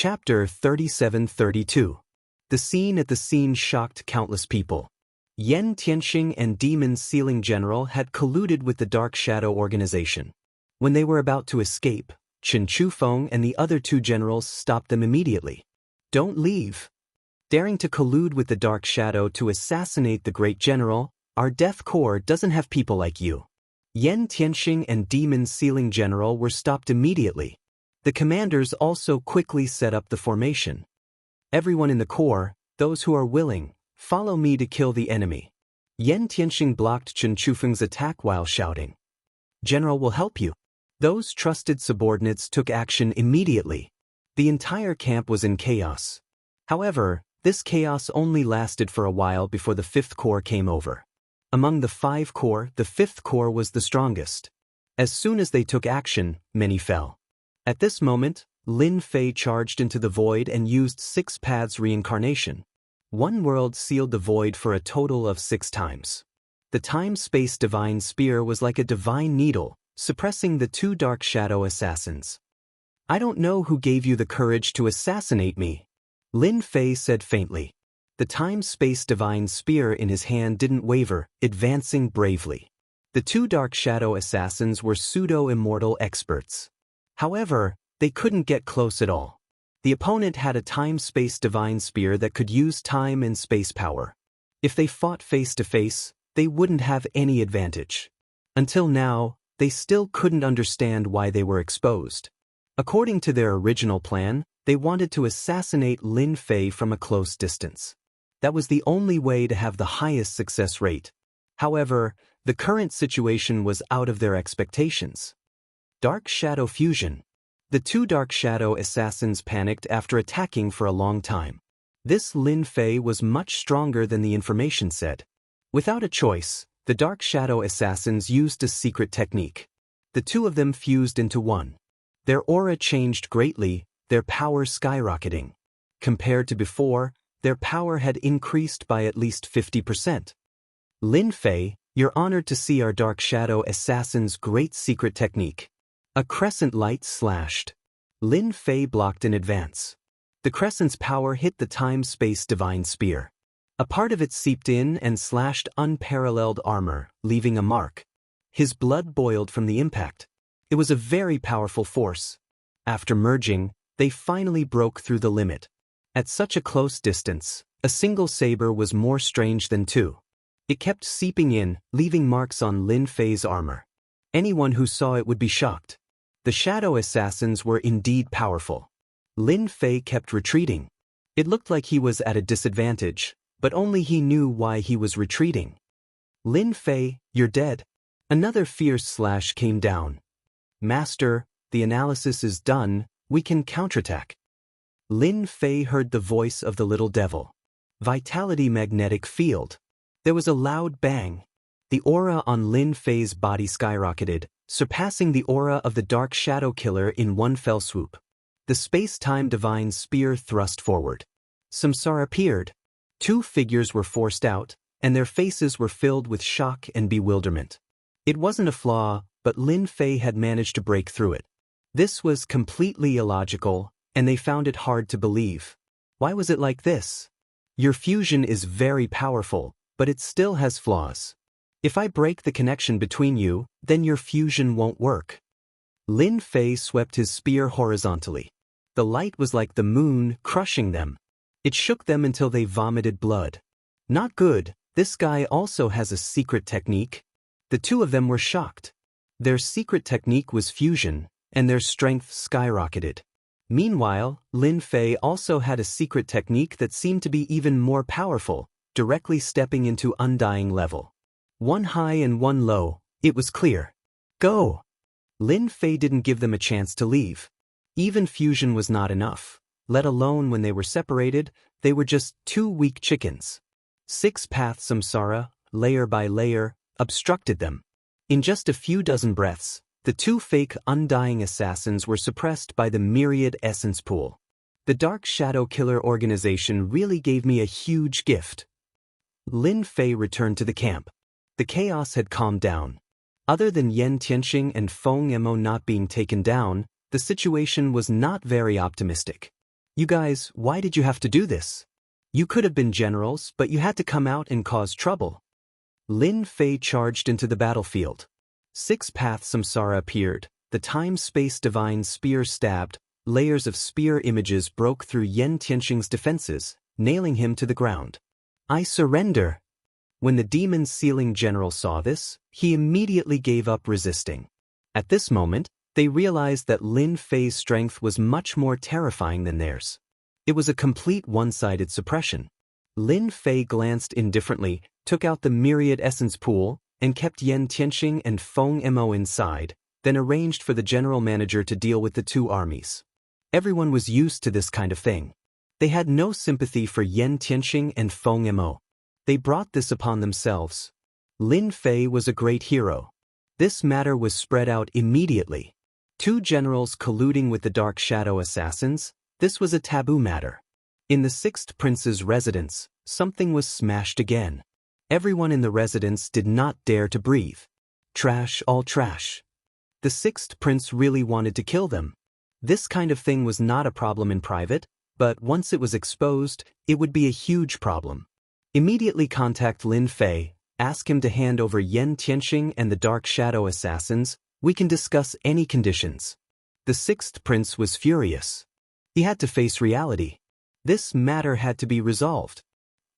Chapter 37-32. The scene at the scene shocked countless people. Yan Tianxing and Demon Sealing General had colluded with the Dark Shadow Organization. When they were about to escape, Chen Chufeng and the other two generals stopped them immediately. "Don't leave." Daring to collude with the Dark Shadow to assassinate the great general, our Death Corps doesn't have people like you. Yan Tianxing and Demon Sealing General were stopped immediately. The commanders also quickly set up the formation. "Everyone in the Corps, those who are willing, follow me to kill the enemy." Yan Tianxing blocked Chen Chufeng's attack while shouting, "General will help you." Those trusted subordinates took action immediately. The entire camp was in chaos. However, this chaos only lasted for a while before the 5th Corps came over. Among the 5 corps, the 5th Corps was the strongest. As soon as they took action, many fell. At this moment, Lin Fei charged into the void and used 6 paths reincarnation. One world sealed the void for a total of 6 times. The time-space divine spear was like a divine needle, suppressing the 2 dark shadow assassins. "I don't know who gave you the courage to assassinate me," Lin Fei said faintly. The time-space divine spear in his hand didn't waver, advancing bravely. The 2 dark shadow assassins were pseudo-immortal experts. However, they couldn't get close at all. The opponent had a time-space divine spear that could use time and space power. If they fought face-to-face, they wouldn't have any advantage. Until now, they still couldn't understand why they were exposed. According to their original plan, they wanted to assassinate Lin Fei from a close distance. That was the only way to have the highest success rate. However, the current situation was out of their expectations. Dark Shadow Fusion. The 2 Dark Shadow assassins panicked after attacking for a long time. This Lin Fei was much stronger than the information said. Without a choice, the Dark Shadow assassins used a secret technique. The 2 of them fused into one. Their aura changed greatly, their power skyrocketing. Compared to before, their power had increased by at least 50%. "Lin Fei, you're honored to see our Dark Shadow assassin's great secret technique." A crescent light slashed. Lin Fei blocked in advance. The crescent's power hit the time-space divine spear. A part of it seeped in and slashed unparalleled armor, leaving a mark. His blood boiled from the impact. It was a very powerful force. After merging, they finally broke through the limit. At such a close distance, a single saber was more strange than 2. It kept seeping in, leaving marks on Lin Fei's armor. Anyone who saw it would be shocked. The shadow assassins were indeed powerful. Lin Fei kept retreating. It looked like he was at a disadvantage, but only he knew why he was retreating. "Lin Fei, you're dead." Another fierce slash came down. "Master, the analysis is done, we can counterattack." Lin Fei heard the voice of the little devil. Vitality magnetic field. There was a loud bang. The aura on Lin Fei's body skyrocketed, surpassing the aura of the Dark Shadow Killer in one fell swoop. The space-time divine spear thrust forward. Samsara appeared. 2 figures were forced out, and their faces were filled with shock and bewilderment. It wasn't a flaw, but Lin Fei had managed to break through it. This was completely illogical, and they found it hard to believe. Why was it like this? "Your fusion is very powerful, but it still has flaws. If I break the connection between you, then your fusion won't work." Lin Fei swept his spear horizontally. The light was like the moon, crushing them. It shook them until they vomited blood. "Not good, this guy also has a secret technique." The 2 of them were shocked. Their secret technique was fusion, and their strength skyrocketed. Meanwhile, Lin Fei also had a secret technique that seemed to be even more powerful, directly stepping into undying level. One high and one low, it was clear. "Go!" Lin Fei didn't give them a chance to leave. Even fusion was not enough, let alone when they were separated, they were just 2 weak chickens. 6 path samsara, layer by layer, obstructed them. In just a few dozen breaths, the 2 fake undying assassins were suppressed by the myriad essence pool. The Dark Shadow Killer organization really gave me a huge gift. Lin Fei returned to the camp. The chaos had calmed down. Other than Yan Tianxing and Feng Mo not being taken down, the situation was not very optimistic. You guys, why did you have to do this? You could have been generals, but you had to come out and cause trouble. Lin Fei charged into the battlefield. 6 paths samsara appeared, the time-space divine spear stabbed, layers of spear images broke through Yan Tianxing's defenses, nailing him to the ground. I surrender. When the demon sealing general saw this, he immediately gave up resisting. At this moment, they realized that Lin Fei's strength was much more terrifying than theirs. It was a complete one-sided suppression. Lin Fei glanced indifferently, took out the myriad essence pool, and kept Yan Tianxing and Feng Mo inside, then arranged for the general manager to deal with the 2 armies. Everyone was used to this kind of thing. They had no sympathy for Yan Tianxing and Feng Mo. They brought this upon themselves. Lin Fei was a great hero. This matter was spread out immediately. 2 generals colluding with the Dark Shadow assassins, this was a taboo matter. In the 6th prince's residence, something was smashed again. Everyone in the residence did not dare to breathe. Trash, all trash. The 6th prince really wanted to kill them. This kind of thing was not a problem in private, but once it was exposed, it would be a huge problem. Immediately contact Lin Fei, ask him to hand over Yan Tianxing and the Dark Shadow assassins. We can discuss any conditions. The 6th prince was furious. He had to face reality. This matter had to be resolved.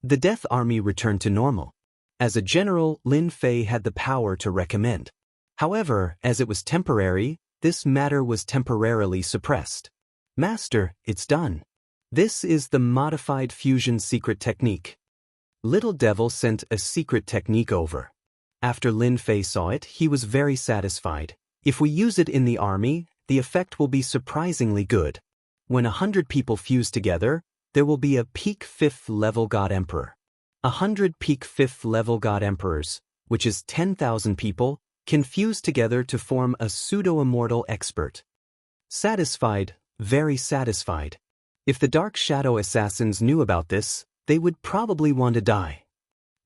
The Death Army returned to normal. As a general, Lin Fei had the power to recommend. However, as it was temporary, this matter was temporarily suppressed. Master, it's done. This is the modified fusion secret technique. Little Devil sent a secret technique over. After Lin Fei saw it, he was very satisfied. If we use it in the army, the effect will be surprisingly good. When 100 people fuse together, there will be a peak 5th level God Emperor. 100 peak 5th level God Emperors, which is 10,000 people, can fuse together to form a pseudo-immortal expert. Satisfied, very satisfied. If the Dark Shadow assassins knew about this, they would probably want to die.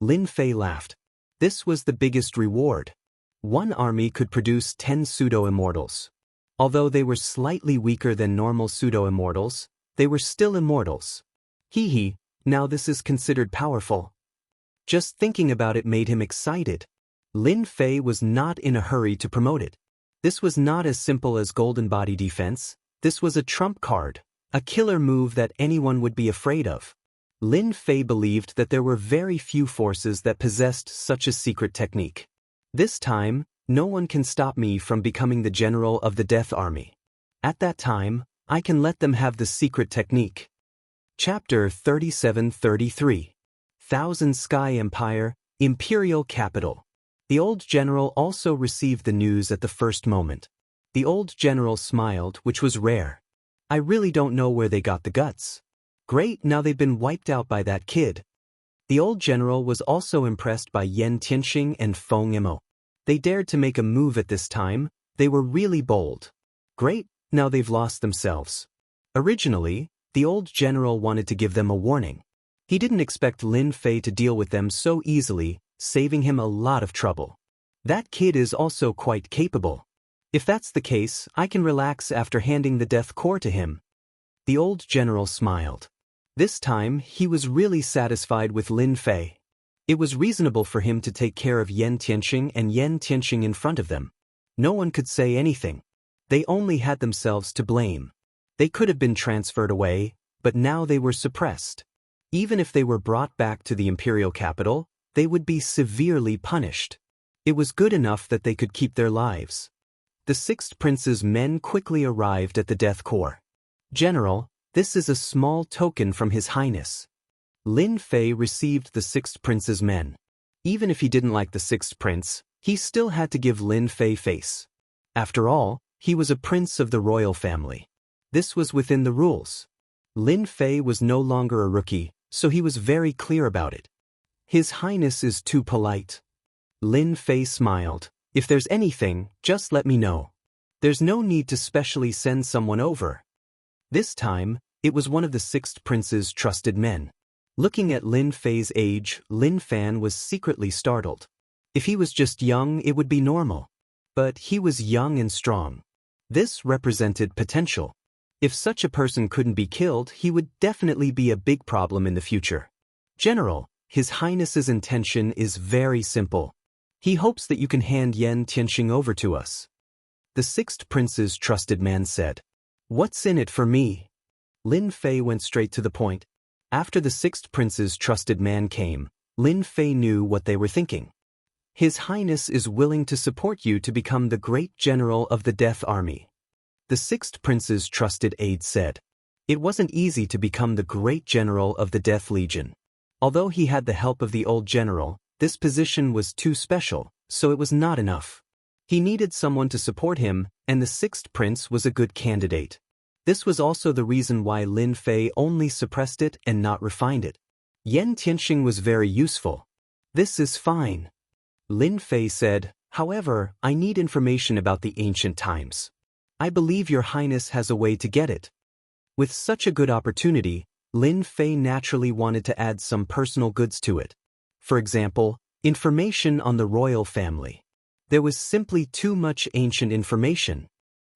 Lin Fei laughed. This was the biggest reward. 1 army could produce 10 pseudo-immortals. Although they were slightly weaker than normal pseudo-immortals, they were still immortals. Hee, now this is considered powerful. Just thinking about it made him excited. Lin Fei was not in a hurry to promote it. This was not as simple as golden body defense. This was a trump card, a killer move that anyone would be afraid of. Lin Fei believed that there were very few forces that possessed such a secret technique. This time, no one can stop me from becoming the general of the Death Army. At that time, I can let them have the secret technique. Chapter 37-33. Thousand Sky Empire, Imperial Capital. The old general also received the news at the first moment. The old general smiled, which was rare. I really don't know where they got the guts. Great, now they've been wiped out by that kid. The old general was also impressed by Yan Tianxing and Feng Mo. They dared to make a move at this time. They were really bold. Great, now they've lost themselves. Originally, the old general wanted to give them a warning. He didn't expect Lin Fei to deal with them so easily, saving him a lot of trouble. That kid is also quite capable. If that's the case, I can relax after handing the death core to him. The old general smiled. This time, he was really satisfied with Lin Fei. It was reasonable for him to take care of Yan Tianxing and Yan Tianxing in front of them. No one could say anything. They only had themselves to blame. They could have been transferred away, but now they were suppressed. Even if they were brought back to the imperial capital, they would be severely punished. It was good enough that they could keep their lives. The 6th prince's men quickly arrived at the death core. General, this is a small token from His Highness. Lin Fei received the 6th prince's men. Even if he didn't like the 6th prince, he still had to give Lin Fei face. After all, he was a prince of the royal family. This was within the rules. Lin Fei was no longer a rookie, so he was very clear about it. His Highness is too polite. Lin Fei smiled. If there's anything, just let me know. There's no need to specially send someone over. This time, it was one of the 6th prince's trusted men. Looking at Lin Fei's age, Lin Fan was secretly startled. If he was just young, it would be normal. But he was young and strong. This represented potential. If such a person couldn't be killed, he would definitely be a big problem in the future. General, His Highness's intention is very simple. He hopes that you can hand Yan Tianxing over to us. The sixth prince's trusted man said. What's in it for me? Lin Fei went straight to the point. After the sixth prince's trusted man came, Lin Fei knew what they were thinking. His Highness is willing to support you to become the great general of the Death Army. The sixth prince's trusted aide said. It wasn't easy to become the great general of the Death Legion. Although he had the help of the old general, this position was too special, so it was not enough. He needed someone to support him, and the sixth prince was a good candidate. This was also the reason why Lin Fei only suppressed it and not refined it. Yan Tianxing was very useful. This is fine. Lin Fei said, however, I need information about the ancient times. I believe your highness has a way to get it. With such a good opportunity, Lin Fei naturally wanted to add some personal goods to it. For example, information on the royal family. There was simply too much ancient information.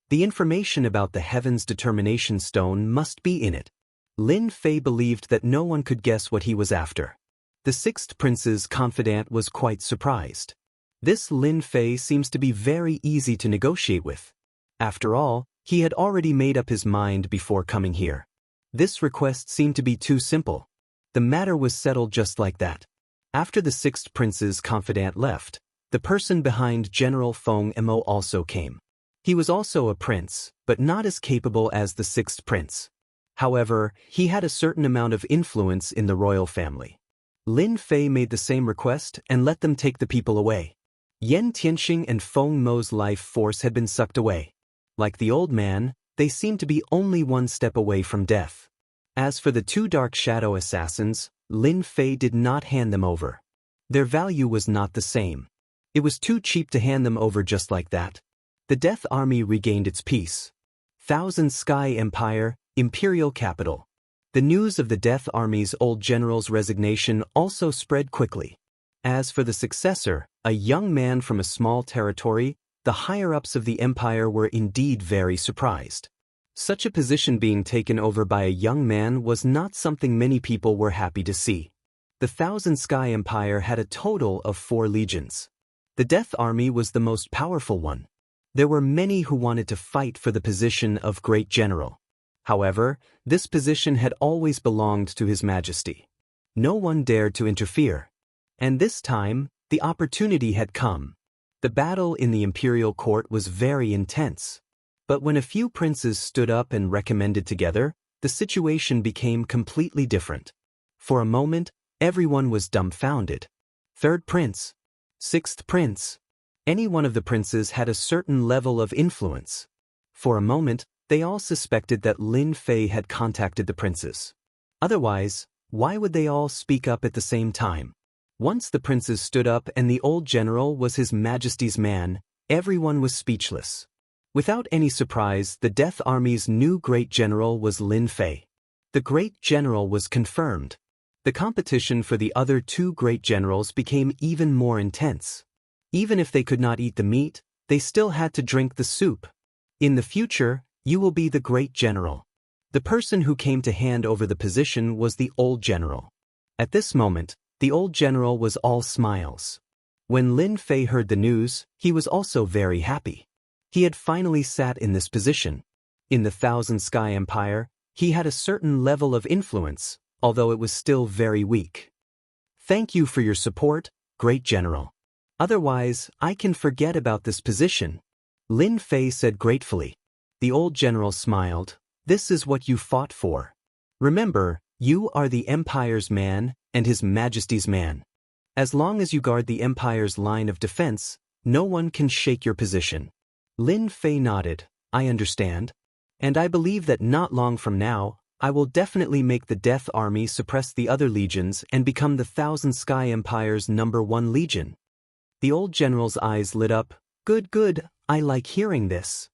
The information about the Heaven's Determination Stone must be in it. Lin Fei believed that no one could guess what he was after. The sixth prince's confidant was quite surprised. This Lin Fei seems to be very easy to negotiate with. After all, he had already made up his mind before coming here. This request seemed to be too simple. The matter was settled just like that. After the sixth prince's confidant left, the person behind General Feng Mo also came. He was also a prince, but not as capable as the sixth prince. However, he had a certain amount of influence in the royal family. Lin Fei made the same request and let them take the people away. Yan Tianxing and Feng Mo's life force had been sucked away. Like the old man, they seemed to be only one step away from death. As for the two dark shadow assassins, Lin Fei did not hand them over. Their value was not the same. It was too cheap to hand them over just like that. The Death Army regained its peace. Thousand Sky Empire, Imperial Capital. The news of the Death Army's old general's resignation also spread quickly. As for the successor, a young man from a small territory, the higher-ups of the empire were indeed very surprised. Such a position being taken over by a young man was not something many people were happy to see. The Thousand Sky Empire had a total of 4 legions. The Death Army was the most powerful one. There were many who wanted to fight for the position of Great General. However, this position had always belonged to His Majesty. No one dared to interfere. And this time, the opportunity had come. The battle in the imperial court was very intense. But when a few princes stood up and recommended together, the situation became completely different. For a moment, everyone was dumbfounded. Third prince. Sixth prince. Any one of the princes had a certain level of influence. For a moment, they all suspected that Lin Fei had contacted the princes. Otherwise, why would they all speak up at the same time? Once the princes stood up and the old general was His Majesty's man, everyone was speechless. Without any surprise, the Death Army's new great general was Lin Fei. The great general was confirmed. The competition for the other 2 great generals became even more intense. Even if they could not eat the meat, they still had to drink the soup. In the future, you will be the great general. The person who came to hand over the position was the old general. At this moment, the old general was all smiles. When Lin Fei heard the news, he was also very happy. He had finally sat in this position. In the Thousand Sky Empire, he had a certain level of influence, although it was still very weak. Thank you for your support, Great General. Otherwise, I can forget about this position, Lin Fei said gratefully. The old general smiled. This is what you fought for. Remember, you are the Empire's man and His Majesty's man. As long as you guard the Empire's line of defense, no one can shake your position. Lin Fei nodded. I understand. And I believe that not long from now, I will definitely make the Death Army suppress the other legions and become the Thousand Sky Empire's #1 legion. The old general's eyes lit up. Good, good, I like hearing this.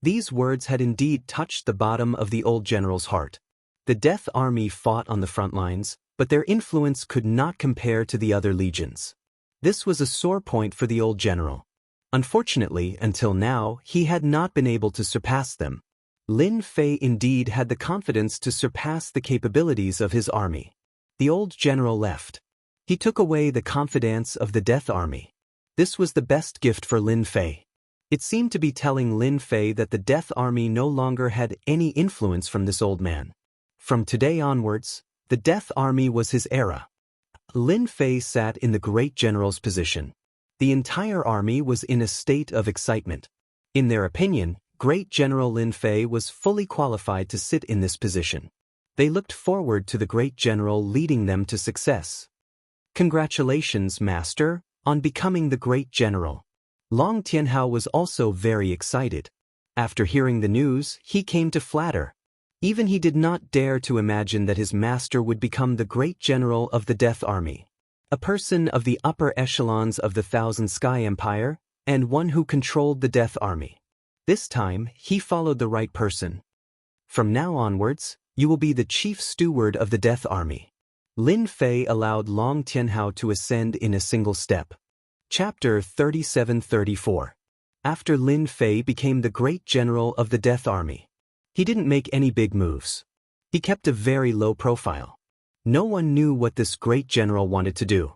These words had indeed touched the bottom of the old general's heart. The Death Army fought on the front lines, but their influence could not compare to the other legions. This was a sore point for the old general. Unfortunately, until now, he had not been able to surpass them. Lin Fei indeed had the confidence to surpass the capabilities of his army. The old general left. He took away the confidence of the Death Army. This was the best gift for Lin Fei. It seemed to be telling Lin Fei that the Death Army no longer had any influence from this old man. From today onwards, the Death Army was his era. Lin Fei sat in the great general's position. The entire army was in a state of excitement. In their opinion, Great General Lin Fei was fully qualified to sit in this position. They looked forward to the great general leading them to success. Congratulations, Master, on becoming the great general. Long Tianhao was also very excited. After hearing the news, he came to flatter. Even he did not dare to imagine that his master would become the great general of the Death Army, a person of the upper echelons of the Thousand Sky Empire, and one who controlled the Death Army. This time, he followed the right person. From now onwards, you will be the chief steward of the Death Army. Lin Fei allowed Long Tianhao to ascend in a single step. Chapter 37-34. After Lin Fei became the great general of the Death Army, he didn't make any big moves. He kept a very low profile. No one knew what this great general wanted to do.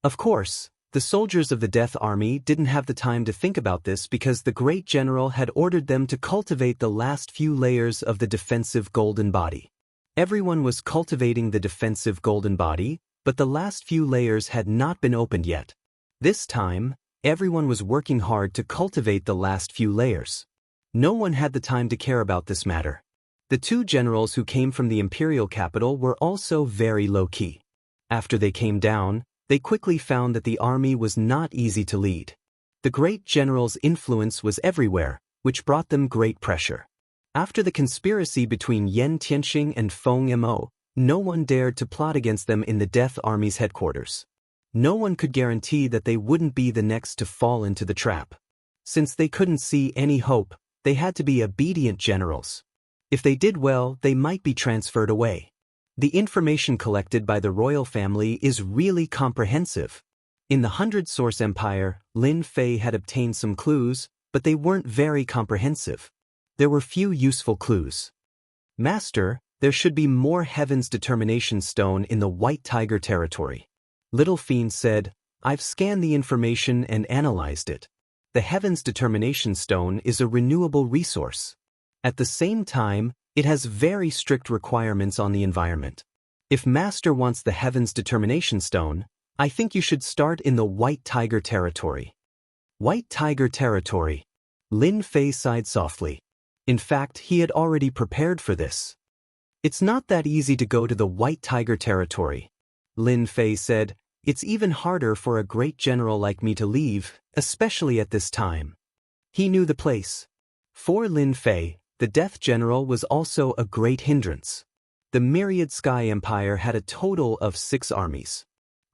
Of course, the soldiers of the Death Army didn't have the time to think about this because the great general had ordered them to cultivate the last few layers of the defensive golden body. Everyone was cultivating the defensive golden body, but the last few layers had not been opened yet. This time, everyone was working hard to cultivate the last few layers. No one had the time to care about this matter. The two generals who came from the imperial capital were also very low-key. After they came down, they quickly found that the army was not easy to lead. The great general's influence was everywhere, which brought them great pressure. After the conspiracy between Yan Tianxing and Feng Mo, no one dared to plot against them in the Death Army's headquarters. No one could guarantee that they wouldn't be the next to fall into the trap. Since they couldn't see any hope, they had to be obedient generals. If they did well, they might be transferred away. The information collected by the royal family is really comprehensive. In the 100-Source Empire, Lin Fei had obtained some clues, but they weren't very comprehensive. There were few useful clues. Master, there should be more Heaven's Determination Stone in the White Tiger territory. Little Fiend said, I've scanned the information and analyzed it. The Heaven's Determination Stone is a renewable resource. At the same time, it has very strict requirements on the environment. If Master wants the Heaven's Determination Stone, I think you should start in the White Tiger territory. White Tiger territory. Lin Fei sighed softly. In fact, he had already prepared for this. It's not that easy to go to the White Tiger territory. Lin Fei said, it's even harder for a great general like me to leave, especially at this time. He knew the place. For Lin Fei, the Death General was also a great hindrance. The Myriad Sky Empire had a total of 6 armies.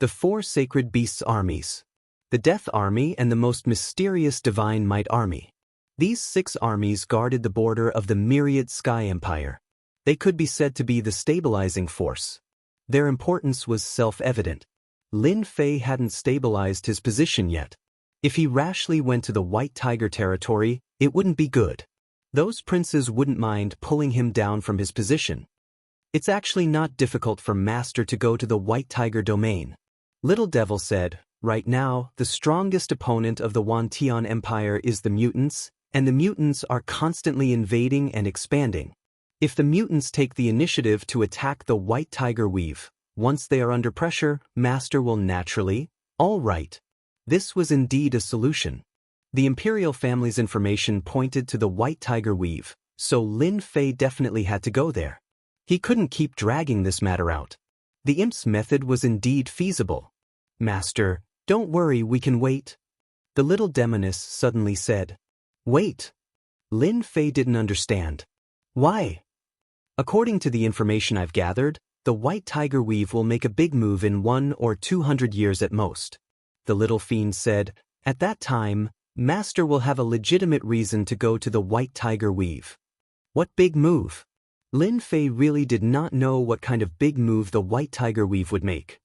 The 4 Sacred Beasts armies, the Death Army and the most mysterious Divine Might Army. These 6 armies guarded the border of the Myriad Sky Empire. They could be said to be the stabilizing force. Their importance was self-evident. Lin Fei hadn't stabilized his position yet. If he rashly went to the White Tiger territory, it wouldn't be good. Those princes wouldn't mind pulling him down from his position. It's actually not difficult for Master to go to the White Tiger domain. Little Devil said, right now, the strongest opponent of the Wantian Empire is the mutants, and the mutants are constantly invading and expanding. If the mutants take the initiative to attack the White Tiger Weave, once they are under pressure, Master will naturally, all right. This was indeed a solution. The imperial family's information pointed to the White Tiger Weave, so Lin Fei definitely had to go there. He couldn't keep dragging this matter out. The imp's method was indeed feasible. Master, don't worry, we can wait. The little demoness suddenly said. Wait. Lin Fei didn't understand. Why? According to the information I've gathered, the White Tiger Weave will make a big move in 100 or 200 years at most. The little fiend said, at that time, Master will have a legitimate reason to go to the White Tiger Weave. What big move? Lin Fei really did not know what kind of big move the White Tiger Weave would make.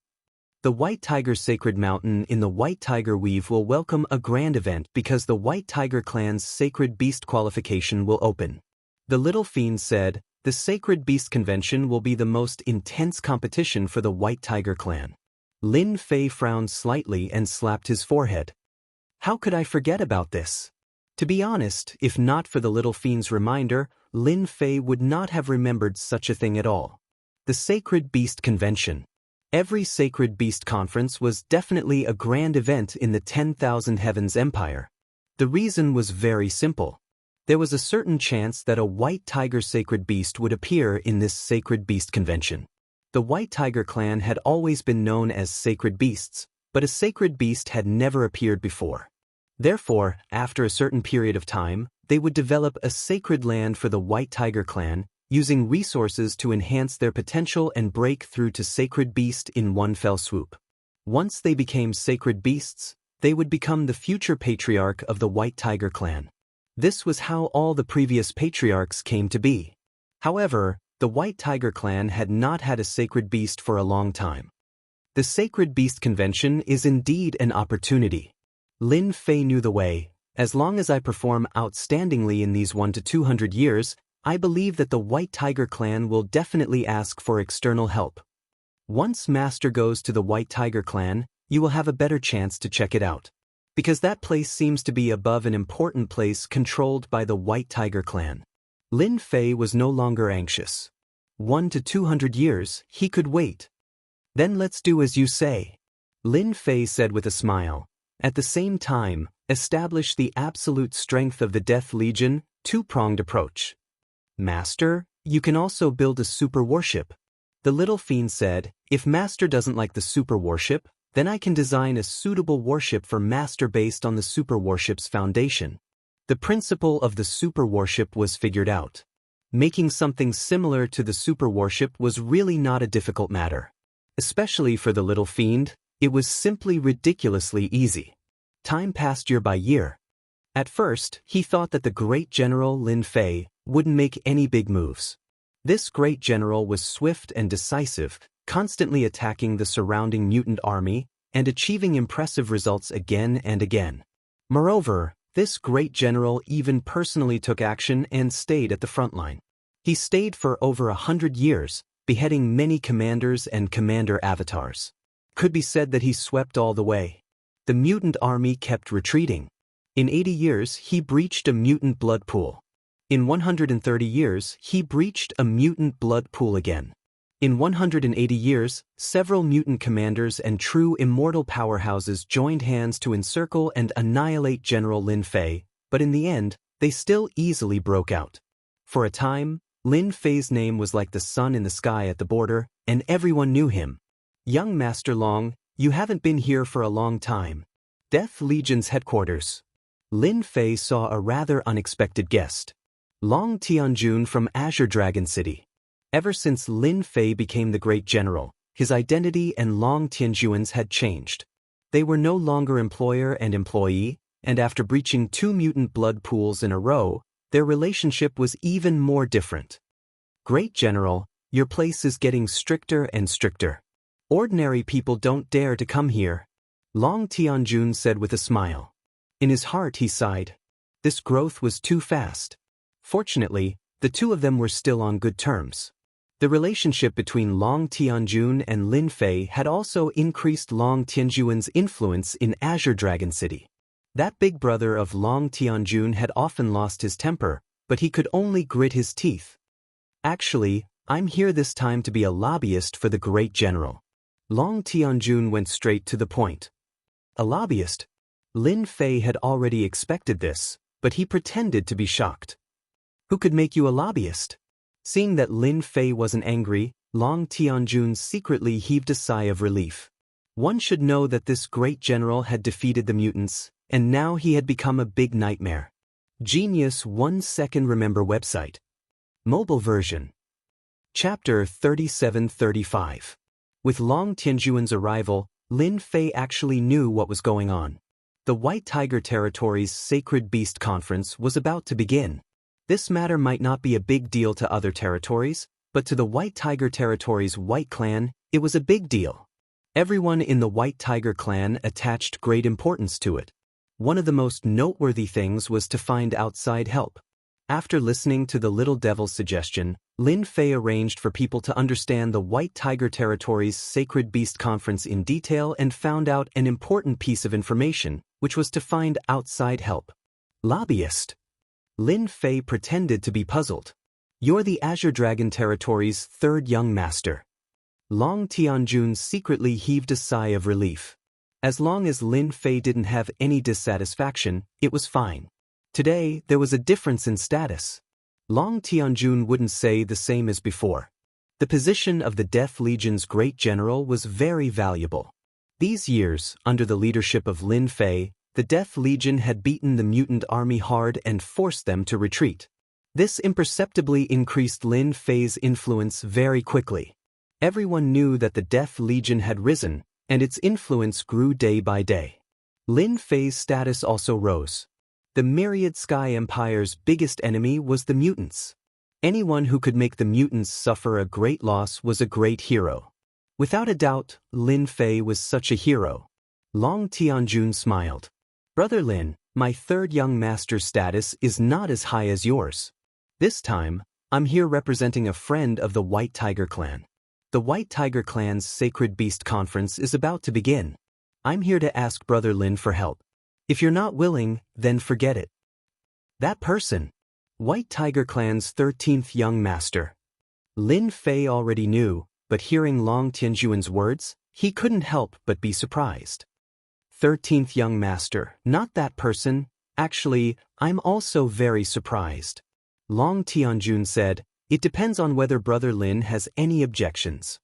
The White Tiger Sacred Mountain in the White Tiger Weave will welcome a grand event because the White Tiger clan's Sacred Beast qualification will open. The little fiend said, "The Sacred Beast Convention will be the most intense competition for the White Tiger clan." Lin Fei frowned slightly and slapped his forehead. How could I forget about this? To be honest, if not for the little fiend's reminder, Lin Fei would not have remembered such a thing at all. The Sacred Beast Convention. Every Sacred Beast Conference was definitely a grand event in the 10,000 Heavens Empire. The reason was very simple. There was a certain chance that a White Tiger Sacred Beast would appear in this Sacred Beast Convention. The White Tiger clan had always been known as Sacred Beasts, but a Sacred Beast had never appeared before. Therefore, after a certain period of time, they would develop a sacred land for the White Tiger clan, using resources to enhance their potential and break through to Sacred Beast in one fell swoop. Once they became Sacred Beasts, they would become the future patriarch of the White Tiger clan. This was how all the previous patriarchs came to be. However, the White Tiger clan had not had a Sacred Beast for a long time. The Sacred Beast Convention is indeed an opportunity. Lin Fei knew the way. As long as I perform outstandingly in these 1 to 200 years, I believe that the White Tiger clan will definitely ask for external help. Once Master goes to the White Tiger clan, you will have a better chance to check it out. Because that place seems to be above an important place controlled by the White Tiger clan. Lin Fei was no longer anxious. 1 to 200 years, he could wait. Then let's do as you say. Lin Fei said with a smile. At the same time, establish the absolute strength of the Death Legion, two-pronged approach. Master, you can also build a super warship. The little fiend said, if Master doesn't like the super warship, then I can design a suitable warship for Master based on the super warship's foundation. The principle of the super warship was figured out. Making something similar to the super warship was really not a difficult matter. Especially for the little fiend, it was simply ridiculously easy. Time passed year by year. At first, he thought that the great general Lin Fei wouldn't make any big moves. This great general was swift and decisive, constantly attacking the surrounding mutant army and achieving impressive results again and again. Moreover, this great general even personally took action and stayed at the front line. He stayed for over 100 years, beheading many commanders and commander avatars. Could be said that he swept all the way. The mutant army kept retreating. In 80 years, he breached a mutant blood pool. In 130 years, he breached a mutant blood pool again. In 180 years, several mutant commanders and true immortal powerhouses joined hands to encircle and annihilate General Lin Fei, but in the end, they still easily broke out. For a time, Lin Fei's name was like the sun in the sky at the border, and everyone knew him. Young Master Long, you haven't been here for a long time. Death Legion's headquarters. Lin Fei saw a rather unexpected guest. Long Tianjun from Azure Dragon City. Ever since Lin Fei became the great general, his identity and Long Tianjuan's had changed. They were no longer employer and employee, and after breaching 2 mutant blood pools in a row, their relationship was even more different. Great General, your place is getting stricter and stricter. Ordinary people don't dare to come here. Long Tianjun said with a smile. In his heart he sighed. This growth was too fast. Fortunately, the two of them were still on good terms. The relationship between Long Tianjun and Lin Fei had also increased Long Tianjuan's influence in Azure Dragon City. That big brother of Long Tianjun had often lost his temper, but he could only grit his teeth. Actually, I'm here this time to be a lobbyist for the great general. Long Tianjun went straight to the point. A lobbyist? Lin Fei had already expected this, but he pretended to be shocked. Who could make you a lobbyist? Seeing that Lin Fei wasn't angry, Long Tianjun secretly heaved a sigh of relief. One should know that this great general had defeated the mutants, and now he had become a big nightmare. Genius 1 Second Remember website. Mobile version. Chapter 3735. With Long Tianjuan's arrival, Lin Fei actually knew what was going on. The White Tiger Territory's Sacred Beast Conference was about to begin. This matter might not be a big deal to other territories, but to the White Tiger Territory's White Clan, it was a big deal. Everyone in the White Tiger Clan attached great importance to it. One of the most noteworthy things was to find outside help. After listening to the little devil's suggestion, Lin Fei arranged for people to understand the White Tiger Territory's Sacred Beast Conference in detail and found out an important piece of information, which was to find outside help. Lobbyist. Lin Fei pretended to be puzzled. You're the Azure Dragon Territory's third young master. Long Tianjun secretly heaved a sigh of relief. As long as Lin Fei didn't have any dissatisfaction, it was fine. Today, there was a difference in status. Long Tianjun wouldn't say the same as before. The position of the Death Legion's great general was very valuable. These years, under the leadership of Lin Fei, the Death Legion had beaten the mutant army hard and forced them to retreat. This imperceptibly increased Lin Fei's influence very quickly. Everyone knew that the Death Legion had risen, and its influence grew day by day. Lin Fei's status also rose. The Myriad Sky Empire's biggest enemy was the mutants. Anyone who could make the mutants suffer a great loss was a great hero. Without a doubt, Lin Fei was such a hero. Long Tianjun smiled. Brother Lin, my third young master's status is not as high as yours. This time, I'm here representing a friend of the White Tiger Clan. The White Tiger Clan's Sacred Beast Conference is about to begin. I'm here to ask Brother Lin for help. If you're not willing, then forget it. That person. White Tiger Clan's 13th young master. Lin Fei already knew, but hearing Long Tianjun's words, he couldn't help but be surprised. 13th young master, not that person. Actually, I'm also very surprised. Long Tianjun said, it depends on whether Brother Lin has any objections.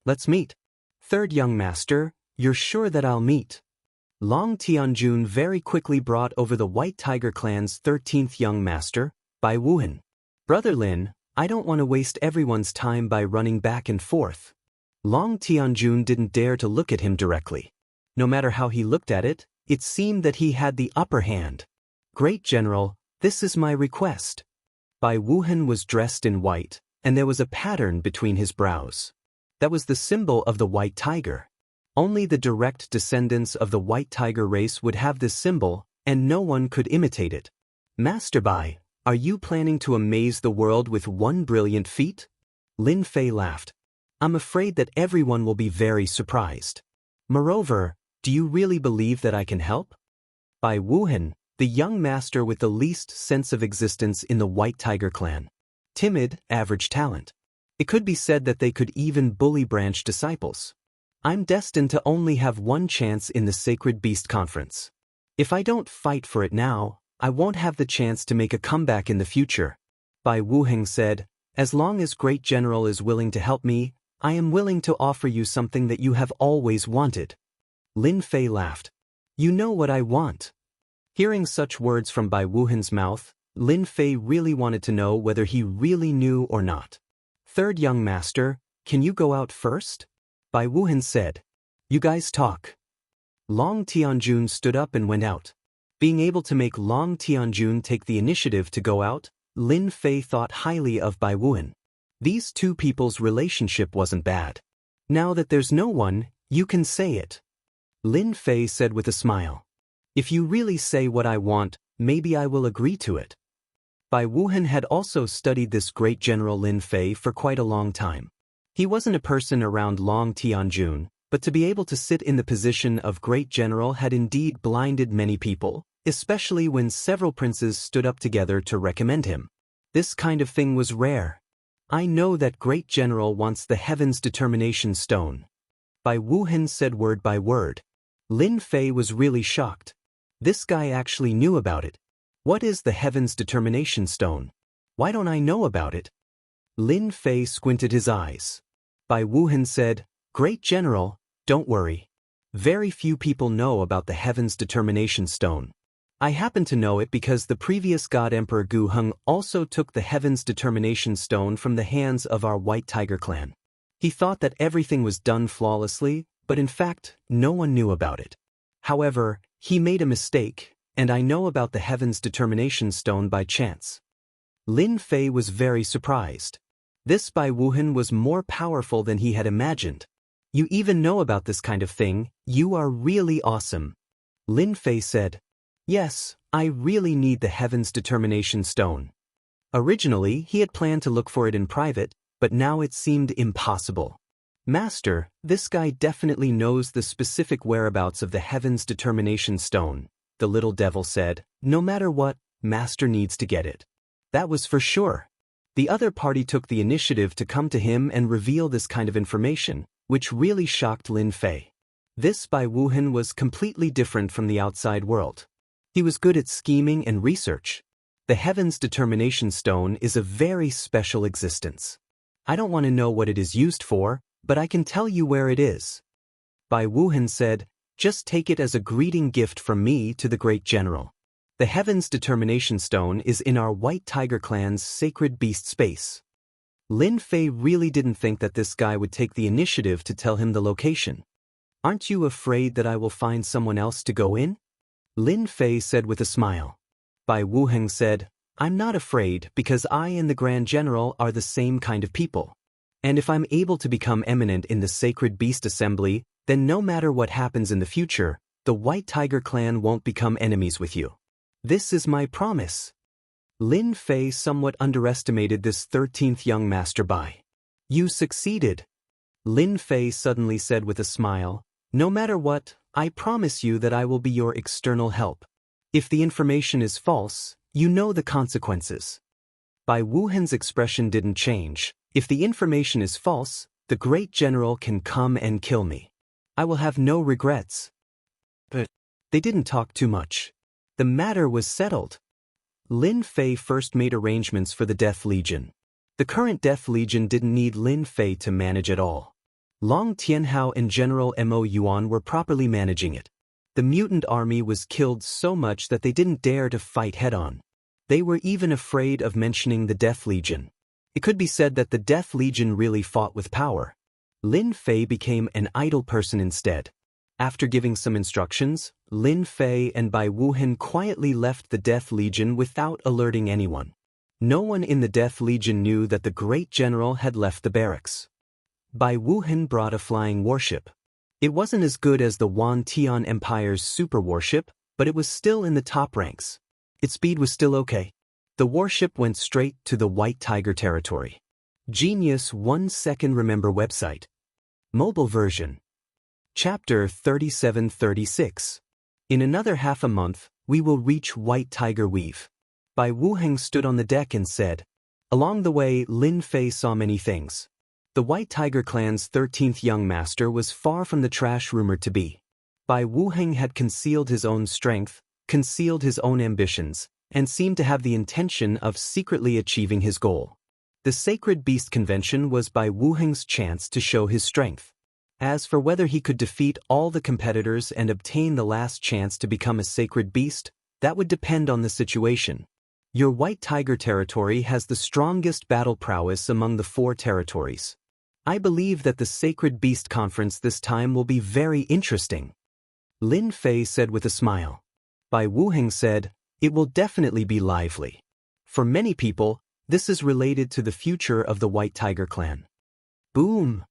Let's meet. Third young master, you're sure that I'll meet? Long Tianjun very quickly brought over the White Tiger Clan's 13th young master, Bai Wuhan. Brother Lin, I don't want to waste everyone's time by running back and forth. Long Tianjun didn't dare to look at him directly. No matter how he looked at it, it seemed that he had the upper hand. Great General, this is my request. Bai Wuhan was dressed in white, and there was a pattern between his brows. That was the symbol of the White Tiger. Only the direct descendants of the White Tiger race would have this symbol, and no one could imitate it. Master Bai, are you planning to amaze the world with one brilliant feat? Lin Fei laughed. I'm afraid that everyone will be very surprised. Moreover, do you really believe that I can help? Bai Wuhan, the young master with the least sense of existence in the White Tiger Clan. Timid, average talent. It could be said that they could even bully branch disciples. I'm destined to only have one chance in the Sacred Beast Conference. If I don't fight for it now, I won't have the chance to make a comeback in the future. Bai Wuheng said, as long as Great General is willing to help me, I am willing to offer you something that you have always wanted. Lin Fei laughed. You know what I want. Hearing such words from Bai Wuhen's mouth, Lin Fei really wanted to know whether he really knew or not. Third young master, can you go out first? Bai Wuhan said. You guys talk. Long Tianjun stood up and went out. Being able to make Long Tianjun take the initiative to go out, Lin Fei thought highly of Bai Wuhan. These two people's relationship wasn't bad. Now that there's no one, you can say it. Lin Fei said with a smile. If you really say what I want, maybe I will agree to it. Bai Wuhan had also studied this great General Lin Fei for quite a long time. He wasn't a person around Long Tianjun, but to be able to sit in the position of Great General had indeed blinded many people, especially when several princes stood up together to recommend him. This kind of thing was rare. I know that Great General wants the Heaven's Determination Stone. Bai Wuhan said word by word. Lin Fei was really shocked. This guy actually knew about it. What is the Heaven's Determination Stone? Why don't I know about it? Lin Fei squinted his eyes. Bai Wuhan said, Great General, don't worry. Very few people know about the Heaven's Determination Stone. I happen to know it because the previous God Emperor Gu Heng also took the Heaven's Determination Stone from the hands of our White Tiger Clan. He thought that everything was done flawlessly, but in fact, no one knew about it. However, he made a mistake, and I know about the Heaven's Determination Stone by chance. Lin Fei was very surprised. This Bai Wuhan was more powerful than he had imagined. You even know about this kind of thing, you are really awesome. Lin Fei said, yes, I really need the Heaven's Determination Stone. Originally, he had planned to look for it in private, but now it seemed impossible. Master, this guy definitely knows the specific whereabouts of the Heaven's Determination Stone, the little devil said. No matter what, Master needs to get it. That was for sure. The other party took the initiative to come to him and reveal this kind of information, which really shocked Lin Fei. This Bai Wuhan was completely different from the outside world. He was good at scheming and research. The Heaven's Determination Stone is a very special existence. I don't want to know what it is used for, but I can tell you where it is. Bai Wuhan said, just take it as a greeting gift from me to the great general. The Heaven's Determination Stone is in our White Tiger clan's sacred beast space. Lin Fei really didn't think that this guy would take the initiative to tell him the location. Aren't you afraid that I will find someone else to go in? Lin Fei said with a smile. Bai Wuhan said, I'm not afraid because I and the Grand General are the same kind of people. And if I'm able to become eminent in the Sacred Beast Assembly, then no matter what happens in the future, the White Tiger clan won't become enemies with you. This is my promise. Lin Fei somewhat underestimated this 13th young master Bai. You succeeded. Lin Fei suddenly said with a smile, no matter what, I promise you that I will be your external help. If the information is false, you know the consequences. Bai Wuhan's expression didn't change. If the information is false, the great general can come and kill me. I will have no regrets. But they didn't talk too much. The matter was settled. Lin Fei first made arrangements for the Death Legion. The current Death Legion didn't need Lin Fei to manage at all. Long Tianhao and General Mo Yuan were properly managing it. The mutant army was killed so much that they didn't dare to fight head-on. They were even afraid of mentioning the Death Legion. It could be said that the Death Legion really fought with power. Lin Fei became an idle person instead. After giving some instructions, Lin Fei and Bai Wuhan quietly left the Death Legion without alerting anyone. No one in the Death Legion knew that the great general had left the barracks. Bai Wuhan brought a flying warship. It wasn't as good as the Wan Tian Empire's super warship, but it was still in the top ranks. Its speed was still okay. The warship went straight to the White Tiger territory. Genius 1 second remember website. Mobile version. Chapter 3736. In another half a month, we will reach White Tiger Weave. Bai Wuhan stood on the deck and said. Along the way, Lin Fei saw many things. The White Tiger clan's 13th young master was far from the trash rumored to be. Bai Wuhan had concealed his own strength, concealed his own ambitions, and seemed to have the intention of secretly achieving his goal. The Sacred Beast Convention was Bai Wuhan's chance to show his strength. As for whether he could defeat all the competitors and obtain the last chance to become a sacred beast, that would depend on the situation. Your White Tiger territory has the strongest battle prowess among the 4 territories. I believe that the Sacred Beast Conference this time will be very interesting. Lin Fei said with a smile. Bai Wuhan said, it will definitely be lively. For many people, this is related to the future of the White Tiger clan. Boom!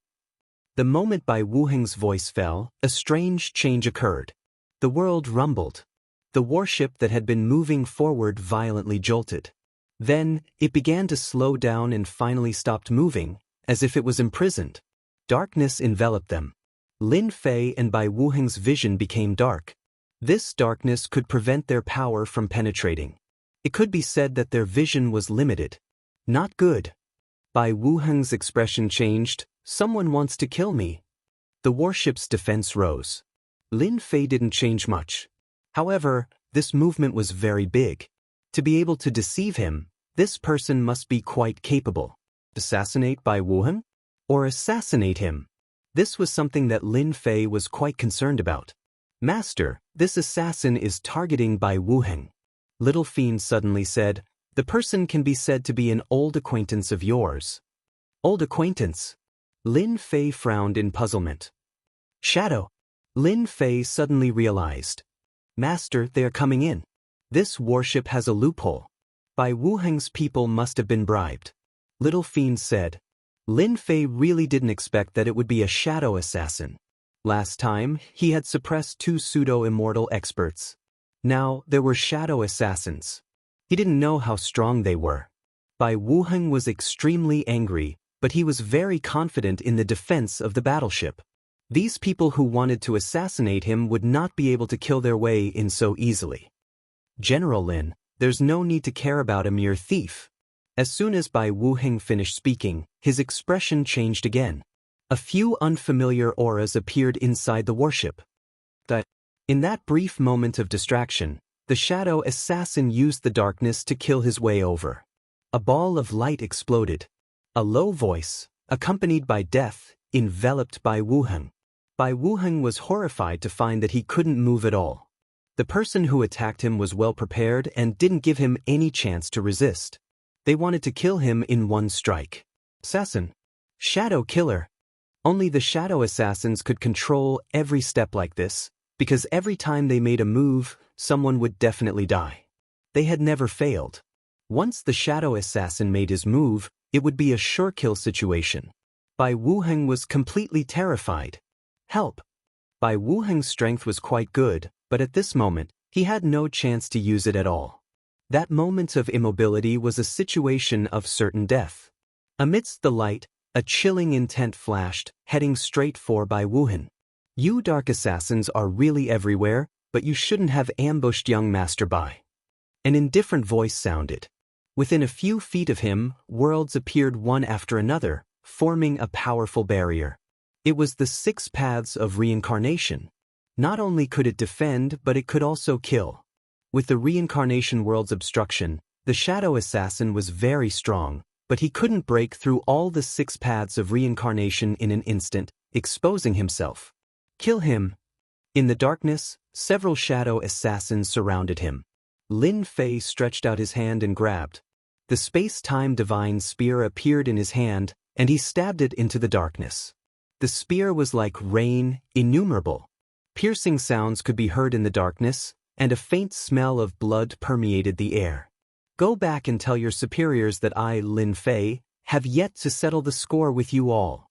The moment Bai Wuhan's voice fell, a strange change occurred. The world rumbled. The warship that had been moving forward violently jolted. Then, it began to slow down and finally stopped moving, as if it was imprisoned. Darkness enveloped them. Lin Fei and Bai Wuhan's vision became dark. This darkness could prevent their power from penetrating. It could be said that their vision was limited. Not good. Bai Wuhan's expression changed. Someone wants to kill me. The warship's defense rose. Lin Fei didn't change much. However, this movement was very big. To be able to deceive him, this person must be quite capable. Assassinate Bai Wuhan? Or assassinate him? This was something that Lin Fei was quite concerned about. Master, this assassin is targeting Bai Wuhan. Little Fiend suddenly said, the person can be said to be an old acquaintance of yours. Old acquaintance? Lin Fei frowned in puzzlement. Shadow. Lin Fei suddenly realized. Master, they are coming in. This warship has a loophole. Bai Wuhan's people must have been bribed. Little Fiend said. Lin Fei really didn't expect that it would be a shadow assassin. Last time, he had suppressed 2 pseudo-immortal experts. Now, there were shadow assassins. He didn't know how strong they were. Bai Wuheng was extremely angry, but he was very confident in the defense of the battleship. These people who wanted to assassinate him would not be able to kill their way in so easily. General Lin, there's no need to care about a mere thief. As soon as Bai Wuheng finished speaking, his expression changed again. A few unfamiliar auras appeared inside the warship. In that brief moment of distraction, the shadow assassin used the darkness to kill his way over. A ball of light exploded. A low voice, accompanied by death, enveloped Bai Wuheng. Bai Wuheng was horrified to find that he couldn't move at all. The person who attacked him was well prepared and didn't give him any chance to resist. They wanted to kill him in one strike. Assassin. Shadow killer. Only the shadow assassins could control every step like this, because every time they made a move, someone would definitely die. They had never failed. Once the shadow assassin made his move, it would be a sure kill situation. Bai Wuheng was completely terrified. Help! Bai Wuheng's strength was quite good, but at this moment, he had no chance to use it at all. That moment of immobility was a situation of certain death. Amidst the light, a chilling intent flashed, heading straight for Bai Wuheng. You dark assassins are really everywhere, but you shouldn't have ambushed young Master Bai. An indifferent voice sounded. Within a few feet of him, worlds appeared one after another, forming a powerful barrier. It was the 6 paths of reincarnation. Not only could it defend, but it could also kill. With the reincarnation world's obstruction, the shadow assassin was very strong, but he couldn't break through all the 6 paths of reincarnation in an instant, exposing himself. Kill him! In the darkness, several shadow assassins surrounded him. Lin Fei stretched out his hand and grabbed. The space-time divine spear appeared in his hand, and he stabbed it into the darkness. The spear was like rain, innumerable. Piercing sounds could be heard in the darkness, and a faint smell of blood permeated the air. Go back and tell your superiors that I, Lin Fei, have yet to settle the score with you all.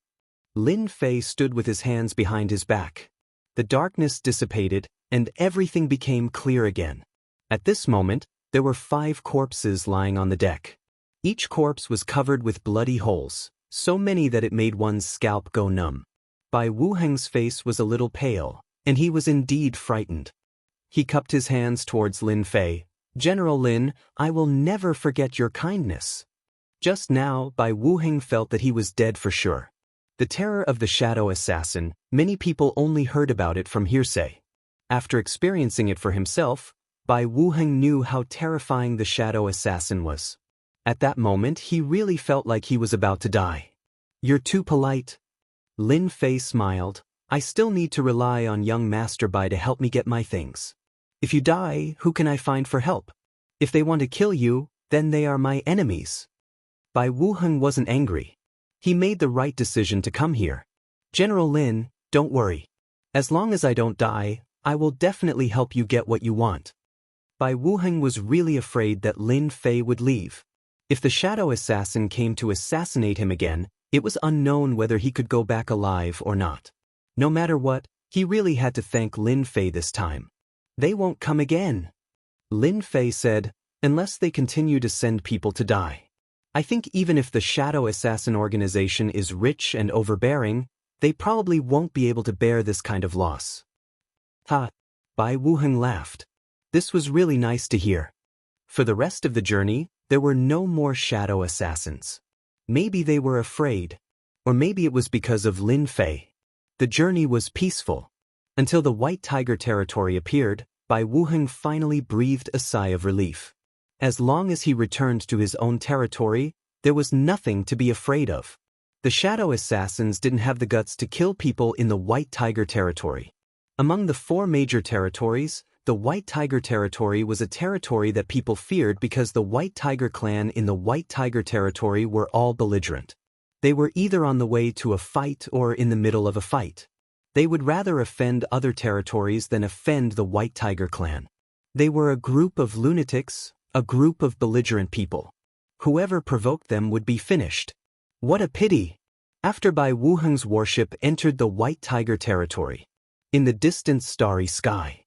Lin Fei stood with his hands behind his back. The darkness dissipated, and everything became clear again. At this moment, there were 5 corpses lying on the deck. Each corpse was covered with bloody holes, so many that it made one's scalp go numb. Bai Wuheng's face was a little pale, and he was indeed frightened. He cupped his hands towards Lin Fei. General Lin, I will never forget your kindness. Just now, Bai Wuheng felt that he was dead for sure. The terror of the shadow assassin, many people only heard about it from hearsay. After experiencing it for himself, Bai Wuheng knew how terrifying the shadow assassin was. At that moment, he really felt like he was about to die. You're too polite. Lin Fei smiled. I still need to rely on young Master Bai to help me get my things. If you die, who can I find for help? If they want to kill you, then they are my enemies. Bai Wuheng wasn't angry. He made the right decision to come here. General Lin, don't worry. As long as I don't die, I will definitely help you get what you want. Bai Wuheng was really afraid that Lin Fei would leave. If the shadow assassin came to assassinate him again, it was unknown whether he could go back alive or not. No matter what, he really had to thank Lin Fei this time. They won't come again. Lin Fei said, unless they continue to send people to die. I think even if the shadow assassin organization is rich and overbearing, they probably won't be able to bear this kind of loss. Ha! Bai Wuheng laughed. This was really nice to hear. For the rest of the journey, there were no more shadow assassins. Maybe they were afraid. Or maybe it was because of Lin Fei. The journey was peaceful. Until the White Tiger territory appeared, Bai Wuheng finally breathed a sigh of relief. As long as he returned to his own territory, there was nothing to be afraid of. The shadow assassins didn't have the guts to kill people in the White Tiger territory. Among the 4 major territories, the White Tiger territory was a territory that people feared because the White Tiger clan in the White Tiger territory were all belligerent. They were either on the way to a fight or in the middle of a fight. They would rather offend other territories than offend the White Tiger clan. They were a group of lunatics, a group of belligerent people. Whoever provoked them would be finished. What a pity! After Bai Wuheng's warship entered the White Tiger territory, in the distant starry sky,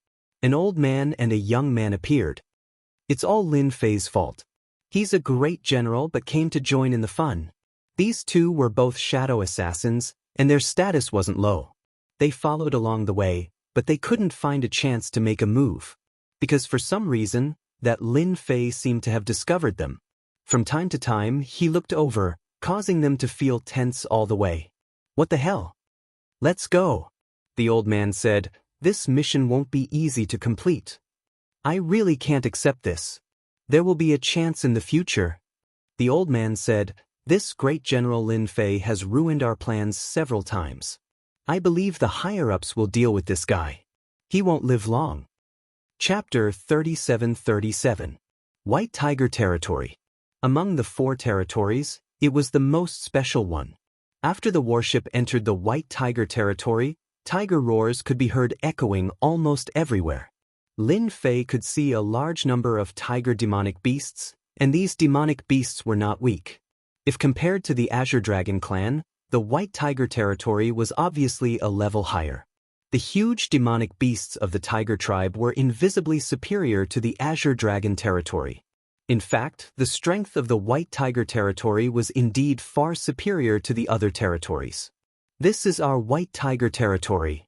an old man and a young man appeared. It's all Lin Fei's fault. He's a great general but came to join in the fun. These two were both shadow assassins, and their status wasn't low. They followed along the way, but they couldn't find a chance to make a move. Because for some reason, that Lin Fei seemed to have discovered them. From time to time, he looked over, causing them to feel tense all the way. What the hell? Let's go. The old man said, this mission won't be easy to complete. I really can't accept this. There will be a chance in the future. The old man said, this great General Lin Fei has ruined our plans several times. I believe the higher-ups will deal with this guy. He won't live long. Chapter 3737. White Tiger Territory. Among the 4 territories, it was the most special one. After the warship entered the White Tiger Territory, tiger roars could be heard echoing almost everywhere. Lin Fei could see a large number of tiger demonic beasts, and these demonic beasts were not weak. If compared to the Azure Dragon clan, the White Tiger Territory was obviously a level higher. The huge demonic beasts of the Tiger tribe were invisibly superior to the Azure Dragon Territory. In fact, the strength of the White Tiger Territory was indeed far superior to the other territories. This is our White Tiger Territory.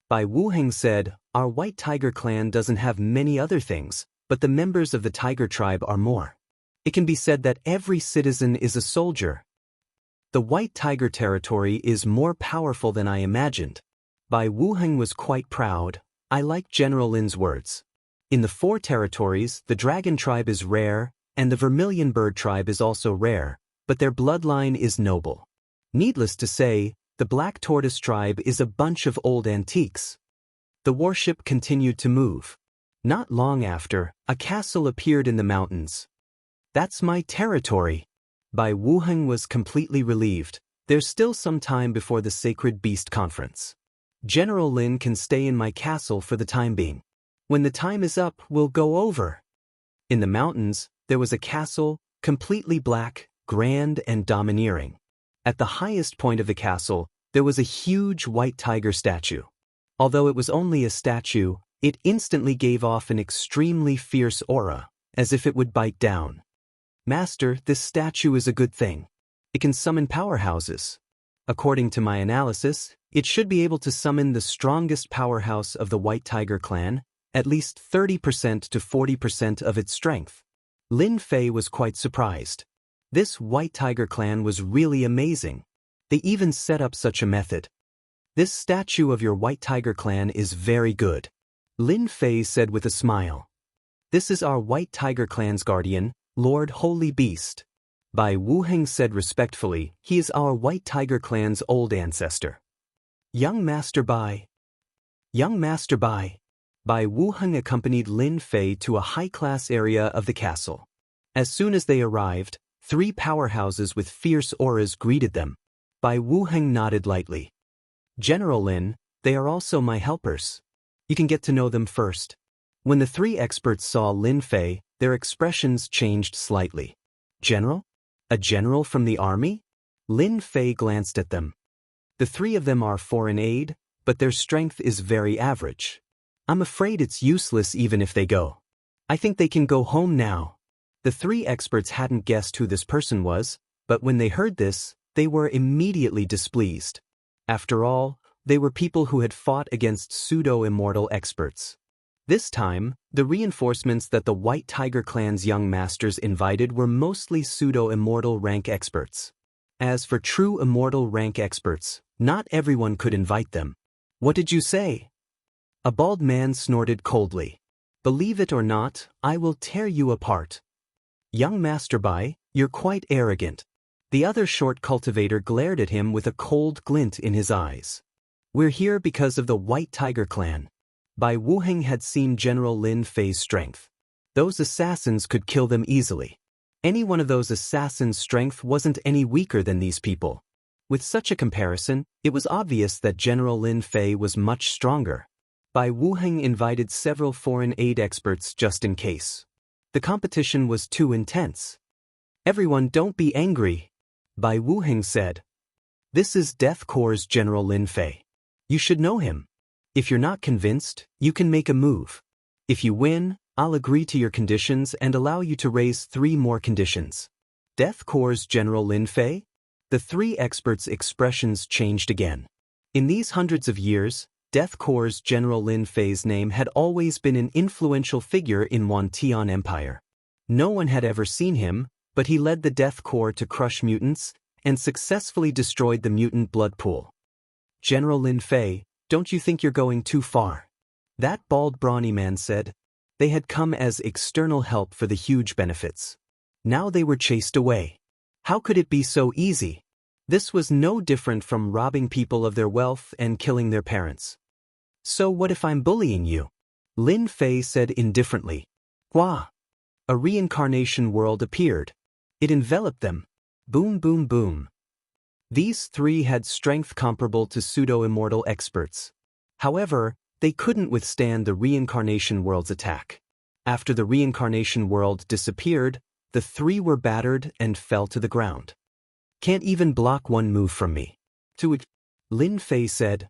Bai Wuheng said, our White Tiger clan doesn't have many other things, but the members of the Tiger tribe are more. It can be said that every citizen is a soldier. The White Tiger Territory is more powerful than I imagined. Bai Wuheng was quite proud. I like General Lin's words. In the 4 territories, the Dragon tribe is rare, and the Vermilion Bird tribe is also rare, but their bloodline is noble. Needless to say, the Black Tortoise tribe is a bunch of old antiques. The warship continued to move. Not long after, a castle appeared in the mountains. That's my territory. Bai Wuheng was completely relieved. There's still some time before the Sacred Beast Conference. General Lin can stay in my castle for the time being. When the time is up, we'll go over. In the mountains, there was a castle, completely black, grand and domineering. At the highest point of the castle, there was a huge white tiger statue. Although it was only a statue, it instantly gave off an extremely fierce aura, as if it would bite down. Master, this statue is a good thing. It can summon powerhouses. According to my analysis, it should be able to summon the strongest powerhouse of the White Tiger clan, at least 30% to 40% of its strength. Lin Fei was quite surprised. This White Tiger clan was really amazing. They even set up such a method. This statue of your White Tiger clan is very good. Lin Fei said with a smile. This is our White Tiger clan's guardian, Lord Holy Beast. Bai Wuheng said respectfully, he is our White Tiger clan's old ancestor. Young Master Bai. Young Master Bai. Bai Wuheng accompanied Lin Fei to a high-class area of the castle. As soon as they arrived, 3 powerhouses with fierce auras greeted them. Bai Wuheng nodded lightly. General Lin, they are also my helpers. You can get to know them first. When the 3 experts saw Lin Fei, their expressions changed slightly. General? A general from the army? Lin Fei glanced at them. The 3 of them are foreign aid, but their strength is very average. I'm afraid it's useless even if they go. I think they can go home now. The 3 experts hadn't guessed who this person was, but when they heard this, they were immediately displeased. After all, they were people who had fought against pseudo-immortal experts. This time, the reinforcements that the White Tiger clan's young masters invited were mostly pseudo-immortal rank experts. As for true immortal rank experts, not everyone could invite them. What did you say? A bald man snorted coldly. Believe it or not, I will tear you apart. Young Master Bai, you're quite arrogant. The other short cultivator glared at him with a cold glint in his eyes. We're here because of the White Tiger clan. Bai Wuheng had seen General Lin Fei's strength. Those assassins could kill them easily. Any one of those assassins' strength wasn't any weaker than these people. With such a comparison, it was obvious that General Lin Fei was much stronger. Bai Wuheng invited several foreign aid experts just in case. The competition was too intense. Everyone, don't be angry. Bai Wuheng said. This is Death Corps' General Lin Fei. You should know him. If you're not convinced, you can make a move. If you win, I'll agree to your conditions and allow you to raise 3 more conditions. Death Corps General Lin Fei? The 3 experts' expressions changed again. In these hundreds of years, Death Corps General Lin Fei's name had always been an influential figure in Wantian Empire. No one had ever seen him, but he led the Death Corps to crush mutants and successfully destroyed the mutant blood pool. General Lin Fei, don't you think you're going too far? That bald brawny man said. They had come as external help for the huge benefits. Now they were chased away. How could it be so easy? This was no different from robbing people of their wealth and killing their parents. So what if I'm bullying you? Lin Fei said indifferently. Hua! A reincarnation world appeared. It enveloped them. Boom, boom, boom. These 3 had strength comparable to pseudo-immortal experts. However, they couldn't withstand the reincarnation world's attack. After the reincarnation world disappeared, the 3 were battered and fell to the ground. Can't even block one move from me. To which Lin Fei said,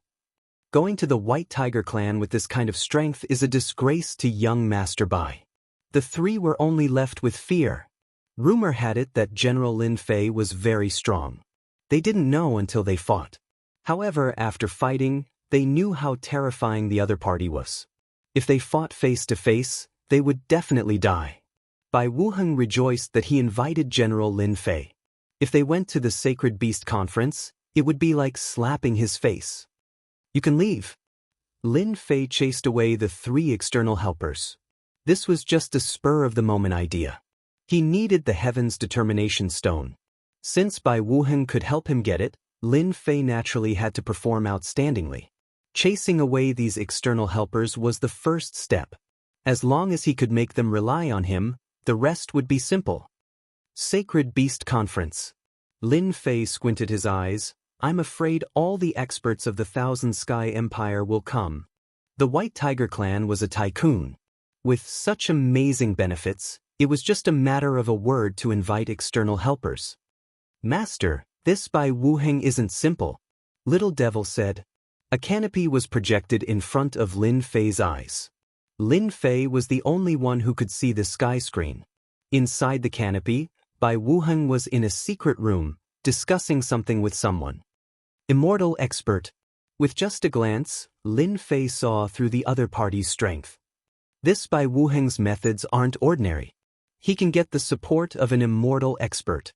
going to the White Tiger clan with this kind of strength is a disgrace to young Master Bai. The 3 were only left with fear. Rumor had it that General Lin Fei was very strong. They didn't know until they fought. However, after fighting, they knew how terrifying the other party was. If they fought face to face, they would definitely die. Bai Wuheng rejoiced that he invited General Lin Fei. If they went to the Sacred Beast Conference, it would be like slapping his face. You can leave. Lin Fei chased away the 3 external helpers. This was just a spur-of-the-moment idea. He needed the Heaven's Determination Stone. Since Bai Wuheng could help him get it, Lin Fei naturally had to perform outstandingly. Chasing away these external helpers was the first step. As long as he could make them rely on him, the rest would be simple. Sacred Beast Conference. Lin Fei squinted his eyes. I'm afraid all the experts of the Thousand Sky Empire will come. The White Tiger clan was a tycoon. With such amazing benefits, it was just a matter of a word to invite external helpers. Master, this Bai Wuheng isn't simple. Little Devil said. A canopy was projected in front of Lin Fei's eyes. Lin Fei was the only one who could see the sky screen. Inside the canopy, Bai Wuheng was in a secret room, discussing something with someone. Immortal expert. With just a glance, Lin Fei saw through the other party's strength. This Bai Wuheng's methods aren't ordinary. He can get the support of an immortal expert.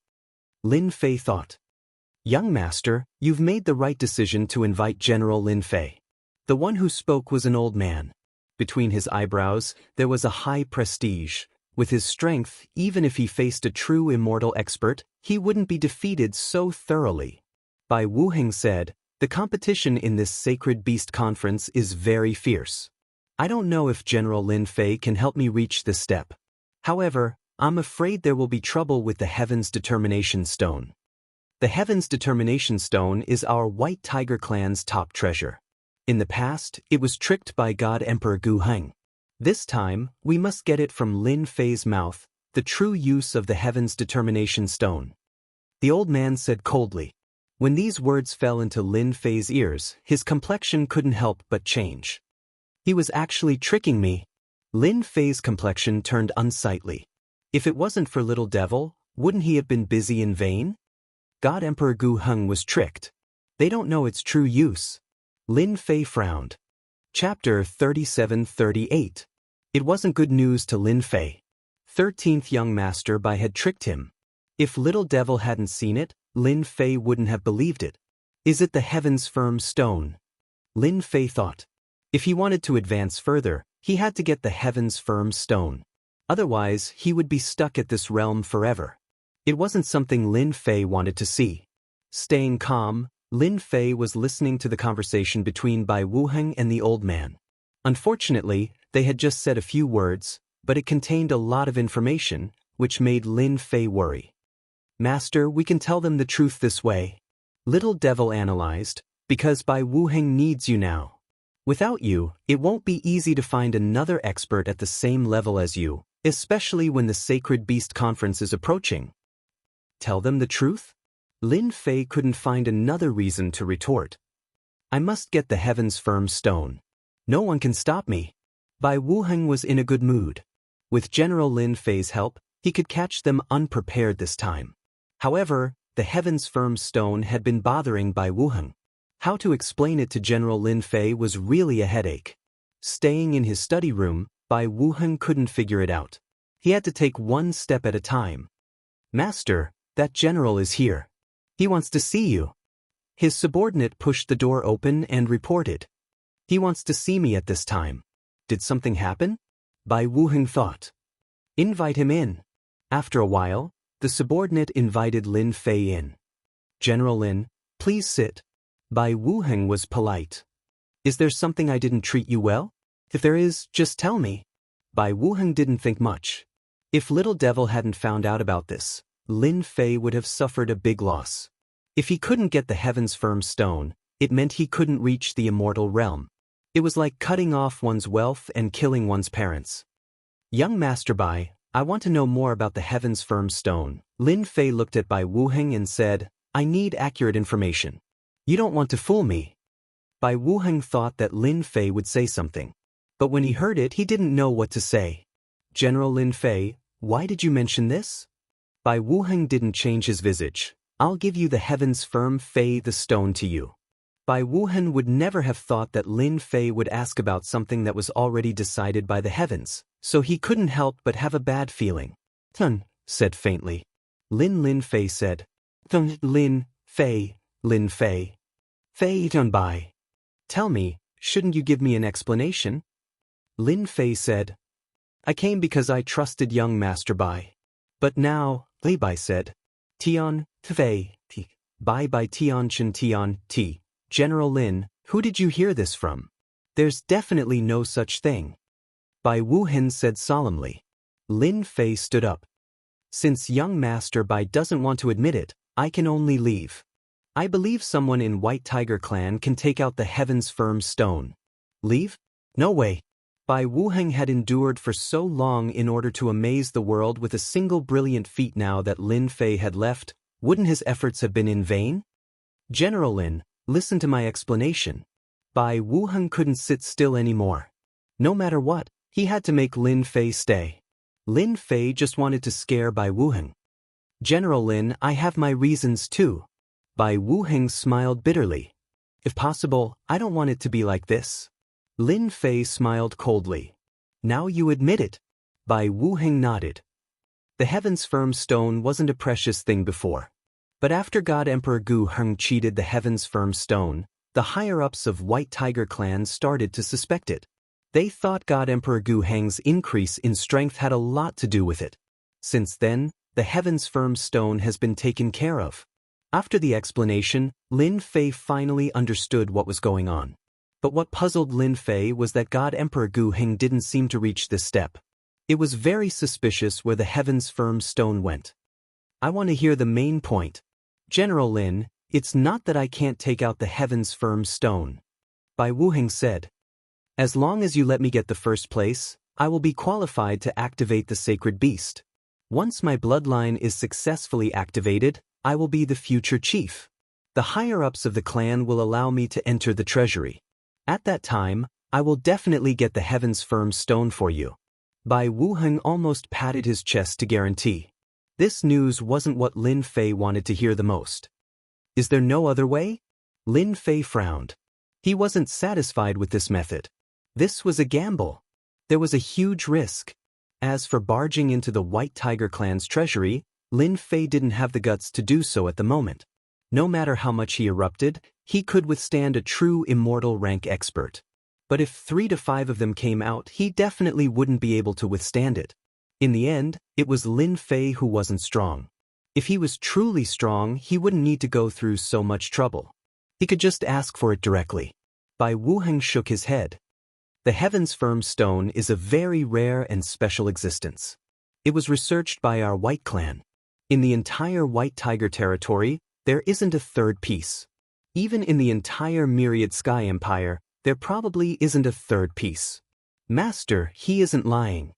Lin Fei thought. Young master, you've made the right decision to invite General Lin Fei. The one who spoke was an old man. Between his eyebrows, there was a high prestige. With his strength, even if he faced a true immortal expert, he wouldn't be defeated so thoroughly. Bai Wuheng said, the competition in this Sacred Beast Conference is very fierce. I don't know if General Lin Fei can help me reach this step. However, I'm afraid there will be trouble with the Heaven's Determination Stone. The Heaven's Determination Stone is our White Tiger clan's top treasure. In the past, it was tricked by God Emperor Gu Heng. This time, we must get it from Lin Fei's mouth, the true use of the Heaven's Determination Stone. The old man said coldly. When these words fell into Lin Fei's ears, his complexion couldn't help but change. He was actually tricking me. Lin Fei's complexion turned unsightly. If it wasn't for Little Devil, wouldn't he have been busy in vain? God Emperor Gu Heng was tricked. They don't know its true use. Lin Fei frowned. Chapter 37-38. It wasn't good news to Lin Fei. 13th young master Bai had tricked him. If Little Devil hadn't seen it, Lin Fei wouldn't have believed it. Is it the Heaven's Firm Stone? Lin Fei thought. If he wanted to advance further, he had to get the Heaven's Firm Stone. Otherwise, he would be stuck at this realm forever. It wasn't something Lin Fei wanted to see. Staying calm, Lin Fei was listening to the conversation between Bai Wuheng and the old man. Unfortunately, they had just said a few words, but it contained a lot of information, which made Lin Fei worry. Master, we can tell them the truth this way. Little Devil analyzed, because Bai Wuheng needs you now. Without you, it won't be easy to find another expert at the same level as you, especially when the Sacred Beast Conference is approaching. Tell them the truth? Lin Fei couldn't find another reason to retort. I must get the Heaven's Firm Stone. No one can stop me. Bai Wuheng was in a good mood. With General Lin Fei's help, he could catch them unprepared this time. However, the Heaven's Firm Stone had been bothering Bai Wuheng. How to explain it to General Lin Fei was really a headache. Staying in his study room, Bai Wuheng couldn't figure it out. He had to take one step at a time. "Master, that general is here. He wants to see you." His subordinate pushed the door open and reported. "He wants to see me at this time. Did something happen?" Bai Wuheng thought. "Invite him in." After a while, the subordinate invited Lin Fei in. "General Lin, please sit." Bai Wuheng was polite. "Is there something I didn't treat you well? If there is, just tell me." Bai Wuheng didn't think much. If Little Devil hadn't found out about this, Lin Fei would have suffered a big loss. If he couldn't get the Heaven's Firm Stone, it meant he couldn't reach the immortal realm. It was like cutting off one's wealth and killing one's parents. "Young Master Bai, I want to know more about the Heaven's Firm Stone." Lin Fei looked at Bai Wuheng and said, "I need accurate information. You don't want to fool me." Bai Wuheng thought that Lin Fei would say something. But when he heard it, he didn't know what to say. "General Lin Fei, why did you mention this?" Bai Wuheng didn't change his visage. "I'll give you the Heaven's Firm Fei the stone to you." Bai Wuheng would never have thought that Lin Fei would ask about something that was already decided by the heavens, so he couldn't help but have a bad feeling. "Tun," said faintly. Lin Fei said. "Tun, Lin Fei, Lin Fei. Fei Tun Bai. Tell me, shouldn't you give me an explanation?" Lin Fei said, "I came because I trusted young Master Bai. But now," Li Bai said, "Tian, Fei, Ti, Bai Tian Chen Tian, Ti. General Lin, who did you hear this from? There's definitely no such thing." Bai Wuheng said solemnly. Lin Fei stood up. "Since young Master Bai doesn't want to admit it, I can only leave. I believe someone in White Tiger Clan can take out the Heaven's Firm Stone." "Leave? No way." Bai Wuheng had endured for so long in order to amaze the world with a single brilliant feat. Now that Lin Fei had left, wouldn't his efforts have been in vain? "General Lin, listen to my explanation." Bai Wuheng couldn't sit still anymore. No matter what, he had to make Lin Fei stay. Lin Fei just wanted to scare Bai Wuheng. "General Lin, I have my reasons too." Bai Wuheng smiled bitterly. "If possible, I don't want it to be like this." Lin Fei smiled coldly. "Now you admit it." Bai Wuheng nodded. The Heaven's Firm Stone wasn't a precious thing before. But after God Emperor Gu Heng cheated the Heaven's Firm Stone, the higher-ups of White Tiger Clan started to suspect it. They thought God Emperor Gu Heng's increase in strength had a lot to do with it. Since then, the Heaven's Firm Stone has been taken care of. After the explanation, Lin Fei finally understood what was going on. But what puzzled Lin Fei was that God Emperor Gu Heng didn't seem to reach this step. It was very suspicious where the Heaven's Firm Stone went. "I want to hear the main point." "General Lin, it's not that I can't take out the Heaven's Firm Stone," Bai Wuheng said. "As long as you let me get the first place, I will be qualified to activate the sacred beast. Once my bloodline is successfully activated, I will be the future chief. The higher-ups of the clan will allow me to enter the treasury. At that time, I will definitely get the Heaven's Firm Stone for you." Bai Wuheng almost patted his chest to guarantee. This news wasn't what Lin Fei wanted to hear the most. "Is there no other way?" Lin Fei frowned. He wasn't satisfied with this method. This was a gamble. There was a huge risk. As for barging into the White Tiger Clan's treasury, Lin Fei didn't have the guts to do so at the moment. No matter how much he erupted, he could withstand a true immortal rank expert. But if 3 to 5 of them came out, he definitely wouldn't be able to withstand it. In the end, it was Lin Fei who wasn't strong. If he was truly strong, he wouldn't need to go through so much trouble. He could just ask for it directly. Bai Wuheng shook his head. The Heaven's Firm Stone is a very rare and special existence. It was researched by our White Clan. In the entire White Tiger territory, there isn't a third piece. Even in the entire Myriad Sky Empire, there probably isn't a third piece. Master, he isn't lying.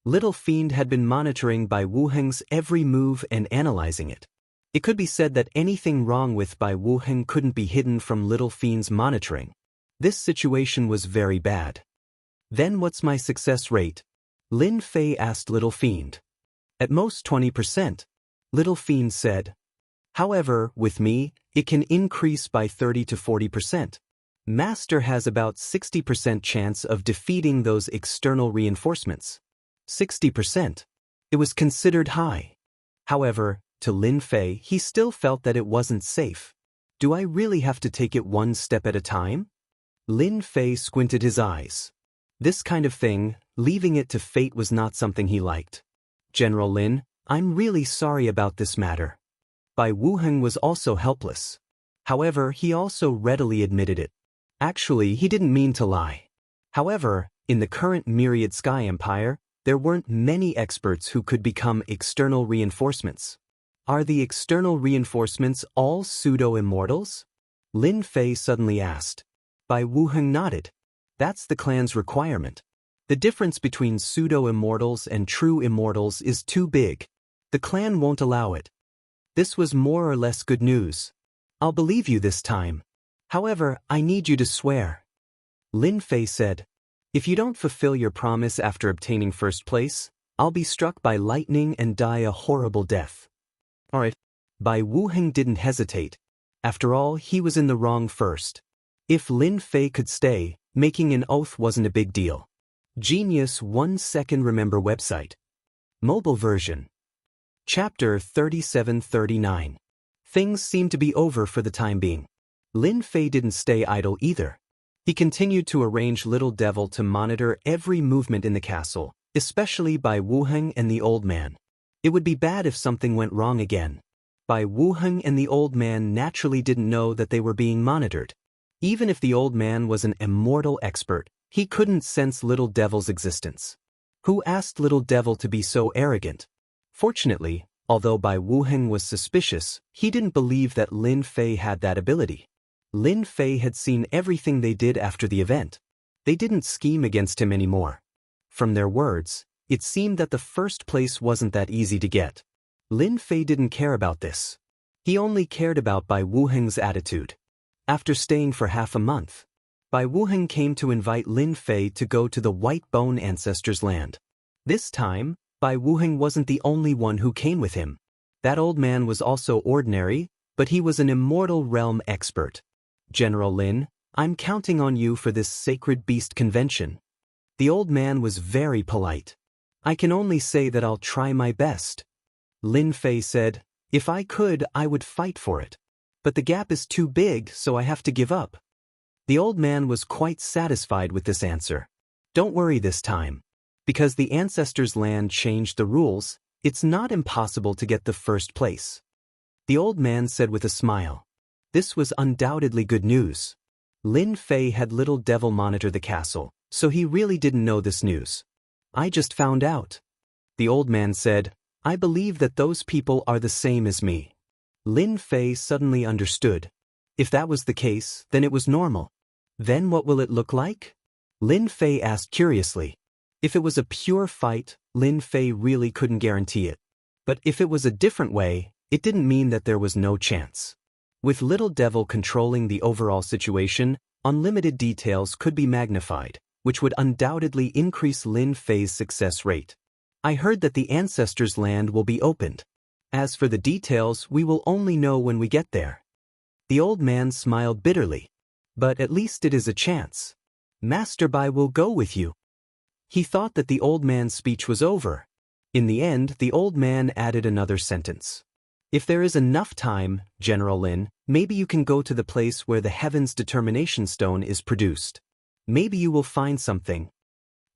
Little Fiend had been monitoring Bai Wuheng's every move and analyzing it. It could be said that anything wrong with Bai Wuheng couldn't be hidden from Little Fiend's monitoring. This situation was very bad. "Then what's my success rate?" Lin Fei asked Little Fiend. At most 20%. Little Fiend said. However, with me, it can increase by 30 to 40%. Master has about 60% chance of defeating those external reinforcements. 60%. It was considered high. However, to Lin Fei, he still felt that it wasn't safe. Do I really have to take it one step at a time? Lin Fei squinted his eyes. This kind of thing, leaving it to fate, was not something he liked. General Lin, I'm really sorry about this matter. Bai Wuheng was also helpless. However, he also readily admitted it. Actually, he didn't mean to lie. However, in the current Myriad Sky Empire, there weren't many experts who could become external reinforcements. Are the external reinforcements all pseudo-immortals? Lin Fei suddenly asked. Bai Wuheng nodded. That's the clan's requirement. The difference between pseudo-immortals and true immortals is too big. The clan won't allow it. This was more or less good news. I'll believe you this time. However, I need you to swear. Lin Fei said. If you don't fulfill your promise after obtaining first place, I'll be struck by lightning and die a horrible death. Alright. Bai Wuheng didn't hesitate. After all, he was in the wrong first. If Lin Fei could stay, making an oath wasn't a big deal. Genius 1 Second Remember website. Mobile version. Chapter 3739. Things seemed to be over for the time being. Lin Fei didn't stay idle either. He continued to arrange Little Devil to monitor every movement in the castle, especially Bai Wuheng and the old man. It would be bad if something went wrong again. Bai Wuheng and the old man naturally didn't know that they were being monitored. Even if the old man was an immortal expert, he couldn't sense Little Devil's existence. Who asked Little Devil to be so arrogant? Fortunately, although Bai Wuheng was suspicious, he didn't believe that Lin Fei had that ability. Lin Fei had seen everything they did after the event. They didn't scheme against him anymore. From their words, it seemed that the first place wasn't that easy to get. Lin Fei didn't care about this. He only cared about Bai Wuheng's attitude. After staying for half a month, Bai Wuheng came to invite Lin Fei to go to the White Bone Ancestors' land. This time, Bai Wuheng wasn't the only one who came with him. That old man was also ordinary, but he was an immortal realm expert. General Lin, I'm counting on you for this sacred beast convention. The old man was very polite. I can only say that I'll try my best. Lin Fei said, if I could, I would fight for it. But the gap is too big, so I have to give up. The old man was quite satisfied with this answer. Don't worry this time. Because the ancestors' land changed the rules, it's not impossible to get the first place. The old man said with a smile. This was undoubtedly good news. Lin Fei had Little Devil monitor the castle, so he really didn't know this news. I just found out. The old man said, I believe that those people are the same as me. Lin Fei suddenly understood. If that was the case, then it was normal. Then what will it look like? Lin Fei asked curiously. If it was a pure fight, Lin Fei really couldn't guarantee it. But if it was a different way, it didn't mean that there was no chance. With Little Devil controlling the overall situation, unlimited details could be magnified, which would undoubtedly increase Lin Fei's success rate. I heard that the ancestors' land will be opened. As for the details, we will only know when we get there. The old man smiled bitterly. But at least it is a chance. Master Bai will go with you. He thought that the old man's speech was over. In the end, the old man added another sentence. If there is enough time, General Lin, maybe you can go to the place where the Heaven's Determination Stone is produced. Maybe you will find something.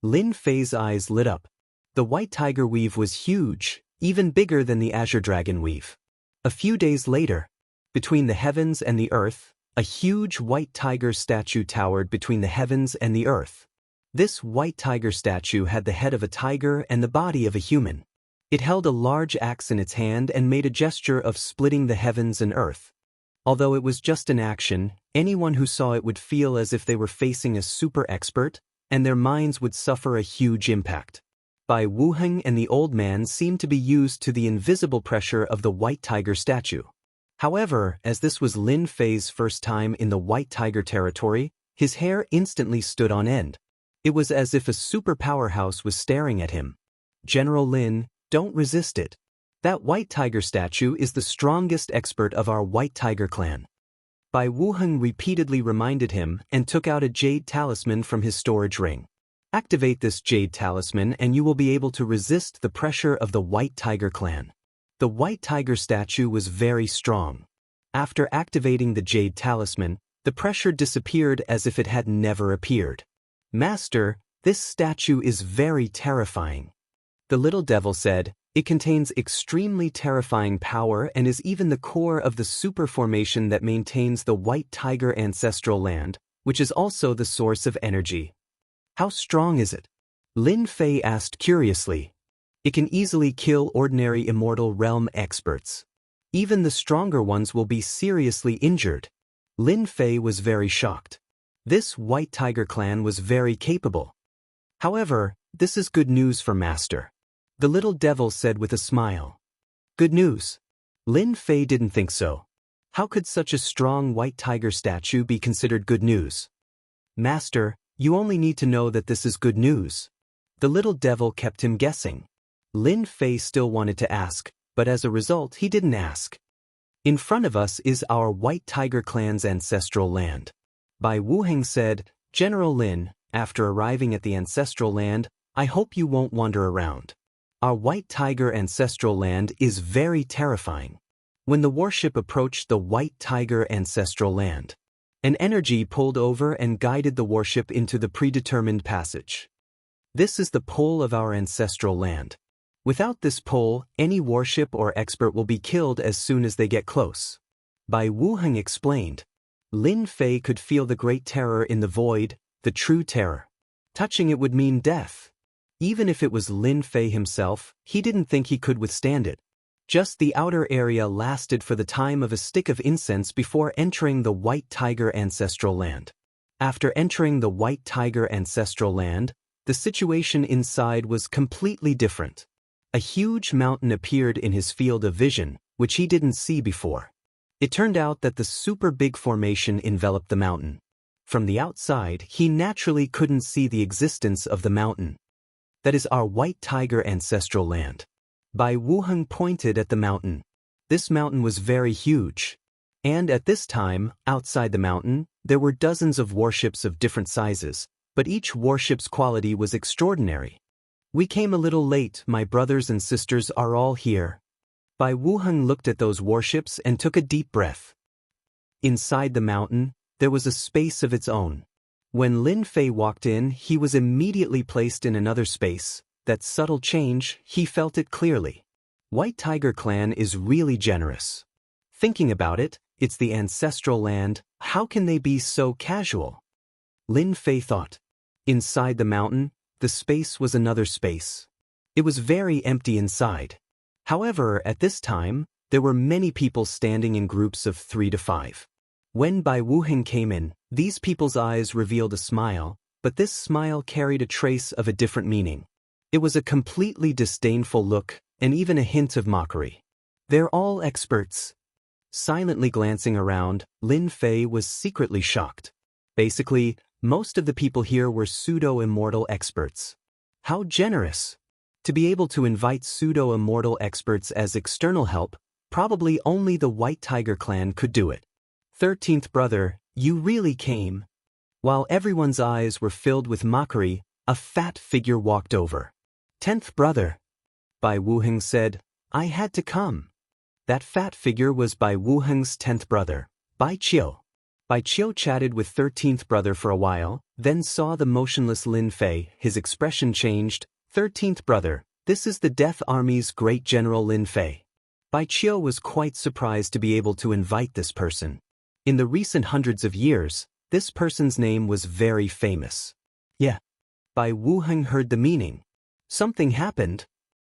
Lin Fei's eyes lit up. The White Tiger Weave was huge, even bigger than the Azure Dragon Weave. A few days later, between the heavens and the earth, a huge white tiger statue towered between the heavens and the earth. This white tiger statue had the head of a tiger and the body of a human. It held a large axe in its hand and made a gesture of splitting the heavens and earth. Although it was just an action, anyone who saw it would feel as if they were facing a super expert, and their minds would suffer a huge impact. Bai Wuheng and the old man seemed to be used to the invisible pressure of the white tiger statue. However, as this was Lin Fei's first time in the white tiger territory, his hair instantly stood on end. It was as if a super powerhouse was staring at him. General Lin, don't resist it. That white tiger statue is the strongest expert of our white tiger clan. Bai Wuheng repeatedly reminded him and took out a jade talisman from his storage ring. Activate this jade talisman and you will be able to resist the pressure of the white tiger clan. The white tiger statue was very strong. After activating the jade talisman, the pressure disappeared as if it had never appeared. Master, this statue is very terrifying. The little devil said, it contains extremely terrifying power and is even the core of the super formation that maintains the white tiger ancestral land, which is also the source of energy. How strong is it? Lin Fei asked curiously. It can easily kill ordinary immortal realm experts. Even the stronger ones will be seriously injured. Lin Fei was very shocked. This white tiger clan was very capable. However, this is good news for Master. The little devil said with a smile. Good news. Lin Fei didn't think so. How could such a strong white tiger statue be considered good news? Master, you only need to know that this is good news. The little devil kept him guessing. Lin Fei still wanted to ask, but as a result he didn't ask. In front of us is our white tiger clan's ancestral land. Bai Wuheng said, General Lin, after arriving at the ancestral land, I hope you won't wander around. Our white tiger ancestral land is very terrifying. When the warship approached the white tiger ancestral land, an energy pulled over and guided the warship into the predetermined passage. This is the pole of our ancestral land. Without this pole, any warship or expert will be killed as soon as they get close. Bai Wuheng explained. Lin Fei could feel the great terror in the void, the true terror. Touching it would mean death. Even if it was Lin Fei himself, he didn't think he could withstand it. Just the outer area lasted for the time of a stick of incense before entering the white tiger ancestral land. After entering the white tiger ancestral land, the situation inside was completely different. A huge mountain appeared in his field of vision, which he didn't see before. It turned out that the super big formation enveloped the mountain. From the outside, he naturally couldn't see the existence of the mountain. That is our white tiger ancestral land. Bai Wuheng pointed at the mountain. This mountain was very huge. And at this time, outside the mountain, there were dozens of warships of different sizes, but each warship's quality was extraordinary. We came a little late, my brothers and sisters are all here. Bai Wuheng looked at those warships and took a deep breath. Inside the mountain, there was a space of its own. When Lin Fei walked in, he was immediately placed in another space. That subtle change, he felt it clearly. White Tiger Clan is really generous. Thinking about it, it's the ancestral land, how can they be so casual? Lin Fei thought. Inside the mountain, the space was another space. It was very empty inside. However, at this time, there were many people standing in groups of 3 to 5. When Bai Wuheng came in, these people's eyes revealed a smile, but this smile carried a trace of a different meaning. It was a completely disdainful look, and even a hint of mockery. They're all experts. Silently glancing around, Lin Fei was secretly shocked. Basically, most of the people here were pseudo-immortal experts. How generous! To be able to invite pseudo-immortal experts as external help, probably only the White Tiger Clan could do it. 13th brother, you really came. While everyone's eyes were filled with mockery, a fat figure walked over. 10th brother. Bai Wuheng said, I had to come. That fat figure was Bai Wuheng's 10th brother, Bai Qiu. Bai Qiu chatted with 13th brother for a while, then saw the motionless Lin Fei. His expression changed. 13th brother, this is the Death Army's great general Lin Fei. Bai Qiu was quite surprised to be able to invite this person. In the recent hundreds of years, this person's name was very famous. Yeah. Bai Wuheng heard the meaning. Something happened.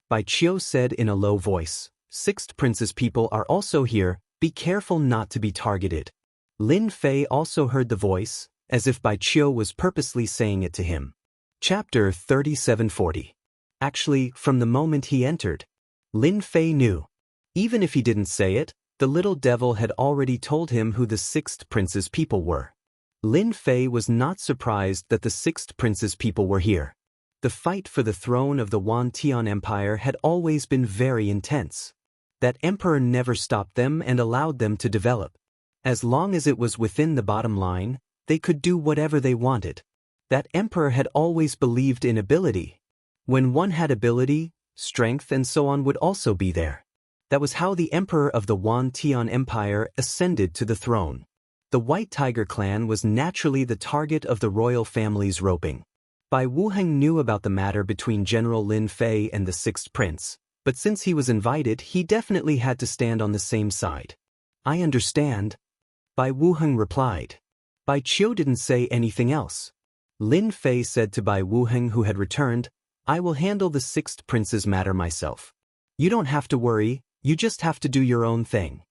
Bai Qiu said in a low voice, 6th Prince's people are also here, be careful not to be targeted. Lin Fei also heard the voice, as if Bai Qiu was purposely saying it to him. Chapter 3740. Actually, from the moment he entered, Lin Fei knew. Even if he didn't say it, the little devil had already told him who the 6th Prince's people were. Lin Fei was not surprised that the Sixth Prince's people were here. The fight for the throne of the Wantian Empire had always been very intense. That emperor never stopped them and allowed them to develop. As long as it was within the bottom line, they could do whatever they wanted. That emperor had always believed in ability. When one had ability, strength and so on would also be there. That was how the emperor of the Wantian Empire ascended to the throne. The White Tiger clan was naturally the target of the royal family's roping. Bai Wuheng knew about the matter between General Lin Fei and the Sixth Prince, but since he was invited, he definitely had to stand on the same side. I understand. Bai Wuheng replied. Bai Qiu didn't say anything else. Lin Fei said to Bai Wuheng, who had returned, I will handle the Sixth Prince's matter myself. You don't have to worry, you just have to do your own thing.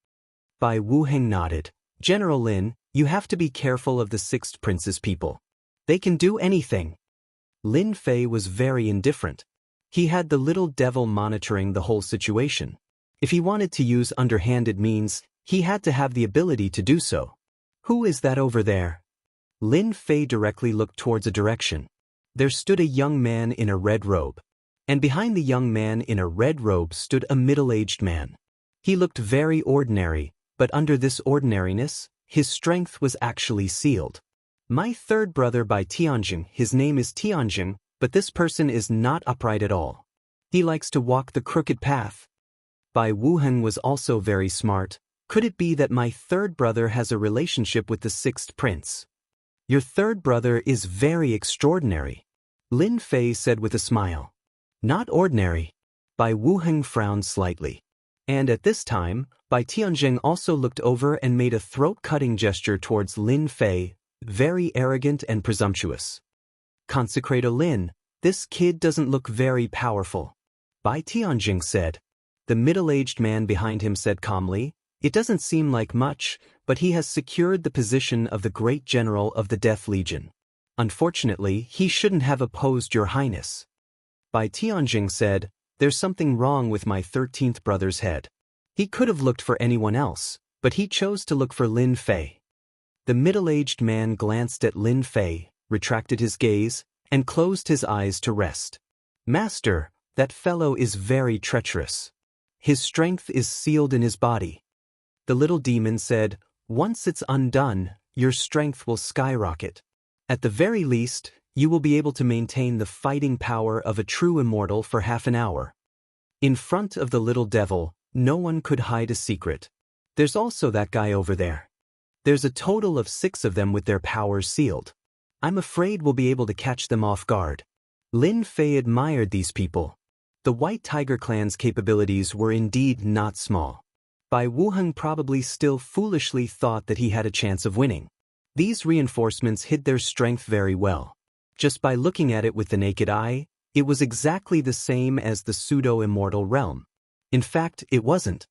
Bai Wuheng nodded. General Lin, you have to be careful of the Sixth Prince's people. They can do anything. Lin Fei was very indifferent. He had the little devil monitoring the whole situation. If he wanted to use underhanded means, he had to have the ability to do so. Who is that over there? Lin Fei directly looked towards a direction. There stood a young man in a red robe. And behind the young man in a red robe stood a middle-aged man. He looked very ordinary, but under this ordinariness, his strength was actually sealed. My third brother by Tianjin, his name is Tianjin, but this person is not upright at all. He likes to walk the crooked path. Bai Wuheng was also very smart. Could it be that my third brother has a relationship with the Sixth Prince? Your third brother is very extraordinary, Lin Fei said with a smile. Not ordinary. Bai Wuheng frowned slightly. And at this time, Bai Tianjin also looked over and made a throat-cutting gesture towards Lin Fei, very arrogant and presumptuous. Consecrator Lin, this kid doesn't look very powerful, Bai Tianjin said. The middle-aged man behind him said calmly, it doesn't seem like much, but he has secured the position of the great general of the Death Legion. Unfortunately, he shouldn't have opposed your highness. Bai Tianjin said, there's something wrong with my 13th brother's head. He could have looked for anyone else, but he chose to look for Lin Fei. The middle-aged man glanced at Lin Fei, retracted his gaze, and closed his eyes to rest. Master, that fellow is very treacherous. His strength is sealed in his body. The little demon said, once it's undone, your strength will skyrocket. At the very least, you will be able to maintain the fighting power of a true immortal for half an hour. In front of the little devil, no one could hide a secret. There's also that guy over there. There's a total of 6 of them with their powers sealed. I'm afraid we'll be able to catch them off guard. Lin Fei admired these people. The White Tiger clan's capabilities were indeed not small. Bai Wuheng probably still foolishly thought that he had a chance of winning. These reinforcements hid their strength very well. Just by looking at it with the naked eye, it was exactly the same as the pseudo-immortal realm. In fact, it wasn't.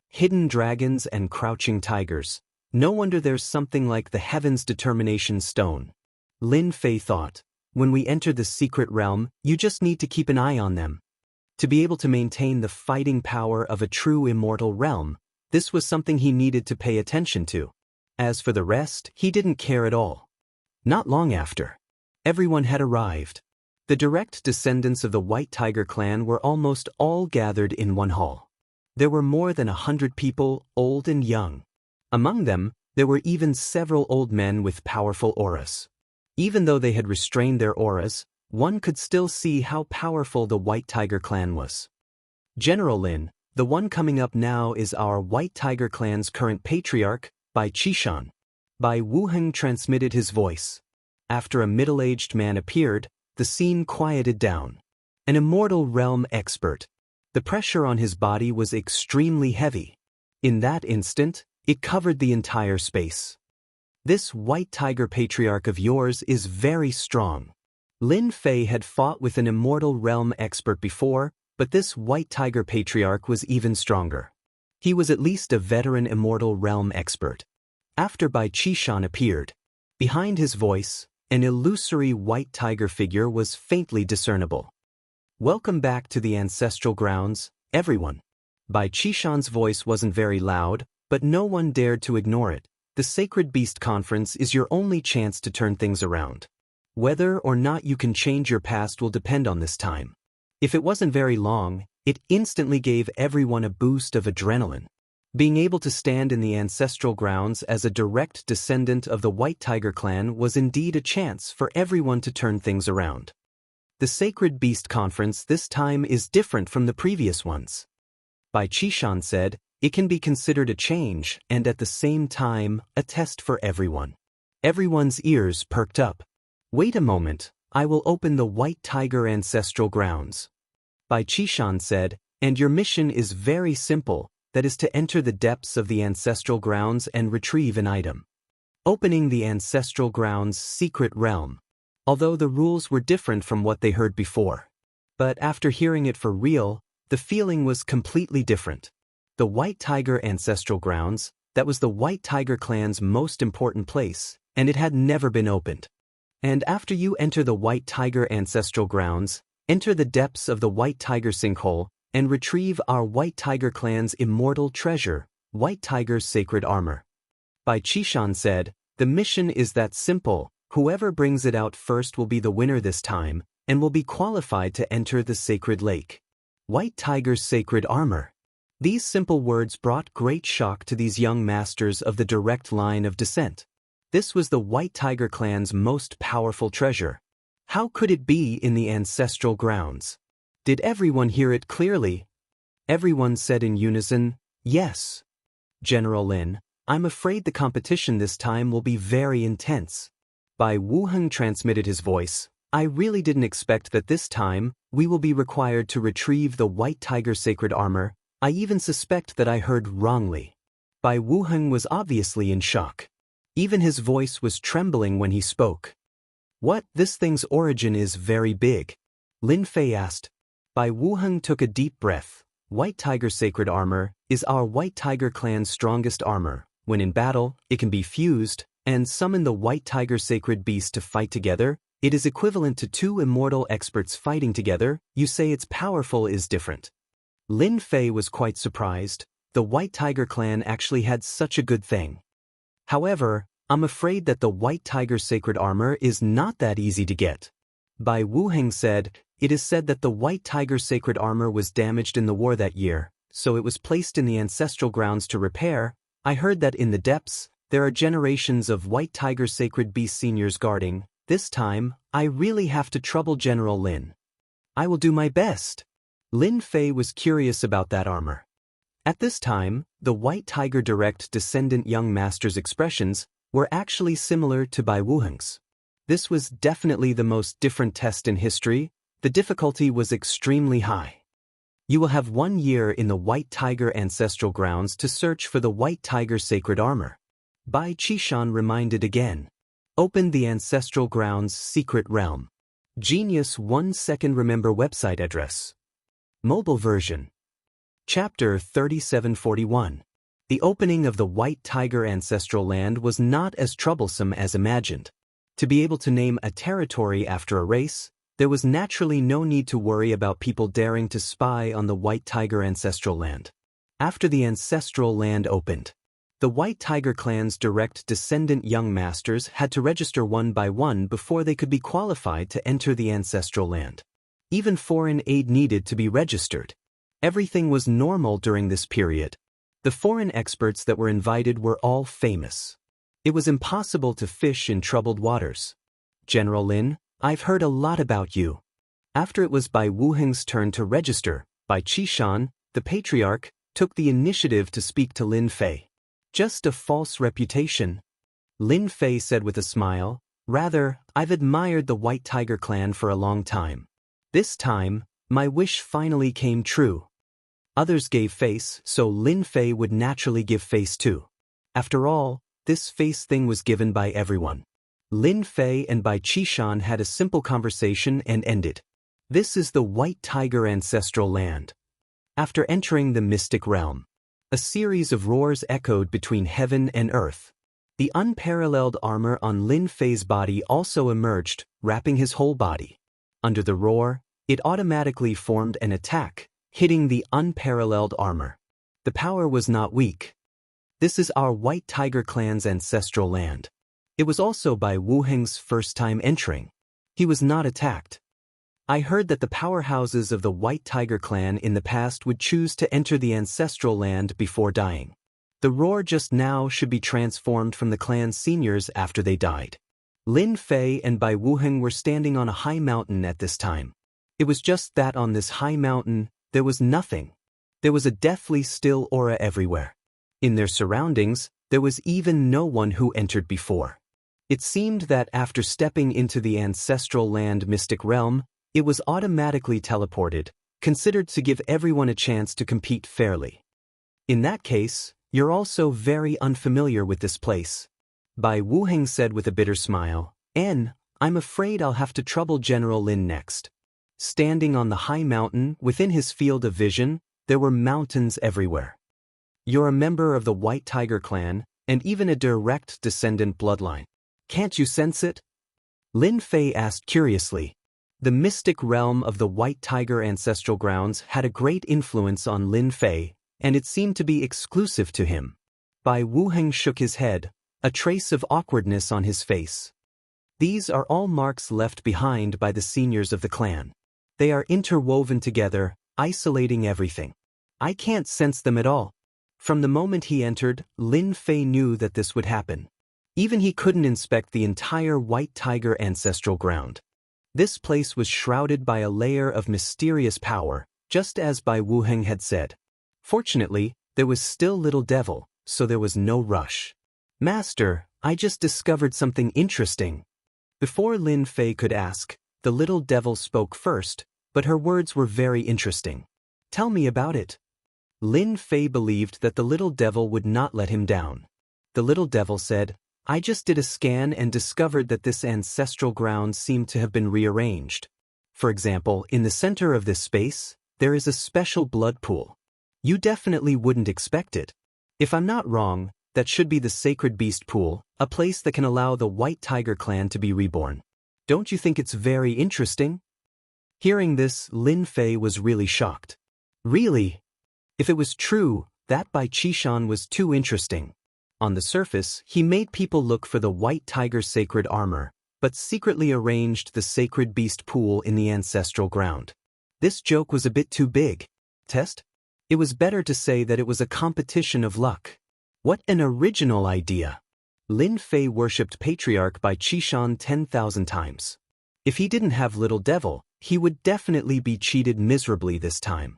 Hidden dragons and crouching tigers. No wonder there's something like the Heaven's Determination Stone. Lin Fei thought, when we enter the secret realm, you just need to keep an eye on them. To be able to maintain the fighting power of a true immortal realm, this was something he needed to pay attention to. As for the rest, he didn't care at all. Not long after, everyone had arrived. The direct descendants of the White Tiger clan were almost all gathered in one hall. There were more than 100 people, old and young. Among them, there were even several old men with powerful auras. Even though they had restrained their auras, one could still see how powerful the White Tiger clan was. General Lin, the one coming up now is our White Tiger clan's current patriarch, Bai Qishan. Bai Wuheng transmitted his voice. After a middle-aged man appeared, the scene quieted down. An immortal realm expert. The pressure on his body was extremely heavy. In that instant, it covered the entire space. This White Tiger patriarch of yours is very strong. Lin Fei had fought with an immortal realm expert before, but this White Tiger patriarch was even stronger. He was at least a veteran immortal realm expert. After Bai Qishan appeared, behind his voice, an illusory White Tiger figure was faintly discernible. Welcome back to the ancestral grounds, everyone. Bai Qishan's voice wasn't very loud, but no one dared to ignore it. The Sacred Beast Conference is your only chance to turn things around. Whether or not you can change your past will depend on this time. If it wasn't very long, it instantly gave everyone a boost of adrenaline. Being able to stand in the ancestral grounds as a direct descendant of the White Tiger clan was indeed a chance for everyone to turn things around. The Sacred Beast Conference this time is different from the previous ones. Bai Qishan said, it can be considered a change and at the same time, a test for everyone. Everyone's ears perked up. Wait a moment, I will open the White Tiger ancestral grounds. Bai Qishan said, and your mission is very simple, that is to enter the depths of the ancestral grounds and retrieve an item. Opening the ancestral grounds' secret realm. Although the rules were different from what they heard before. But after hearing it for real, the feeling was completely different. The White Tiger ancestral grounds, that was the White Tiger clan's most important place, and it had never been opened. And after you enter the White Tiger ancestral grounds, enter the depths of the White Tiger sinkhole, and retrieve our White Tiger clan's immortal treasure, White Tiger's sacred armor. Bai Qishan said, the mission is that simple, whoever brings it out first will be the winner this time, and will be qualified to enter the sacred lake. White Tiger's sacred armor. These simple words brought great shock to these young masters of the direct line of descent. This was the White Tiger clan's most powerful treasure. How could it be in the ancestral grounds? Did everyone hear it clearly? Everyone said in unison, yes. General Lin, I'm afraid the competition this time will be very intense. Bai Wuheng transmitted his voice, I really didn't expect that this time, we will be required to retrieve the White Tiger sacred armor. I even suspect that I heard wrongly. Bai Wuheng was obviously in shock. Even his voice was trembling when he spoke. What, this thing's origin is very big? Lin Fei asked. Bai Wuheng took a deep breath. White Tiger sacred armor is our White Tiger clan's strongest armor. When in battle, it can be fused and summon the White Tiger sacred beast to fight together. It is equivalent to two immortal experts fighting together. You say it's powerful is different. Lin Fei was quite surprised. The White Tiger clan actually had such a good thing. However, I'm afraid that the White Tiger sacred armor is not that easy to get. Bai Wuheng said, it is said that the White Tiger sacred armor was damaged in the war that year, so it was placed in the ancestral grounds to repair. I heard that in the depths, there are generations of White Tiger sacred beast seniors guarding. This time, I really have to trouble General Lin. I will do my best. Lin Fei was curious about that armor. At this time, the White Tiger direct descendant young master's expressions were actually similar to Bai Wuheng's. This was definitely the most different test in history. The difficulty was extremely high. You will have 1 year in the White Tiger ancestral grounds to search for the White Tiger sacred armor. Bai Qishan reminded again. Open the ancestral grounds secret realm. Genius 1 second remember website address. Mobile version. Chapter 3741. The opening of the White Tiger ancestral land was not as troublesome as imagined. To be able to name a territory after a race, there was naturally no need to worry about people daring to spy on the White Tiger ancestral land. After the ancestral land opened, the White Tiger clan's direct descendant young masters had to register one by one before they could be qualified to enter the ancestral land. Even foreign aid needed to be registered. Everything was normal during this period. The foreign experts that were invited were all famous. It was impossible to fish in troubled waters. General Lin, I've heard a lot about you. After it was Bai Wuheng's turn to register, Bai Qishan, the patriarch, took the initiative to speak to Lin Fei. Just a false reputation. Lin Fei said with a smile, rather, I've admired the White Tiger clan for a long time. This time, my wish finally came true. Others gave face, so Lin Fei would naturally give face too. After all, this face thing was given by everyone. Lin Fei and Bai Qishan had a simple conversation and ended. This is the White Tiger ancestral land. After entering the mystic realm, a series of roars echoed between heaven and earth. The unparalleled armor on Lin Fei's body also emerged, wrapping his whole body. Under the roar, it automatically formed an attack, hitting the unparalleled armor. The power was not weak. This is our White Tiger clan's ancestral land. It was also Bai Wuheng's first time entering. He was not attacked. I heard that the powerhouses of the White Tiger clan in the past would choose to enter the ancestral land before dying. The roar just now should be transformed from the clan's seniors after they died. Lin Fei and Bai Wuheng were standing on a high mountain at this time. It was just that on this high mountain, there was nothing. There was a deathly still aura everywhere. In their surroundings, there was even no one who entered before. It seemed that after stepping into the ancestral land mystic realm, it was automatically teleported, considered to give everyone a chance to compete fairly. In that case, you're also very unfamiliar with this place. Bai Wuheng said with a bitter smile, I'm afraid I'll have to trouble General Lin next. Standing on the high mountain, within his field of vision, there were mountains everywhere. You're a member of the White Tiger clan, and even a direct descendant bloodline. Can't you sense it? Lin Fei asked curiously. The mystic realm of the White Tiger ancestral grounds had a great influence on Lin Fei, and it seemed to be exclusive to him. Bai Wuheng shook his head, a trace of awkwardness on his face. These are all marks left behind by the seniors of the clan. They are interwoven together, isolating everything. I can't sense them at all. From the moment he entered, Lin Fei knew that this would happen. Even he couldn't inspect the entire White Tiger ancestral ground. This place was shrouded by a layer of mysterious power, just as Bai Wuheng had said. Fortunately, there was still Little Devil, so there was no rush. Master, I just discovered something interesting. Before Lin Fei could ask, the Little Devil spoke first, but her words were very interesting. Tell me about it. Lin Fei believed that the Little Devil would not let him down. The Little Devil said, I just did a scan and discovered that this ancestral ground seemed to have been rearranged. For example, in the center of this space, there is a special blood pool. You definitely wouldn't expect it. If I'm not wrong, that should be the Sacred Beast Pool, a place that can allow the White Tiger clan to be reborn. Don't you think it's very interesting? Hearing this, Lin Fei was really shocked. Really? If it was true, that Bai Qishan was too interesting. On the surface, he made people look for the White Tiger sacred armor, but secretly arranged the Sacred Beast Pool in the ancestral ground. This joke was a bit too big. Test? It was better to say that it was a competition of luck. What an original idea! Lin Fei worshipped Patriarch Bai Qishan 10,000 times. If he didn't have Little Devil, he would definitely be cheated miserably this time.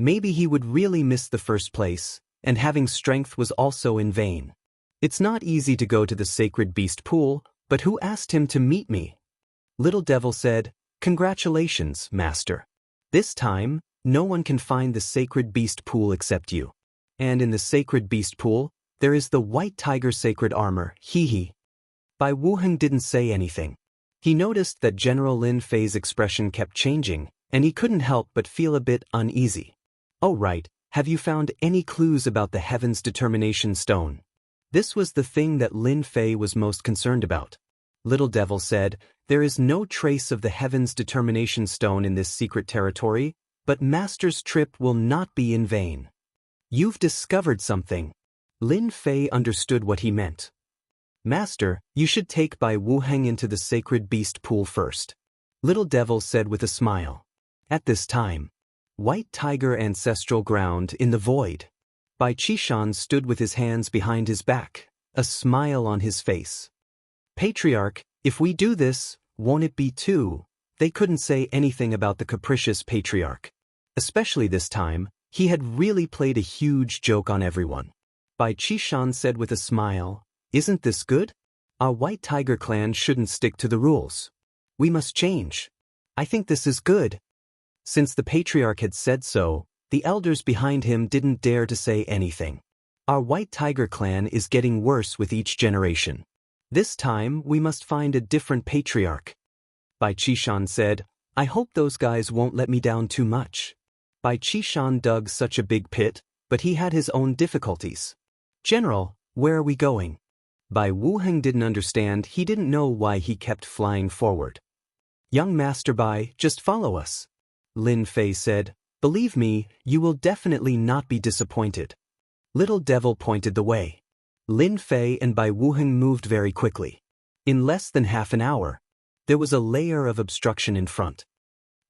Maybe he would really miss the first place, and having strength was also in vain. It's not easy to go to the Sacred Beast Pool, but who asked him to meet me? Little Devil said, Congratulations, Master. This time, no one can find the Sacred Beast Pool except you. And in the Sacred Beast Pool, there is the White Tiger sacred armor, hee. Bai Wuheng didn't say anything. He noticed that General Lin Fei's expression kept changing, and he couldn't help but feel a bit uneasy. Oh right, have you found any clues about the Heaven's Determination Stone? This was the thing that Lin Fei was most concerned about. Little Devil said, There is no trace of the Heaven's Determination Stone in this secret territory, but Master's trip will not be in vain. You've discovered something. Lin Fei understood what he meant. Master, you should take Bai Wuheng into the Sacred Beast Pool first. Little Devil said with a smile. At this time, White Tiger ancestral ground in the void. Bai Qishan stood with his hands behind his back, a smile on his face. Patriarch, if we do this, won't it be too? They couldn't say anything about the capricious Patriarch. Especially this time, he had really played a huge joke on everyone. Bai Qishan said with a smile, Isn't this good? Our White Tiger clan shouldn't stick to the rules. We must change. I think this is good. Since the Patriarch had said so, the elders behind him didn't dare to say anything. Our White Tiger clan is getting worse with each generation. This time, we must find a different Patriarch. Bai Qishan said, I hope those guys won't let me down too much. Bai Qishan dug such a big pit, but he had his own difficulties. General, where are we going? Bai Wuheng didn't understand. He didn't know why he kept flying forward. Young Master Bai, just follow us. Lin Fei said, Believe me, you will definitely not be disappointed. Little Devil pointed the way. Lin Fei and Bai Wuheng moved very quickly. In less than half an hour, there was a layer of obstruction in front.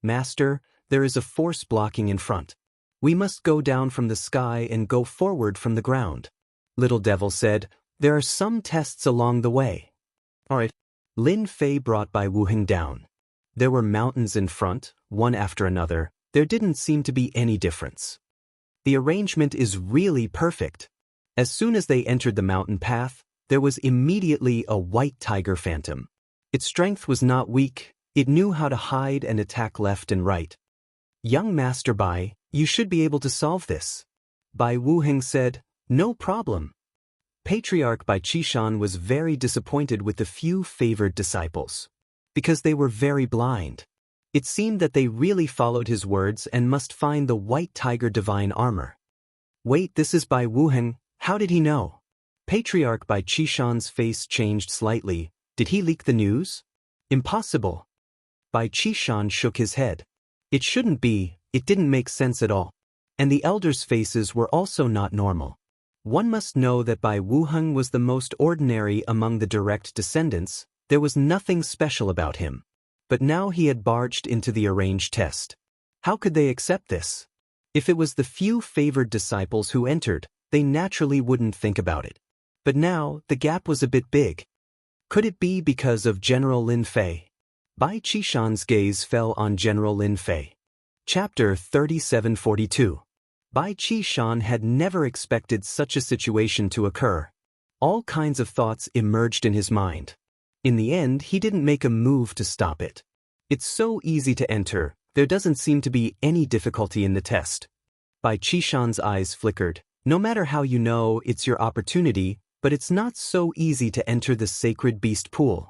Master, there is a force blocking in front. We must go down from the sky and go forward from the ground. Little Devil said, there are some tests along the way. Alright. Lin Fei brought Bai Wuheng down. There were mountains in front, one after another. There didn't seem to be any difference. The arrangement is really perfect. As soon as they entered the mountain path, there was immediately a white tiger phantom. Its strength was not weak. It knew how to hide and attack left and right. Young Master Bai, you should be able to solve this. Bai Wuheng said, no problem. Patriarch Bai Qishan was very disappointed with the few favored disciples. Because they were very blind. It seemed that they really followed his words and must find the white tiger divine armor. Wait, this is Bai Wuheng, how did he know? Patriarch Bai Qishan's face changed slightly. Did he leak the news? Impossible. Bai Qishan shook his head. It shouldn't be, it didn't make sense at all. And the elders' faces were also not normal. One must know that Bai Wuheng was the most ordinary among the direct descendants. There was nothing special about him. But now he had barged into the arranged test. How could they accept this? If it was the few favored disciples who entered, they naturally wouldn't think about it. But now, the gap was a bit big. Could it be because of General Lin Fei? Bai Qishan's gaze fell on General Lin Fei. Chapter 3742. Bai Qishan had never expected such a situation to occur. All kinds of thoughts emerged in his mind. In the end, he didn't make a move to stop it. It's so easy to enter, there doesn't seem to be any difficulty in the test. Bai Qishan's eyes flickered. No matter how you know it's your opportunity, but it's not so easy to enter the sacred beast pool.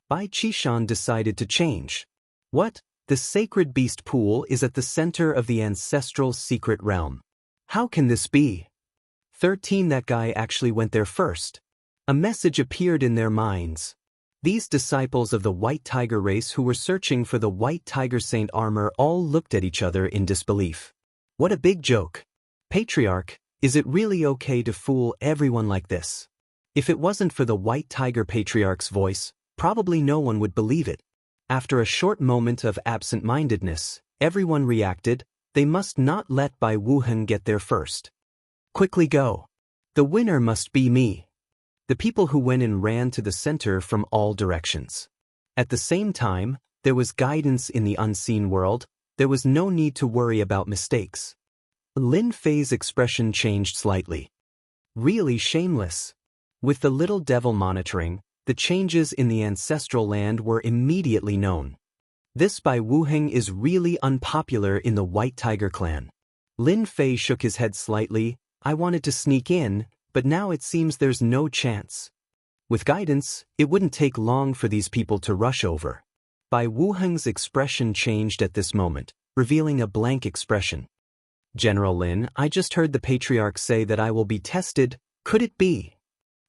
Bai Qishan decided to change. What? The sacred beast pool is at the center of the ancestral secret realm. How can this be? 13 That guy actually went there first. A message appeared in their minds. These disciples of the White Tiger race who were searching for the White Tiger Saint armor all looked at each other in disbelief. What a big joke. Patriarch, is it really okay to fool everyone like this? If it wasn't for the White Tiger Patriarch's voice, probably no one would believe it. After a short moment of absent-mindedness, everyone reacted, they must not let Bai Wuheng get there first. Quickly go. The winner must be me. The people who went in ran to the center from all directions. At the same time, there was guidance in the unseen world. There was no need to worry about mistakes. Lin Fei's expression changed slightly. Really shameless. With the little devil monitoring, the changes in the ancestral land were immediately known. This Bai Wuheng is really unpopular in the White Tiger clan. Lin Fei shook his head slightly. I wanted to sneak in, but now it seems there's no chance. With guidance, it wouldn't take long for these people to rush over. Bai Wuheng's expression changed at this moment, revealing a blank expression. General Lin, I just heard the Patriarch say that I will be tested. Could it be?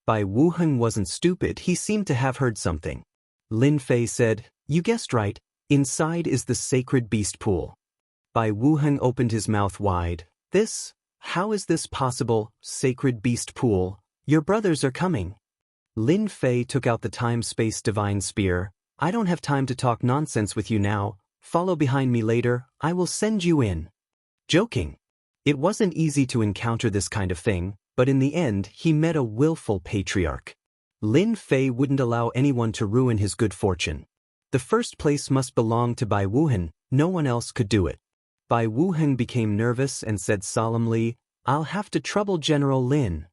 Bai Wuheng wasn't stupid, he seemed to have heard something. Lin Fei said, you guessed right, inside is the sacred beast pool. Bai Wuheng opened his mouth wide. This? How is this possible, sacred beast pool? Your brothers are coming. Lin Fei took out the time-space divine spear. I don't have time to talk nonsense with you now. Follow behind me later, I will send you in. Joking. It wasn't easy to encounter this kind of thing, but in the end he met a willful patriarch. Lin Fei wouldn't allow anyone to ruin his good fortune. The first place must belong to Bai Wuheng, no one else could do it. Bai Wuheng became nervous and said solemnly, I'll have to trouble General Lin.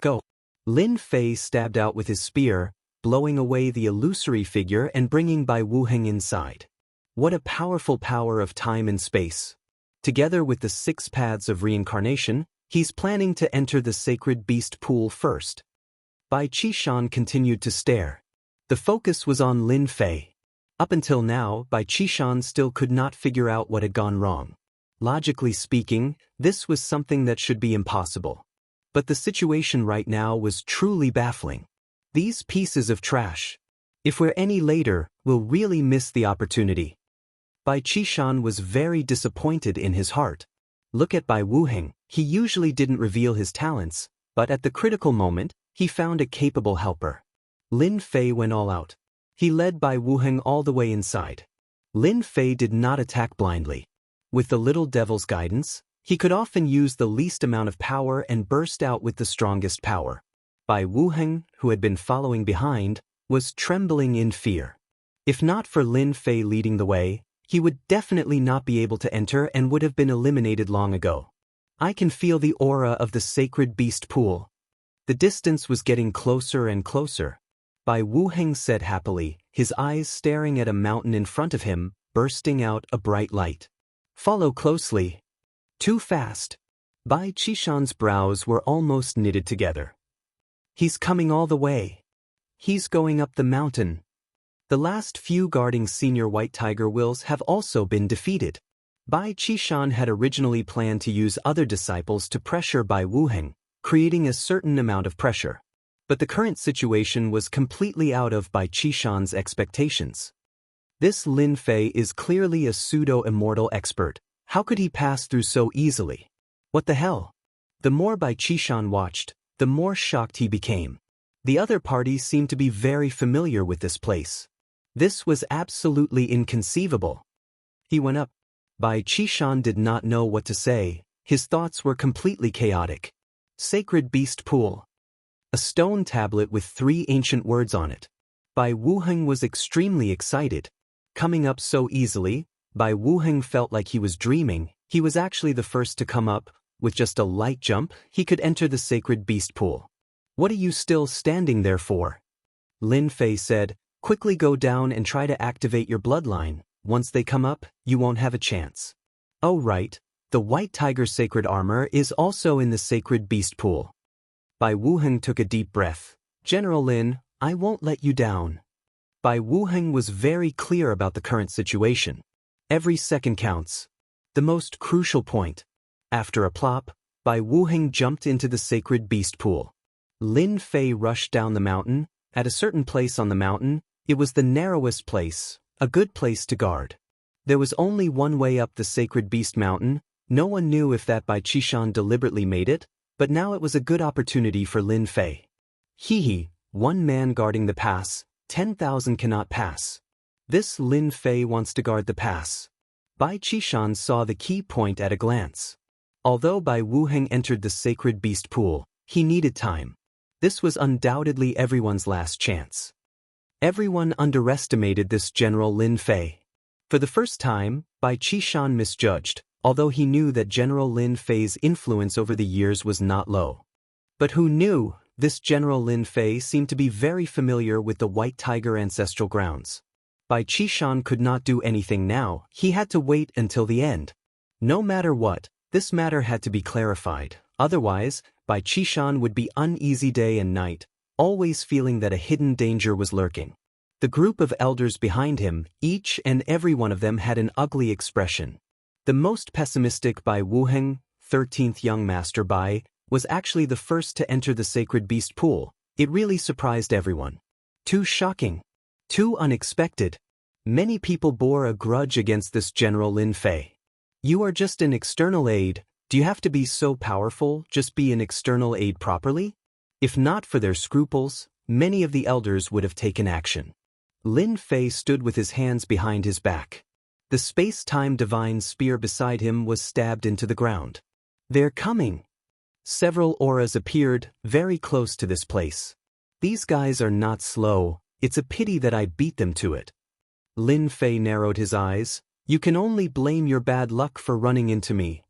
Go. Lin Fei stabbed out with his spear, blowing away the illusory figure and bringing Bai Wuheng inside. What a powerful power of time and space. Together with the 6 paths of reincarnation, he's planning to enter the sacred beast pool first. Bai Qishan continued to stare. The focus was on Lin Fei. Up until now, Bai Qishan still could not figure out what had gone wrong. Logically speaking, this was something that should be impossible. But the situation right now was truly baffling. These pieces of trash. If we're any later, we'll really miss the opportunity. Bai Qishan was very disappointed in his heart. Look at Bai Wuheng, he usually didn't reveal his talents, but at the critical moment, he found a capable helper. Lin Fei went all out. He led Bai Wuheng all the way inside. Lin Fei did not attack blindly. With the little devil's guidance, he could often use the least amount of power and burst out with the strongest power. Bai Wuheng, who had been following behind, was trembling in fear. If not for Lin Fei leading the way, he would definitely not be able to enter and would have been eliminated long ago. I can feel the aura of the sacred beast pool. The distance was getting closer and closer. Bai Wuheng said happily, his eyes staring at a mountain in front of him, bursting out a bright light. Follow closely. Too fast. Bai Qishan's brows were almost knitted together. He's coming all the way. He's going up the mountain. The last few guarding senior white tiger wills have also been defeated. Bai Qishan had originally planned to use other disciples to pressure Bai Wuheng, creating a certain amount of pressure. But the current situation was completely out of Bai Qishan's expectations. This Lin Fei is clearly a pseudo-immortal expert. How could he pass through so easily? What the hell? The more Bai Qishan watched, the more shocked he became. The other party seemed to be very familiar with this place. This was absolutely inconceivable. He went up. Bai Qishan did not know what to say. His thoughts were completely chaotic. Sacred Beast Pool. A stone tablet with 3 ancient words on it. Bai Wuheng was extremely excited. Coming up so easily, Bai Wuheng felt like he was dreaming. He was actually the first to come up. With just a light jump, he could enter the sacred beast pool. What are you still standing there for? Lin Fei said, quickly go down and try to activate your bloodline. Once they come up, you won't have a chance. Oh right, the white tiger's sacred armor is also in the sacred beast pool. Bai Wuheng took a deep breath. General Lin, I won't let you down. Bai Wuheng was very clear about the current situation. Every second counts. The most crucial point. After a plop, Bai Wuheng jumped into the sacred beast pool. Lin Fei rushed down the mountain. At a certain place on the mountain, it was the narrowest place, a good place to guard. There was only one way up the sacred beast mountain. No one knew if that Bai Qishan deliberately made it, but now it was a good opportunity for Lin Fei. Hee, one man guarding the pass, 10,000 cannot pass. This Lin Fei wants to guard the pass. Bai Qishan saw the key point at a glance. Although Bai Wuheng entered the sacred beast pool, he needed time. This was undoubtedly everyone's last chance. Everyone underestimated this General Lin Fei. For the first time, Bai Qishan misjudged, although he knew that General Lin Fei's influence over the years was not low. But who knew, this General Lin Fei seemed to be very familiar with the White Tiger ancestral grounds. Bai Qishan could not do anything now, he had to wait until the end. No matter what, this matter had to be clarified, otherwise, Bai Qishan would be uneasy day and night, always feeling that a hidden danger was lurking. The group of elders behind him, each and every one of them had an ugly expression. The most pessimistic Bai Wuheng, 13th young master Bai, was actually the first to enter the sacred beast pool. It really surprised everyone. Too shocking. Too unexpected. Many people bore a grudge against this General Lin Fei. You are just an external aid. Do you have to be so powerful? Just be an external aid properly? If not for their scruples, many of the elders would have taken action. Lin Fei stood with his hands behind his back. The space-time divine spear beside him was stabbed into the ground. They're coming. Several auras appeared, very close to this place. These guys are not slow. It's a pity that I beat them to it. Lin Fei narrowed his eyes. You can only blame your bad luck for running into me.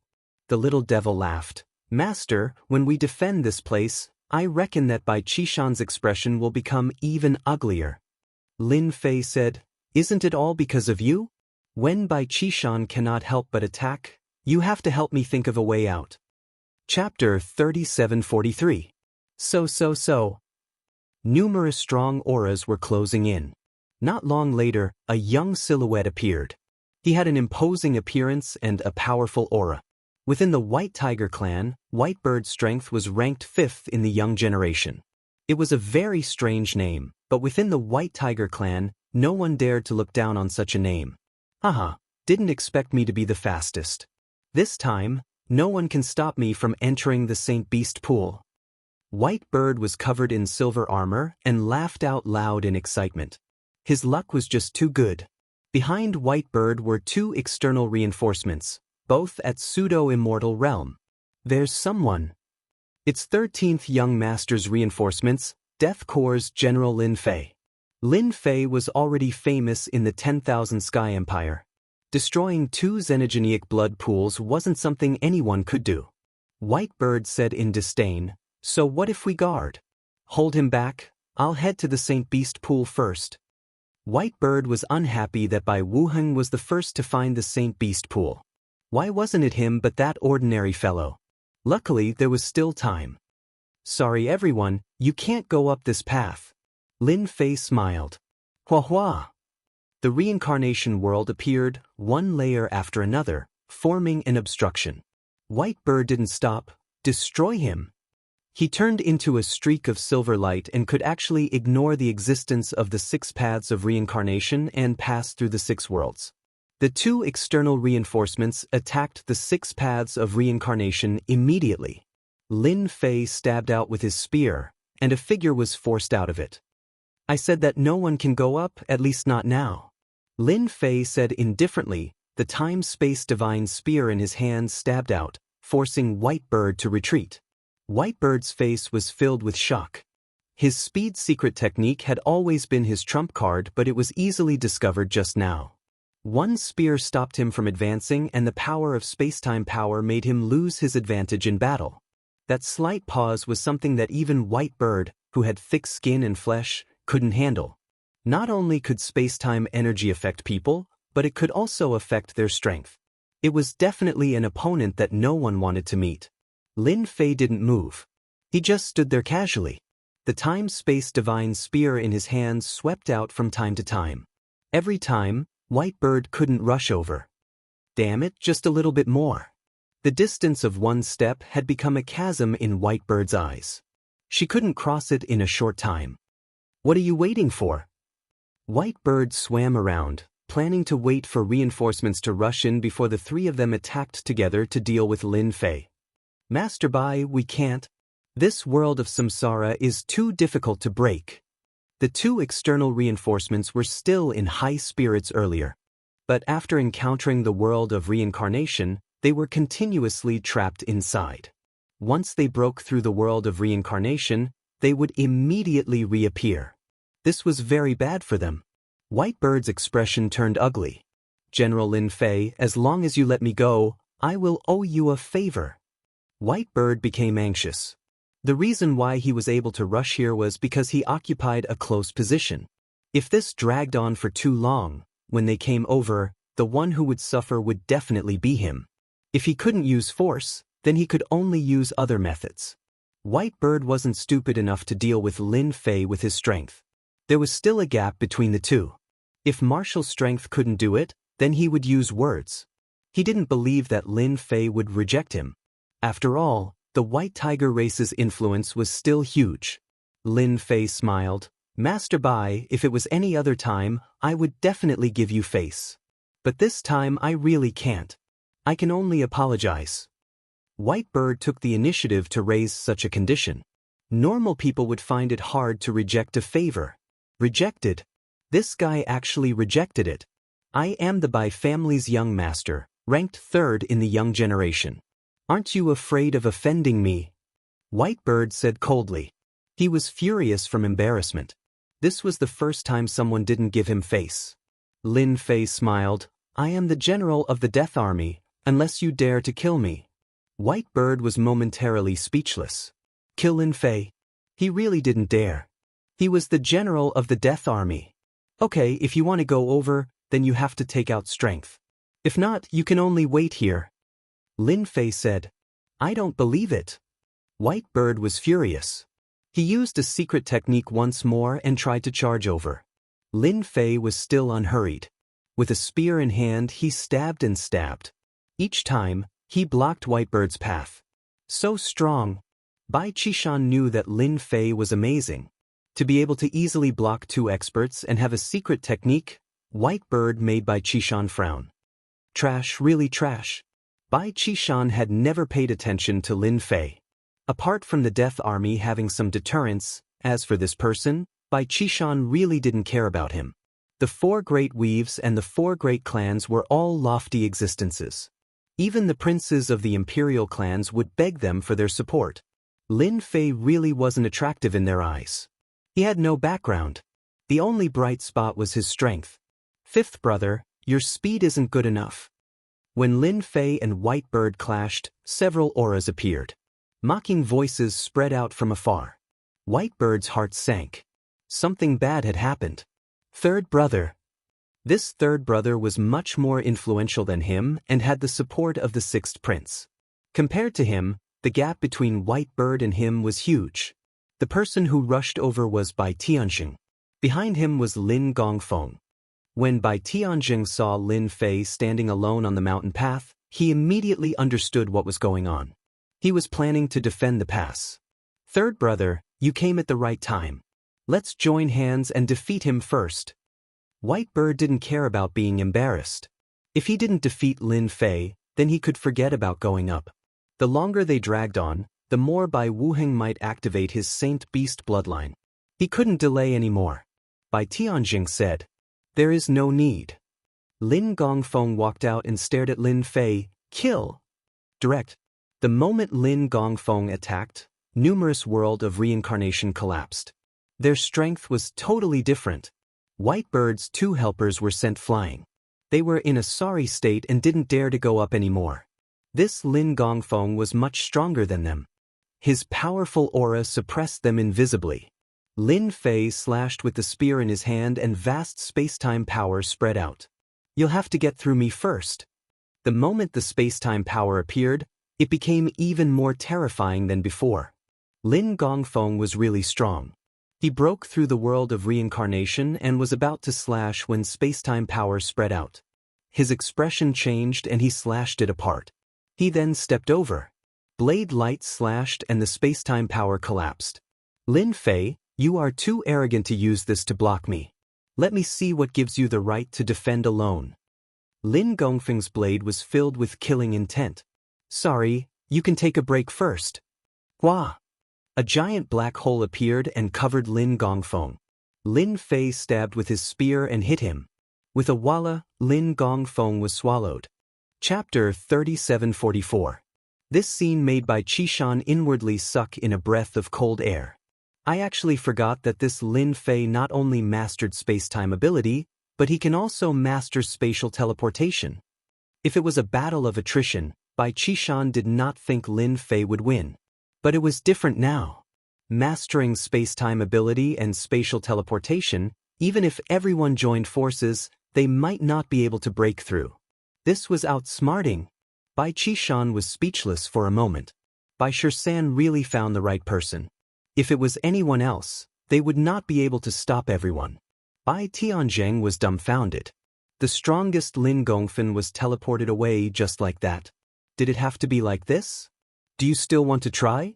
The little devil laughed. Master, when we defend this place, I reckon that Bai Qishan's expression will become even uglier. Lin Fei said, isn't it all because of you? When Bai Qishan cannot help but attack, you have to help me think of a way out. Chapter 3743. So. Numerous strong auras were closing in. Not long later, a young silhouette appeared. He had an imposing appearance and a powerful aura. Within the White Tiger clan, White Bird's strength was ranked 5th in the young generation. It was a very strange name, but within the White Tiger clan, no one dared to look down on such a name. Haha, didn't expect me to be the fastest. This time, no one can stop me from entering the Saint Beast pool. Whitebird was covered in silver armor and laughed out loud in excitement. His luck was just too good. Behind Whitebird were 2 external reinforcements, both at pseudo-immortal realm. There's someone. It's 13th Young Master's reinforcements, Death Corps General Lin Fei. Lin Fei was already famous in the 10,000 Sky Empire. Destroying 2 xenogenic blood pools wasn't something anyone could do. Whitebird said in disdain, "So what if we guard? Hold him back, I'll head to the Saint Beast pool first." Whitebird was unhappy that Bai Wuheng was the first to find the Saint Beast pool. Why wasn't it him but that ordinary fellow? Luckily there was still time. "Sorry everyone, you can't go up this path." Lin Fei smiled. Hua hua. The reincarnation world appeared, one layer after another, forming an obstruction. Whitebird didn't stop. Destroy him. He turned into a streak of silver light and could actually ignore the existence of the 6 paths of reincarnation and pass through the 6 worlds. The 2 external reinforcements attacked the 6 paths of reincarnation immediately. Lin Fei stabbed out with his spear, and a figure was forced out of it. "I said that no one can go up, at least not now." Lin Fei said indifferently, the time-space divine spear in his hand stabbed out, forcing Whitebird to retreat. Whitebird's face was filled with shock. His speed secret technique had always been his trump card, but it was easily discovered just now. One spear stopped him from advancing, and the power of spacetime power made him lose his advantage in battle. That slight pause was something that even Whitebird, who had thick skin and flesh, couldn't handle. Not only could spacetime energy affect people, but it could also affect their strength. It was definitely an opponent that no one wanted to meet. Lin Fei didn't move. He just stood there casually. The time-space divine spear in his hands swept out from time to time. Every time, Whitebird couldn't rush over. Damn it, just a little bit more. The distance of 1 step had become a chasm in Whitebird's eyes. She couldn't cross it in a short time. "What are you waiting for?" Whitebird swam around, planning to wait for reinforcements to rush in before the 3 of them attacked together to deal with Lin Fei. "Master Bai, we can't. This world of samsara is too difficult to break." The 2 external reinforcements were still in high spirits earlier. But after encountering the world of reincarnation, they were continuously trapped inside. Once they broke through the world of reincarnation, they would immediately reappear. This was very bad for them. Whitebird's expression turned ugly. "General Lin Fei, as long as you let me go, I will owe you a favor." Whitebird became anxious. The reason why he was able to rush here was because he occupied a close position. If this dragged on for too long, when they came over, the one who would suffer would definitely be him. If he couldn't use force, then he could only use other methods. Whitebird wasn't stupid enough to deal with Lin Fei with his strength. There was still a gap between the 2. If martial strength couldn't do it, then he would use words. He didn't believe that Lin Fei would reject him. After all, the White Tiger race's influence was still huge. Lin Fei smiled. "Master Bai, if it was any other time, I would definitely give you face. But this time I really can't. I can only apologize." Whitebird took the initiative to raise such a condition. Normal people would find it hard to reject a favor. Rejected? This guy actually rejected it. "I am the Bai family's young master, ranked 3rd in the young generation. Aren't you afraid of offending me?" Whitebird said coldly. He was furious from embarrassment. This was the first time someone didn't give him face. Lin Fei smiled. "I am the general of the Death Army, unless you dare to kill me." Whitebird was momentarily speechless. Kill Lin Fei? He really didn't dare. He was the general of the Death Army. "Okay, if you want to go over, then you have to take out strength. If not, you can only wait here." Lin Fei said. "I don't believe it." Whitebird was furious. He used a secret technique once more and tried to charge over. Lin Fei was still unhurried. With a spear in hand, he stabbed and stabbed. Each time, he blocked Whitebird's path. So strong. Bai Qishan knew that Lin Fei was amazing. To be able to easily block 2 experts and have a secret technique, Whitebird made Bai Qishan frown. Trash, really trash. Bai Qishan had never paid attention to Lin Fei. Apart from the Death Army having some deterrence, as for this person, Bai Qishan really didn't care about him. The 4 great weaves and the 4 great clans were all lofty existences. Even the princes of the imperial clans would beg them for their support. Lin Fei really wasn't attractive in their eyes. He had no background. The only bright spot was his strength. 5th brother, your speed isn't good enough. When Lin Fei and White Bird clashed, several auras appeared. Mocking voices spread out from afar. White Bird's heart sank. Something bad had happened. 3rd brother. This 3rd brother was much more influential than him and had the support of the 6th prince. Compared to him, the gap between White Bird and him was huge. The person who rushed over was Bai Tianxing. Behind him was Lin Gongfeng. When Bai Tianxing saw Lin Fei standing alone on the mountain path, he immediately understood what was going on. He was planning to defend the pass. 3rd brother, you came at the right time. Let's join hands and defeat him first. White Bird didn't care about being embarrassed. If he didn't defeat Lin Fei, then he could forget about going up. The longer they dragged on, the more Bai Wuheng might activate his Saint Beast bloodline. He couldn't delay anymore. Bai Tianxing said, "There is no need." Lin Gongfeng walked out and stared at Lin Fei. Kill. Direct. The moment Lin Gongfeng attacked, numerous world of reincarnation collapsed. Their strength was totally different. White Bird's 2 helpers were sent flying. They were in a sorry state and didn't dare to go up anymore. This Lin Gongfeng was much stronger than them. His powerful aura suppressed them invisibly. Lin Fei slashed with the spear in his hand and vast space-time power spread out. You'll have to get through me first. The moment the space-time power appeared, it became even more terrifying than before. Lin Gongfeng was really strong. He broke through the world of reincarnation and was about to slash when space-time power spread out. His expression changed and he slashed it apart. He then stepped over. Blade light slashed and the space-time power collapsed. Lin Fei, you are too arrogant to use this to block me. Let me see what gives you the right to defend alone. Lin Gongfeng's blade was filled with killing intent. Sorry, you can take a break first. Hua! A giant black hole appeared and covered Lin Gongfeng. Lin Fei stabbed with his spear and hit him. With a walla, Lin Gongfeng was swallowed. Chapter 3744. This scene made Bai Qishan inwardly suck in a breath of cold air. I actually forgot that this Lin Fei not only mastered space-time ability, but he can also master spatial teleportation. If it was a battle of attrition, Bai Qishan did not think Lin Fei would win. But it was different now. Mastering space-time ability and spatial teleportation, even if everyone joined forces, they might not be able to break through. This was outsmarting. Bai Qishan was speechless for a moment. Bai Shisan really found the right person. If it was anyone else, they would not be able to stop everyone. Bai Tianxing was dumbfounded. The strongest Lin Gongfen was teleported away just like that. Did it have to be like this? Do you still want to try?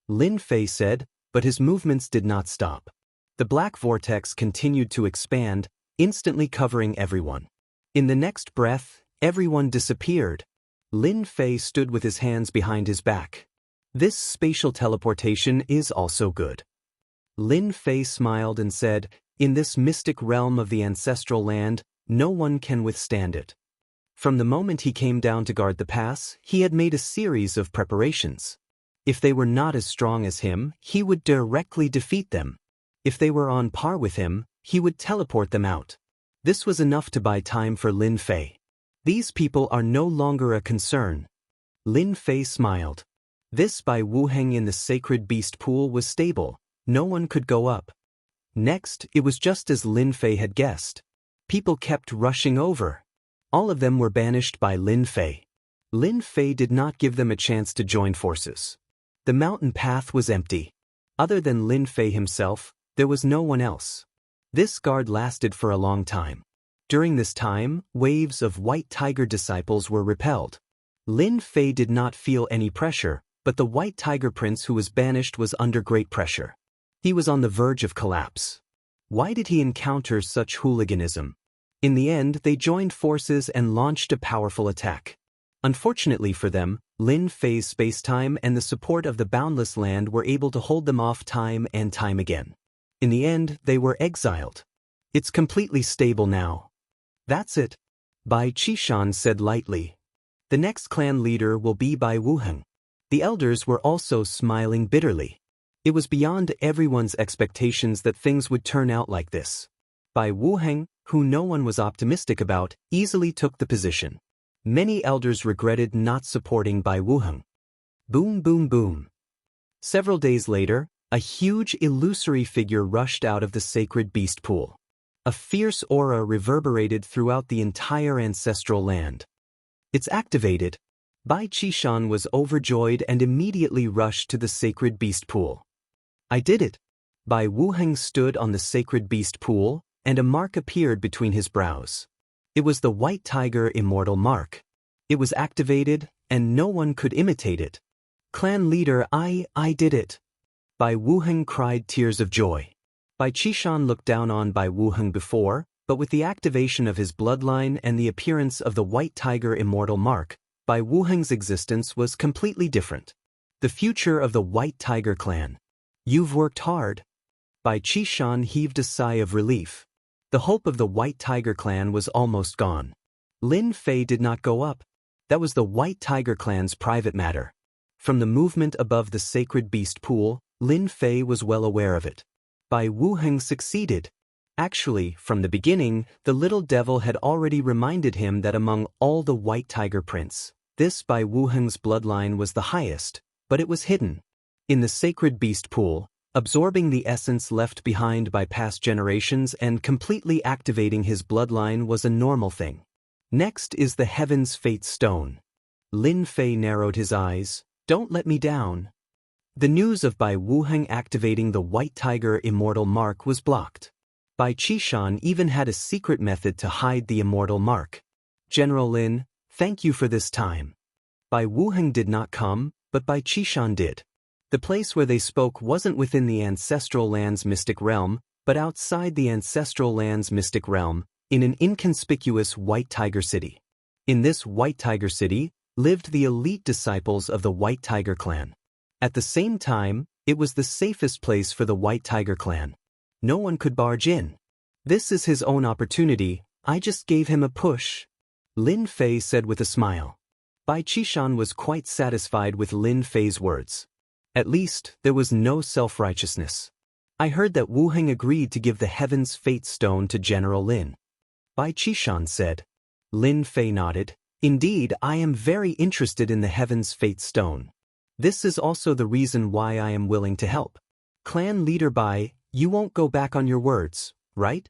Lin Fei said, but his movements did not stop. The black vortex continued to expand, instantly covering everyone. In the next breath, everyone disappeared. Lin Fei stood with his hands behind his back. This spatial teleportation is also good. Lin Fei smiled and said, in this mystic realm of the ancestral land, no one can withstand it. From the moment he came down to guard the pass, he had made a series of preparations. If they were not as strong as him, he would directly defeat them. If they were on par with him, he would teleport them out. This was enough to buy time for Lin Fei. These people are no longer a concern. Lin Fei smiled. This Bai Wuheng in the sacred beast pool was stable. No one could go up. Next, it was just as Lin Fei had guessed. People kept rushing over. All of them were banished by Lin Fei. Lin Fei did not give them a chance to join forces. The mountain path was empty. Other than Lin Fei himself, there was no one else. This guard lasted for a long time. During this time, waves of white tiger disciples were repelled. Lin Fei did not feel any pressure, but the white tiger prince who was banished was under great pressure. He was on the verge of collapse. Why did he encounter such hooliganism? In the end, they joined forces and launched a powerful attack. Unfortunately for them, Lin Fei's spacetime and the support of the boundless land were able to hold them off time and time again. In the end, they were exiled. It's completely stable now. That's it. Bai Qishan said lightly. The next clan leader will be Bai Wuheng. The elders were also smiling bitterly. It was beyond everyone's expectations that things would turn out like this. Bai Wuheng, who no one was optimistic about, easily took the position. Many elders regretted not supporting Bai Wuheng. Boom boom boom. Several days later, a huge illusory figure rushed out of the sacred beast pool. A fierce aura reverberated throughout the entire ancestral land. It's activated. Bai Qishan was overjoyed and immediately rushed to the sacred beast pool. I did it. Bai Wuheng stood on the sacred beast pool, and a mark appeared between his brows. It was the white tiger immortal mark. It was activated, and no one could imitate it. Clan leader, I did it. Bai Wuheng cried tears of joy. Bai Qishan looked down on Bai Wuheng before, but with the activation of his bloodline and the appearance of the white tiger immortal mark, Bai Wuheng's existence was completely different. The future of the white tiger clan. You've worked hard. Bai Qishan heaved a sigh of relief. The hope of the white tiger clan was almost gone. Lin Fei did not go up. That was the white tiger clan's private matter. From the movement above the sacred beast pool, Lin Fei was well aware of it. Bai Wuheng succeeded. Actually, from the beginning, the little devil had already reminded him that among all the white tiger prince, this Bai Wuheng's bloodline was the highest, but it was hidden. In the sacred beast pool, absorbing the essence left behind by past generations and completely activating his bloodline was a normal thing. Next is the Heaven's Fate Stone. Lin Fei narrowed his eyes. Don't let me down. The news of Bai Wuheng activating the white tiger immortal mark was blocked. Bai Qishan even had a secret method to hide the immortal mark. General Lin, thank you for this time. Bai Wuheng did not come, but Bai Qishan did. The place where they spoke wasn't within the ancestral land's mystic realm, but outside the ancestral land's mystic realm, in an inconspicuous white tiger city. In this white tiger city, lived the elite disciples of the white tiger clan. At the same time, it was the safest place for the white tiger clan. No one could barge in. This is his own opportunity, I just gave him a push. Lin Fei said with a smile. Bai Qishan was quite satisfied with Lin Fei's words. At least, there was no self-righteousness. I heard that Wuheng agreed to give the Heaven's Fate Stone to General Lin. Bai Qishan said. Lin Fei nodded. Indeed, I am very interested in the Heaven's Fate Stone. This is also the reason why I am willing to help. Clan leader Bai, you won't go back on your words, right?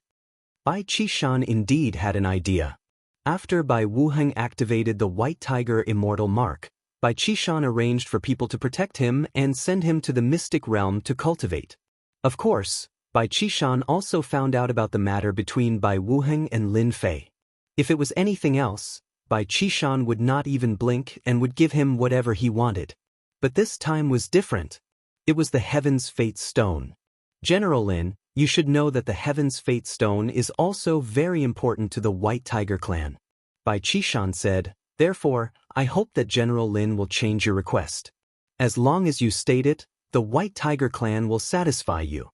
Bai Qishan indeed had an idea. After Bai Wuheng activated the white tiger immortal mark, Bai Qishan arranged for people to protect him and send him to the mystic realm to cultivate. Of course, Bai Qishan also found out about the matter between Bai Wuheng and Lin Fei. If it was anything else, Bai Qishan would not even blink and would give him whatever he wanted. But this time was different. It was the Heaven's Fate Stone. General Lin, you should know that the Heaven's Fate Stone is also very important to the White Tiger clan. Bai Qishan said, therefore, I hope that General Lin will change your request. As long as you state it, the White Tiger clan will satisfy you.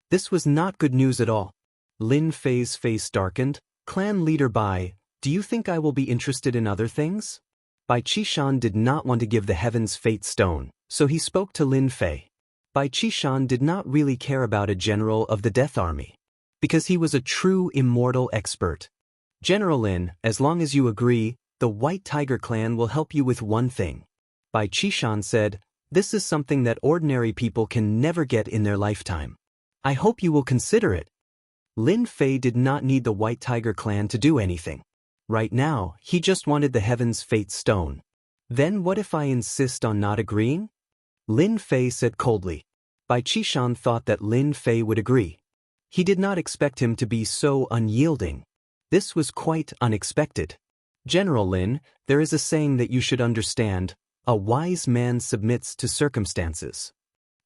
This was not good news at all. Lin Fei's face darkened. Clan leader Bai, do you think I will be interested in other things? Bai Qishan did not want to give the Heaven's Fate Stone, so he spoke to Lin Fei. Bai Qishan did not really care about a general of the Death Army, because he was a true immortal expert. General Lin, as long as you agree, the White Tiger clan will help you with one thing. Bai Qishan said, this is something that ordinary people can never get in their lifetime. I hope you will consider it. Lin Fei did not need the White Tiger clan to do anything. Right now, he just wanted the Heaven's Fate Stone. Then what if I insist on not agreeing? Lin Fei said coldly. Bai Qishan thought that Lin Fei would agree. He did not expect him to be so unyielding. This was quite unexpected. General Lin, there is a saying that you should understand, a wise man submits to circumstances.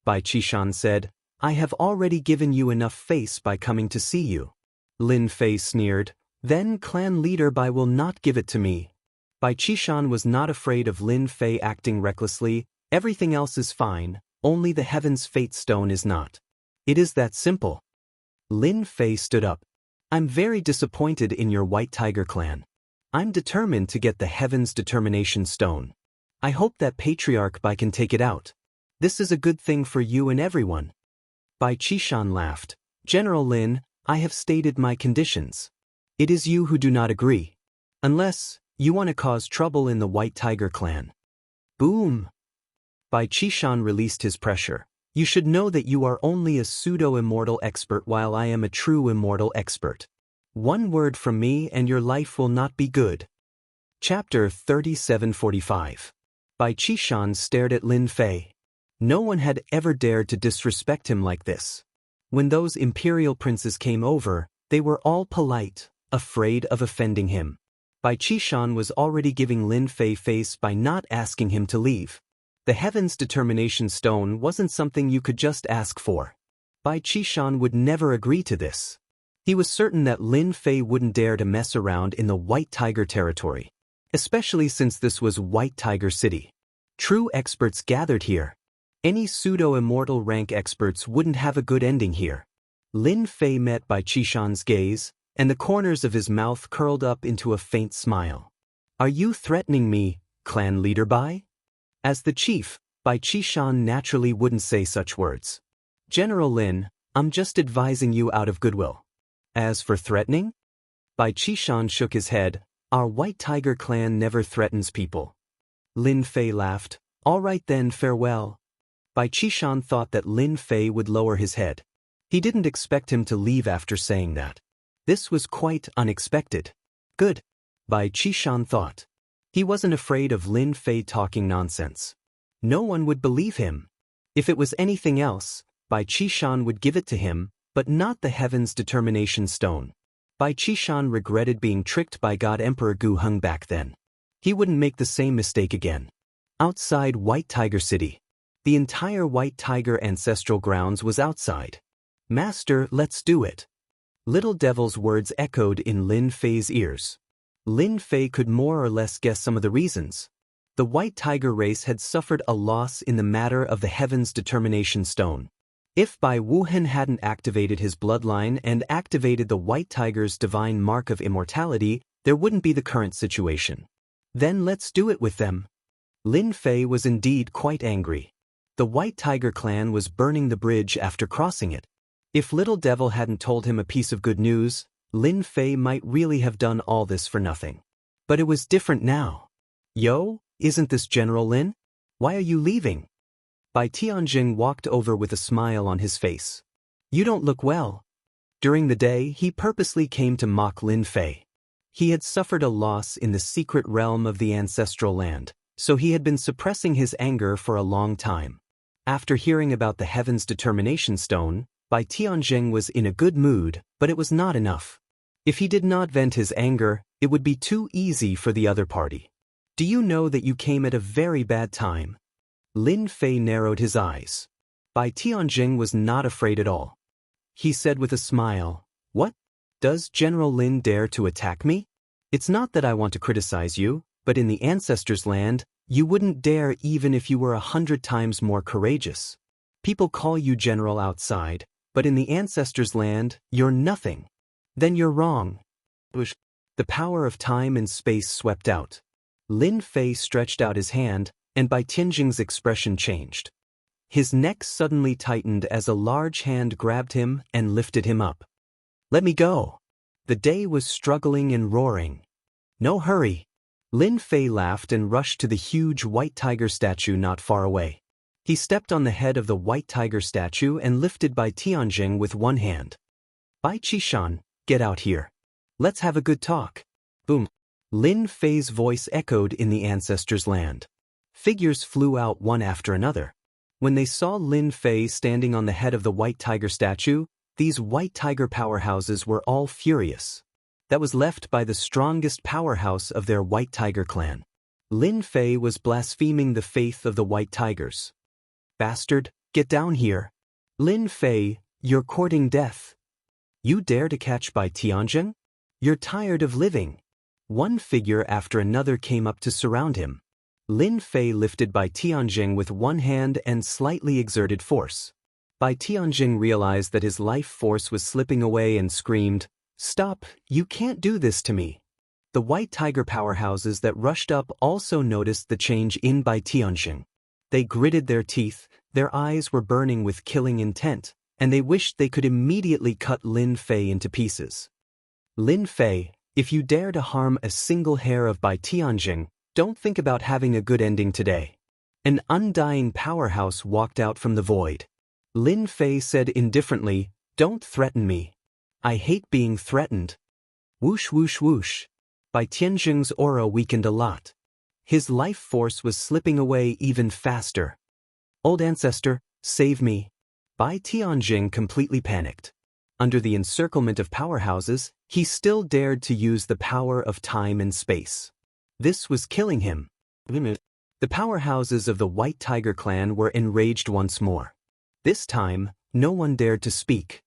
Bai Qishan said, I have already given you enough face by coming to see you. Lin Fei sneered, then clan leader Bai will not give it to me. Bai Qishan was not afraid of Lin Fei acting recklessly. Everything else is fine, only the Heaven's Fate Stone is not. It is that simple. Lin Fei stood up. I'm very disappointed in your White Tiger clan. I'm determined to get the Heaven's Determination Stone. I hope that Patriarch Bai can take it out. This is a good thing for you and everyone. Bai Qishan laughed. General Lin, I have stated my conditions. It is you who do not agree. Unless you want to cause trouble in the White Tiger clan. Boom! Bai Qishan released his pressure. You should know that you are only a pseudo-immortal expert while I am a true immortal expert. One word from me and your life will not be good. Chapter 3745. Bai Qishan stared at Lin Fei. No one had ever dared to disrespect him like this. When those imperial princes came over, they were all polite, afraid of offending him. Bai Qishan was already giving Lin Fei face by not asking him to leave. The Heaven's Determination Stone wasn't something you could just ask for. Bai Qishan would never agree to this. He was certain that Lin Fei wouldn't dare to mess around in the White Tiger territory, especially since this was White Tiger City. True experts gathered here. Any pseudo-immortal rank experts wouldn't have a good ending here. Lin Fei met Bai Qishan's gaze, and the corners of his mouth curled up into a faint smile. Are you threatening me, clan leader Bai? As the chief, Bai Qishan naturally wouldn't say such words. General Lin, I'm just advising you out of goodwill. As for threatening? Bai Qishan shook his head. Our White Tiger clan never threatens people. Lin Fei laughed. All right then, farewell. Bai Qishan thought that Lin Fei would lower his head. He didn't expect him to leave after saying that. This was quite unexpected. Good. Bai Qishan thought. He wasn't afraid of Lin Fei talking nonsense. No one would believe him. If it was anything else, Bai Qishan would give it to him, but not the Heaven's Determination Stone. Bai Qishan regretted being tricked by God Emperor Gu Heng back then. He wouldn't make the same mistake again. Outside White Tiger City. The entire White Tiger ancestral grounds was outside. Master, let's do it. Little Devil's words echoed in Lin Fei's ears. Lin Fei could more or less guess some of the reasons. The White Tiger race had suffered a loss in the matter of the Heaven's Determination Stone. If Bai Wuhan hadn't activated his bloodline and activated the White Tiger's divine mark of immortality, there wouldn't be the current situation. Then let's do it with them. Lin Fei was indeed quite angry. The White Tiger clan was burning the bridge after crossing it. If Little Devil hadn't told him a piece of good news, Lin Fei might really have done all this for nothing. But it was different now. Yo, isn't this General Lin? Why are you leaving? Bai Tianjing walked over with a smile on his face. You don't look well. During the day, he purposely came to mock Lin Fei. He had suffered a loss in the secret realm of the ancestral land, so he had been suppressing his anger for a long time. After hearing about the Heaven's Determination Stone, Bai Tianjing was in a good mood, but it was not enough. If he did not vent his anger, it would be too easy for the other party. Do you know that you came at a very bad time? Lin Fei narrowed his eyes. Bai Tianjing was not afraid at all. He said with a smile, What? Does General Lin dare to attack me? It's not that I want to criticize you, but in the ancestors' land, you wouldn't dare even if you were 100 times more courageous. People call you general outside, but in the ancestors' land, you're nothing. Then you're wrong. The power of time and space swept out. Lin Fei stretched out his hand, and Bai Tianjing's expression changed. His neck suddenly tightened as a large hand grabbed him and lifted him up. Let me go. The day was struggling and roaring. No hurry. Lin Fei laughed and rushed to the huge White Tiger statue not far away. He stepped on the head of the White Tiger statue and lifted Bai Tianjing with one hand. Bai Qishan, get out here. Let's have a good talk. Boom. Lin Fei's voice echoed in the ancestors' land. Figures flew out one after another. When they saw Lin Fei standing on the head of the White Tiger statue, these White Tiger powerhouses were all furious. That was left by the strongest powerhouse of their White Tiger clan. Lin Fei was blaspheming the faith of the White Tigers. Bastard, get down here. Lin Fei, you're courting death. You dare to catch Bai Tianjing? You're tired of living. One figure after another came up to surround him. Lin Fei lifted Bai Tianjing with one hand and slightly exerted force. Bai Tianjing realized that his life force was slipping away and screamed, "Stop, you can't do this to me." The white tiger powerhouses that rushed up also noticed the change in Bai Tianjing. They gritted their teeth, their eyes were burning with killing intent, and they wished they could immediately cut Lin Fei into pieces. "Lin Fei, if you dare to harm a single hair of Bai Tianjing, don't think about having a good ending today." An undying powerhouse walked out from the void. Lin Fei said indifferently, "Don't threaten me. I hate being threatened." Whoosh whoosh whoosh. Bai Tianjing's aura weakened a lot. His life force was slipping away even faster. "Old ancestor, save me." Bai Tianjing completely panicked. Under the encirclement of powerhouses, he still dared to use the power of time and space. This was killing him. The powerhouses of the White Tiger clan were enraged once more. This time, no one dared to speak.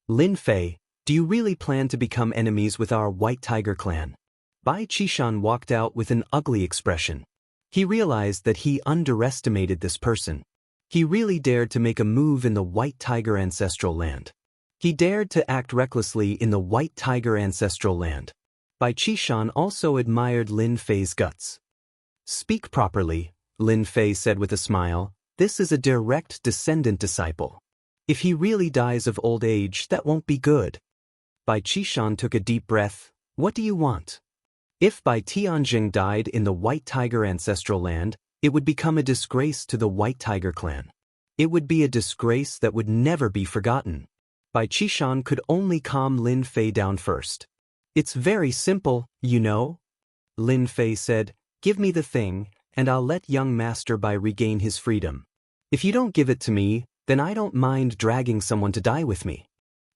"Lin Fei, do you really plan to become enemies with our White Tiger clan?" Bai Qishan walked out with an ugly expression. He realized that he underestimated this person. He really dared to make a move in the White Tiger ancestral land. He dared to act recklessly in the White Tiger ancestral land. Bai Qishan also admired Lin Fei's guts. "Speak properly," Lin Fei said with a smile. "This is a direct descendant disciple. If he really dies of old age, that won't be good." Bai Qishan took a deep breath. "What do you want?" If Bai Tianjing died in the White Tiger ancestral land, it would become a disgrace to the White Tiger clan. It would be a disgrace that would never be forgotten. Bai Qishan could only calm Lin Fei down first. "It's very simple, you know," Lin Fei said. "Give me the thing, and I'll let young Master Bai regain his freedom. If you don't give it to me, then I don't mind dragging someone to die with me.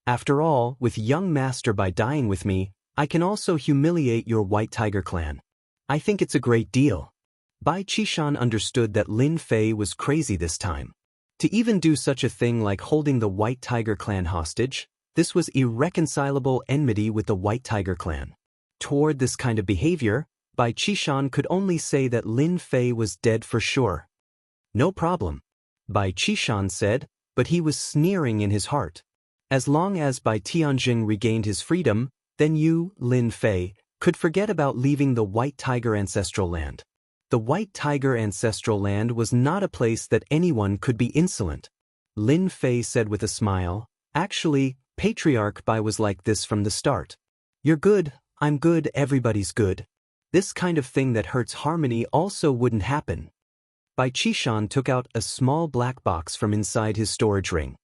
After all, with young Master Bai dying with me, I can also humiliate your White Tiger clan. I think it's a great deal." Bai Qishan understood that Lin Fei was crazy this time. To even do such a thing like holding the White Tiger clan hostage, this was irreconcilable enmity with the White Tiger clan. Toward this kind of behavior, Bai Qishan could only say that Lin Fei was dead for sure. "No problem," Bai Qishan said, but he was sneering in his heart. As long as Bai Tianjing regained his freedom, then you, Lin Fei, could forget about leaving the White Tiger ancestral land. The White Tiger ancestral land was not a place that anyone could be insolent. Lin Fei said with a smile, "Actually, Patriarch Bai was like this from the start. You're good, I'm good, everybody's good. This kind of thing that hurts harmony also wouldn't happen." Bai Qishan took out a small black box from inside his storage ring.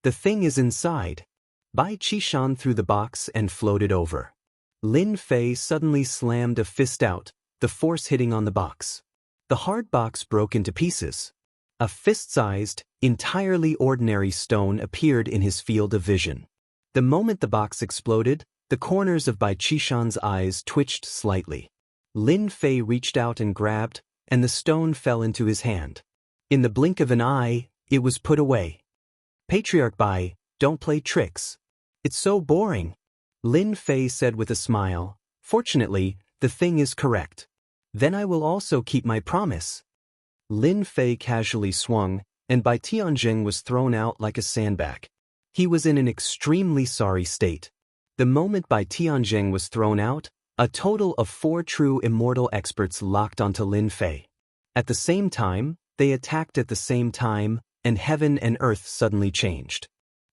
"The thing is inside." Bai Qishan threw the box and floated over. Lin Fei suddenly slammed a fist out, the force hitting on the box. The hard box broke into pieces. A fist-sized, entirely ordinary stone appeared in his field of vision. The moment the box exploded, the corners of Bai Qishan's eyes twitched slightly. Lin Fei reached out and grabbed, and the stone fell into his hand. In the blink of an eye, it was put away. "Patriarch Bai, don't play tricks. It's so boring," Lin Fei said with a smile. "Fortunately, the thing is correct. Then I will also keep my promise." Lin Fei casually swung, and Bai Tianjing was thrown out like a sandbag. He was in an extremely sorry state. The moment Bai Tianjing was thrown out, a total of 4 true immortal experts locked onto Lin Fei. At the same time, they attacked at the same time, and heaven and earth suddenly changed.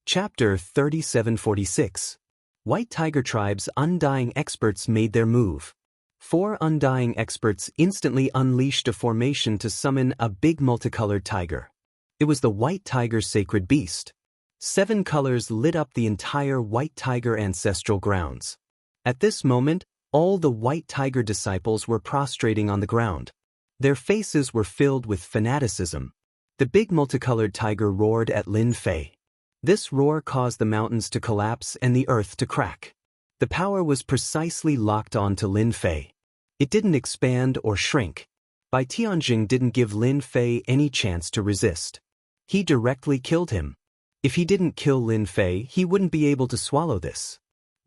Chapter 3746. White Tiger Tribe's Undying Experts made their move. 4 Undying Experts instantly unleashed a formation to summon a big multicolored tiger. It was the White Tiger's sacred beast. 7 colors lit up the entire White Tiger ancestral grounds. At this moment, all the White Tiger disciples were prostrating on the ground. Their faces were filled with fanaticism. The big multicolored tiger roared at Lin Fei. This roar caused the mountains to collapse and the earth to crack. The power was precisely locked on to Lin Fei. It didn't expand or shrink. Bai Tianjing didn't give Lin Fei any chance to resist. He directly killed him. If he didn't kill Lin Fei, he wouldn't be able to swallow this.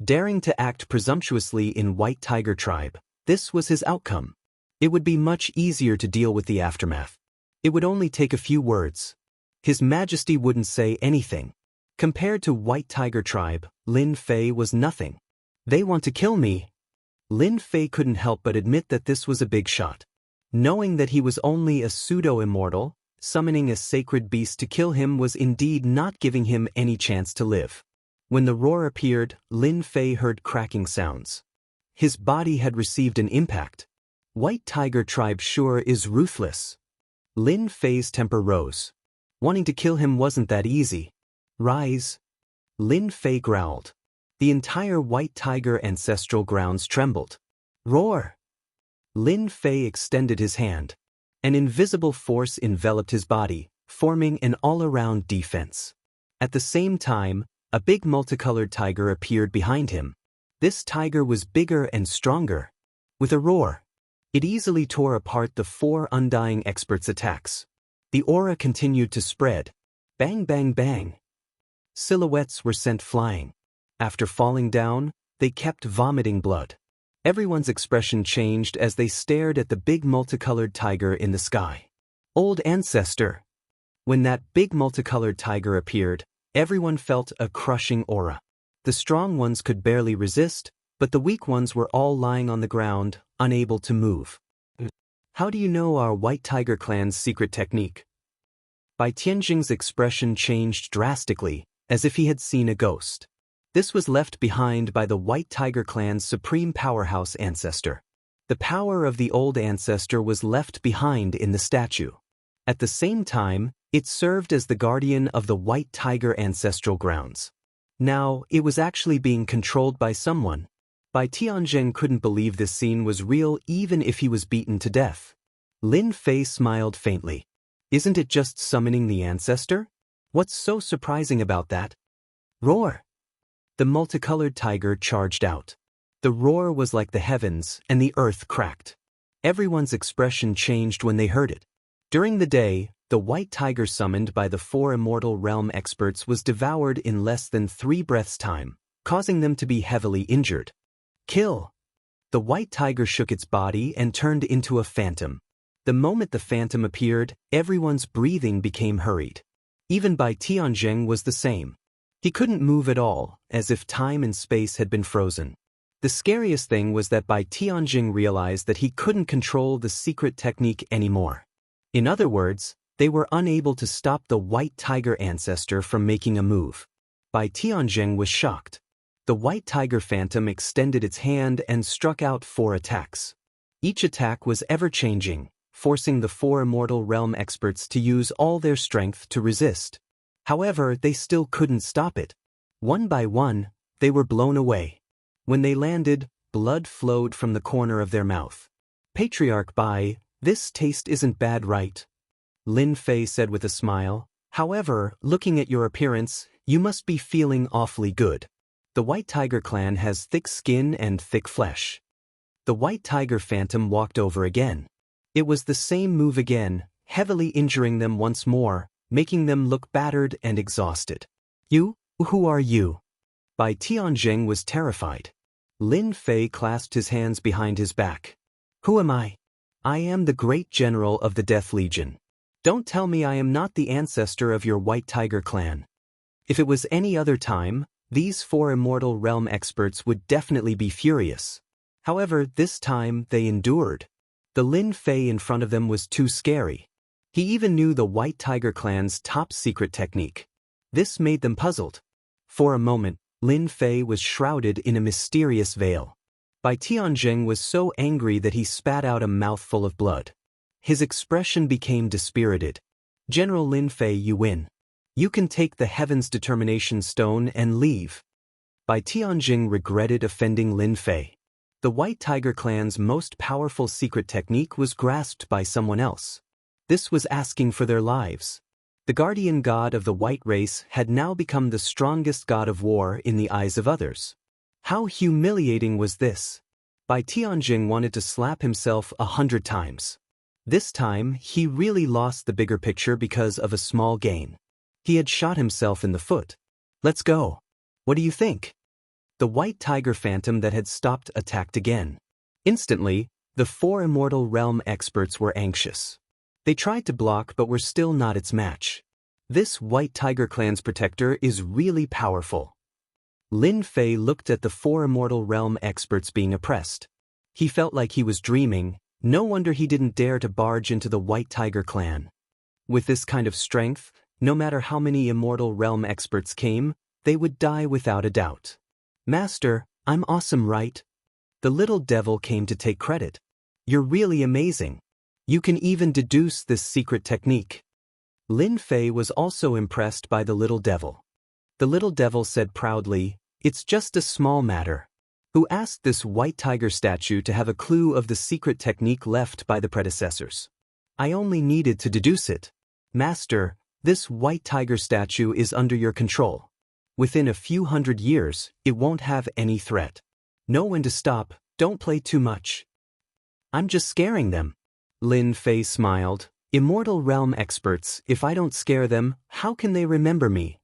Daring to act presumptuously in White Tiger tribe, this was his outcome. It would be much easier to deal with the aftermath. It would only take a few words. His Majesty wouldn't say anything. Compared to White Tiger tribe, Lin Fei was nothing. They want to kill me. Lin Fei couldn't help but admit that this was a big shot. Knowing that he was only a pseudo-immortal, summoning a sacred beast to kill him was indeed not giving him any chance to live. When the roar appeared, Lin Fei heard cracking sounds. His body had received an impact. White Tiger tribe sure is ruthless. Lin Fei's temper rose. Wanting to kill him wasn't that easy. Rise. Lin Fei growled. The entire White Tiger ancestral grounds trembled. Roar. Lin Fei extended his hand. An invisible force enveloped his body, forming an all-around defense. At the same time, a big multicolored tiger appeared behind him. This tiger was bigger and stronger. With a roar, it easily tore apart the 4 Undying Experts' attacks. The aura continued to spread. Bang, bang, bang. Silhouettes were sent flying. After falling down, they kept vomiting blood. Everyone's expression changed as they stared at the big multicolored tiger in the sky. Old ancestor. When that big multicolored tiger appeared, everyone felt a crushing aura. The strong ones could barely resist, but the weak ones were all lying on the ground, unable to move. How do you know our White Tiger clan's secret technique? Bai Tianjing's expression changed drastically, as if he had seen a ghost. This was left behind by the White Tiger clan's supreme powerhouse ancestor. The power of the old ancestor was left behind in the statue. At the same time, it served as the guardian of the White Tiger ancestral grounds. Now, it was actually being controlled by someone. Bai Tianjing couldn't believe this scene was real even if he was beaten to death. Lin Fei smiled faintly. Isn't it just summoning the ancestor? What's so surprising about that? Roar! The multicolored tiger charged out. The roar was like the heavens, and the earth cracked. Everyone's expression changed when they heard it. During the day, the White Tiger summoned by the 4 Immortal Realm experts was devoured in less than 3 breaths' time, causing them to be heavily injured. Kill! The White Tiger shook its body and turned into a phantom. The moment the phantom appeared, everyone's breathing became hurried. Even Bai Tianjing was the same. He couldn't move at all, as if time and space had been frozen. The scariest thing was that Bai Tianjing realized that he couldn't control the secret technique anymore. In other words, they were unable to stop the White Tiger ancestor from making a move. Bai Tianjing was shocked. The White Tiger phantom extended its hand and struck out 4 attacks. Each attack was ever-changing, forcing the 4 Immortal Realm experts to use all their strength to resist. However, they still couldn't stop it. One by one, they were blown away. When they landed, blood flowed from the corner of their mouth. Patriarch Bai, this taste isn't bad, right? Lin Fei said with a smile. However, looking at your appearance, you must be feeling awfully good. The White Tiger clan has thick skin and thick flesh. The White Tiger phantom walked over again. It was the same move again, heavily injuring them once more, making them look battered and exhausted. You? Who are you? Bai Tianjing was terrified. Lin Fei clasped his hands behind his back. Who am I? I am the great general of the Death Legion. Don't tell me I am not the ancestor of your White Tiger clan. If it was any other time, these 4 Immortal Realm experts would definitely be furious. However, this time they endured. The Lin Fei in front of them was too scary. He even knew the White Tiger clan's top secret technique. This made them puzzled. For a moment, Lin Fei was shrouded in a mysterious veil. Bai Tianjing was so angry that he spat out a mouthful of blood. His expression became dispirited. General Lin Fei, you win. You can take the Heaven's Determination Stone and leave. Bai Tianjing regretted offending Lin Fei. The White Tiger clan's most powerful secret technique was grasped by someone else. This was asking for their lives. The guardian god of the white race had now become the strongest god of war in the eyes of others. How humiliating was this? Bai Tianjing wanted to slap himself 100 times. This time, he really lost the bigger picture because of a small gain. He had shot himself in the foot. Let's go. What do you think? The white tiger phantom that had stopped attacked again. Instantly, the 4 Immortal Realm experts were anxious. They tried to block but were still not its match. This white tiger clan's protector is really powerful. Lin Fei looked at the 4 Immortal Realm experts being oppressed. He felt like he was dreaming. No wonder he didn't dare to barge into the white tiger clan. With this kind of strength, no matter how many Immortal Realm experts came, they would die without a doubt. Master, I'm awesome, right? The little devil came to take credit. You're really amazing. You can even deduce this secret technique. Lin Fei was also impressed by the little devil. The little devil said proudly, "It's just a small matter." Who asked this white tiger statue to have a clue of the secret technique left by the predecessors? I only needed to deduce it. Master, this white tiger statue is under your control. Within a few hundred years, it won't have any threat. Know when to stop, don't play too much. I'm just scaring them. Lin Fei smiled. Immortal Realm experts, if I don't scare them, how can they remember me?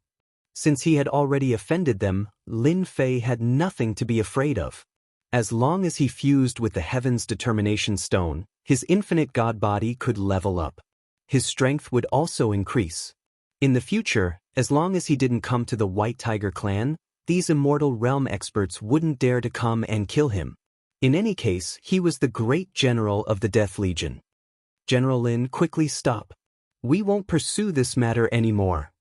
Since he had already offended them, Lin Fei had nothing to be afraid of. As long as he fused with the Heaven's Determination Stone, his infinite god body could level up. His strength would also increase. In the future, as long as he didn't come to the White Tiger clan, these Immortal Realm experts wouldn't dare to come and kill him. In any case, he was the great general of the Death Legion. General Lin, quickly stop. We won't pursue this matter anymore.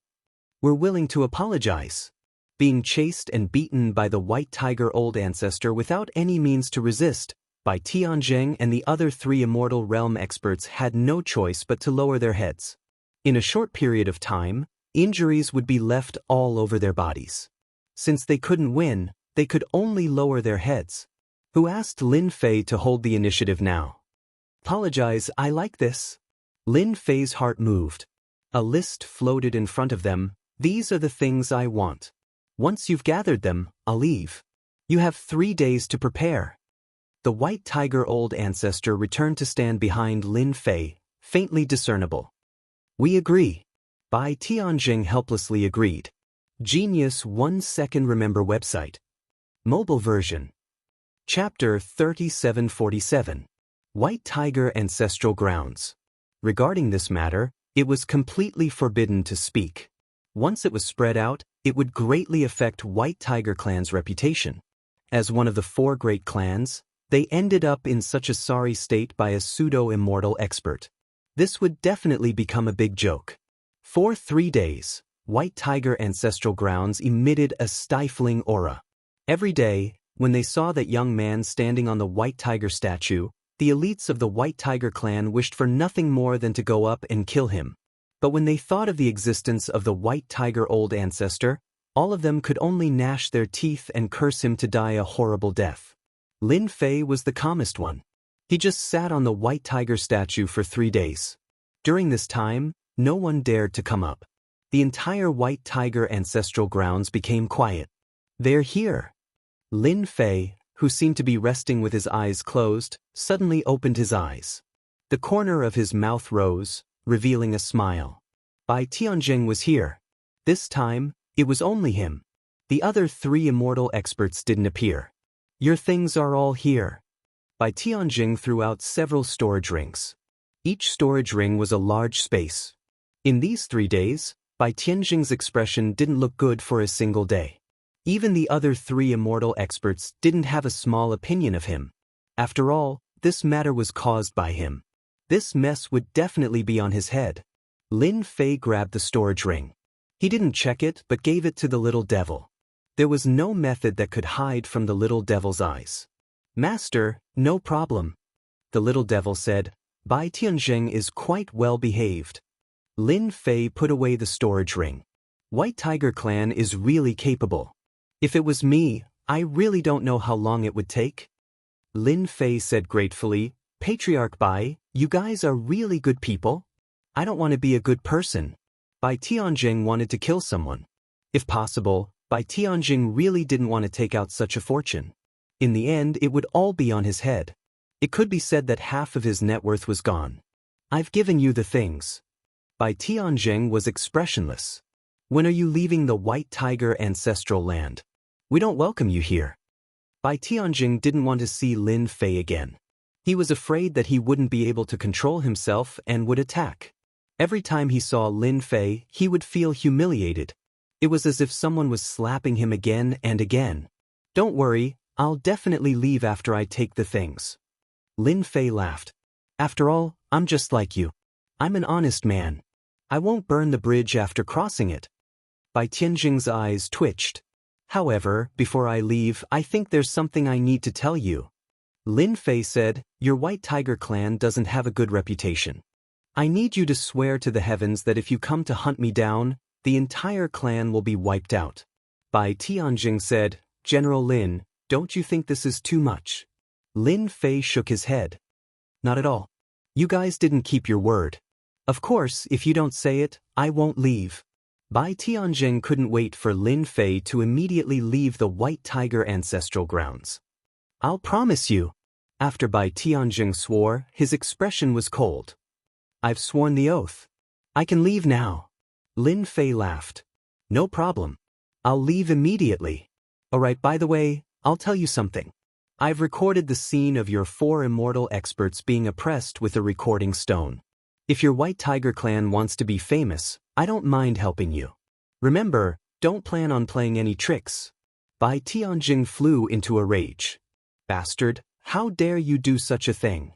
We're willing to apologize. Being chased and beaten by the White Tiger Old Ancestor without any means to resist, by Tianzheng and the other 3 Immortal Realm experts had no choice but to lower their heads. In a short period of time, injuries would be left all over their bodies. Since they couldn't win, they could only lower their heads. Who asked Lin Fei to hold the initiative now? Apologize, I like this. Lin Fei's heart moved. A list floated in front of them. These are the things I want. Once you've gathered them, I'll leave. You have 3 days to prepare. The White Tiger Old Ancestor returned to stand behind Lin Fei, faintly discernible. We agree. Bai Tianjing helplessly agreed. Genius 1 Second Remember website. Mobile version. Chapter 3747. White Tiger Ancestral Grounds. Regarding this matter, it was completely forbidden to speak. Once it was spread out, it would greatly affect White Tiger Clan's reputation. As one of the 4 great clans, they ended up in such a sorry state by a pseudo-immortal expert. This would definitely become a big joke. For 3 days, White Tiger Ancestral Grounds emitted a stifling aura. Every day, when they saw that young man standing on the White Tiger statue, the elites of the White Tiger clan wished for nothing more than to go up and kill him. But when they thought of the existence of the White Tiger Old Ancestor, all of them could only gnash their teeth and curse him to die a horrible death. Lin Fei was the calmest one. He just sat on the White Tiger statue for 3 days. During this time, no one dared to come up. The entire White Tiger Ancestral Grounds became quiet. They're here. Lin Fei, who seemed to be resting with his eyes closed, suddenly opened his eyes. The corner of his mouth rose, revealing a smile. Bai Tianjing was here. This time, it was only him. The other 3 immortal experts didn't appear. Your things are all here. Bai Tianjing threw out several storage rings. Each storage ring was a large space. In these 3 days, Bai Tianjing's expression didn't look good for a single day. Even the other 3 immortal experts didn't have a small opinion of him. After all, this matter was caused by him. This mess would definitely be on his head. Lin Fei grabbed the storage ring. He didn't check it but gave it to the little devil. There was no method that could hide from the little devil's eyes. Master, no problem. The little devil said, Bai Tianjing is quite well behaved. Lin Fei put away the storage ring. White Tiger Clan is really capable. If it was me, I really don't know how long it would take. Lin Fei said gratefully, Patriarch Bai, you guys are really good people. I don't want to be a good person. Bai Tianjing wanted to kill someone. If possible, Bai Tianjing really didn't want to take out such a fortune. In the end, it would all be on his head. It could be said that half of his net worth was gone. I've given you the things. Bai Tianjing was expressionless. When are you leaving the White Tiger Ancestral Land? We don't welcome you here. Bai Tianjing didn't want to see Lin Fei again. He was afraid that he wouldn't be able to control himself and would attack. Every time he saw Lin Fei, he would feel humiliated. It was as if someone was slapping him again and again. Don't worry, I'll definitely leave after I take the things. Lin Fei laughed. After all, I'm just like you. I'm an honest man. I won't burn the bridge after crossing it. Bai Tianjing's eyes twitched. However, before I leave, I think there's something I need to tell you. Lin Fei said, your White Tiger clan doesn't have a good reputation. I need you to swear to the heavens that if you come to hunt me down, the entire clan will be wiped out. Bai Tianjing said, General Lin, don't you think this is too much? Lin Fei shook his head. Not at all. You guys didn't keep your word. Of course, if you don't say it, I won't leave. Bai Tianjing couldn't wait for Lin Fei to immediately leave the White Tiger ancestral grounds. I'll promise you. After Bai Tianjing swore, his expression was cold. I've sworn the oath. I can leave now. Lin Fei laughed. No problem. I'll leave immediately. Alright, by the way, I'll tell you something. I've recorded the scene of your 4 immortal experts being oppressed with a recording stone. If your White Tiger clan wants to be famous, I don't mind helping you. Remember, don't plan on playing any tricks. Bai Tianjing flew into a rage. Bastard, how dare you do such a thing?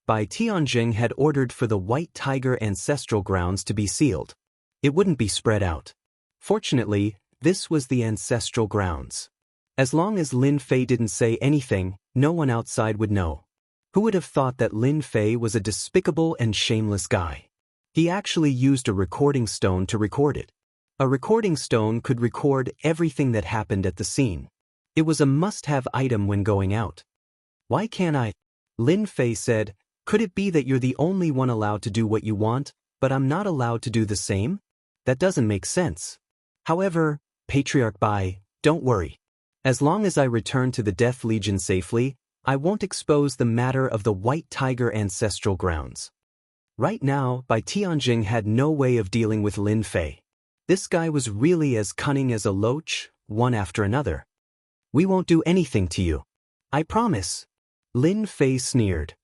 Bai Tianjing had ordered for the White Tiger ancestral grounds to be sealed. It wouldn't be spread out. Fortunately, this was the ancestral grounds. As long as Lin Fei didn't say anything, no one outside would know. Who would have thought that Lin Fei was a despicable and shameless guy? He actually used a recording stone to record it. A recording stone could record everything that happened at the scene. It was a must-have item when going out. Why can't I? Lin Fei said, could it be that you're the only one allowed to do what you want, but I'm not allowed to do the same? That doesn't make sense. However, Patriarch Bai, don't worry. As long as I return to the Death Legion safely, I won't expose the matter of the White Tiger ancestral grounds. Right now, Bai Tianjing had no way of dealing with Lin Fei. This guy was really as cunning as a loach, one after another. We won't do anything to you. I promise. Lin Fei sneered.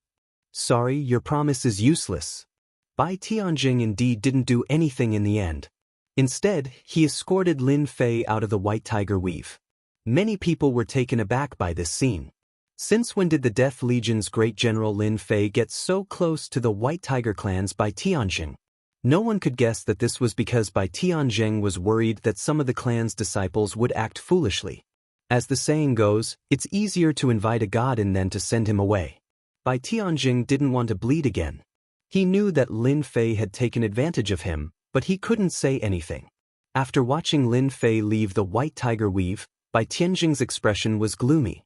Sorry, your promise is useless. Bai Tianjing indeed didn't do anything in the end. Instead, he escorted Lin Fei out of the White Tiger weave. Many people were taken aback by this scene. Since when did the Death Legion's great general Lin Fei get so close to the White Tiger clan's Bai Tianjing? No one could guess that this was because Bai Tianjing was worried that some of the clan's disciples would act foolishly. As the saying goes, it's easier to invite a god in than to send him away. Bai Tianjing didn't want to bleed again. He knew that Lin Fei had taken advantage of him, but he couldn't say anything. After watching Lin Fei leave the White Tiger weave, Bai Tianjing's expression was gloomy.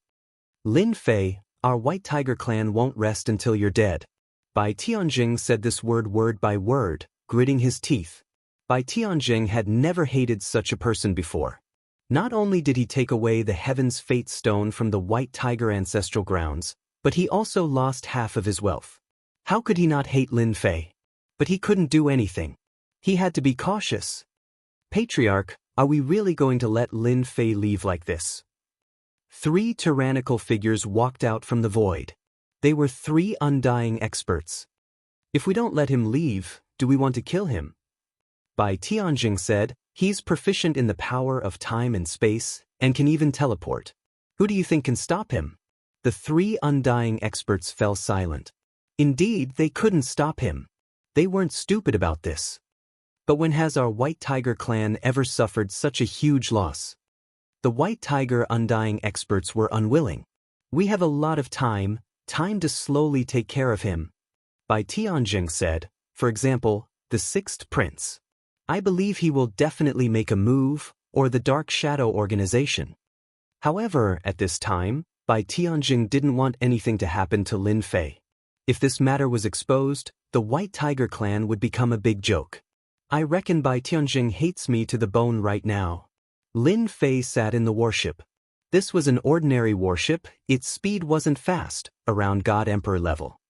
Lin Fei, our White Tiger clan won't rest until you're dead. Bai Tianjing said this word by word, gritting his teeth. Bai Tianjing had never hated such a person before. Not only did he take away the Heaven's Fate Stone from the White Tiger ancestral grounds, but he also lost half of his wealth. How could he not hate Lin Fei? But he couldn't do anything. He had to be cautious. Patriarch, are we really going to let Lin Fei leave like this? 3 tyrannical figures walked out from the void. They were 3 undying experts. If we don't let him leave, do we want to kill him? Bai Tianjing said, he's proficient in the power of time and space, and can even teleport. Who do you think can stop him? The 3 undying experts fell silent. Indeed, they couldn't stop him. They weren't stupid about this. But when has our White Tiger clan ever suffered such a huge loss? The White Tiger undying experts were unwilling. We have a lot of time to slowly take care of him. Bai Tianjing said, for example, the 6th Prince. I believe he will definitely make a move, or the Dark Shadow organization. However, at this time, Bai Tianjing didn't want anything to happen to Lin Fei. If this matter was exposed, the White Tiger clan would become a big joke. I reckon Bai Tianjing hates me to the bone right now. Lin Fei sat in the warship. This was an ordinary warship, its speed wasn't fast, around God Emperor level.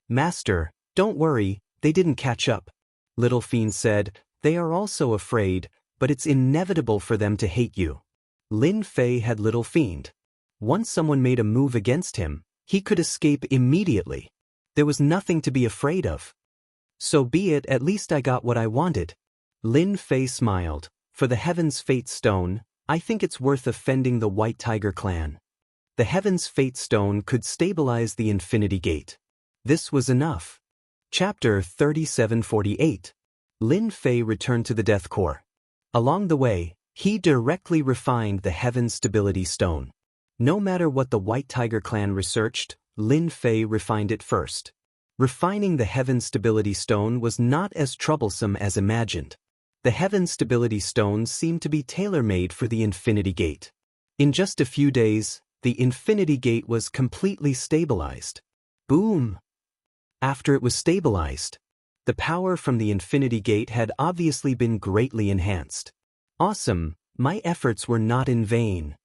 Master, don't worry, they didn't catch up. Little Fiend said, they are also afraid, but it's inevitable for them to hate you. Lin Fei had little fiend. Once someone made a move against him, he could escape immediately. There was nothing to be afraid of. So be it, at least I got what I wanted. Lin Fei smiled. For the Heaven's Fate Stone, I think it's worth offending the White Tiger clan. The Heaven's Fate Stone could stabilize the Infinity Gate. This was enough. Chapter 3748. Lin Fei returned to the Death Core. Along the way, he directly refined the Heaven's Stability Stone. No matter what the White Tiger clan researched, Lin Fei refined it first. Refining the Heaven's Stability Stone was not as troublesome as imagined. The Heaven's Stability Stone seemed to be tailor-made for the Infinity Gate. In just a few days, the Infinity Gate was completely stabilized. Boom! After it was stabilized, the power from the Infinity Gate had obviously been greatly enhanced. Awesome, my efforts were not in vain.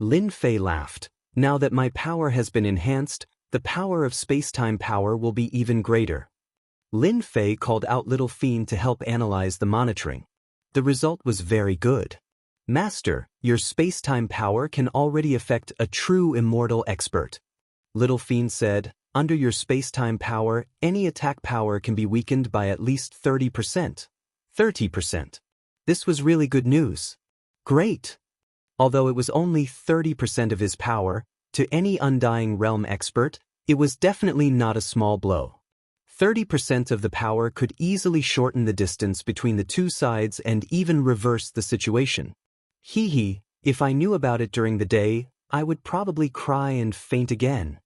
Lin Fei laughed. Now that my power has been enhanced, the power of space-time power will be even greater. Lin Fei called out Little Fiend to help analyze the monitoring. The result was very good. Master, your space-time power can already affect a true immortal expert. Little Fiend said, under your space-time power, any attack power can be weakened by at least 30%. 30%. This was really good news. Great. Although it was only 30% of his power, to any Undying Realm expert, it was definitely not a small blow. 30% of the power could easily shorten the distance between the two sides and even reverse the situation. If I knew about it during the day, I would probably cry and faint again.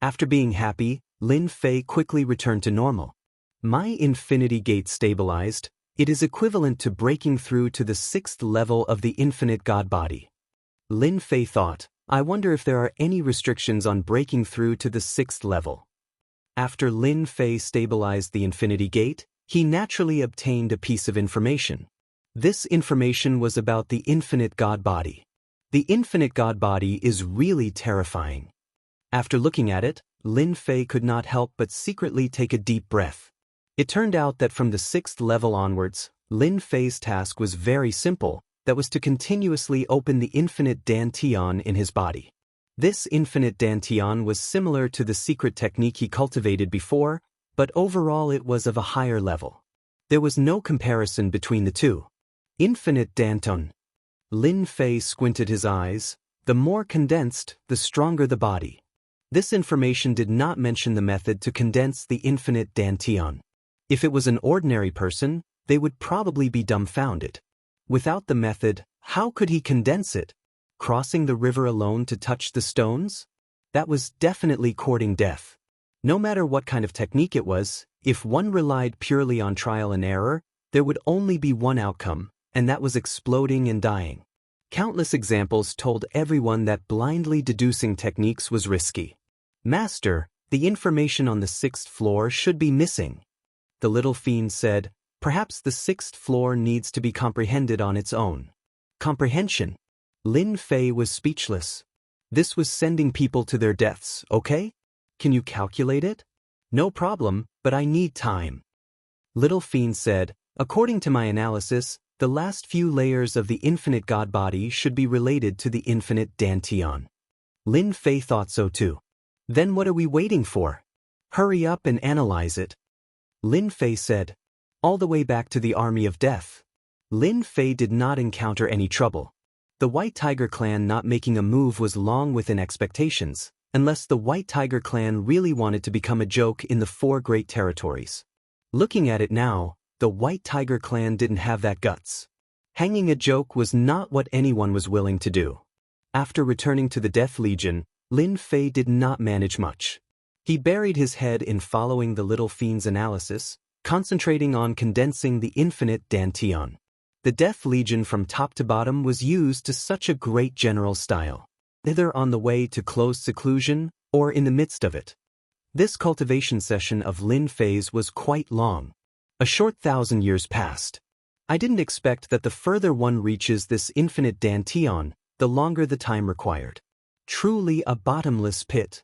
After being happy, Lin Fei quickly returned to normal. My Infinity Gate stabilized. It is equivalent to breaking through to the 6th level of the Infinite God Body. Lin Fei thought, I wonder if there are any restrictions on breaking through to the 6th level. After Lin Fei stabilized the Infinity Gate, he naturally obtained a piece of information. This information was about the Infinite God Body. The Infinite God Body is really terrifying. After looking at it, Lin Fei could not help but secretly take a deep breath. It turned out that from the 6th level onwards, Lin Fei's task was very simple, that was to continuously open the infinite dantian in his body. This infinite dantian was similar to the secret technique he cultivated before, but overall it was of a higher level. There was no comparison between the two. Infinite danton. Lin Fei squinted his eyes. The more condensed, the stronger the body. This information did not mention the method to condense the infinite dantian. If it was an ordinary person, they would probably be dumbfounded. Without the method, how could he condense it? Crossing the river alone to touch the stones? That was definitely courting death. No matter what kind of technique it was, if one relied purely on trial and error, there would only be one outcome, and that was exploding and dying. Countless examples told everyone that blindly deducing techniques was risky. Master, the information on the 6th floor should be missing. The Little Fiend said, perhaps the 6th floor needs to be comprehended on its own. Comprehension. Lin Fei was speechless. This was sending people to their deaths, okay? Can you calculate it? No problem, but I need time. Little Fiend said, according to my analysis, the last few layers of the infinite God Body should be related to the infinite dantian. Lin Fei thought so too. Then what are we waiting for? Hurry up and analyze it. Lin Fei said, all the way back to the Army of Death. Lin Fei did not encounter any trouble. The White Tiger clan not making a move was long within expectations, unless the White Tiger clan really wanted to become a joke in the 4 great territories. Looking at it now, the White Tiger clan didn't have that guts. Hanging a joke was not what anyone was willing to do. After returning to the Death Legion, Lin Fei did not manage much. He buried his head in following the Little Fiend's analysis, concentrating on condensing the infinite dantian. The Death Legion from top to bottom was used to such a great general style, either on the way to closed seclusion or in the midst of it. This cultivation session of Lin Fei's was quite long. A short 1,000 years passed. I didn't expect that the further one reaches this infinite dantian, the longer the time required. Truly a bottomless pit.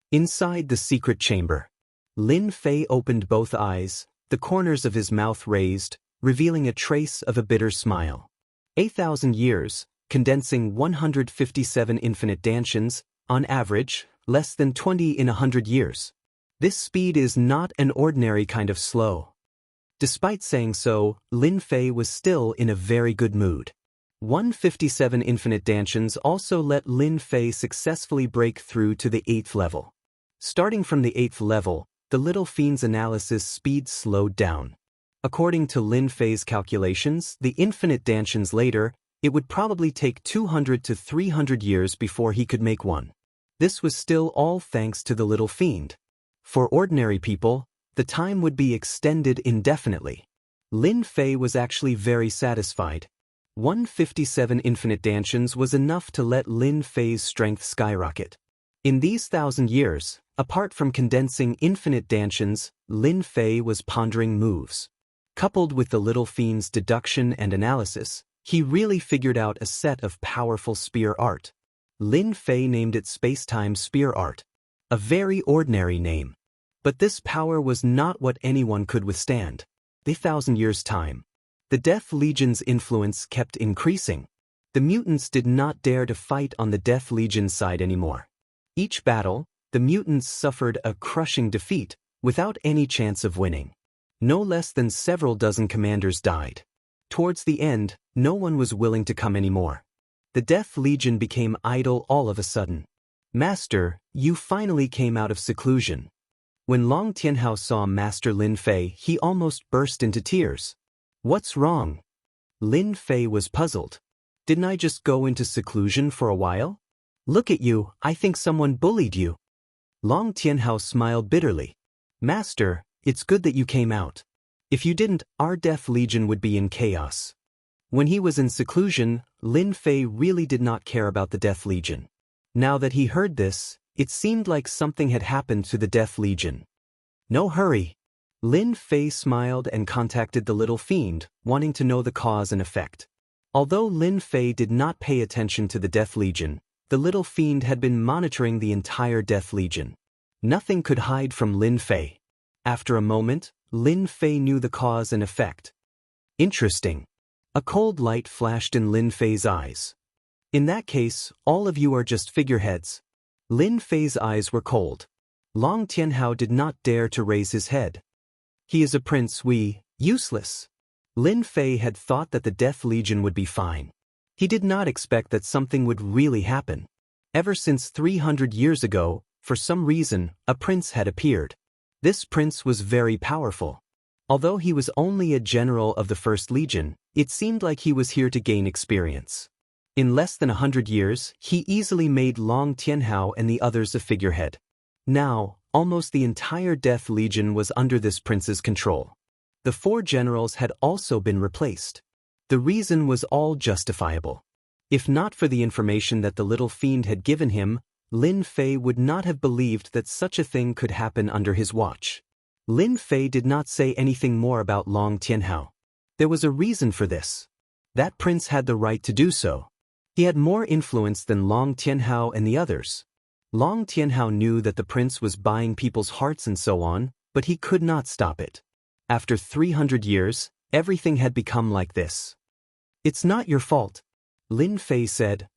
Inside the secret chamber, Lin Fei opened both eyes, the corners of his mouth raised, revealing a trace of a bitter smile. 8,000 years, condensing 157 infinite dantians, on average, less than 20 in 100 years. This speed is not an ordinary kind of slow. Despite saying so, Lin Fei was still in a very good mood. 157 infinite dantians also let Lin Fei successfully break through to the 8th level. Starting from the 8th level, the little fiend's analysis speed slowed down. According to Lin Fei's calculations, the infinite dantians later, it would probably take 200 to 300 years before he could make one. This was still all thanks to the little fiend. For ordinary people, the time would be extended indefinitely. Lin Fei was actually very satisfied. 157 infinite dantians was enough to let Lin Fei's strength skyrocket. In these 1,000 years, apart from condensing infinite dantians, Lin Fei was pondering moves. Coupled with the little fiend's deduction and analysis, he really figured out a set of powerful spear art. Lin Fei named it Space-Time Spear Art. A very ordinary name. But this power was not what anyone could withstand. The 1,000 years' time. The Death Legion's influence kept increasing. The mutants did not dare to fight on the Death Legion side anymore. Each battle, the mutants suffered a crushing defeat, without any chance of winning. No less than several dozen commanders died. Towards the end, no one was willing to come anymore. The Death Legion became idle all of a sudden. Master, you finally came out of seclusion. When Long Tianhao saw Master Lin Fei, he almost burst into tears. What's wrong? Lin Fei was puzzled. Didn't I just go into seclusion for a while? Look at you, I think someone bullied you. Long Tianhao smiled bitterly. Master, it's good that you came out. If you didn't, our Death Legion would be in chaos. When he was in seclusion, Lin Fei really did not care about the Death Legion. Now that he heard this, it seemed like something had happened to the Death Legion. No hurry. Lin Fei smiled and contacted the little fiend, wanting to know the cause and effect. Although Lin Fei did not pay attention to the Death Legion, the little fiend had been monitoring the entire Death Legion. Nothing could hide from Lin Fei. After a moment, Lin Fei knew the cause and effect. Interesting. A cold light flashed in Lin Fei's eyes. In that case, all of you are just figureheads. Lin Fei's eyes were cold. Long Tianhao did not dare to raise his head. He is a prince, useless. Lin Fei had thought that the Death Legion would be fine. He did not expect that something would really happen. Ever since 300 years ago, for some reason, a prince had appeared. This prince was very powerful. Although he was only a general of the First Legion, it seemed like he was here to gain experience. In less than 100 years, he easily made Long Tianhao and the others a figurehead. Now, almost the entire Death Legion was under this prince's control. The 4 generals had also been replaced. The reason was all justifiable. If not for the information that the little fiend had given him, Lin Fei would not have believed that such a thing could happen under his watch. Lin Fei did not say anything more about Long Tianhao. There was a reason for this. That prince had the right to do so. He had more influence than Long Tianhao and the others. Long Tianhao knew that the prince was buying people's hearts and so on, but he could not stop it. After 300 years, everything had become like this. It's not your fault, Lin Fei said.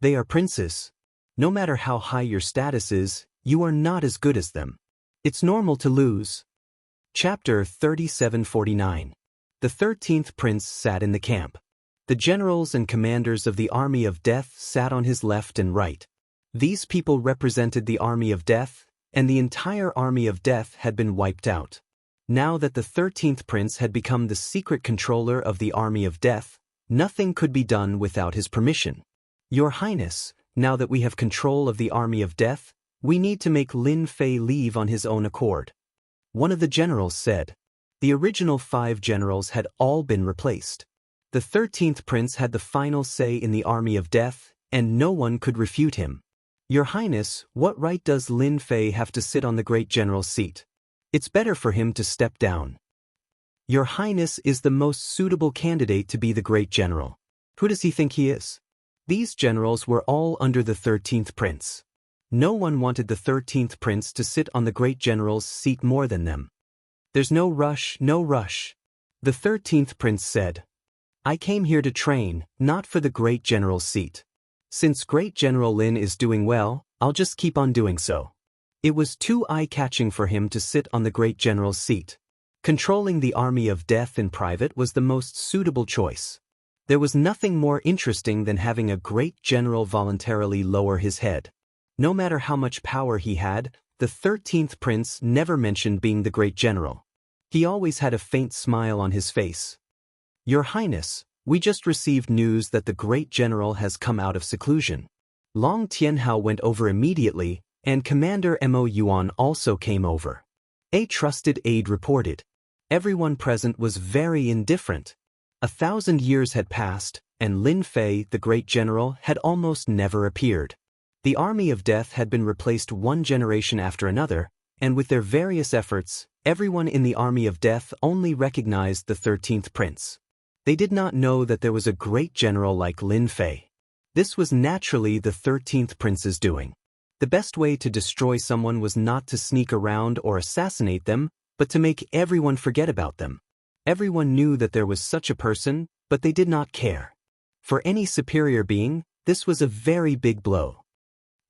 They are princes. No matter how high your status is, you are not as good as them. It's normal to lose. Chapter 3749. The 13th prince sat in the camp. The generals and commanders of the army of death sat on his left and right. These people represented the army of death, and the entire army of death had been wiped out. Now that the 13th prince had become the secret controller of the army of death, nothing could be done without his permission. Your Highness, now that we have control of the army of death, we need to make Lin Fei leave on his own accord. One of the generals said. The original 5 generals had all been replaced. The 13th prince had the final say in the army of death, and no one could refute him. Your Highness, what right does Lin Fei have to sit on the great general's seat? It's better for him to step down. Your Highness is the most suitable candidate to be the great general. Who does he think he is? These generals were all under the 13th prince. No one wanted the 13th prince to sit on the great general's seat more than them. There's no rush, no rush. The 13th prince said. I came here to train, not for the great general's seat. Since Great General Lin is doing well, I'll just keep on doing so. It was too eye-catching for him to sit on the great general's seat. Controlling the army of death in private was the most suitable choice. There was nothing more interesting than having a great general voluntarily lower his head. No matter how much power he had, the 13th prince never mentioned being the great general. He always had a faint smile on his face. Your Highness, we just received news that the great general has come out of seclusion. Long Tianhao went over immediately, and Commander Mo Yuan also came over. A trusted aide reported. Everyone present was very indifferent. 1,000 years had passed, and Lin Fei, the great general, had almost never appeared. The army of death had been replaced one generation after another, and with their various efforts, everyone in the army of death only recognized the 13th prince. They did not know that there was a great general like Lin Fei. This was naturally the 13th prince's doing. The best way to destroy someone was not to sneak around or assassinate them, but to make everyone forget about them. Everyone knew that there was such a person, but they did not care. For any superior being, this was a very big blow.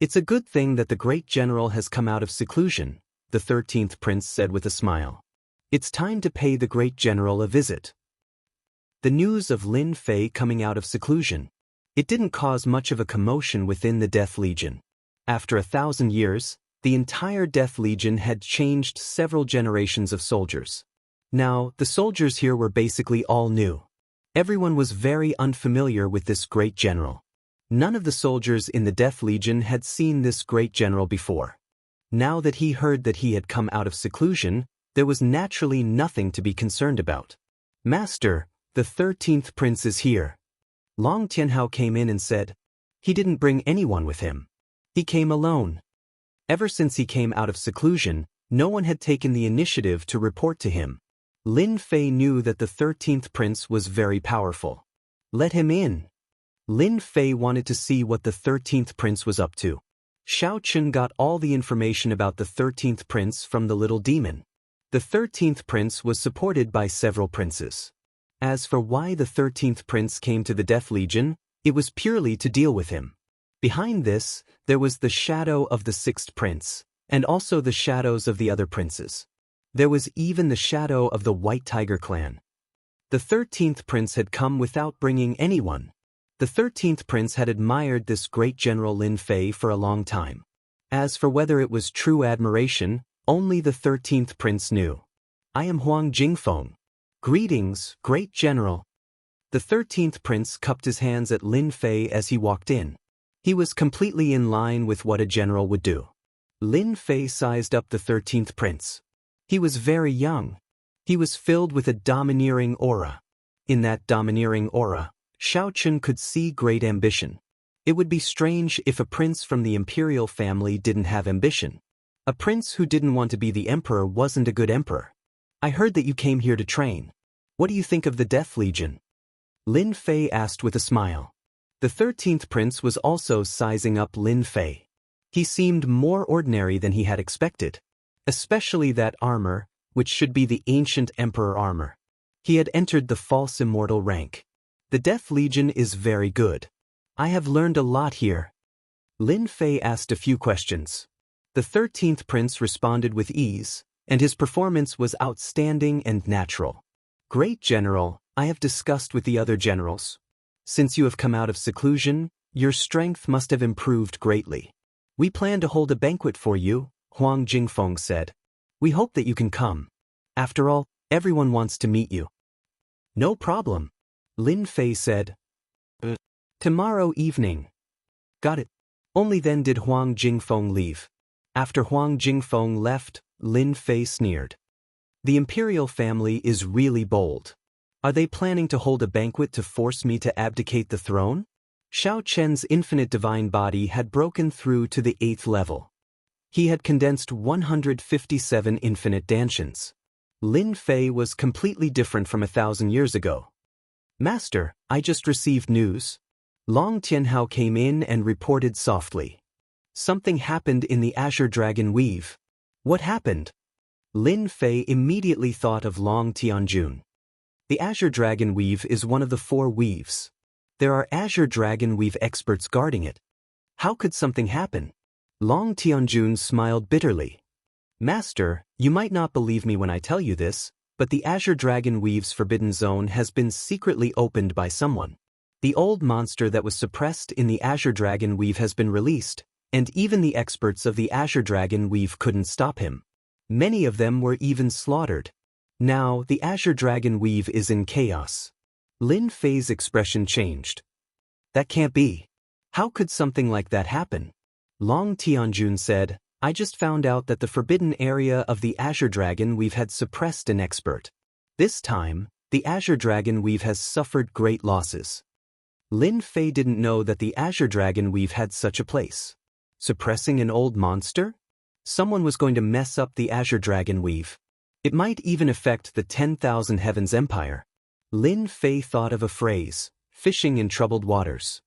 It's a good thing that the great general has come out of seclusion, the 13th prince said with a smile. It's time to pay the great general a visit. The news of Lin Fei coming out of seclusion. It didn't cause much of a commotion within the Death Legion. After 1,000 years, the entire Death Legion had changed several generations of soldiers. Now, the soldiers here were basically all new. Everyone was very unfamiliar with this great general. None of the soldiers in the Death Legion had seen this great general before. Now that he heard that he had come out of seclusion, there was naturally nothing to be concerned about. Master, the 13th prince is here. Long Tianhao came in and said, he didn't bring anyone with him. He came alone. Ever since he came out of seclusion, no one had taken the initiative to report to him. Lin Fei knew that the 13th prince was very powerful. Let him in. Lin Fei wanted to see what the 13th prince was up to. Xiao Chun got all the information about the 13th prince from the little demon. The 13th prince was supported by several princes. As for why the 13th prince came to the Death Legion, it was purely to deal with him. Behind this, there was the shadow of the 6th prince, and also the shadows of the other princes. There was even the shadow of the White Tiger clan. The 13th prince had come without bringing anyone. The 13th prince had admired this great general Lin Fei for a long time. As for whether it was true admiration, only the 13th prince knew. I am Huang Jingfeng. Greetings, great general. The 13th prince cupped his hands at Lin Fei as he walked in. He was completely in line with what a general would do. Lin Fei sized up the 13th prince. He was very young. He was filled with a domineering aura. In that domineering aura, Xiao Chun could see great ambition. It would be strange if a prince from the imperial family didn't have ambition. A prince who didn't want to be the emperor wasn't a good emperor. I heard that you came here to train. What do you think of the Death Legion? Lin Fei asked with a smile. The 13th prince was also sizing up Lin Fei. He seemed more ordinary than he had expected. Especially that armor, which should be the ancient emperor armor. He had entered the false immortal rank. The Death Legion is very good. I have learned a lot here. Lin Fei asked a few questions. The 13th prince responded with ease, and his performance was outstanding and natural. Great general, I have discussed with the other generals. Since you have come out of seclusion, your strength must have improved greatly. We plan to hold a banquet for you, Huang Jingfeng said. We hope that you can come. After all, everyone wants to meet you. No problem. Lin Fei said. Tomorrow evening. Got it. Only then did Huang Jingfeng leave. After Huang Jingfeng left, Lin Fei sneered. The imperial family is really bold. Are they planning to hold a banquet to force me to abdicate the throne? Xiao Chen's infinite divine body had broken through to the 8th level. He had condensed 157 infinite dantians. Lin Fei was completely different from 1,000 years ago. Master, I just received news. Long Tianhao came in and reported softly. Something happened in the Azure Dragon Weave. What happened? Lin Fei immediately thought of Long Tianjun. The Azure Dragon Weave is one of the 4 weaves. There are Azure Dragon Weave experts guarding it. How could something happen? Long Tianjun smiled bitterly. Master, you might not believe me when I tell you this, but the Azure Dragon Weave's forbidden zone has been secretly opened by someone. The old monster that was suppressed in the Azure Dragon Weave has been released, and even the experts of the Azure Dragon Weave couldn't stop him. Many of them were even slaughtered. Now, the Azure Dragon Weave is in chaos. Lin Fei's expression changed. That can't be. How could something like that happen? Long Tianjun said, I just found out that the forbidden area of the Azure Dragon Weave had suppressed an expert. This time, the Azure Dragon Weave has suffered great losses. Lin Fei didn't know that the Azure Dragon Weave had such a place. Suppressing an old monster? Someone was going to mess up the Azure Dragon Weave. It might even affect the 10,000 Heavens Empire. Lin Fei thought of a phrase, fishing in troubled waters.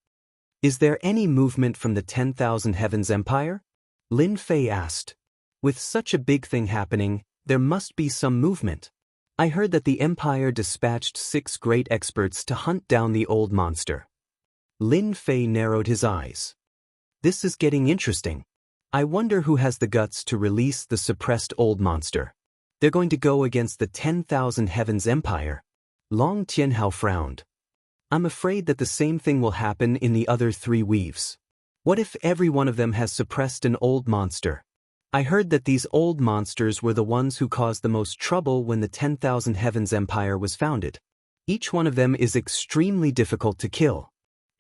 Is there any movement from the 10,000 Heavens Empire? Lin Fei asked. With such a big thing happening, there must be some movement. I heard that the Empire dispatched 6 great experts to hunt down the old monster. Lin Fei narrowed his eyes. This is getting interesting. I wonder who has the guts to release the suppressed old monster. They're going to go against the 10,000 Heavens Empire. Long Tianhao frowned. I'm afraid that the same thing will happen in the other 3 weaves. What if every one of them has suppressed an old monster? I heard that these old monsters were the ones who caused the most trouble when the 10,000 Heavens Empire was founded. Each one of them is extremely difficult to kill.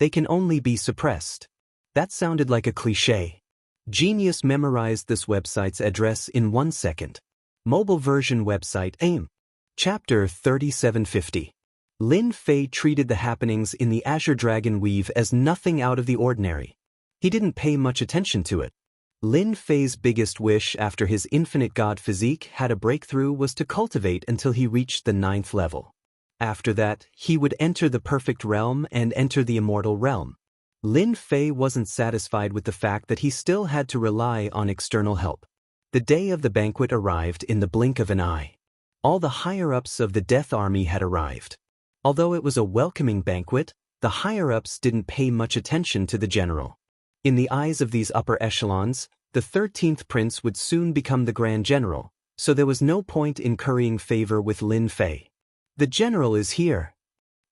They can only be suppressed. That sounded like a cliché. Genius memorized this website's address in 1 second. Mobile version website AIM. Chapter 3750. Lin Fei treated the happenings in the Azure Dragon Weave as nothing out of the ordinary. He didn't pay much attention to it. Lin Fei's biggest wish after his infinite god physique had a breakthrough was to cultivate until he reached the 9th level. After that, he would enter the perfect realm and enter the immortal realm. Lin Fei wasn't satisfied with the fact that he still had to rely on external help. The day of the banquet arrived in the blink of an eye. All the higher-ups of the Death Army had arrived. Although it was a welcoming banquet, the higher-ups didn't pay much attention to the general. In the eyes of these upper echelons, the 13th prince would soon become the Grand General, so there was no point in currying favor with Lin Fei. The general is here.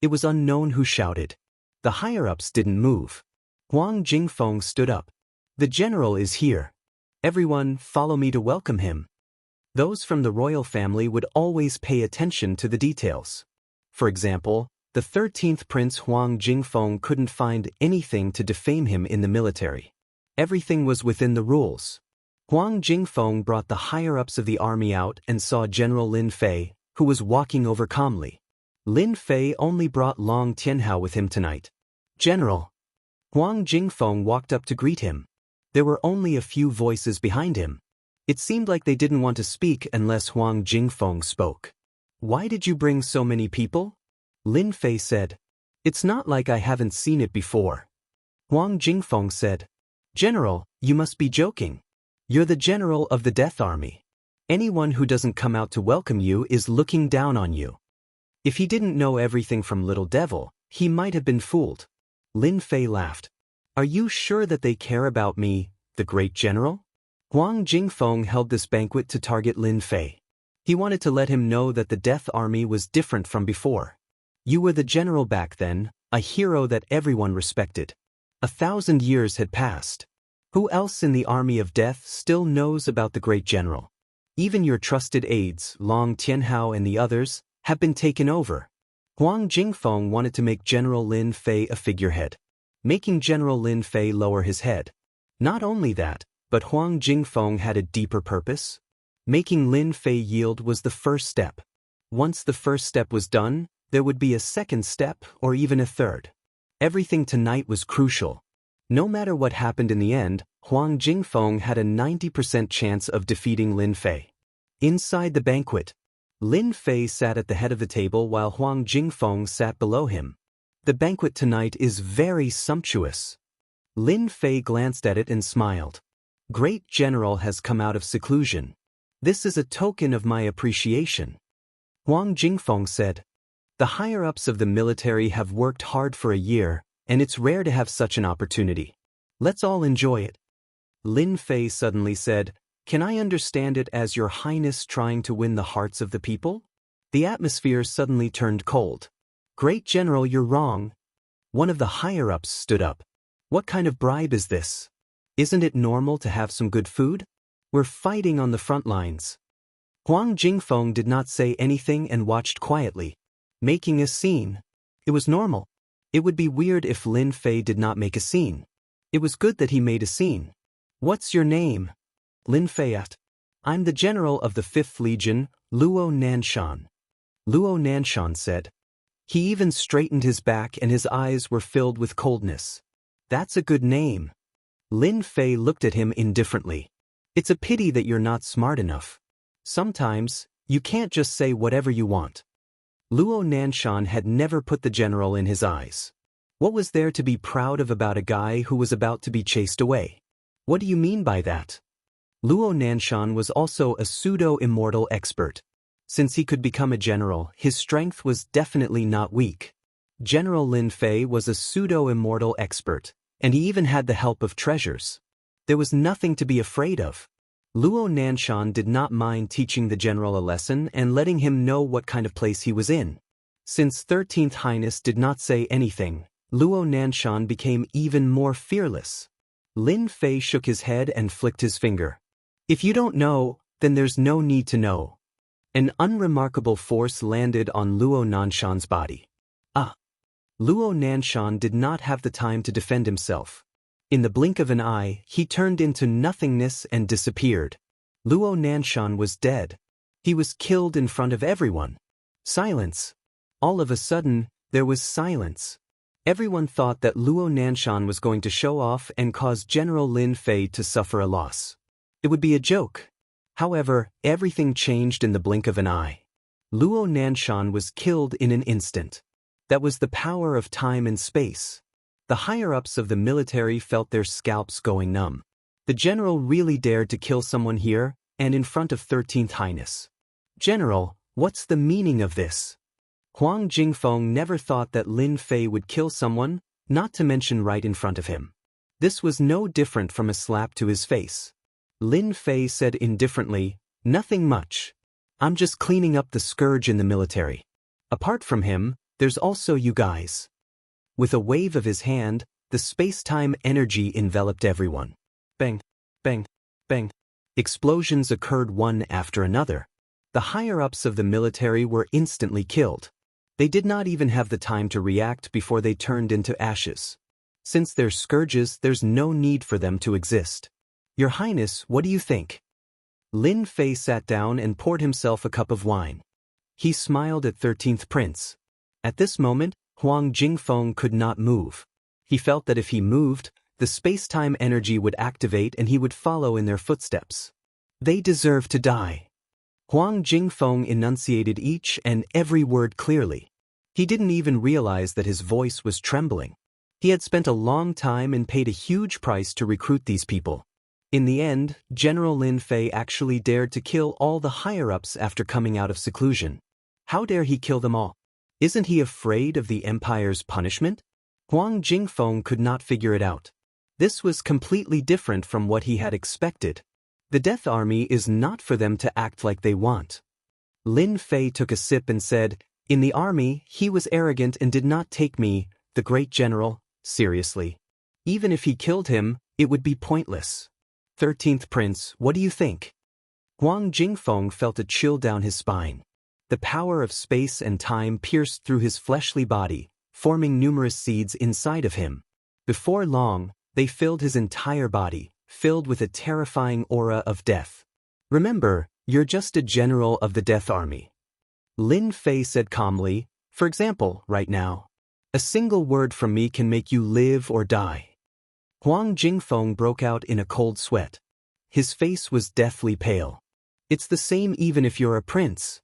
It was unknown who shouted. The higher-ups didn't move. Huang Jingfeng stood up. The general is here. Everyone, follow me to welcome him. Those from the royal family would always pay attention to the details. For example, the 13th Prince Huang Jingfeng couldn't find anything to defame him in the military. Everything was within the rules. Huang Jingfeng brought the higher-ups of the army out and saw General Lin Fei, who was walking over calmly. Lin Fei only brought Long Tianhao with him tonight. General. Huang Jingfeng walked up to greet him. There were only a few voices behind him. It seemed like they didn't want to speak unless Huang Jingfeng spoke. Why did you bring so many people? Lin Fei said. It's not like I haven't seen it before. Huang Jingfeng said. General, you must be joking. You're the general of the Death Army. Anyone who doesn't come out to welcome you is looking down on you. If he didn't know everything from Little Devil, he might have been fooled. Lin Fei laughed. Are you sure that they care about me, the great general? Huang Jingfeng held this banquet to target Lin Fei. He wanted to let him know that the Death Army was different from before. You were the general back then, a hero that everyone respected. 1,000 years had passed. Who else in the army of death still knows about the great general? Even your trusted aides, Long Tianhao and the others, have been taken over. Huang Jingfeng wanted to make General Lin Fei a figurehead, making General Lin Fei lower his head. Not only that, but Huang Jingfeng had a deeper purpose. Making Lin Fei yield was the first step. Once the first step was done, there would be a second step or even a third. Everything tonight was crucial. No matter what happened in the end, Huang Jingfeng had a 90% chance of defeating Lin Fei. Inside the banquet, Lin Fei sat at the head of the table while Huang Jingfeng sat below him. The banquet tonight is very sumptuous. Lin Fei glanced at it and smiled. Great General has come out of seclusion. This is a token of my appreciation. Huang Jingfeng said. The higher-ups of the military have worked hard for a year, and it's rare to have such an opportunity. Let's all enjoy it. Lin Fei suddenly said, "Can I understand it as Your Highness trying to win the hearts of the people?" The atmosphere suddenly turned cold. "Great General, you're wrong." One of the higher-ups stood up. "What kind of bribe is this? Isn't it normal to have some good food? We're fighting on the front lines." Huang Jingfeng did not say anything and watched quietly, making a scene. It was normal. It would be weird if Lin Fei did not make a scene. It was good that he made a scene. "What's your name?" Lin Fei asked. "I'm the general of the 5th Legion, Luo Nanshan." Luo Nanshan said. He even straightened his back and his eyes were filled with coldness. "That's a good name." Lin Fei looked at him indifferently. "It's a pity that you're not smart enough. Sometimes, you can't just say whatever you want." Luo Nanshan had never put the general in his eyes. What was there to be proud of about a guy who was about to be chased away? "What do you mean by that?" Luo Nanshan was also a pseudo-immortal expert. Since he could become a general, his strength was definitely not weak. General Lin Fei was a pseudo-immortal expert, and he even had the help of treasures. There was nothing to be afraid of. Luo Nanshan did not mind teaching the general a lesson and letting him know what kind of place he was in. Since 13th Highness did not say anything, Luo Nanshan became even more fearless. Lin Fei shook his head and flicked his finger. "If you don't know, then there's no need to know." An unremarkable force landed on Luo Nanshan's body. Ah! Luo Nanshan did not have the time to defend himself. In the blink of an eye, he turned into nothingness and disappeared. Luo Nanshan was dead. He was killed in front of everyone. Silence. All of a sudden, there was silence. Everyone thought that Luo Nanshan was going to show off and cause General Lin Fei to suffer a loss. It would be a joke. However, everything changed in the blink of an eye. Luo Nanshan was killed in an instant. That was the power of time and space. The higher-ups of the military felt their scalps going numb. The general really dared to kill someone here, and in front of 13th Highness. "General, what's the meaning of this?" Huang Jingfeng never thought that Lin Fei would kill someone, not to mention right in front of him. This was no different from a slap to his face. Lin Fei said indifferently, "Nothing much. I'm just cleaning up the scourge in the military. Apart from him, there's also you guys." With a wave of his hand, the space-time energy enveloped everyone. Bang, bang, bang. Explosions occurred one after another. The higher-ups of the military were instantly killed. They did not even have the time to react before they turned into ashes. Since they're scourges, there's no need for them to exist. "Your Highness, what do you think?" Lin Fei sat down and poured himself a cup of wine. He smiled at 13th Prince. At this moment, Huang Jingfeng could not move. He felt that if he moved, the space-time energy would activate and he would follow in their footsteps. They deserve to die. Huang Jingfeng enunciated each and every word clearly. He didn't even realize that his voice was trembling. He had spent a long time and paid a huge price to recruit these people. In the end, General Lin Fei actually dared to kill all the higher-ups after coming out of seclusion. How dare he kill them all? Isn't he afraid of the Empire's punishment? Huang Jingfeng could not figure it out. This was completely different from what he had expected. The Death Army is not for them to act like they want. Lin Fei took a sip and said, "In the army, he was arrogant and did not take me, the great general, seriously. Even if he killed him, it would be pointless." 13th Prince, what do you think? Huang Jingfeng felt a chill down his spine. The power of space and time pierced through his fleshly body, forming numerous seeds inside of him. Before long, they filled his entire body, filled with a terrifying aura of death. "Remember, you're just a general of the Death Army." Lin Fei said calmly, "For example, right now. A single word from me can make you live or die." Huang Jingfeng broke out in a cold sweat. His face was deathly pale. "It's the same even if you're a prince."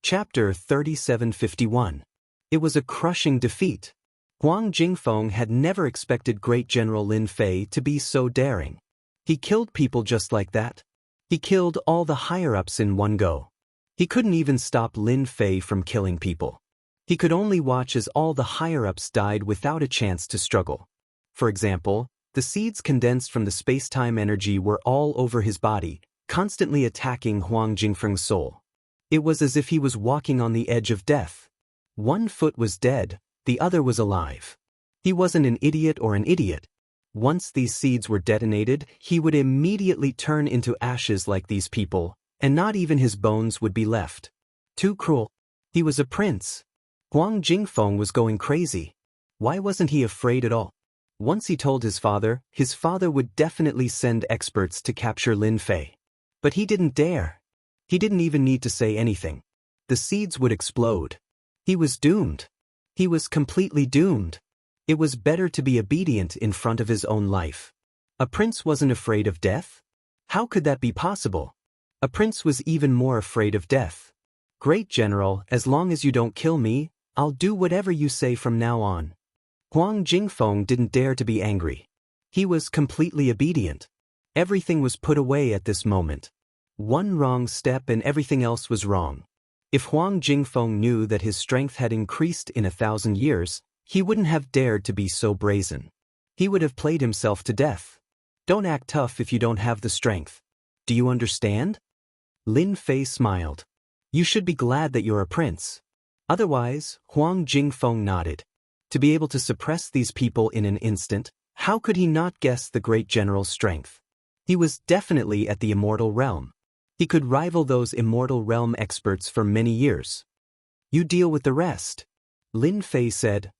Chapter 3751. It was a crushing defeat. Huang Jingfeng had never expected Great General Lin Fei to be so daring. He killed people just like that. He killed all the higher-ups in one go. He couldn't even stop Lin Fei from killing people. He could only watch as all the higher-ups died without a chance to struggle. For example, the seeds condensed from the space-time energy were all over his body, constantly attacking Huang Jingfeng's soul. It was as if he was walking on the edge of death. One foot was dead, the other was alive. He wasn't an idiot or an idiot. Once these seeds were detonated, he would immediately turn into ashes like these people, and not even his bones would be left. Too cruel. He was a prince. Huang Jingfeng was going crazy. Why wasn't he afraid at all? Once he told his father would definitely send experts to capture Lin Fei. But he didn't dare. He didn't even need to say anything. The seeds would explode. He was doomed. He was completely doomed. It was better to be obedient in front of his own life. A prince wasn't afraid of death? How could that be possible? A prince was even more afraid of death. Great General, as long as you don't kill me, I'll do whatever you say from now on. Huang Jingfeng didn't dare to be angry. He was completely obedient. Everything was put away at this moment. One wrong step and everything else was wrong. If Huang Jingfeng knew that his strength had increased in 1,000 years, he wouldn't have dared to be so brazen. He would have played himself to death. Don't act tough if you don't have the strength. Do you understand? Lin Fei smiled. You should be glad that you're a prince. Otherwise, Huang Jingfeng nodded. To be able to suppress these people in an instant, how could he not guess the great general's strength? He was definitely at the Immortal realm. He could rival those Immortal realm experts for many years. You deal with the rest. Lin Fei said.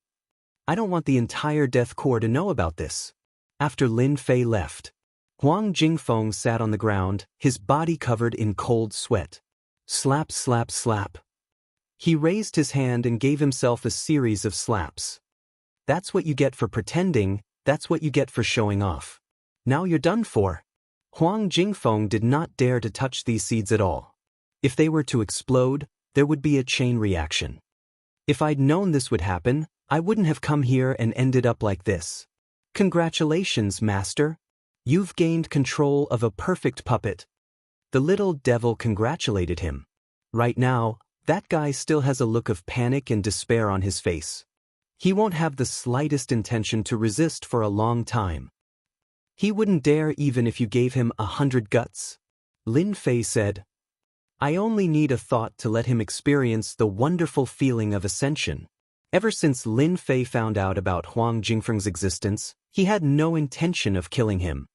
I don't want the entire Death Corps to know about this. After Lin Fei left, Huang Jingfeng sat on the ground, his body covered in cold sweat. Slap, slap, slap. He raised his hand and gave himself a series of slaps. That's what you get for pretending, that's what you get for showing off. Now you're done for. Huang Jingfeng did not dare to touch these seeds at all. If they were to explode, there would be a chain reaction. If I'd known this would happen, I wouldn't have come here and ended up like this. Congratulations, master. You've gained control of a perfect puppet. The little devil congratulated him. Right now, that guy still has a look of panic and despair on his face. He won't have the slightest intention to resist for a long time. He wouldn't dare even if you gave him 100 guts. Lin Fei said. I only need a thought to let him experience the wonderful feeling of ascension. Ever since Lin Fei found out about Huang Jingfeng's existence, he had no intention of killing him.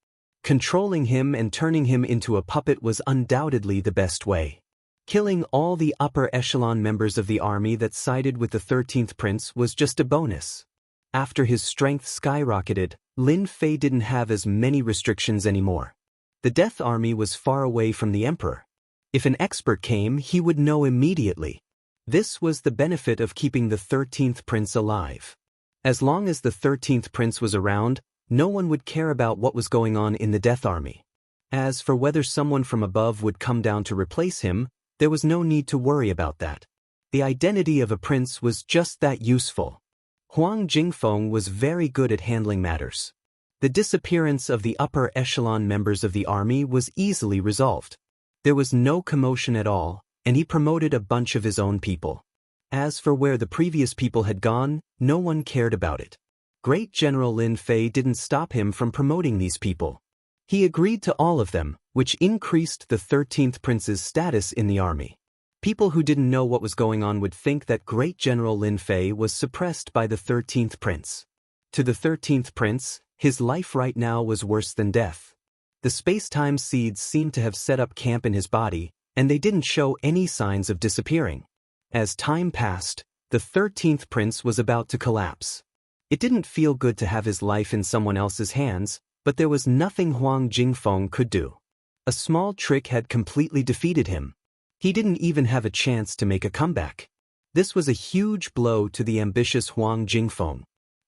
Controlling him and turning him into a puppet was undoubtedly the best way. Killing all the upper echelon members of the army that sided with the 13th prince was just a bonus. After his strength skyrocketed, Lin Fei didn't have as many restrictions anymore. The Death Army was far away from the emperor. If an expert came, he would know immediately. This was the benefit of keeping the 13th prince alive. As long as the 13th prince was around, no one would care about what was going on in the Death Army. As for whether someone from above would come down to replace him, there was no need to worry about that. The identity of a prince was just that useful. Huang Jingfeng was very good at handling matters. The disappearance of the upper echelon members of the army was easily resolved. There was no commotion at all, and he promoted a bunch of his own people. As for where the previous people had gone, no one cared about it. Great General Lin Fei didn't stop him from promoting these people. He agreed to all of them, which increased the 13th prince's status in the army. People who didn't know what was going on would think that Great General Lin Fei was suppressed by the 13th prince. To the 13th prince, his life right now was worse than death. The space-time seeds seemed to have set up camp in his body, and they didn't show any signs of disappearing. As time passed, the 13th prince was about to collapse. It didn't feel good to have his life in someone else's hands, but there was nothing Huang Jingfeng could do. A small trick had completely defeated him. He didn't even have a chance to make a comeback. This was a huge blow to the ambitious Huang Jingfeng.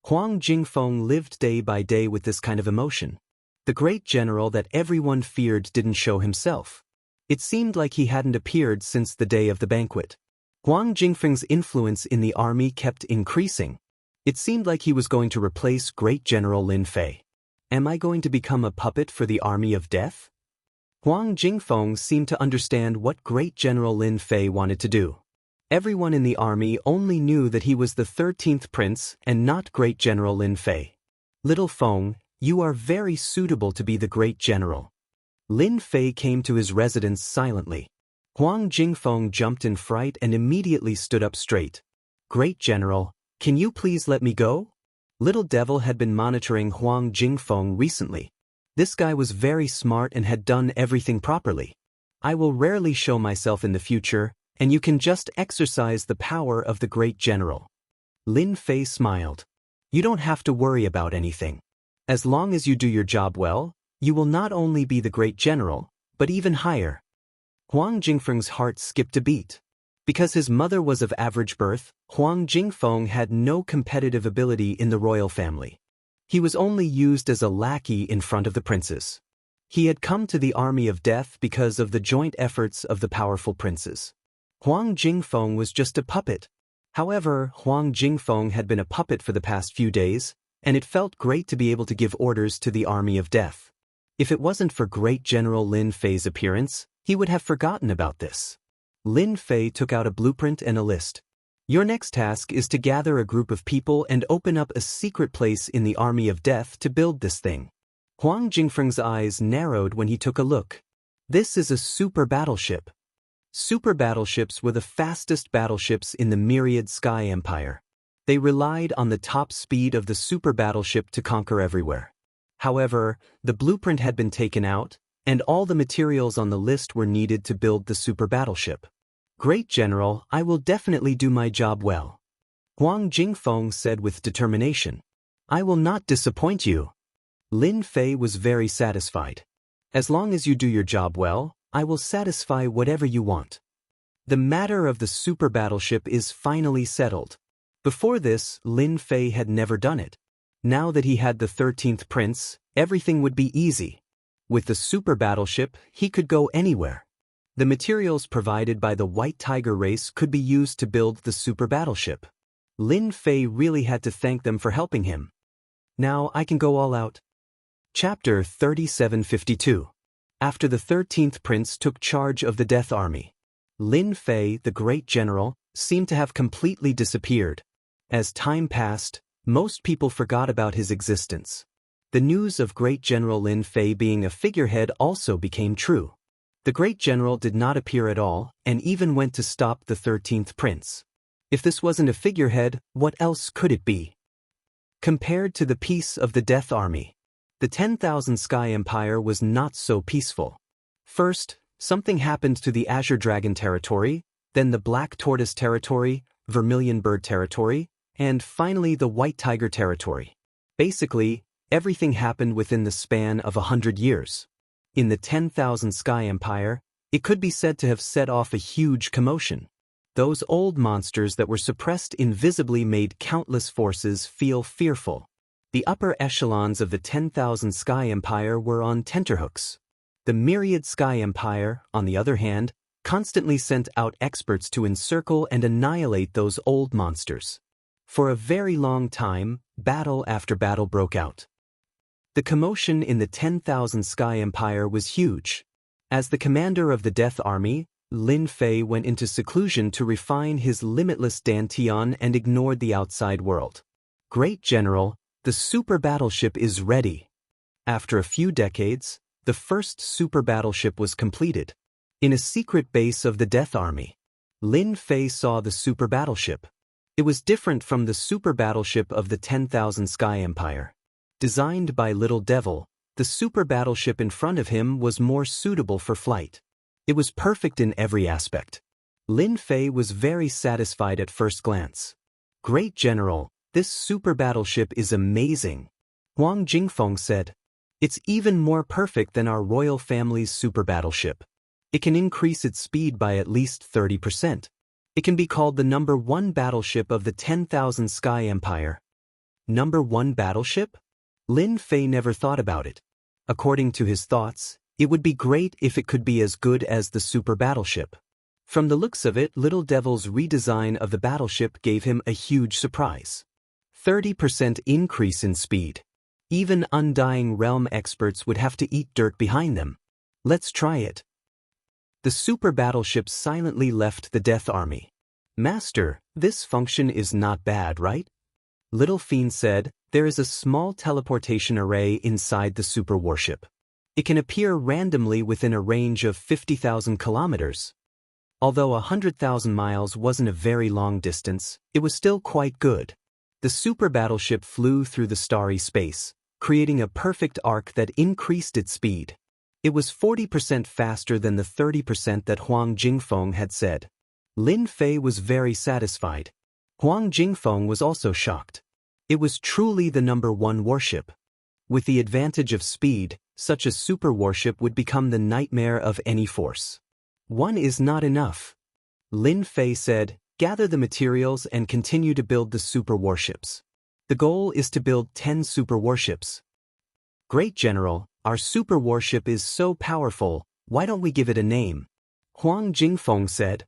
Huang Jingfeng lived day by day with this kind of emotion. The great general that everyone feared didn't show himself. It seemed like he hadn't appeared since the day of the banquet. Huang Jingfeng's influence in the army kept increasing. It seemed like he was going to replace Great General Lin Fei. Am I going to become a puppet for the army of death? Huang Jingfeng seemed to understand what Great General Lin Fei wanted to do. Everyone in the army only knew that he was the 13th prince and not Great General Lin Fei. Little Feng, you are very suitable to be the great general. Lin Fei came to his residence silently. Huang Jingfeng jumped in fright and immediately stood up straight. Great General, can you please let me go? Little Devil had been monitoring Huang Jingfeng recently. This guy was very smart and had done everything properly. I will rarely show myself in the future, and you can just exercise the power of the great general. Lin Fei smiled. You don't have to worry about anything. As long as you do your job well, you will not only be the great general, but even higher. Huang Jingfeng's heart skipped a beat. Because his mother was of average birth, Huang Jingfeng had no competitive ability in the royal family. He was only used as a lackey in front of the princes. He had come to the army of death because of the joint efforts of the powerful princes. Huang Jingfeng was just a puppet. However, Huang Jingfeng had been a puppet for the past few days, and it felt great to be able to give orders to the army of death. If it wasn't for Great General Lin Fei's appearance, he would have forgotten about this. Lin Fei took out a blueprint and a list. Your next task is to gather a group of people and open up a secret place in the army of death to build this thing. Huang Jingfeng's eyes narrowed when he took a look. This is a super battleship. Super battleships were the fastest battleships in the myriad Sky Empire. They relied on the top speed of the super battleship to conquer everywhere. However, the blueprint had been taken out, and all the materials on the list were needed to build the super battleship. Great General, I will definitely do my job well. Huang Jingfeng said with determination. I will not disappoint you. Lin Fei was very satisfied. As long as you do your job well, I will satisfy whatever you want. The matter of the super battleship is finally settled. Before this, Lin Fei had never done it. Now that he had the 13th prince, everything would be easy. With the super battleship, he could go anywhere. The materials provided by the White Tiger race could be used to build the super battleship. Lin Fei really had to thank them for helping him. Now I can go all out. Chapter 3752. After the 13th prince took charge of the Death Army, Lin Fei, the great general, seemed to have completely disappeared. As time passed, most people forgot about his existence. The news of Great General Lin Fei being a figurehead also became true. The great general did not appear at all, and even went to stop the 13th prince. If this wasn't a figurehead, what else could it be? Compared to the peace of the Death Army, the 10,000 Sky Empire was not so peaceful. First, something happened to the Azure Dragon territory, then the Black Tortoise territory, Vermilion Bird territory, and finally the White Tiger territory. Basically, everything happened within the span of 100 years. In the 10,000 Sky Empire, it could be said to have set off a huge commotion. Those old monsters that were suppressed invisibly made countless forces feel fearful. The upper echelons of the 10,000 Sky Empire were on tenterhooks. The myriad Sky Empire, on the other hand, constantly sent out experts to encircle and annihilate those old monsters. For a very long time, battle after battle broke out. The commotion in the 10,000 Sky Empire was huge. As the commander of the Death Army, Lin Fei went into seclusion to refine his limitless dantian and ignored the outside world. Great General, the super battleship is ready. After a few decades, the first super battleship was completed. In a secret base of the Death Army, Lin Fei saw the super battleship. It was different from the super battleship of the 10,000 Sky Empire. Designed by Little Devil, the super battleship in front of him was more suitable for flight. It was perfect in every aspect. Lin Fei was very satisfied at first glance. Great General, this super battleship is amazing. Huang Jingfeng said. It's even more perfect than our royal family's super battleship. It can increase its speed by at least 30%. It can be called the number 1 battleship of the 10,000 Sky Empire. Number 1 battleship? Lin Fei never thought about it. According to his thoughts, it would be great if it could be as good as the super battleship. From the looks of it, Little Devil's redesign of the battleship gave him a huge surprise. 30% increase in speed. Even Undying Realm experts would have to eat dirt behind them. Let's try it. The super battleship silently left the Death Army. Master, this function is not bad, right? Little Fiend said, there is a small teleportation array inside the super warship. It can appear randomly within a range of 50,000 kilometers. Although 100,000 miles wasn't a very long distance, it was still quite good. The super battleship flew through the starry space, creating a perfect arc that increased its speed. It was 40% faster than the 30% that Huang Jingfeng had said. Lin Fei was very satisfied. Huang Jingfeng was also shocked. It was truly the #1 warship. With the advantage of speed, such a super warship would become the nightmare of any force. One is not enough. Lin Fei said, gather the materials and continue to build the super warships. The goal is to build 10 super warships. Great General, our super warship is so powerful, why don't we give it a name? Huang Jingfeng said.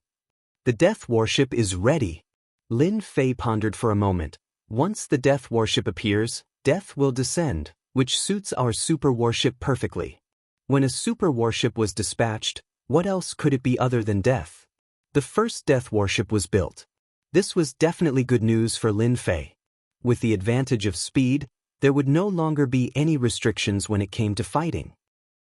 The Death Warship is ready. Lin Fei pondered for a moment. Once the Death Warship appears, death will descend, which suits our super warship perfectly. When a super warship was dispatched, what else could it be other than death? The first Death Warship was built. This was definitely good news for Lin Fei. With the advantage of speed, there would no longer be any restrictions when it came to fighting.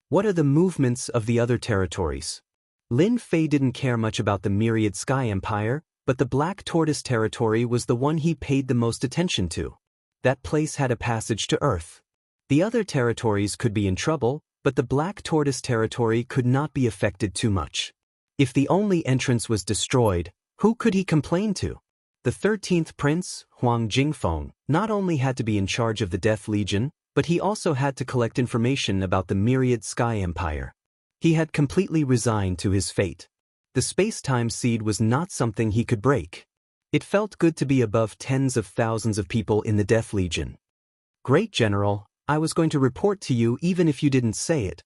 What are the movements of the other territories? Lin Fei didn't care much about the Myriad Sky Empire, but the Black Tortoise territory was the one he paid the most attention to. That place had a passage to Earth. The other territories could be in trouble, but the Black Tortoise territory could not be affected too much. If the only entrance was destroyed, who could he complain to? The 13th Prince, Huang Jingfeng, not only had to be in charge of the Death Legion, but he also had to collect information about the Myriad Sky Empire. He had completely resigned to his fate. The space-time seed was not something he could break. It felt good to be above tens of thousands of people in the Death Legion. Great General, I was going to report to you even if you didn't say it.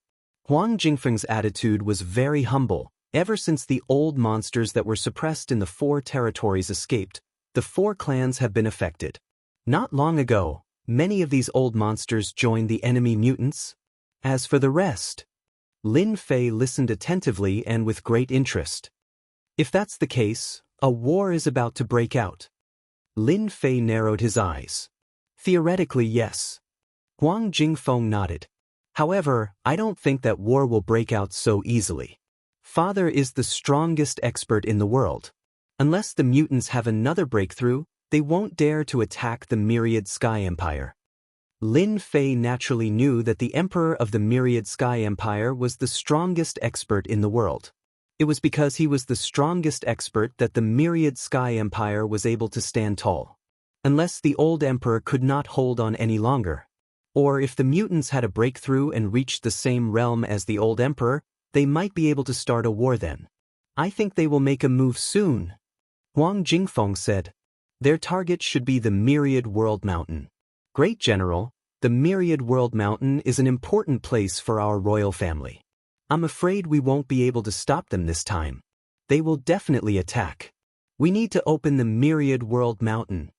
Huang Jingfeng's attitude was very humble. Ever since the old monsters that were suppressed in the 4 territories escaped, the 4 clans have been affected. Not long ago, many of these old monsters joined the enemy mutants. As for the rest, Lin Fei listened attentively and with great interest. If that's the case, a war is about to break out. Lin Fei narrowed his eyes. Theoretically, yes. Huang Jingfeng nodded. However, I don't think that war will break out so easily. Father is the strongest expert in the world. Unless the mutants have another breakthrough, they won't dare to attack the Myriad Sky Empire. Lin Fei naturally knew that the Emperor of the Myriad Sky Empire was the strongest expert in the world. It was because he was the strongest expert that the Myriad Sky Empire was able to stand tall. Unless the old Emperor could not hold on any longer. Or if the mutants had a breakthrough and reached the same realm as the old Emperor, they might be able to start a war then. I think they will make a move soon. Huang Jingfeng said. Their target should be the Myriad World Mountain. Great General, the Myriad World Mountain is an important place for our royal family. I'm afraid we won't be able to stop them this time. They will definitely attack. We need to open the Myriad World Mountain.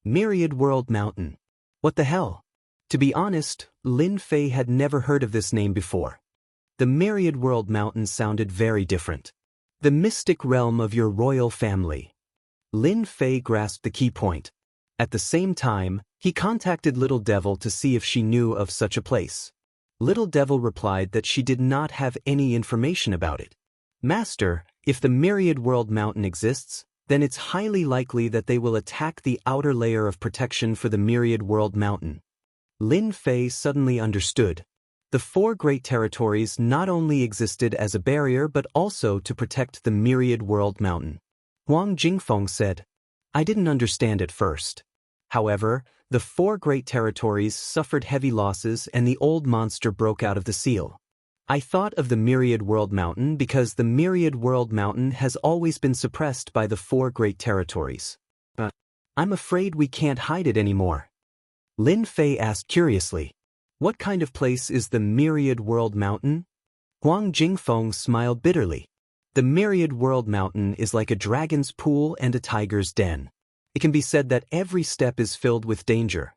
Myriad World Mountain. What the hell? To be honest, Lin Fei had never heard of this name before. The Myriad World Mountain sounded very different. The mystic realm of your royal family. Lin Fei grasped the key point. At the same time, he contacted Little Devil to see if she knew of such a place. Little Devil replied that she did not have any information about it. Master, if the Myriad World Mountain exists, then it's highly likely that they will attack the outer layer of protection for the Myriad World Mountain. Lin Fei suddenly understood. The 4 great territories not only existed as a barrier but also to protect the Myriad World Mountain. Huang Jingfeng said, I didn't understand at first. However, the 4 great territories suffered heavy losses and the old monster broke out of the seal. I thought of the Myriad World Mountain because the Myriad World Mountain has always been suppressed by the 4 great territories. But I'm afraid we can't hide it anymore. Lin Fei asked curiously, what kind of place is the Myriad World Mountain? Huang Jingfeng smiled bitterly. The Myriad World Mountain is like a dragon's pool and a tiger's den. It can be said that every step is filled with danger.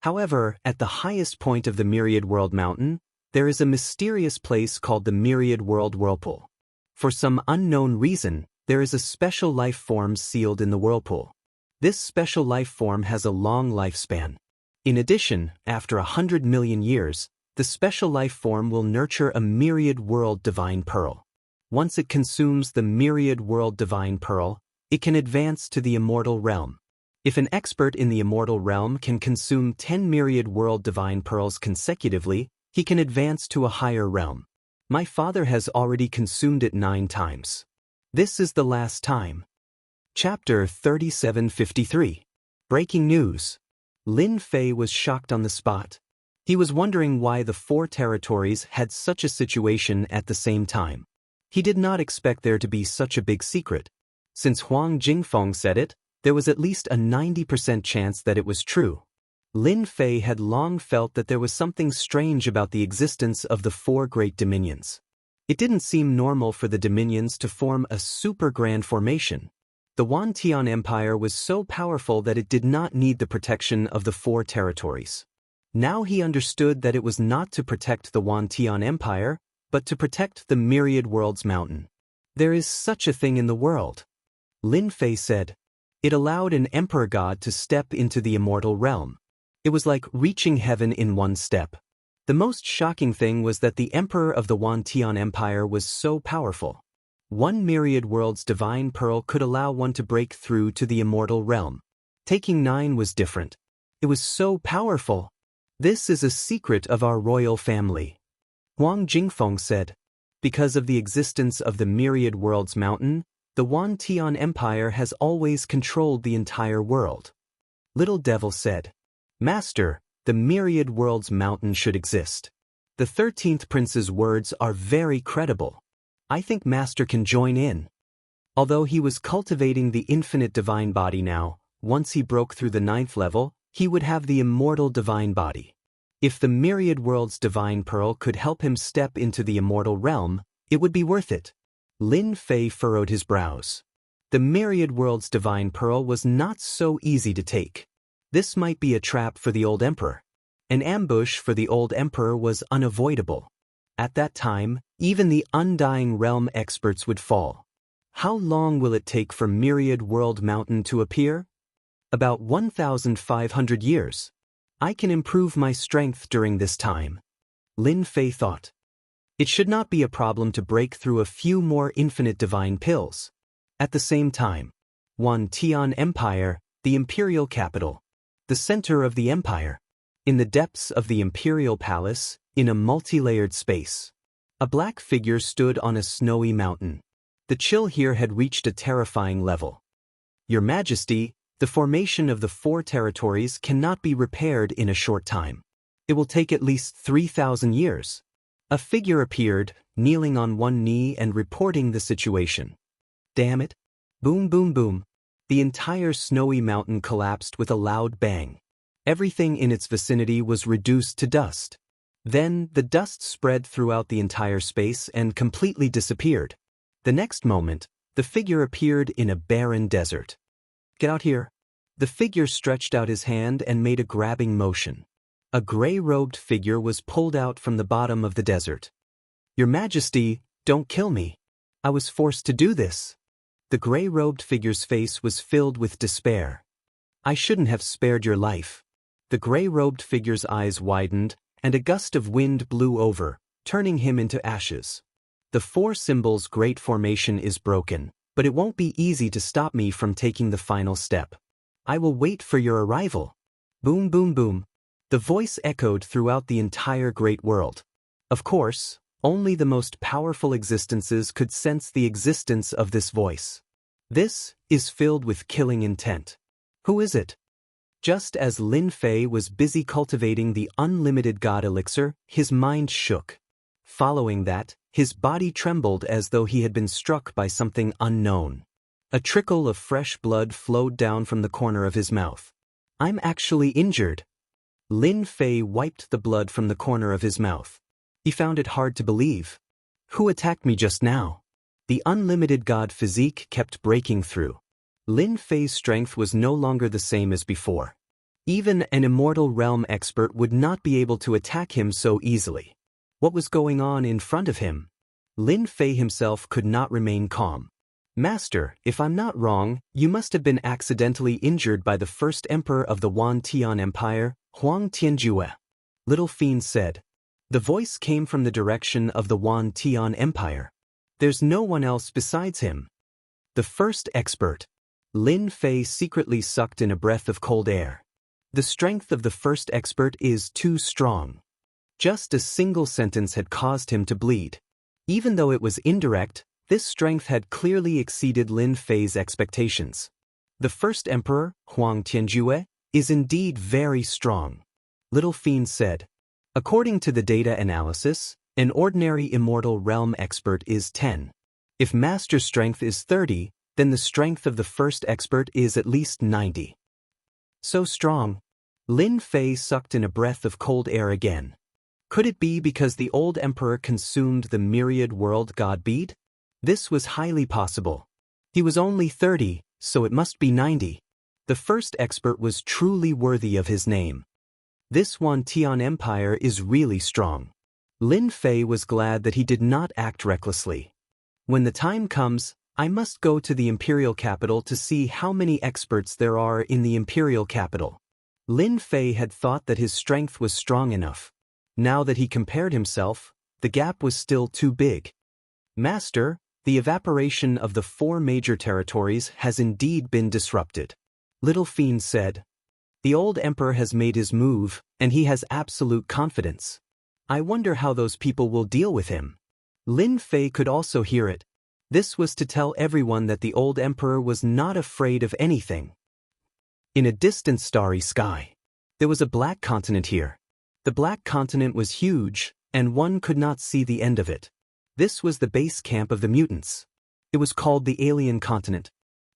However, at the highest point of the Myriad World Mountain, there is a mysterious place called the Myriad World Whirlpool. For some unknown reason, There is a special life form sealed in the whirlpool. This special life form has a long lifespan. In addition, after 100 million years, the special life form will nurture a myriad world divine pearl. Once it consumes the myriad world divine pearl, it can advance to the immortal realm. If an expert in the immortal realm can consume 10 myriad world divine pearls consecutively, he can advance to a higher realm. My father has already consumed it 9 times. This is the last time. Chapter 3753. Breaking news. Lin Fei was shocked on the spot. He was wondering why the 4 territories had such a situation at the same time. He did not expect there to be such a big secret. Since Huang Jingfeng said it, there was at least a 90% chance that it was true. Lin Fei had long felt that there was something strange about the existence of the 4 great dominions. It didn't seem normal for the dominions to form a super grand formation. The Wantian Empire was so powerful that it did not need the protection of the 4 territories. Now he understood that it was not to protect the Wantian Empire, but to protect the myriad worlds mountain. There is such a thing in the world. Lin Fei said. It allowed an emperor god to step into the immortal realm. It was like reaching heaven in one step. The most shocking thing was that the emperor of the Wantian Empire was so powerful. 1 myriad world's divine pearl could allow one to break through to the immortal realm. Taking 9 was different. It was so powerful. This is a secret of our royal family. Huang Jingfeng said. Because of the existence of the myriad worlds mountain, the Wantian Empire has always controlled the entire world. Little Devil said. Master, the myriad worlds mountain should exist. The 13th prince's words are very credible. I think Master can join in. Although he was cultivating the infinite divine body now, once he broke through the 9th level, he would have the immortal divine body. If the myriad worlds divine pearl could help him step into the immortal realm, it would be worth it. Lin Fei furrowed his brows. The myriad worlds divine pearl was not so easy to take. This might be a trap for the old emperor. An ambush for the old emperor was unavoidable. At that time, even the undying realm experts would fall. How long will it take for myriad world mountain to appear? About 1,500 years. I can improve my strength during this time. Lin Fei thought. It should not be a problem to break through a few more infinite divine pills. At the same time, Wantian Empire, the imperial capital, the center of the empire, in the depths of the imperial palace, in a multi-layered space. A black figure stood on a snowy mountain. The chill here had reached a terrifying level. Your Majesty, the formation of the 4 territories cannot be repaired in a short time. It will take at least 3,000 years. A figure appeared, kneeling on one knee and reporting the situation. Damn it. Boom boom boom. The entire snowy mountain collapsed with a loud bang. Everything in its vicinity was reduced to dust. Then, the dust spread throughout the entire space and completely disappeared. The next moment, the figure appeared in a barren desert. Get out here. The figure stretched out his hand and made a grabbing motion. A gray-robed figure was pulled out from the bottom of the desert. Your Majesty, don't kill me. I was forced to do this. The gray-robed figure's face was filled with despair. I shouldn't have spared your life. The gray-robed figure's eyes widened, and a gust of wind blew over, turning him into ashes. The 4 symbols' great formation is broken, but it won't be easy to stop me from taking the final step. I will wait for your arrival. Boom boom boom. The voice echoed throughout the entire great world. Of course, only the most powerful existences could sense the existence of this voice. This is filled with killing intent. Who is it? Just as Lin Fei was busy cultivating the unlimited god elixir, his mind shook. Following that, his body trembled as though he had been struck by something unknown. A trickle of fresh blood flowed down from the corner of his mouth. I'm actually injured. Lin Fei wiped the blood from the corner of his mouth. He found it hard to believe. Who attacked me just now? The unlimited god physique kept breaking through. Lin Fei's strength was no longer the same as before. Even an immortal realm expert would not be able to attack him so easily. What was going on in front of him? Lin Fei himself could not remain calm. Master, if I'm not wrong, you must have been accidentally injured by the first emperor of the Wan Tian Empire, Huang Tianjue. Little Fiend said. The voice came from the direction of the Wan Tian Empire. There's no one else besides him. The first expert. Lin Fei secretly sucked in a breath of cold air. The strength of the first expert is too strong. Just a single sentence had caused him to bleed. Even though it was indirect, this strength had clearly exceeded Lin Fei's expectations. The first emperor, Huang Tianjue, is indeed very strong. Little Fiend said. According to the data analysis, an ordinary immortal realm expert is 10. If master strength is 30, then the strength of the first expert is at least 90. So strong. Lin Fei sucked in a breath of cold air again. Could it be because the old emperor consumed the myriad world god bead? This was highly possible. He was only 30, so it must be 90. The first expert was truly worthy of his name. This Wan Tian Empire is really strong. Lin Fei was glad that he did not act recklessly. When the time comes, I must go to the imperial capital to see how many experts there are in the imperial capital. Lin Fei had thought that his strength was strong enough. Now that he compared himself, the gap was still too big. Master, the evaporation of the 4 major territories has indeed been disrupted. Little Fiend said. The old emperor has made his move, and he has absolute confidence. I wonder how those people will deal with him. Lin Fei could also hear it. This was to tell everyone that the old emperor was not afraid of anything. In a distant starry sky, there was a black continent here. The black continent was huge, and one could not see the end of it. This was the base camp of the mutants. It was called the Alien Continent.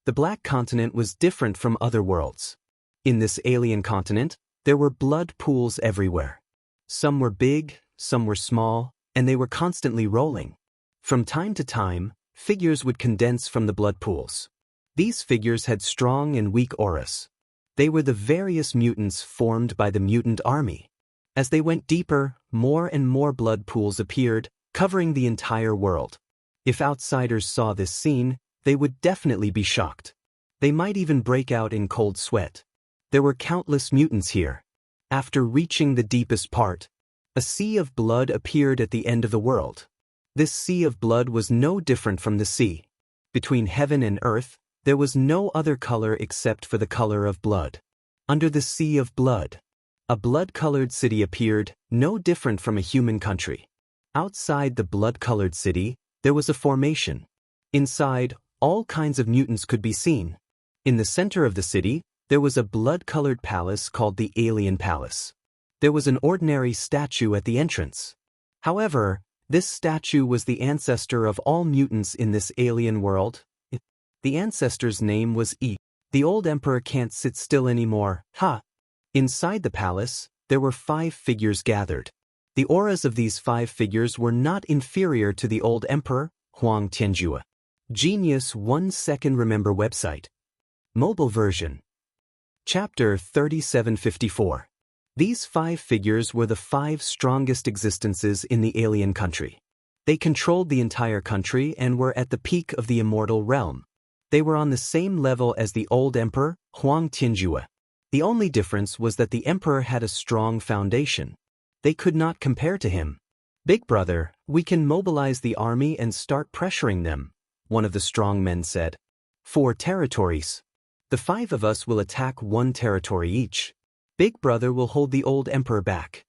The Black Continent was different from other worlds. In this alien continent, there were blood pools everywhere. Some were big, some were small, and they were constantly rolling. From time to time, figures would condense from the blood pools. These figures had strong and weak auras. They were the various mutants formed by the mutant army. As they went deeper, more and more blood pools appeared, covering the entire world. If outsiders saw this scene, they would definitely be shocked. They might even break out in cold sweat. There were countless mutants here. After reaching the deepest part, a sea of blood appeared at the end of the world. This sea of blood was no different from the sea. Between heaven and earth, there was no other color except for the color of blood. Under the sea of blood, a blood-colored city appeared, no different from a human country. Outside the blood-colored city, there was a formation. Inside, all kinds of mutants could be seen. In the center of the city, there was a blood-colored palace called the Alien Palace. There was an ordinary statue at the entrance. However, this statue was the ancestor of all mutants in this alien world. The ancestor's name was E. The old emperor can't sit still anymore, ha! Inside the palace, there were 5 figures gathered. The auras of these 5 figures were not inferior to the old emperor, Huang Tianjue. Genius 1 Second Remember website. Mobile version. Chapter 3754. These 5 figures were the 5 strongest existences in the alien country. They controlled the entire country and were at the peak of the immortal realm. They were on the same level as the old emperor, Huang Tianjue. The only difference was that the emperor had a strong foundation. They could not compare to him. Big brother, we can mobilize the army and start pressuring them, one of the strong men said. 4 territories. The 5 of us will attack 1 territory each. Big brother will hold the old emperor back.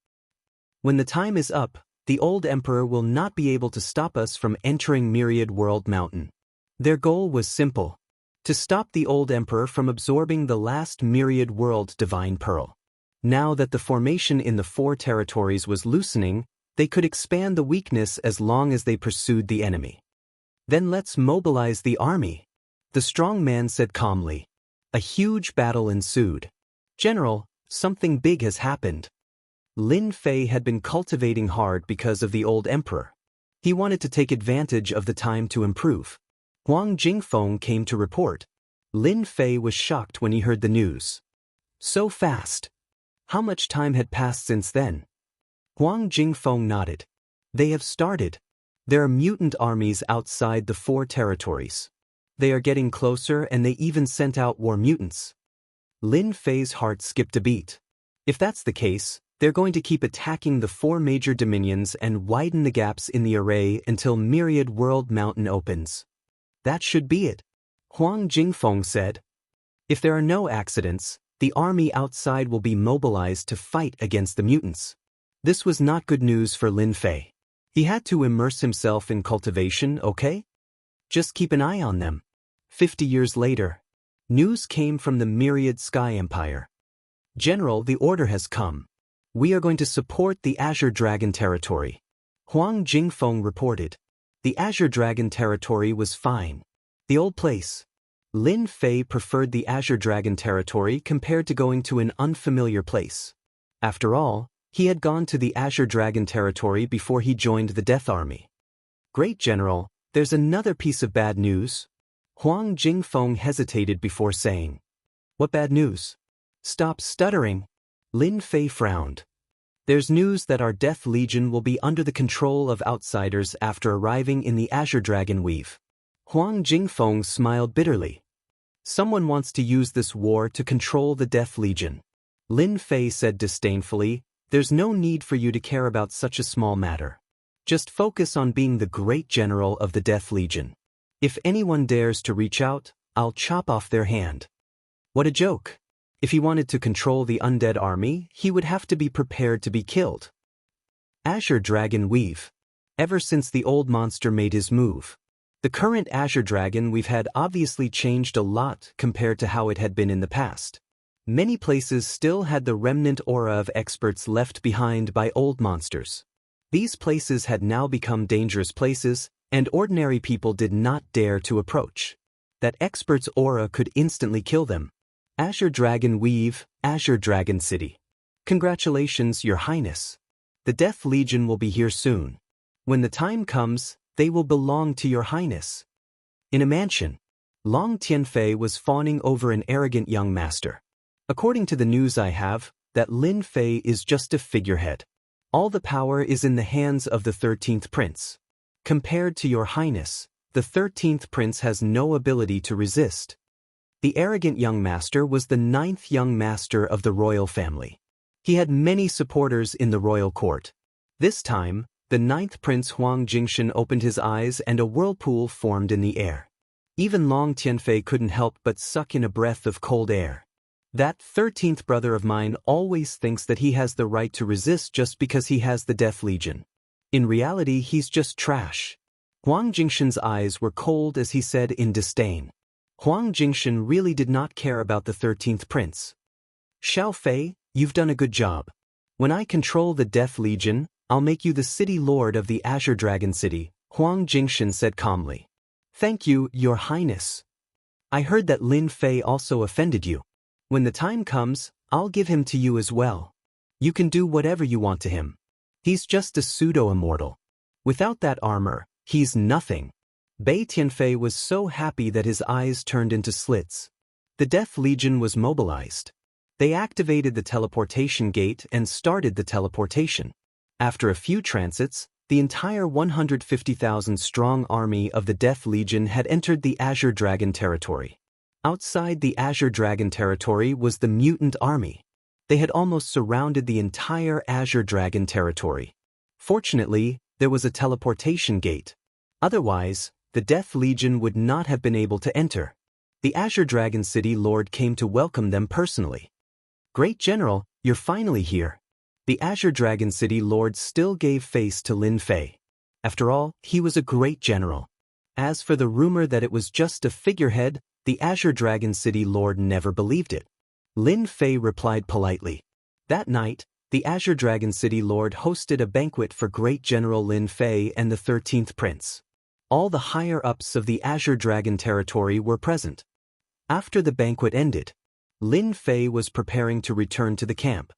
When the time is up, the old emperor will not be able to stop us from entering Myriad World Mountain. Their goal was simple: to stop the old emperor from absorbing the last Myriad World Divine Pearl. Now that the formation in the 4 territories was loosening, they could expand the weakness as long as they pursued the enemy. Then let's mobilize the army, the strong man said calmly. A huge battle ensued. General, something big has happened. Lin Fei had been cultivating hard because of the old emperor. He wanted to take advantage of the time to improve. Huang Jingfeng came to report. Lin Fei was shocked when he heard the news. So fast. How much time had passed since then? Huang Jingfeng nodded. They have started. There are mutant armies outside the 4 territories. They are getting closer and they even sent out war mutants. Lin Fei's heart skipped a beat. If that's the case, they're going to keep attacking the 4 major dominions and widen the gaps in the array until Myriad World Mountain opens. That should be it, Huang Jingfeng said. If there are no accidents, the army outside will be mobilized to fight against the mutants. This was not good news for Lin Fei. He had to immerse himself in cultivation, okay? Just keep an eye on them. 50 years later, news came from the Myriad Sky Empire. General, the order has come. We are going to support the Azure Dragon territory. Huang Jingfeng reported. The Azure Dragon territory was fine. The old place. Lin Fei preferred the Azure Dragon territory compared to going to an unfamiliar place. After all, he had gone to the Azure Dragon territory before he joined the Death Army. Great General, there's another piece of bad news. Huang Jingfeng hesitated before saying. What bad news? Stop stuttering. Lin Fei frowned. There's news that our Death Legion will be under the control of outsiders after arriving in the Azure Dragon Weave. Huang Jingfeng smiled bitterly. Someone wants to use this war to control the Death Legion. Lin Fei said disdainfully, there's no need for you to care about such a small matter. Just focus on being the great general of the Death Legion. If anyone dares to reach out, I'll chop off their hand. What a joke. If he wanted to control the undead army, he would have to be prepared to be killed. Azure Dragon Weave. Ever since the old monster made his move, the current Azure Dragon we've had obviously changed a lot compared to how it had been in the past. Many places still had the remnant aura of experts left behind by old monsters. These places had now become dangerous places, and ordinary people did not dare to approach. That expert's aura could instantly kill them. Azure Dragon Weave, Azure Dragon City. Congratulations, Your Highness. The Death Legion will be here soon. When the time comes, they will belong to Your Highness. In a mansion, Long Tianfei was fawning over an arrogant young master. According to the news I have, that Lin Fei is just a figurehead. All the power is in the hands of the 13th Prince. Compared to Your Highness, the 13th Prince has no ability to resist. The arrogant young master was the 9th young master of the royal family. He had many supporters in the royal court. This time, the 9th Prince Huang Jingshan opened his eyes and a whirlpool formed in the air. Even Long Tianfei couldn't help but suck in a breath of cold air. That 13th brother of mine always thinks that he has the right to resist just because he has the Death Legion. In reality, he's just trash. Huang Jingshan's eyes were cold as he said in disdain. Huang Jingshan really did not care about the 13th Prince. Xiao Fei, you've done a good job. When I control the Death Legion, I'll make you the city lord of the Azure Dragon City, Huang Jingshan said calmly. Thank you, Your Highness. I heard that Lin Fei also offended you. When the time comes, I'll give him to you as well. You can do whatever you want to him. He's just a pseudo-immortal. Without that armor, he's nothing. Bei Tianfei was so happy that his eyes turned into slits. The Death Legion was mobilized. They activated the teleportation gate and started the teleportation. After a few transits, the entire 150,000-strong army of the Death Legion had entered the Azure Dragon territory. Outside the Azure Dragon territory was the mutant army. They had almost surrounded the entire Azure Dragon territory. Fortunately, there was a teleportation gate. Otherwise, the Death Legion would not have been able to enter. The Azure Dragon City Lord came to welcome them personally. Great General, you're finally here. The Azure Dragon City Lord still gave face to Lin Fei. After all, he was a great general. As for the rumor that it was just a figurehead, the Azure Dragon City Lord never believed it. Lin Fei replied politely. That night, the Azure Dragon City Lord hosted a banquet for Great General Lin Fei and the 13th Prince. All the higher-ups of the Azure Dragon territory were present. After the banquet ended, Lin Fei was preparing to return to the camp.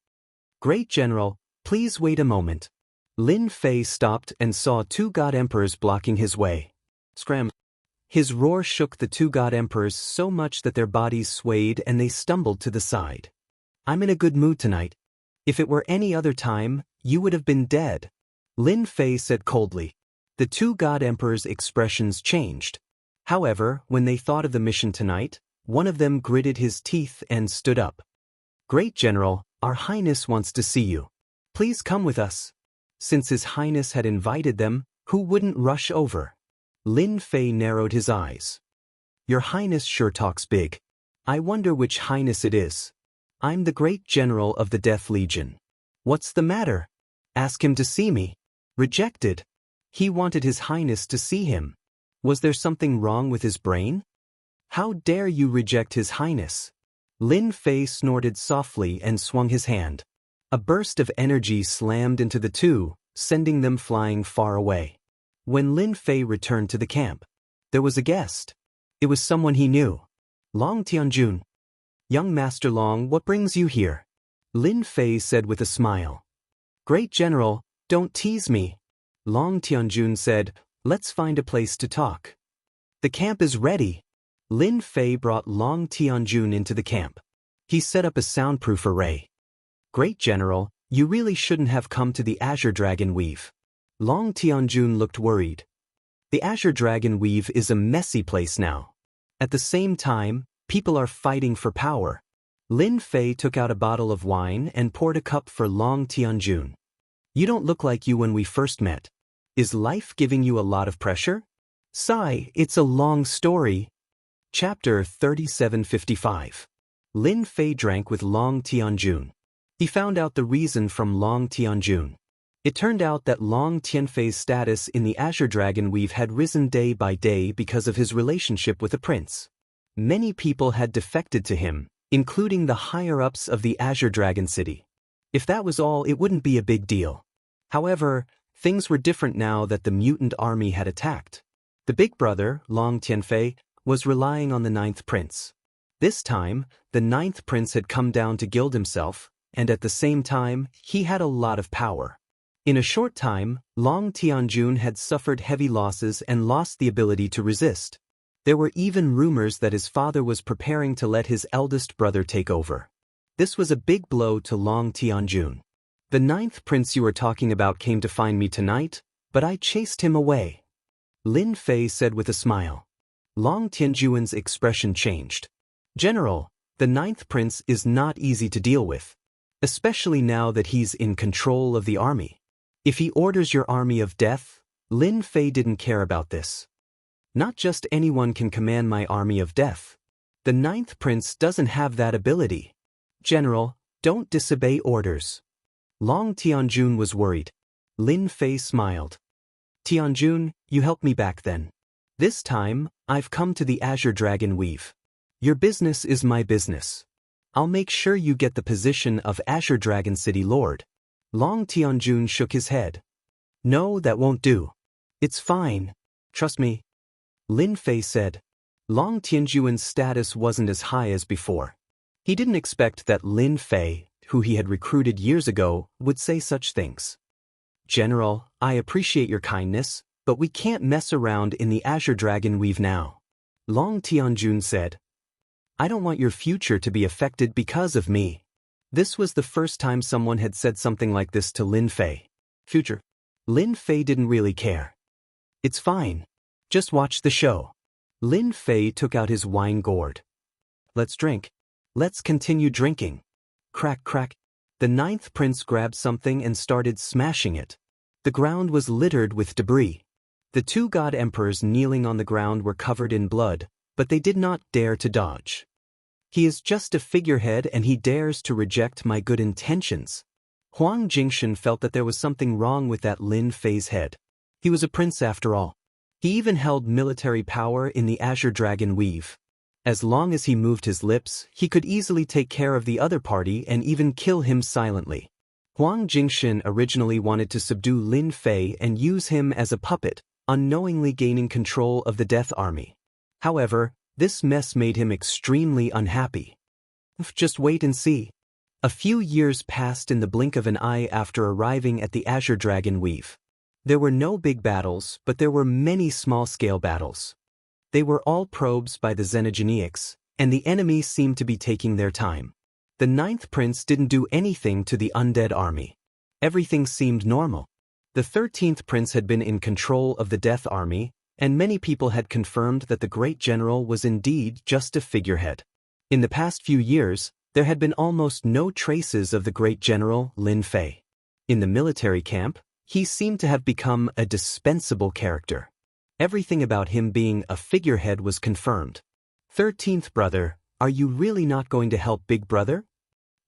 Great General, please wait a moment. Lin Fei stopped and saw 2 God Emperors blocking his way. Scram! His roar shook the 2 God Emperors so much that their bodies swayed and they stumbled to the side. I'm in a good mood tonight. If it were any other time, you would have been dead. Lin Fei said coldly. The 2 God Emperors' expressions changed. However, when they thought of the mission tonight, one of them gritted his teeth and stood up. "Great General, Our Highness wants to see you. Please come with us." Since His Highness had invited them, who wouldn't rush over? Lin Fei narrowed his eyes. "Your Highness sure talks big. I wonder which Highness it is. I'm the Great General of the Death Legion. What's the matter? Ask him to see me." Rejected. He wanted His Highness to see him. Was there something wrong with his brain? "How dare you reject His Highness?" Lin Fei snorted softly and swung his hand. A burst of energy slammed into the two, sending them flying far away. When Lin Fei returned to the camp, there was a guest. It was someone he knew. Long Tianjun. "Young Master Long, what brings you here?" Lin Fei said with a smile. "Great General, don't tease me." Long Tianjun said, "Let's find a place to talk." "The camp is ready." Lin Fei brought Long Tianjun into the camp. He set up a soundproof array. "Great General, you really shouldn't have come to the Azure Dragon Weave." Long Tianjun looked worried. "The Azure Dragon Weave is a messy place now. At the same time, people are fighting for power." Lin Fei took out a bottle of wine and poured a cup for Long Tianjun. "You don't look like you when we first met. Is life giving you a lot of pressure?" "Sigh, it's a long story." Chapter 3755. Lin Fei drank with Long Tianjun. He found out the reason from Long Tianjun. It turned out that Long Tianfei's status in the Azure Dragon Weave had risen day by day because of his relationship with the prince. Many people had defected to him, including the higher-ups of the Azure Dragon City. If that was all, it wouldn't be a big deal. However, things were different now that the mutant army had attacked. The big brother, Long Tianfei, was relying on the ninth prince. This time, the ninth prince had come down to gild himself, and at the same time, he had a lot of power. In a short time, Long Tianjun had suffered heavy losses and lost the ability to resist. There were even rumors that his father was preparing to let his eldest brother take over. This was a big blow to Long Tianjun. "The ninth prince you were talking about came to find me tonight, but I chased him away," Lin Fei said with a smile. Long Tianjun's expression changed. "General, the ninth prince is not easy to deal with, especially now that he's in control of the army. If he orders your army of death," Lin Fei didn't care about this. "Not just anyone can command my army of death. The ninth prince doesn't have that ability. General, don't disobey orders." Long Tianjun was worried. Lin Fei smiled. "Tianjun, you helped me back then. This time, I've come to the Azure Dragon Weave. Your business is my business. I'll make sure you get the position of Azure Dragon City Lord." Long Tianjun shook his head. "No, that won't do. It's fine. Trust me," Lin Fei said. Long Tianjun's status wasn't as high as before. He didn't expect that Lin Fei, who he had recruited years ago, would say such things. "General, I appreciate your kindness, but we can't mess around in the Azure Dragon Weave now," Long Tianjun said. "I don't want your future to be affected because of me." This was the first time someone had said something like this to Lin Fei. Future. Lin Fei didn't really care. "It's fine. Just watch the show." Lin Fei took out his wine gourd. "Let's drink. Let's continue drinking." Crack, crack. The ninth prince grabbed something and started smashing it. The ground was littered with debris. The two god emperors kneeling on the ground were covered in blood, but they did not dare to dodge. "He is just a figurehead and he dares to reject my good intentions." Huang Jingshan felt that there was something wrong with that Lin Fei's head. He was a prince after all. He even held military power in the Azure Dragon Weave. As long as he moved his lips, he could easily take care of the other party and even kill him silently. Huang Jingshan originally wanted to subdue Lin Fei and use him as a puppet, unknowingly gaining control of the Death Army. However, this mess made him extremely unhappy. Just wait and see. A few years passed in the blink of an eye after arriving at the Azure Dragon Weave. There were no big battles, but there were many small-scale battles. They were all probes by the Xenogeneics, and the enemy seemed to be taking their time. The ninth prince didn't do anything to the undead army. Everything seemed normal. The 13th prince had been in control of the Death Army, and many people had confirmed that the great general was indeed just a figurehead. In the past few years, there had been almost no traces of the great general Lin Fei. In the military camp, he seemed to have become a dispensable character. Everything about him being a figurehead was confirmed. 13th brother, are you really not going to help big brother?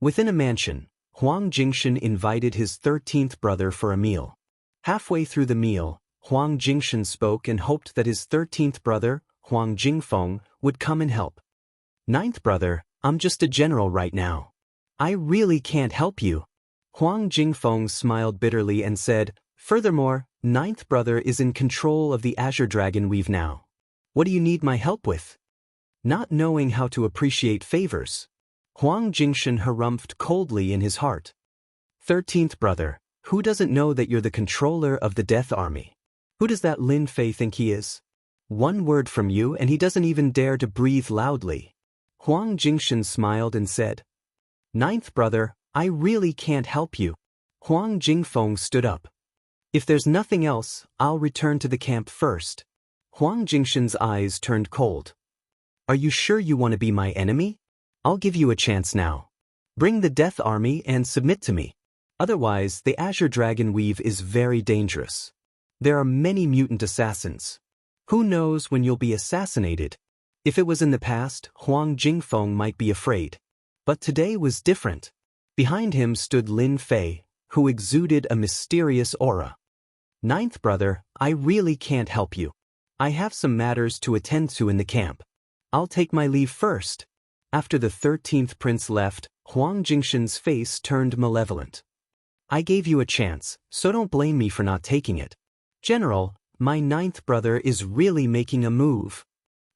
Within a mansion, Huang Jingshan invited his 13th brother for a meal. Halfway through the meal, Huang Jingshan spoke and hoped that his 13th brother, Huang Jingfeng, would come and help. 9th brother, I'm just a general right now. I really can't help you. Huang Jingfeng smiled bitterly and said, furthermore, 9th brother is in control of the Azure Dragon Weave now. What do you need my help with? Not knowing how to appreciate favors, Huang Jingshan harumphed coldly in his heart. 13th brother, who doesn't know that you're the controller of the Death Army? Who does that Lin Fei think he is? One word from you and he doesn't even dare to breathe loudly. Huang Jingshan smiled and said, 9th brother, I really can't help you. Huang Jingfeng stood up. If there's nothing else, I'll return to the camp first. Huang Jingshan's eyes turned cold. Are you sure you want to be my enemy? I'll give you a chance now. Bring the Death Army and submit to me. Otherwise, the Azure Dragon Weave is very dangerous. There are many mutant assassins. Who knows when you'll be assassinated? If it was in the past, Huang Jingfeng might be afraid. But today was different. Behind him stood Lin Fei, who exuded a mysterious aura. 9th brother, I really can't help you. I have some matters to attend to in the camp. I'll take my leave first. After the 13th prince left, Huang Jingshan's face turned malevolent. I gave you a chance, so don't blame me for not taking it. General, my 9th brother is really making a move.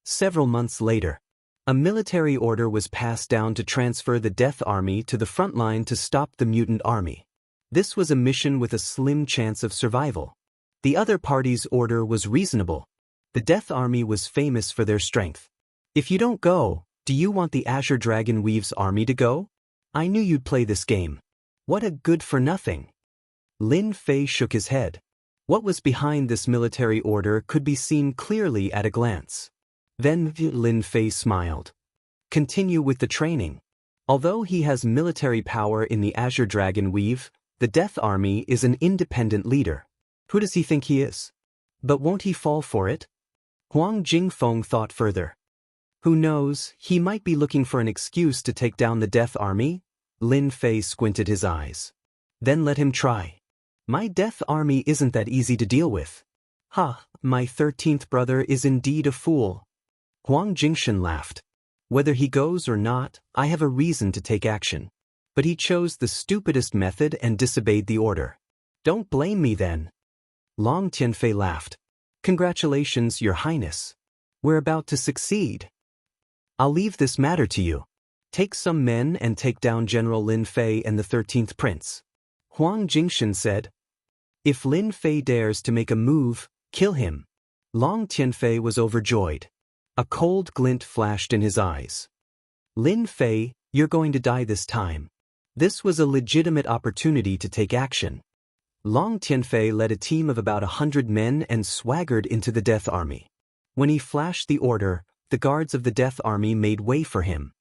Several months later, a military order was passed down to transfer the Death Army to the front line to stop the mutant army. This was a mission with a slim chance of survival. The other party's order was reasonable. The Death Army was famous for their strength. If you don't go, do you want the Azure Dragon Weave's army to go? I knew you'd play this game. What a good-for-nothing. Lin Fei shook his head. What was behind this military order could be seen clearly at a glance. Then Lin Fei smiled. Continue with the training. Although he has military power in the Azure Dragon Weave, the Death Army is an independent leader. Who does he think he is? But won't he fall for it? Huang Jingfeng thought further. Who knows, he might be looking for an excuse to take down the Death Army. Lin Fei squinted his eyes. Then let him try. My Death Army isn't that easy to deal with. Ha, my 13th brother is indeed a fool. Huang Jingshan laughed. Whether he goes or not, I have a reason to take action. But he chose the stupidest method and disobeyed the order. Don't blame me then. Long Tianfei laughed. Congratulations, Your Highness. We're about to succeed. I'll leave this matter to you. Take some men and take down General Lin Fei and the 13th prince. Huang Jingshan said. If Lin Fei dares to make a move, kill him. Long Tianfei was overjoyed. A cold glint flashed in his eyes. Lin Fei, you're going to die this time. This was a legitimate opportunity to take action. Long Tianfei led a team of about 100 men and swaggered into the Death Army. When he flashed the order, the guards of the Death Army made way for him.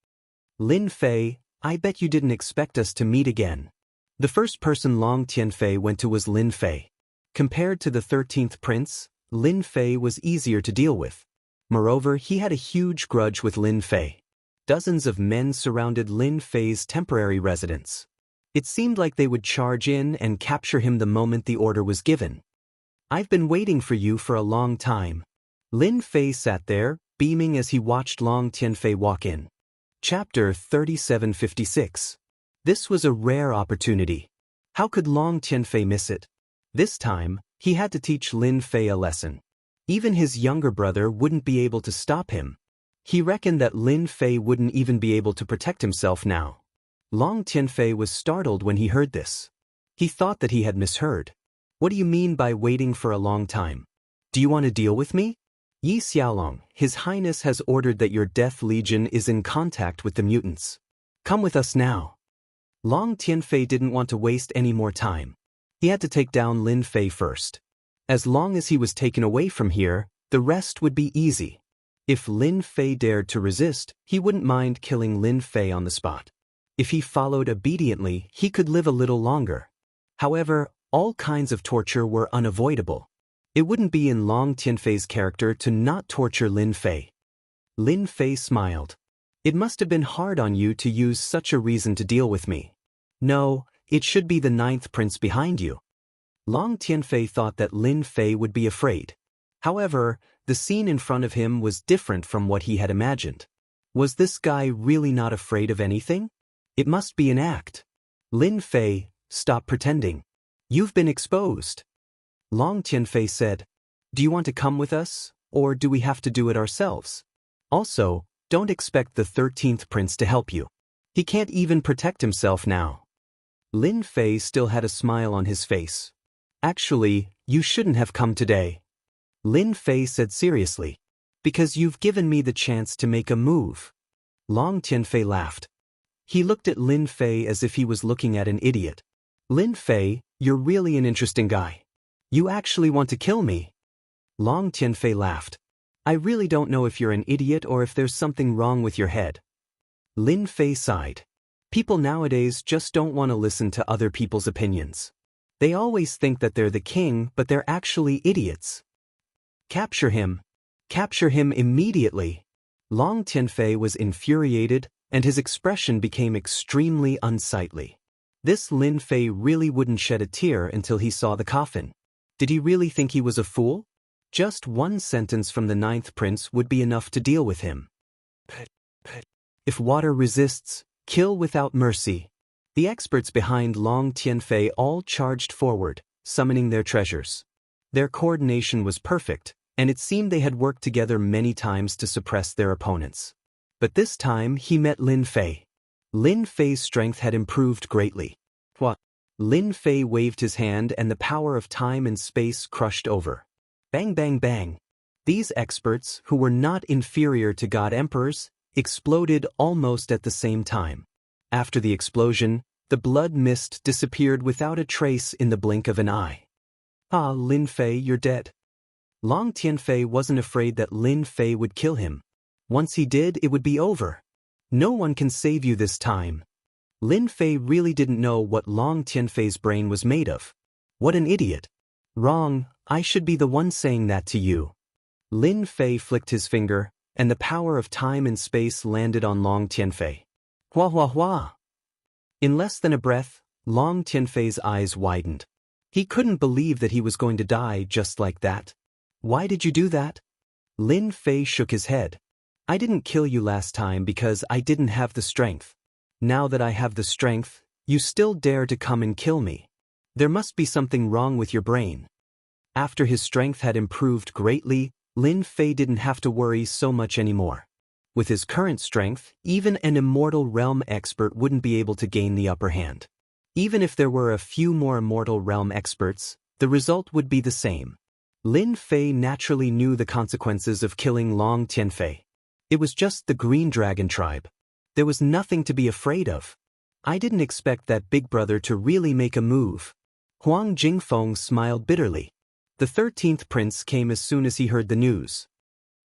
Lin Fei, I bet you didn't expect us to meet again. The first person Long Tianfei went to was Lin Fei. Compared to the 13th prince, Lin Fei was easier to deal with. Moreover, he had a huge grudge with Lin Fei. Dozens of men surrounded Lin Fei's temporary residence. It seemed like they would charge in and capture him the moment the order was given. I've been waiting for you for a long time. Lin Fei sat there, beaming as he watched Long Tianfei walk in. Chapter 3756. This was a rare opportunity. How could Long Tianfei miss it? This time, he had to teach Lin Fei a lesson. Even his younger brother wouldn't be able to stop him. He reckoned that Lin Fei wouldn't even be able to protect himself now. Long Tianfei was startled when he heard this. He thought that he had misheard. What do you mean by waiting for a long time? Do you want to deal with me? Yi Xiaolong, His Highness has ordered that your Death Legion is in contact with the mutants. Come with us now. Long Tianfei didn't want to waste any more time. He had to take down Lin Fei first. As long as he was taken away from here, The rest would be easy. If Lin Fei dared to resist, he wouldn't mind killing Lin Fei on the spot. If he followed obediently, he could live a little longer. However, all kinds of torture were unavoidable. It wouldn't be in Long Tianfei's character to not torture Lin Fei. Lin Fei smiled. It must have been hard on you to use such a reason to deal with me. No, it should be the 9th prince behind you. Long Tianfei thought that Lin Fei would be afraid. However, the scene in front of him was different from what he had imagined. Was this guy really not afraid of anything? It must be an act. Lin Fei, stop pretending. You've been exposed. Long Tianfei said, do you want to come with us, or do we have to do it ourselves? Also, don't expect the 13th prince to help you. He can't even protect himself now. Lin Fei still had a smile on his face. Actually, you shouldn't have come today. Lin Fei said seriously. Because you've given me the chance to make a move. Long Tianfei laughed. He looked at Lin Fei as if he was looking at an idiot. Lin Fei, you're really an interesting guy. You actually want to kill me? Long Tianfei laughed. I really don't know if you're an idiot or if there's something wrong with your head. Lin Fei sighed. People nowadays just don't want to listen to other people's opinions. They always think that they're the king, but they're actually idiots. Capture him. Capture him immediately. Long Tianfei was infuriated, and his expression became extremely unsightly. This Lin Fei really wouldn't shed a tear until he saw the coffin. Did he really think he was a fool? Just one sentence from the 9th prince would be enough to deal with him. If water resists, kill without mercy. The experts behind Long Tianfei all charged forward, summoning their treasures. Their coordination was perfect, and it seemed they had worked together many times to suppress their opponents. But this time he met Lin Fei. Lin Fei's strength had improved greatly. What? Lin Fei waved his hand and the power of time and space crushed over. Bang bang bang. These experts, who were not inferior to God Emperors, exploded almost at the same time. After the explosion, the blood mist disappeared without a trace in the blink of an eye. Ah, Lin Fei, you're dead. Long Tianfei wasn't afraid that Lin Fei would kill him. Once he did, it would be over. No one can save you this time. Lin Fei really didn't know what Long Tianfei's brain was made of. What an idiot. Wrong, I should be the one saying that to you. Lin Fei flicked his finger, and the power of time and space landed on Long Tianfei. Hua hua hua. In less than a breath, Long Tianfei's eyes widened. He couldn't believe that he was going to die just like that. Why did you do that? Lin Fei shook his head. I didn't kill you last time because I didn't have the strength. Now that I have the strength, you still dare to come and kill me. There must be something wrong with your brain. After his strength had improved greatly, Lin Fei didn't have to worry so much anymore. With his current strength, even an Immortal Realm expert wouldn't be able to gain the upper hand. Even if there were a few more Immortal Realm experts, the result would be the same. Lin Fei naturally knew the consequences of killing Long Tianfei. It was just the Green Dragon tribe. There was nothing to be afraid of. I didn't expect that big brother to really make a move. Huang Jingfeng smiled bitterly. The 13th prince came as soon as he heard the news.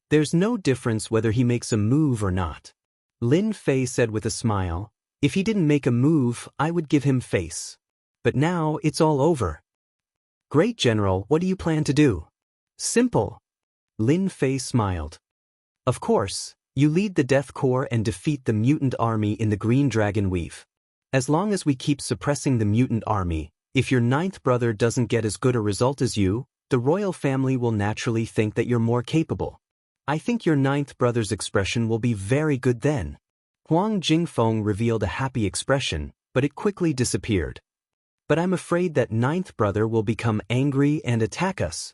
There's no difference whether he makes a move or not. Lin Fei said with a smile, if he didn't make a move, I would give him face. But now it's all over. Great General, what do you plan to do? Simple. Lin Fei smiled. Of course, you lead the Death Corps and defeat the mutant army in the Green Dragon Weave. As long as we keep suppressing the mutant army, if your 9th brother doesn't get as good a result as you, the royal family will naturally think that you're more capable. I think your 9th brother's expression will be very good then. Huang Jingfeng revealed a happy expression, but it quickly disappeared. But I'm afraid that 9th brother will become angry and attack us.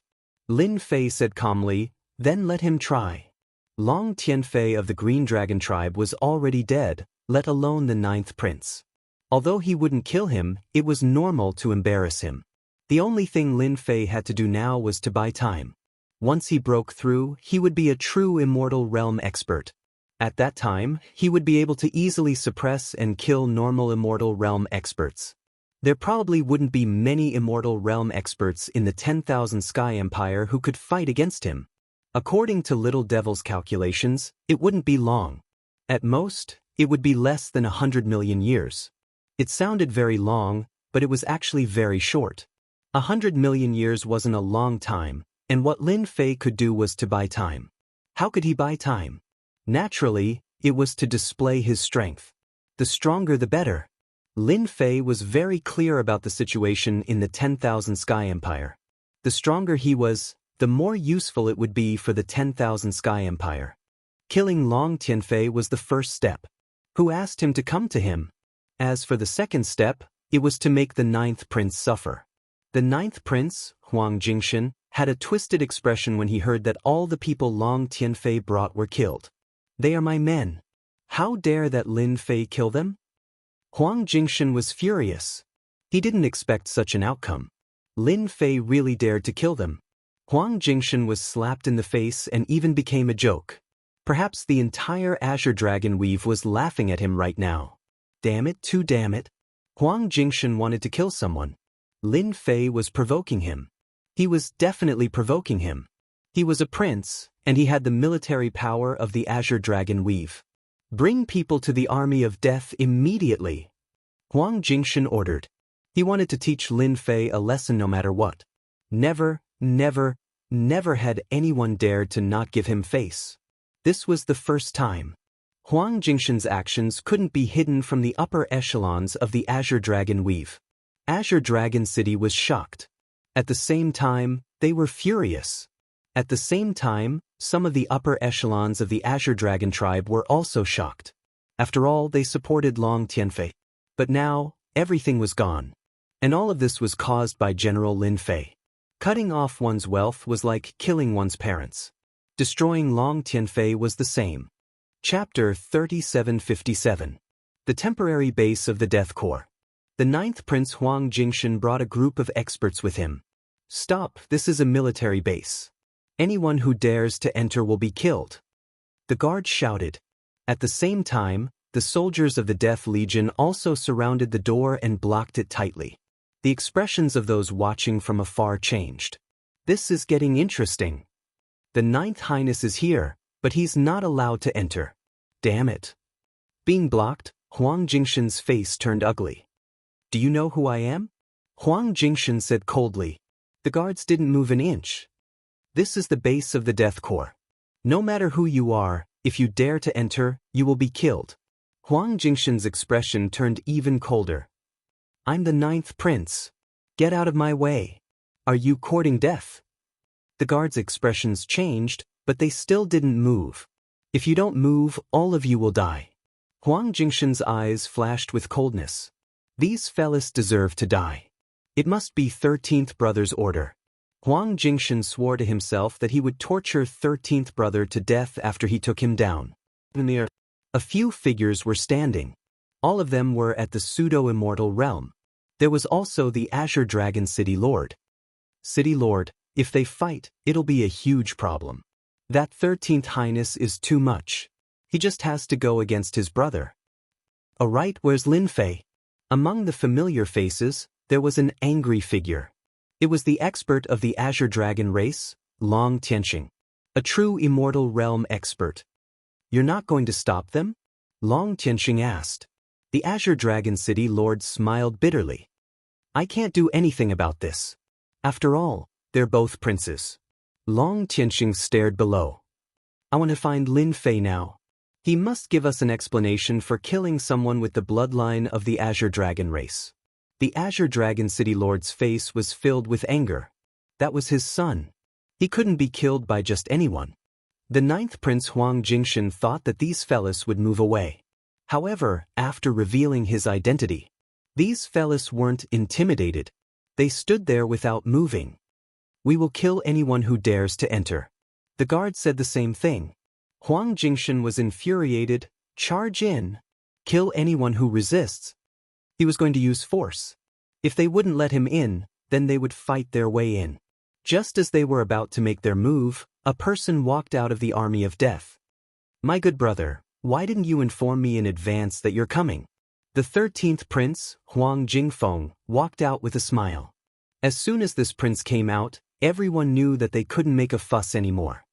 Lin Fei said calmly, then let him try. Long Tianfei of the Green Dragon tribe was already dead, let alone the 9th prince. Although he wouldn't kill him, it was normal to embarrass him. The only thing Lin Fei had to do now was to buy time. Once he broke through, he would be a true Immortal Realm expert. At that time, he would be able to easily suppress and kill normal Immortal Realm experts. There probably wouldn't be many Immortal Realm experts in the 10,000 Sky Empire who could fight against him. According to Little Devil's calculations, it wouldn't be long. At most, it would be less than 100 million years. It sounded very long, but it was actually very short. 100 million years wasn't a long time, and what Lin Fei could do was to buy time. How could he buy time? Naturally, it was to display his strength. The stronger the better. Lin Fei was very clear about the situation in the 10,000 Sky Empire. The stronger he was, the more useful it would be for the 10,000 Sky Empire. Killing Long Tianfei was the first step. Who asked him to come to him? As for the second step, it was to make the ninth prince suffer. The ninth prince, Huang Jingshan, had a twisted expression when he heard that all the people Long Tianfei brought were killed. They are my men. How dare that Lin Fei kill them? Huang Jingshan was furious. He didn't expect such an outcome. Lin Fei really dared to kill them. Huang Jingshan was slapped in the face and even became a joke. Perhaps the entire Azure Dragon Weave was laughing at him right now. Damn it, too damn it. Huang Jingshan wanted to kill someone. Lin Fei was provoking him. He was definitely provoking him. He was a prince, and he had the military power of the Azure Dragon Weave. Bring people to the army of death immediately. Huang Jingshan ordered. He wanted to teach Lin Fei a lesson no matter what. Never had anyone dared to not give him face. This was the first time. Huang Jingshan's actions couldn't be hidden from the upper echelons of the Azure Dragon Weave. Azure Dragon City was shocked. At the same time, they were furious. At the same time, some of the upper echelons of the Azure Dragon tribe were also shocked. After all, they supported Long Tianfei. But now, everything was gone. And all of this was caused by General Lin Fei. Cutting off one's wealth was like killing one's parents. Destroying Long Tianfei was the same. Chapter 3757. The Temporary Base of the Death Corps. The ninth Prince Huang Jingshan brought a group of experts with him. Stop, this is a military base. Anyone who dares to enter will be killed. The guards shouted. At the same time, the soldiers of the Death Legion also surrounded the door and blocked it tightly. The expressions of those watching from afar changed. This is getting interesting. The Ninth Highness is here, but he's not allowed to enter. Damn it. Being blocked, Huang Jingshan's face turned ugly. Do you know who I am? Huang Jingshan said coldly. The guards didn't move an inch. This is the base of the Death Corps. No matter who you are, if you dare to enter, you will be killed. Huang Jingshan's expression turned even colder. I'm the ninth prince. Get out of my way. Are you courting death? The guards' expressions changed, but they still didn't move. If you don't move, all of you will die. Huang Jingshan's eyes flashed with coldness. These fellas deserve to die. It must be 13th Brother's order. Huang Jingshan swore to himself that he would torture 13th Brother to death after he took him down. A few figures were standing. All of them were at the pseudo-immortal realm. There was also the Azure Dragon City Lord. City Lord, if they fight, it'll be a huge problem. That 13th Highness is too much. He just has to go against his brother. Alright, where's Lin Fei? Among the familiar faces, there was an angry figure. It was the expert of the Azure Dragon race, Long Tianxing. A true Immortal Realm expert. You're not going to stop them? Long Tianxing asked. The Azure Dragon City Lord smiled bitterly. I can't do anything about this. After all, they're both princes. Long Tianxing stared below. I want to find Lin Fei now. He must give us an explanation for killing someone with the bloodline of the Azure Dragon race. The Azure Dragon City Lord's face was filled with anger. That was his son. He couldn't be killed by just anyone. The ninth Prince Huang Jingshan thought that these fellas would move away. However, after revealing his identity, these fellas weren't intimidated. They stood there without moving. We will kill anyone who dares to enter. The guard said the same thing. Huang Jingshan was infuriated. Charge in. Kill anyone who resists. He was going to use force. If they wouldn't let him in, then they would fight their way in. Just as they were about to make their move, a person walked out of the army of death. My good brother, why didn't you inform me in advance that you're coming? The 13th prince, Huang Jingfeng, walked out with a smile. As soon as this prince came out, everyone knew that they couldn't make a fuss anymore.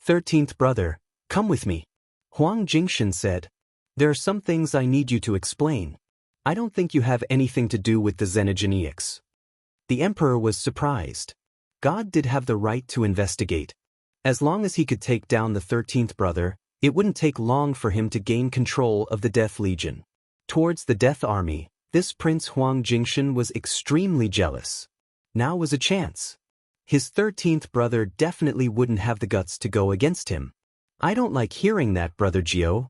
13th brother, come with me. Huang Jingshan said. There are some things I need you to explain. I don't think you have anything to do with the xenogeneics. The emperor was surprised. God did have the right to investigate. As long as he could take down the 13th brother, it wouldn't take long for him to gain control of the Death Legion. Towards the Death Army, this Prince Huang Jingshan was extremely jealous. Now was a chance. His 13th brother definitely wouldn't have the guts to go against him. I don't like hearing that, Brother Jiao.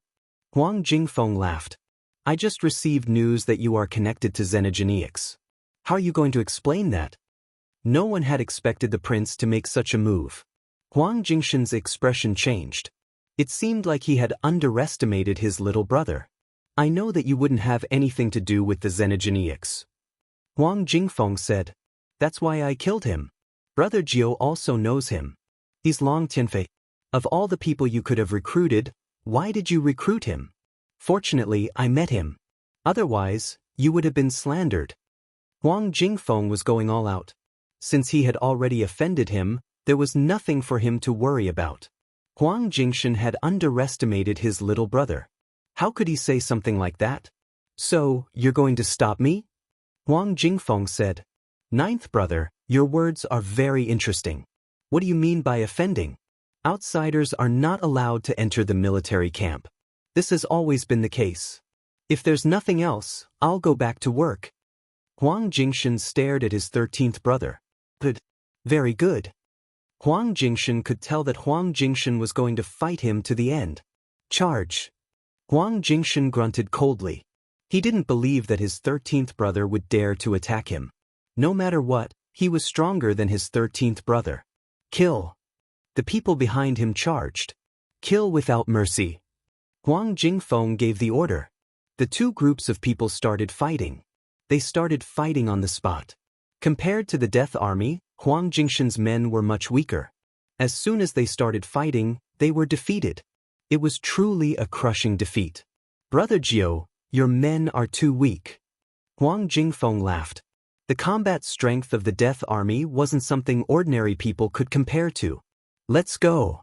Huang Jingfeng laughed. I just received news that you are connected to xenogeneics. How are you going to explain that? No one had expected the prince to make such a move. Huang Jingshan's expression changed. It seemed like he had underestimated his little brother. I know that you wouldn't have anything to do with the xenogeneics. Huang Jingfeng said. That's why I killed him. Brother Jiao also knows him. He's Long Tianfei. Of all the people you could have recruited, why did you recruit him? Fortunately, I met him. Otherwise, you would have been slandered. Huang Jingfeng was going all out. Since he had already offended him, there was nothing for him to worry about. Huang Jingshan had underestimated his little brother. How could he say something like that? So, you're going to stop me? Huang Jingfeng said. 9th brother, your words are very interesting. What do you mean by offending? Outsiders are not allowed to enter the military camp. This has always been the case. If there's nothing else, I'll go back to work. Huang Jingshan stared at his 13th brother. Good. Very good. Huang Jingshan could tell that Huang Jingshan was going to fight him to the end. Charge. Huang Jingshan grunted coldly. He didn't believe that his 13th brother would dare to attack him. No matter what, he was stronger than his 13th brother. Kill. The people behind him charged. Kill without mercy. Huang Jingfeng gave the order. The two groups of people started fighting. They started fighting on the spot. Compared to the Death Army, Huang Jingshan's men were much weaker. As soon as they started fighting, they were defeated. It was truly a crushing defeat. Brother Jiao, your men are too weak. Huang Jingfeng laughed. The combat strength of the Death Army wasn't something ordinary people could compare to. Let's go.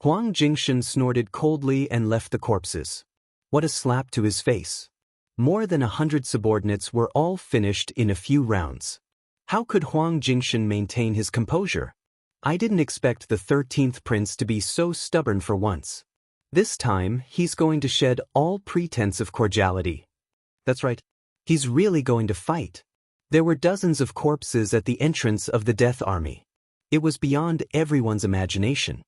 Huang Jingshan snorted coldly and left the corpses. What a slap to his face. More than 100 subordinates were all finished in a few rounds. How could Huang Jingshan maintain his composure? I didn't expect the 13th prince to be so stubborn for once. This time, he's going to shed all pretense of cordiality. That's right. He's really going to fight. There were dozens of corpses at the entrance of the Death Army. It was beyond everyone's imagination.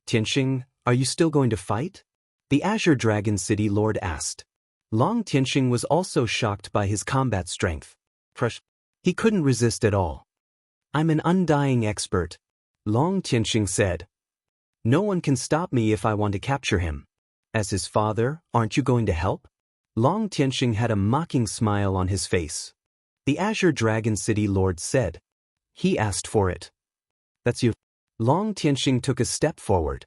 Tianxing, are you still going to fight? The Azure Dragon City Lord asked. Long Tianxing was also shocked by his combat strength. He couldn't resist at all. I'm an undying expert, Long Tianxing said. No one can stop me if I want to capture him. As his father, aren't you going to help? Long Tianxing had a mocking smile on his face. The Azure Dragon City Lord said. He asked for it. That's you. Long Tianxing took a step forward.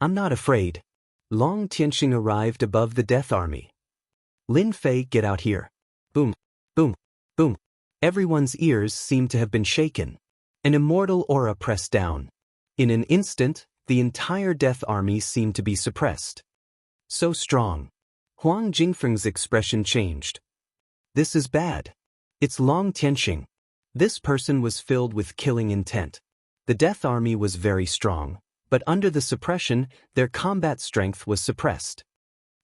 I'm not afraid. Long Tianxing arrived above the Death Army. Lin Fei, get out here. Boom, boom, boom. Everyone's ears seemed to have been shaken. An immortal aura pressed down. In an instant, the entire Death Army seemed to be suppressed. So strong. Huang Jingfeng's expression changed. This is bad. It's Long Tianxing. This person was filled with killing intent. The Death Army was very strong, but under the suppression, their combat strength was suppressed.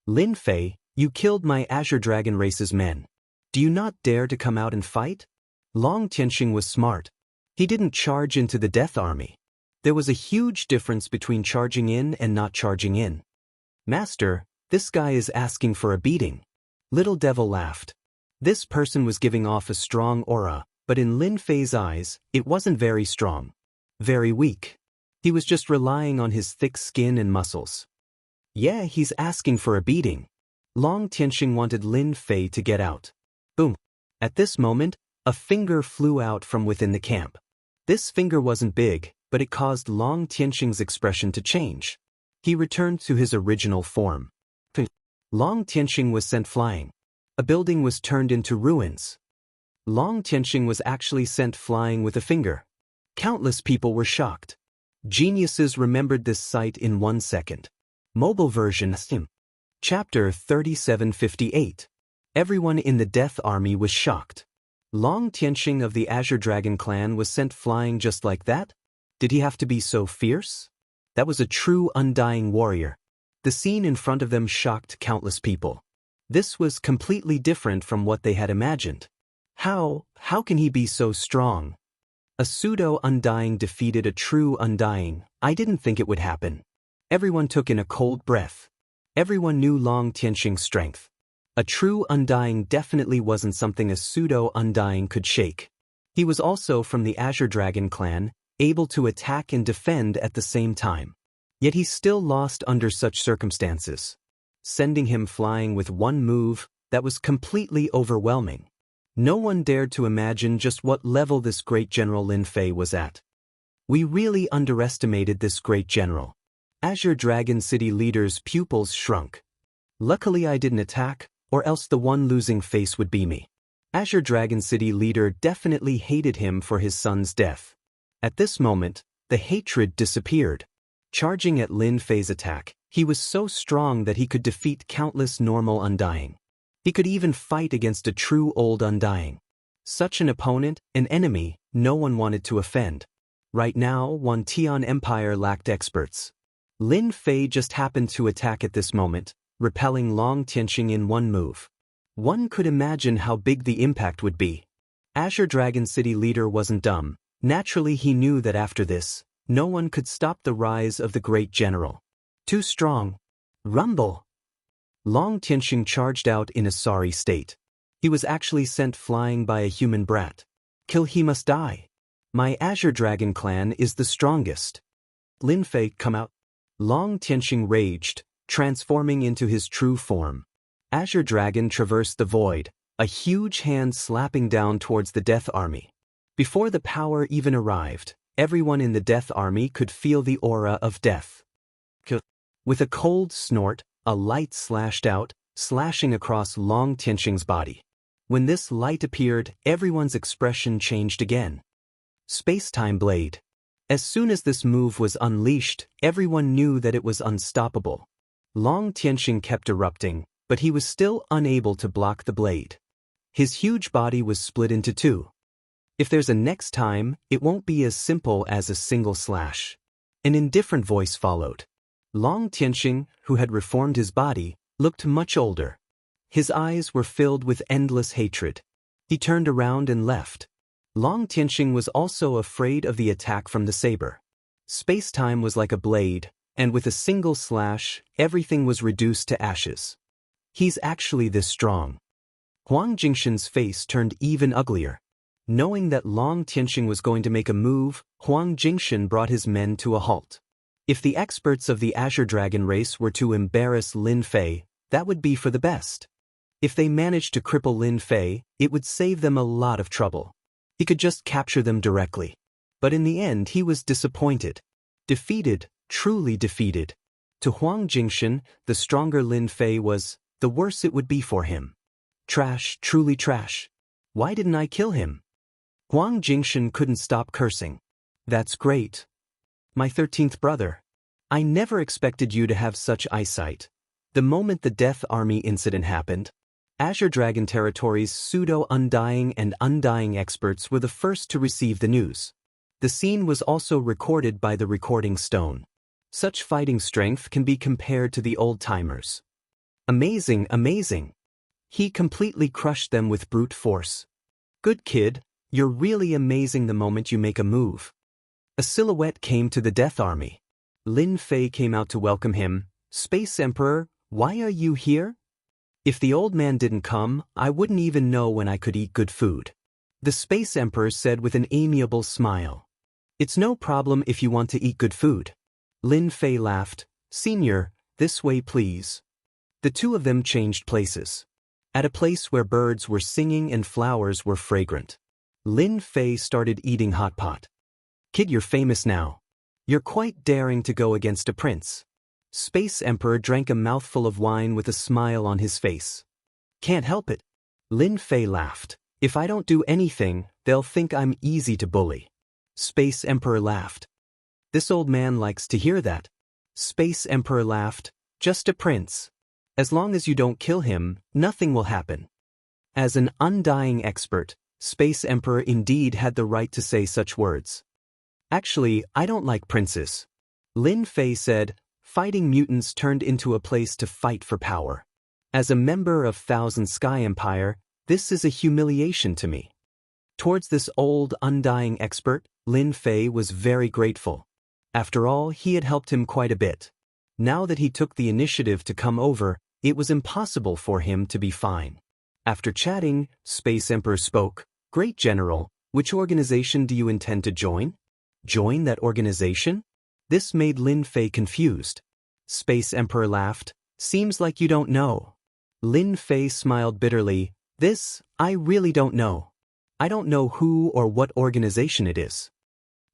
Lin Fei, you killed my Azure Dragon race's men. Do you not dare to come out and fight? Long Tianxing was smart. He didn't charge into the Death Army. There was a huge difference between charging in and not charging in. Master, this guy is asking for a beating. Little Devil laughed. This person was giving off a strong aura, but in Lin Fei's eyes, it wasn't very strong. Very weak. He was just relying on his thick skin and muscles. Yeah, he's asking for a beating. Long Tianxing wanted Lin Fei to get out. Boom. At this moment, a finger flew out from within the camp. This finger wasn't big, but it caused Long Tianxing's expression to change. He returned to his original form. Long Tianxing was sent flying. A building was turned into ruins. Long Tianxing was actually sent flying with a finger. Countless people were shocked. Geniuses remembered this sight in 1 second. Mobile version Sim. Chapter 3758. Everyone in the Death Army was shocked. Long Tianxing of the Azure Dragon clan was sent flying just like that? Did he have to be so fierce? That was a true undying warrior. The scene in front of them shocked countless people. This was completely different from what they had imagined. How can he be so strong? A pseudo-undying defeated a true undying. I didn't think it would happen. Everyone took in a cold breath. Everyone knew Long Tianxing's strength. A true undying definitely wasn't something a pseudo-undying could shake. He was also from the Azure Dragon clan, able to attack and defend at the same time. Yet he still lost under such circumstances. Sending him flying with one move, that was completely overwhelming. No one dared to imagine just what level this great General Lin Fei was at. We really underestimated this great general. Azure Dragon City leader's pupils shrunk. Luckily I didn't attack, or else the one losing face would be me. Azure Dragon City leader definitely hated him for his son's death. At this moment, the hatred disappeared. Charging at Lin Fei's attack, he was so strong that he could defeat countless normal undying. He could even fight against a true old undying. Such an opponent, an enemy, no one wanted to offend. Right now, Wan Tian Empire lacked experts. Lin Fei just happened to attack at this moment, repelling Long Tianxing in one move. One could imagine how big the impact would be. Azure Dragon City leader wasn't dumb. Naturally he knew that after this, no one could stop the rise of the great general. Too strong. Rumble! Long Tianxing charged out in a sorry state. He was actually sent flying by a human brat. Kill, he must die. My Azure Dragon clan is the strongest. Lin Fei, come out. Long Tianxing raged, transforming into his true form. Azure Dragon traversed the void, a huge hand slapping down towards the Death Army. Before the power even arrived, everyone in the Death Army could feel the aura of death. With a cold snort, a light slashed out, slashing across Long Tianxing's body. When this light appeared, everyone's expression changed again. Space-time blade. As soon as this move was unleashed, everyone knew that it was unstoppable. Long Tianxing kept erupting, but he was still unable to block the blade. His huge body was split into two. If there's a next time, it won't be as simple as a single slash. An indifferent voice followed. Long Tianxing, who had reformed his body, looked much older. His eyes were filled with endless hatred. He turned around and left. Long Tianxing was also afraid of the attack from the saber. Space-time was like a blade, and with a single slash, everything was reduced to ashes. He's actually this strong. Huang Jingshan's face turned even uglier. Knowing that Long Tianxing was going to make a move, Huang Jingshan brought his men to a halt. If the experts of the Azure Dragon race were to embarrass Lin Fei, that would be for the best. If they managed to cripple Lin Fei, it would save them a lot of trouble. He could just capture them directly. But in the end he was disappointed. Defeated, truly defeated. To Huang Jingshan, the stronger Lin Fei was, the worse it would be for him. Trash, truly trash. Why didn't I kill him? Huang Jingshan couldn't stop cursing. That's great. My 13th brother. I never expected you to have such eyesight. The moment the Death Army incident happened, Azure Dragon Territory's pseudo-undying and undying experts were the first to receive the news. The scene was also recorded by the recording stone. Such fighting strength can be compared to the old-timers. Amazing, amazing. He completely crushed them with brute force. Good kid, you're really amazing the moment you make a move. A silhouette came to the Death Army. Lin Fei came out to welcome him. Space Emperor, why are you here? If the old man didn't come, I wouldn't even know when I could eat good food. The Space Emperor said with an amiable smile. It's no problem if you want to eat good food. Lin Fei laughed. Senior, this way please. The two of them changed places. At a place where birds were singing and flowers were fragrant. Lin Fei started eating hot pot. Kid, you're famous now. You're quite daring to go against a prince. Space Emperor drank a mouthful of wine with a smile on his face. Can't help it. Lin Fei laughed. If I don't do anything, they'll think I'm easy to bully. Space Emperor laughed. This old man likes to hear that. Space Emperor laughed. Just a prince. As long as you don't kill him, nothing will happen. As an undying expert, Space Emperor indeed had the right to say such words. Actually, I don't like princes. Lin Fei said, fighting mutants turned into a place to fight for power. As a member of Thousand Sky Empire, this is a humiliation to me. Towards this old, undying expert, Lin Fei was very grateful. After all, he had helped him quite a bit. Now that he took the initiative to come over, it was impossible for him to be fine. After chatting, Space Emperor spoke. Great General, which organization do you intend to join? Join that organization? This made Lin Fei confused. Space Emperor laughed. Seems like you don't know. Lin Fei smiled bitterly. I really don't know. I don't know who or what organization it is.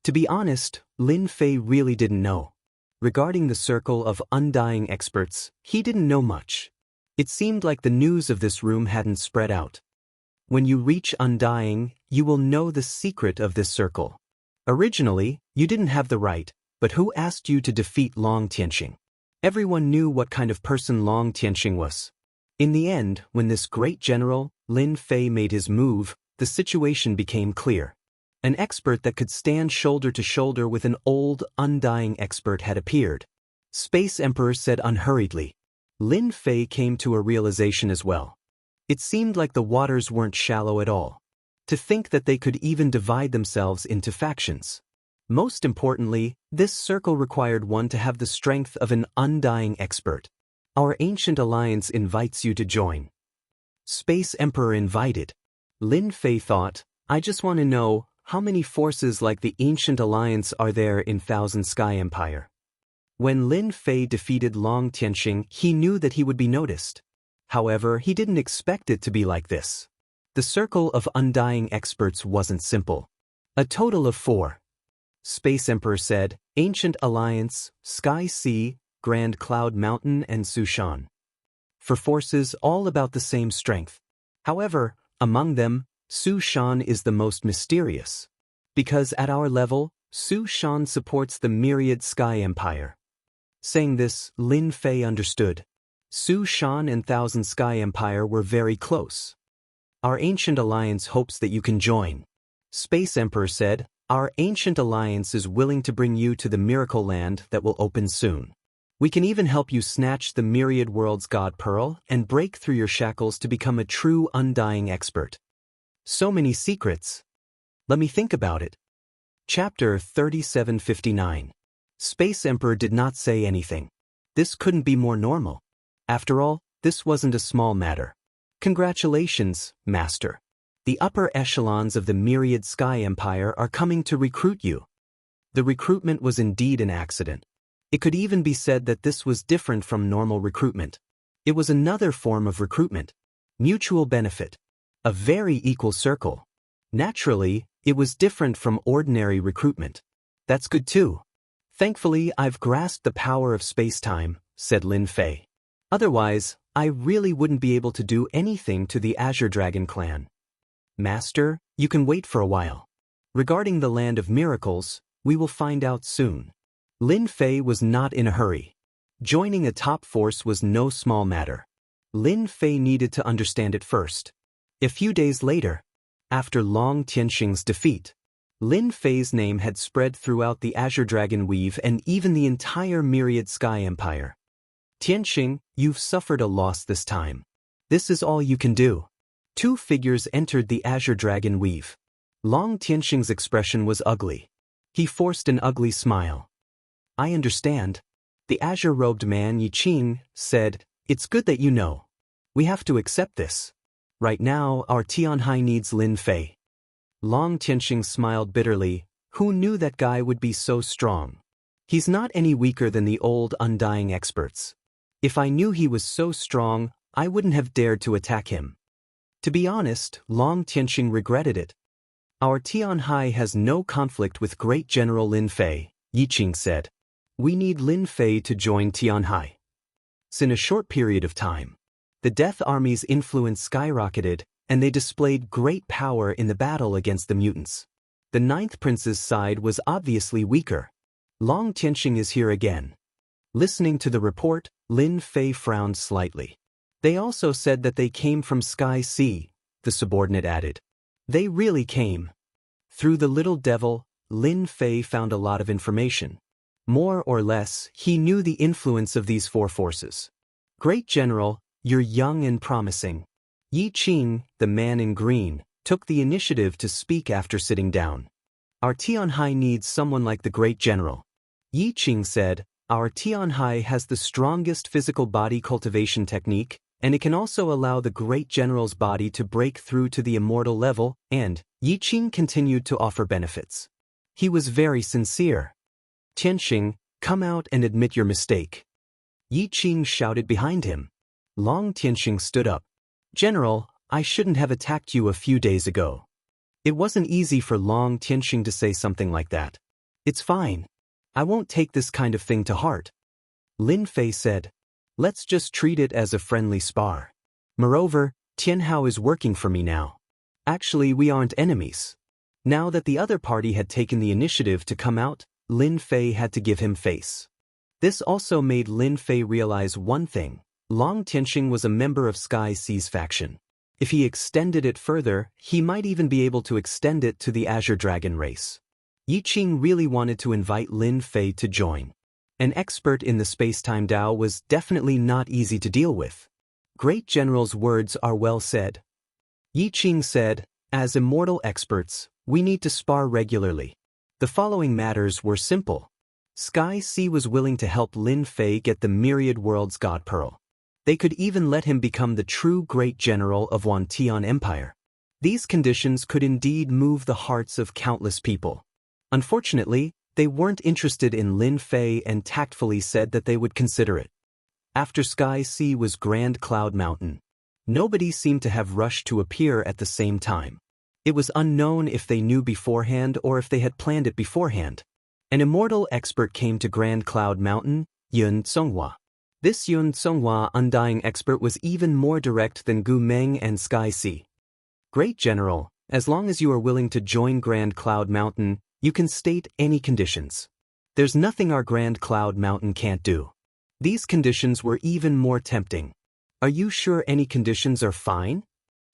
To be honest, Lin Fei really didn't know. Regarding the circle of undying experts, he didn't know much. It seemed like the news of this room hadn't spread out. When you reach undying, you will know the secret of this circle. Originally, you didn't have the right, but who asked you to defeat Long Tianxing? Everyone knew what kind of person Long Tianxing was. In the end, when this great general, Lin Fei, made his move, the situation became clear. An expert that could stand shoulder to shoulder with an old, undying expert had appeared. Space Emperor said unhurriedly. Lin Fei came to a realization as well. It seemed like the waters weren't shallow at all. To think that they could even divide themselves into factions. Most importantly, this circle required one to have the strength of an undying expert. Our ancient alliance invites you to join. Space Emperor invited. Lin Fei thought, I just want to know, how many forces like the ancient alliance are there in Thousand Sky Empire? When Lin Fei defeated Long Tianxing, he knew that he would be noticed. However, he didn't expect it to be like this. The circle of undying experts wasn't simple. A total of 4. Space Emperor said, Ancient Alliance, Sky Sea, Grand Cloud Mountain and Sushan. 4 forces all about the same strength. However, among them, Sushan is the most mysterious. Because at our level, Sushan supports the myriad Sky Empire. Saying this, Lin Fei understood. Sushan and Thousand Sky Empire were very close. Our ancient alliance hopes that you can join. Space Emperor said, Our ancient alliance is willing to bring you to the miracle land that will open soon. We can even help you snatch the myriad world's God Pearl and break through your shackles to become a true undying expert. So many secrets. Let me think about it. Chapter 3759. Space Emperor did not say anything. This couldn't be more normal. After all, this wasn't a small matter. Congratulations, Master. The upper echelons of the myriad Sky Empire are coming to recruit you. The recruitment was indeed an accident. It could even be said that this was different from normal recruitment. It was another form of recruitment. Mutual benefit. A very equal circle. Naturally, it was different from ordinary recruitment. That's good too. Thankfully, I've grasped the power of space-time, said Lin Fei. Otherwise, I really wouldn't be able to do anything to the Azure Dragon clan. Master, you can wait for a while. Regarding the Land of Miracles, we will find out soon. Lin Fei was not in a hurry. Joining a top force was no small matter. Lin Fei needed to understand it first. A few days later, after Long Tianxing's defeat, Lin Fei's name had spread throughout the Azure Dragon Weave and even the entire myriad Sky Empire. Tianxing, you've suffered a loss this time. This is all you can do. 2 figures entered the Azure Dragon Weave. Long Tianxing's expression was ugly. He forced an ugly smile. I understand. The azure-robed man Yiqing said, It's good that you know. We have to accept this. Right now, our Tianhai needs Lin Fei. Long Tianxing smiled bitterly. Who knew that guy would be so strong? He's not any weaker than the old undying experts. If I knew he was so strong, I wouldn't have dared to attack him. To be honest, Long Tianxing regretted it. Our Tianhai has no conflict with Great General Lin Fei, Yiqing said. We need Lin Fei to join Tianhai. In a short period of time, the Death Army's influence skyrocketed, and they displayed great power in the battle against the mutants. The Ninth Prince's side was obviously weaker. Long Tianxing is here again. Listening to the report, Lin Fei frowned slightly. They also said that they came from Sky Sea, the subordinate added. They really came. Through the little devil, Lin Fei found a lot of information. More or less, he knew the influence of these four forces. Great General, you're young and promising. Yi Qing, the man in green, took the initiative to speak after sitting down. Our Tianhai needs someone like the Great General. Yi Qing said, our Tianhai has the strongest physical body cultivation technique, and it can also allow the Great General's body to break through to the immortal level, and Yi Qing continued to offer benefits. He was very sincere. Tianxing, come out and admit your mistake. Yi Qing shouted behind him. Long Tianxing stood up. General, I shouldn't have attacked you a few days ago. It wasn't easy for Long Tianxing to say something like that. It's fine. I won't take this kind of thing to heart. Lin Fei said. Let's just treat it as a friendly spar. Moreover, Tianhao is working for me now. Actually, we aren't enemies. Now that the other party had taken the initiative to come out, Lin Fei had to give him face. This also made Lin Fei realize one thing. Long Tianxing was a member of Sky Sea's faction. If he extended it further, he might even be able to extend it to the Azure Dragon race. Yi Qing really wanted to invite Lin Fei to join. An expert in the space-time Dao was definitely not easy to deal with. Great General's words are well said. Yi Qing said, as immortal experts, we need to spar regularly. The following matters were simple. Sky Sea was willing to help Lin Fei get the Myriad Worlds God Pearl. They could even let him become the true Great General of Wantian Empire. These conditions could indeed move the hearts of countless people. Unfortunately, they weren't interested in Lin Fei and tactfully said that they would consider it. After Sky Sea was Grand Cloud Mountain. Nobody seemed to have rushed to appear at the same time. It was unknown if they knew beforehand or if they had planned it beforehand. An immortal expert came to Grand Cloud Mountain, Yun Songhua. This Yun Songhua undying expert was even more direct than Gu Meng and Sky Sea. Great General, as long as you are willing to join Grand Cloud Mountain, you can state any conditions. There's nothing our Grand Cloud Mountain can't do. These conditions were even more tempting. Are you sure any conditions are fine?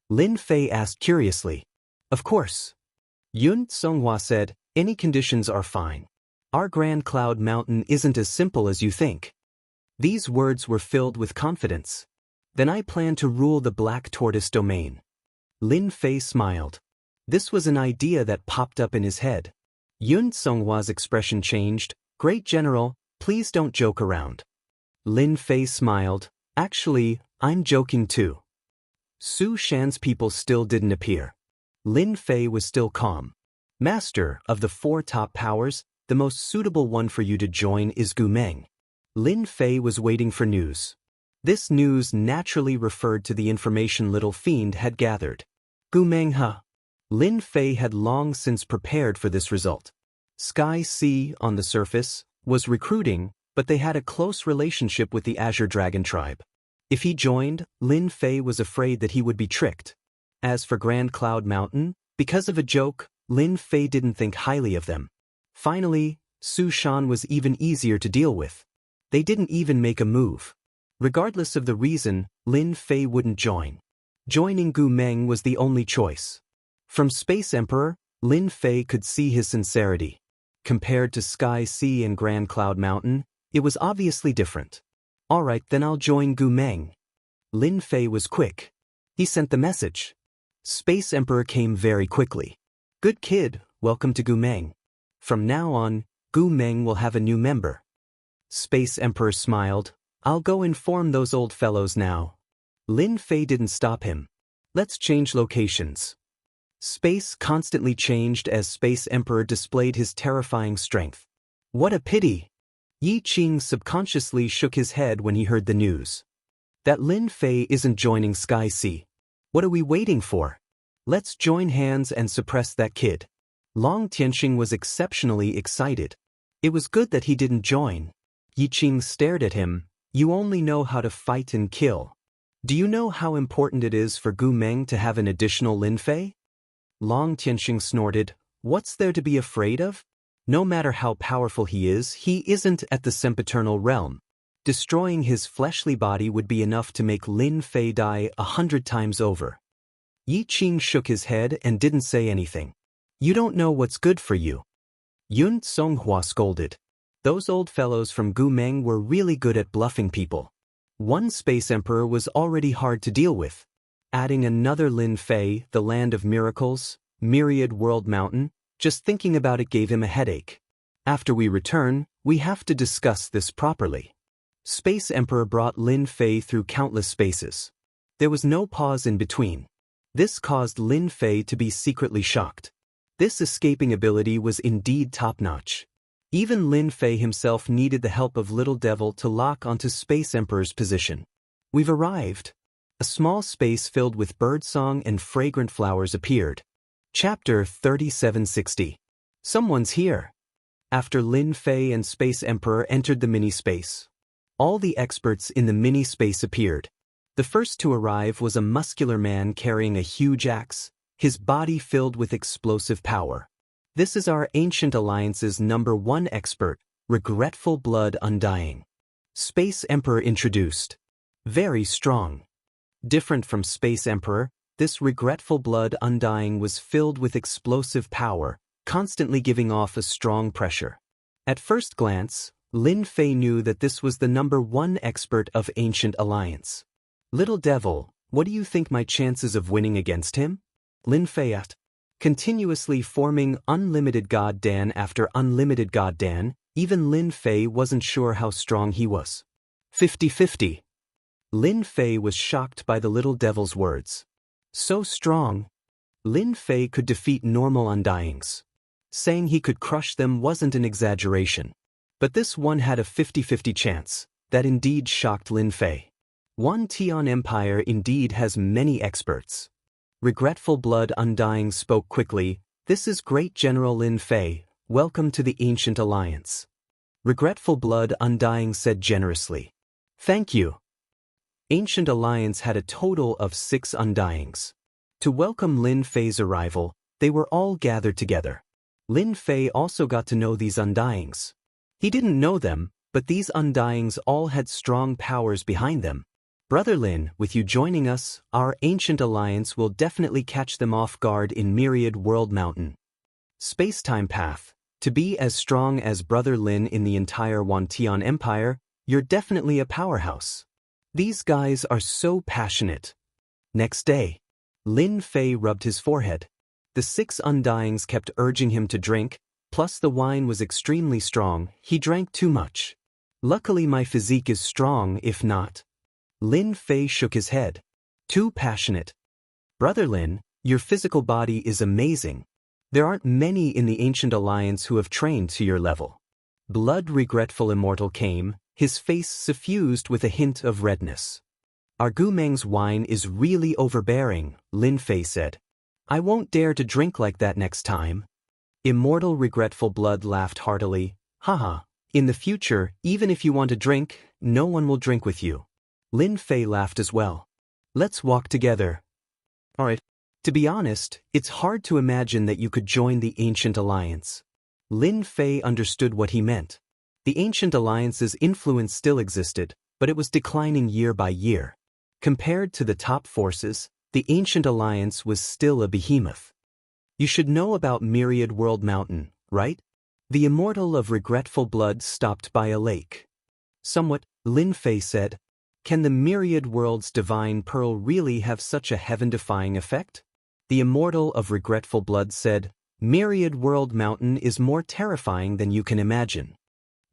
Lin Fei asked curiously. Of course. Yun Songhua said, any conditions are fine. Our Grand Cloud Mountain isn't as simple as you think. These words were filled with confidence. Then I plan to rule the Black Tortoise domain. Lin Fei smiled. This was an idea that popped up in his head. Yun Songhua's expression changed. Great General, please don't joke around. Lin Fei smiled. Actually, I'm joking too. Su Shan's people still didn't appear. Lin Fei was still calm. Master, of the four top powers, the most suitable one for you to join is Gu Meng. Lin Fei was waiting for news. This news naturally referred to the information Little Fiend had gathered. Gu Meng huh? Lin Fei had long since prepared for this result. Sky Sea, on the surface, was recruiting, but they had a close relationship with the Azure Dragon tribe. If he joined, Lin Fei was afraid that he would be tricked. As for Grand Cloud Mountain, because of a joke, Lin Fei didn't think highly of them. Finally, Su Shan was even easier to deal with. They didn't even make a move. Regardless of the reason, Lin Fei wouldn't join. Joining Gu Meng was the only choice. From Space Emperor, Lin Fei could see his sincerity. Compared to Sky Sea and Grand Cloud Mountain, it was obviously different. Alright, then I'll join Gu Meng. Lin Fei was quick. He sent the message. Space Emperor came very quickly. Good kid, welcome to Gu Meng. From now on, Gu Meng will have a new member. Space Emperor smiled. I'll go inform those old fellows now. Lin Fei didn't stop him. Let's change locations. Space constantly changed as Space Emperor displayed his terrifying strength. What a pity! Yi Qing subconsciously shook his head when he heard the news. That Lin Fei isn't joining Sky Sea. What are we waiting for? Let's join hands and suppress that kid. Long Tianxing was exceptionally excited. It was good that he didn't join. Yi Qing stared at him. You only know how to fight and kill. Do you know how important it is for Gu Meng to have an additional Lin Fei? Long Tianxing snorted. What's there to be afraid of? No matter how powerful he isn't at the sempiternal realm. Destroying his fleshly body would be enough to make Lin Fei die 100 times over. Yi Qing shook his head and didn't say anything. You don't know what's good for you. Yun Songhua scolded. Those old fellows from Gu Meng were really good at bluffing people. One space emperor was already hard to deal with. Adding another Lin Fei, the land of miracles, Myriad World Mountain, just thinking about it gave him a headache. After we return, we have to discuss this properly. Space Emperor brought Lin Fei through countless spaces. There was no pause in between. This caused Lin Fei to be secretly shocked. This escaping ability was indeed top-notch. Even Lin Fei himself needed the help of Little Devil to lock onto Space Emperor's position. We've arrived. A small space filled with birdsong and fragrant flowers appeared. Chapter 3760. Someone's here. After Lin Fei and Space Emperor entered the mini-space, all the experts in the mini-space appeared. The first to arrive was a muscular man carrying a huge axe, his body filled with explosive power. This is our Ancient Alliance's #1 expert, Regretful Blood Undying. Space Emperor introduced. Very strong. Different from Space Emperor, this Regretful Blood Undying was filled with explosive power, constantly giving off a strong pressure. At first glance, Lin Fei knew that this was the #1 expert of Ancient Alliance. Little Devil, what do you think my chances of winning against him? Lin Fei asked. Continuously forming unlimited God Dan after unlimited God Dan, even Lin Fei wasn't sure how strong he was. 50-50. Lin Fei was shocked by the Little Devil's words. So strong. Lin Fei could defeat normal Undyings. Saying he could crush them wasn't an exaggeration. But this one had a 50-50 chance. That indeed shocked Lin Fei. One Tian Empire indeed has many experts. Regretful Blood Undying spoke quickly. This is Great General Lin Fei, welcome to the Ancient Alliance. Regretful Blood Undying said generously. Thank you. Ancient Alliance had a total of 6 Undyings. To welcome Lin Fei's arrival, they were all gathered together. Lin Fei also got to know these Undyings. He didn't know them, but these Undyings all had strong powers behind them. Brother Lin, with you joining us, our Ancient Alliance will definitely catch them off guard in Myriad World Mountain. Space-time path. To be as strong as Brother Lin in the entire Wantian Empire, you're definitely a powerhouse. These guys are so passionate. Next day, Lin Fei rubbed his forehead. The 6 Undyings kept urging him to drink, plus the wine was extremely strong, he drank too much. Luckily my physique is strong, if not. Lin Fei shook his head. Too passionate. Brother Lin, your physical body is amazing. There aren't many in the Ancient Alliance who have trained to your level. Blood Regretful Immortal came, his face suffused with a hint of redness. Our Gu Meng's wine is really overbearing, Lin Fei said. I won't dare to drink like that next time. Immortal Regretful Blood laughed heartily. Haha, in the future, even if you want to drink, no one will drink with you. Lin Fei laughed as well. Let's walk together. Alright. To be honest, it's hard to imagine that you could join the Ancient Alliance. Lin Fei understood what he meant. The Ancient Alliance's influence still existed, but it was declining year by year. Compared to the top forces, the Ancient Alliance was still a behemoth. You should know about Myriad World Mountain, right? The Immortal of Regretful Blood stopped by a lake. Somewhat, Lin Fei said. Can the Myriad World's divine pearl really have such a heaven-defying effect? The Immortal of Regretful Blood said, Myriad World Mountain is more terrifying than you can imagine.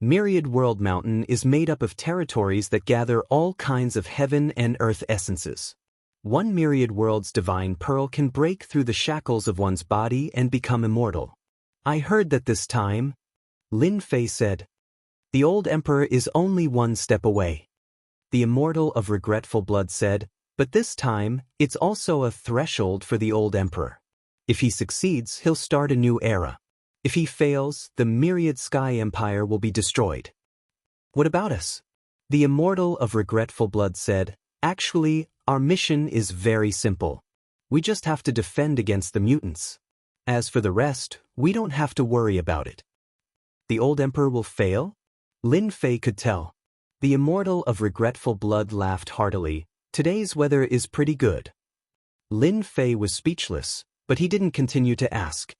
Myriad World Mountain is made up of territories that gather all kinds of heaven and earth essences. One Myriad World's divine pearl can break through the shackles of one's body and become immortal. I heard that this time, Lin Fei said. The old emperor is only one step away. The Immortal of Regretful Blood said, but this time, it's also a threshold for the old emperor. If he succeeds, he'll start a new era. If he fails, the Myriad Sky Empire will be destroyed. What about us? The Immortal of Regretful Blood said, actually, our mission is very simple. We just have to defend against the mutants. As for the rest, we don't have to worry about it. The old emperor will fail? Lin Fei could tell. The immortal of regretful blood laughed heartily. Today's weather is pretty good. Lin Fei was speechless, but he didn't continue to ask.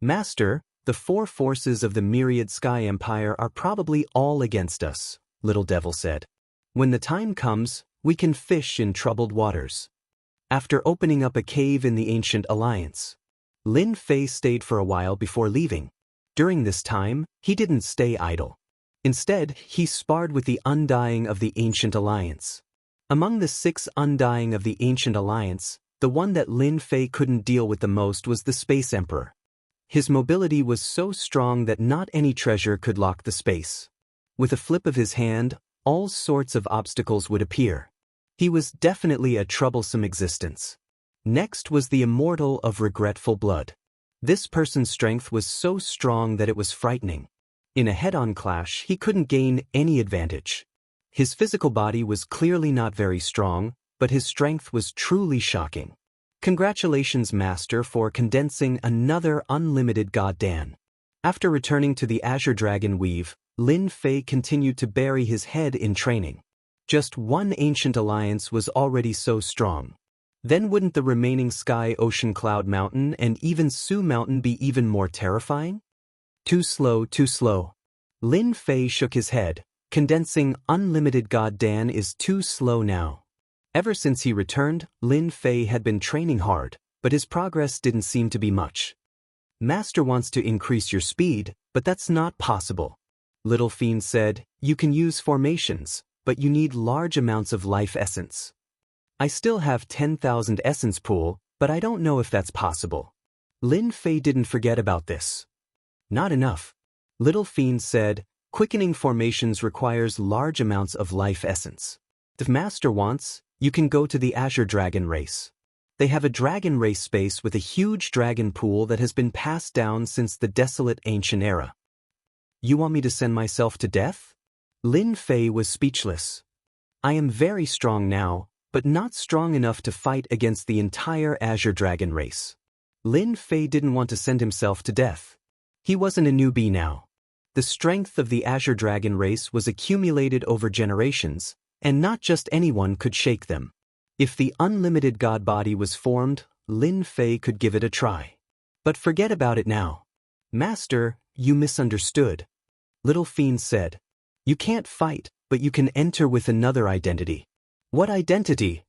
Master, the four forces of the myriad sky empire are probably all against us, Little Devil said. When the time comes, we can fish in troubled waters. After opening up a cave in the ancient alliance, Lin Fei stayed for a while before leaving. During this time, he didn't stay idle. Instead, he sparred with the Undying of the Ancient Alliance. Among the 6 Undying of the Ancient Alliance, the one that Lin Fei couldn't deal with the most was the Space Emperor. His mobility was so strong that not any treasure could lock the space. With a flip of his hand, all sorts of obstacles would appear. He was definitely a troublesome existence. Next was the Immortal of regretful blood. This person's strength was so strong that it was frightening. In a head-on clash, he couldn't gain any advantage. His physical body was clearly not very strong, but his strength was truly shocking. Congratulations, Master, for condensing another unlimited God Dan. After returning to the Azure Dragon Weave, Lin Fei continued to bury his head in training. Just one ancient alliance was already so strong. Then wouldn't the remaining Sky Ocean Cloud Mountain and even Su Mountain be even more terrifying? Too slow, too slow. Lin Fei shook his head. Condensing unlimited God Dan is too slow now. Ever since he returned, Lin Fei had been training hard, but his progress didn't seem to be much. Master wants to increase your speed, but that's not possible. Little Fiend said, you can use formations, but you need large amounts of life essence. I still have 10,000 essence pool, but I don't know if that's possible. Lin Fei didn't forget about this. Not enough. Little Fiend said, quickening formations requires large amounts of life essence. If Master wants, you can go to the Azure Dragon race. They have a dragon race space with a huge dragon pool that has been passed down since the desolate ancient era. You want me to send myself to death? Lin Fei was speechless. I am very strong now, but not strong enough to fight against the entire Azure Dragon race. Lin Fei didn't want to send himself to death. He wasn't a newbie now. The strength of the Azure Dragon race was accumulated over generations, and not just anyone could shake them. If the unlimited god body was formed, Lin Fei could give it a try. But forget about it now. Master, you misunderstood. Little Fiend said. You can't fight, but you can enter with another identity. What identity?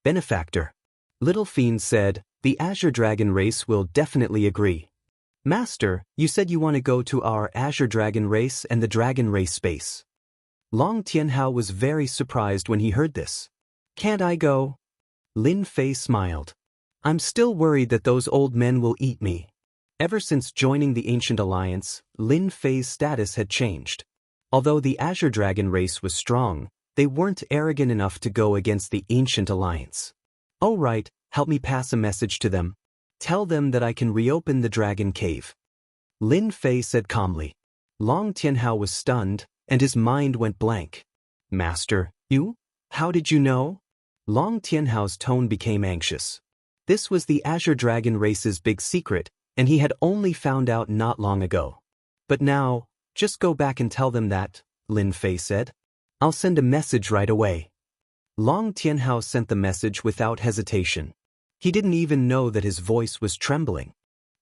Benefactor. Little Fiend said, the Azure Dragon race will definitely agree. Master, you said you want to go to our Azure Dragon race and the Dragon race space. Long Tianhao was very surprised when he heard this. Can't I go? Lin Fei smiled. I'm still worried that those old men will eat me. Ever since joining the Ancient Alliance, Lin Fei's status had changed. Although the Azure Dragon race was strong, they weren't arrogant enough to go against the Ancient Alliance. Oh right, help me pass a message to them. Tell them that I can reopen the Dragon Cave. Lin Fei said calmly. Long Tianhao was stunned, and his mind went blank. Master, you? How did you know? Long Tianhao's tone became anxious. This was the Azure Dragon race's big secret, and he had only found out not long ago. But now, just go back and tell them that, Lin Fei said. I'll send a message right away. Long Tianhao sent the message without hesitation. He didn't even know that his voice was trembling.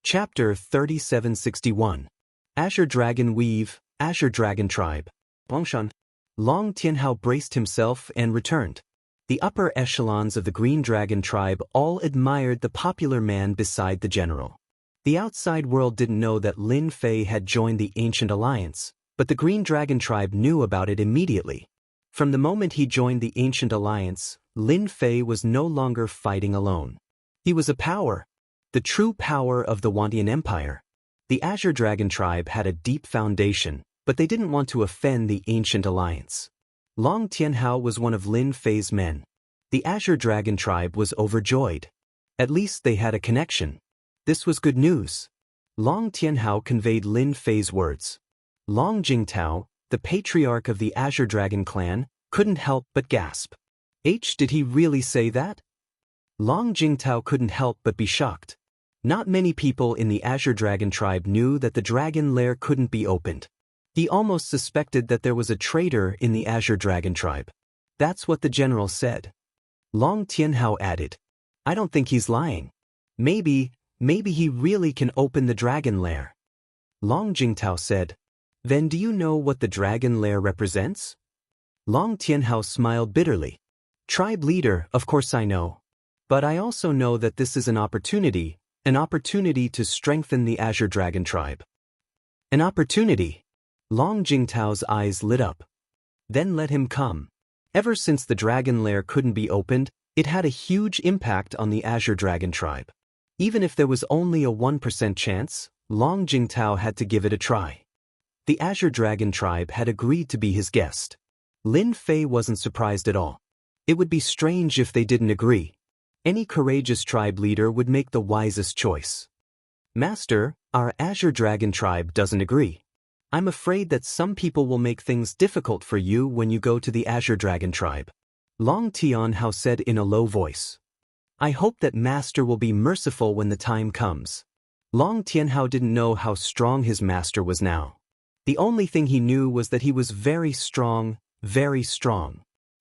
Chapter 3761. Azure Dragon Weave, Azure Dragon Tribe. Longshan. Long Tianhao braced himself and returned. The upper echelons of the Green Dragon Tribe all admired the popular man beside the general. The outside world didn't know that Lin Fei had joined the Ancient Alliance, but the Green Dragon Tribe knew about it immediately. From the moment he joined the Ancient Alliance, Lin Fei was no longer fighting alone. He was a power, the true power of the Wandian Empire. The Azure Dragon Tribe had a deep foundation, but they didn't want to offend the Ancient Alliance. Long Tianhao was one of Lin Fei's men. The Azure Dragon Tribe was overjoyed. At least they had a connection. This was good news. Long Tianhao conveyed Lin Fei's words. Long Jingtao, the patriarch of the Azure Dragon clan, couldn't help but gasp. Did he really say that? Long Jingtao couldn't help but be shocked. Not many people in the Azure Dragon tribe knew that the dragon lair couldn't be opened. He almost suspected that there was a traitor in the Azure Dragon tribe. That's what the general said. Long Tianhao added, I don't think he's lying. Maybe he really can open the dragon lair. Long Jingtao said, Then do you know what the dragon lair represents? Long Tianhao smiled bitterly. Tribe leader, of course I know. But I also know that this is an opportunity to strengthen the Azure Dragon tribe. An opportunity? Long Jingtao's eyes lit up. Then let him come. Ever since the dragon lair couldn't be opened, it had a huge impact on the Azure Dragon tribe. Even if there was only a 1% chance, Long Jingtao had to give it a try. The Azure Dragon tribe had agreed to be his guest. Lin Fei wasn't surprised at all. It would be strange if they didn't agree. Any courageous tribe leader would make the wisest choice. Master, our Azure Dragon tribe doesn't agree. I'm afraid that some people will make things difficult for you when you go to the Azure Dragon tribe. Long Tianhao said in a low voice. I hope that Master will be merciful when the time comes. Long Tianhao didn't know how strong his master was now. The only thing he knew was that he was very strong, very strong.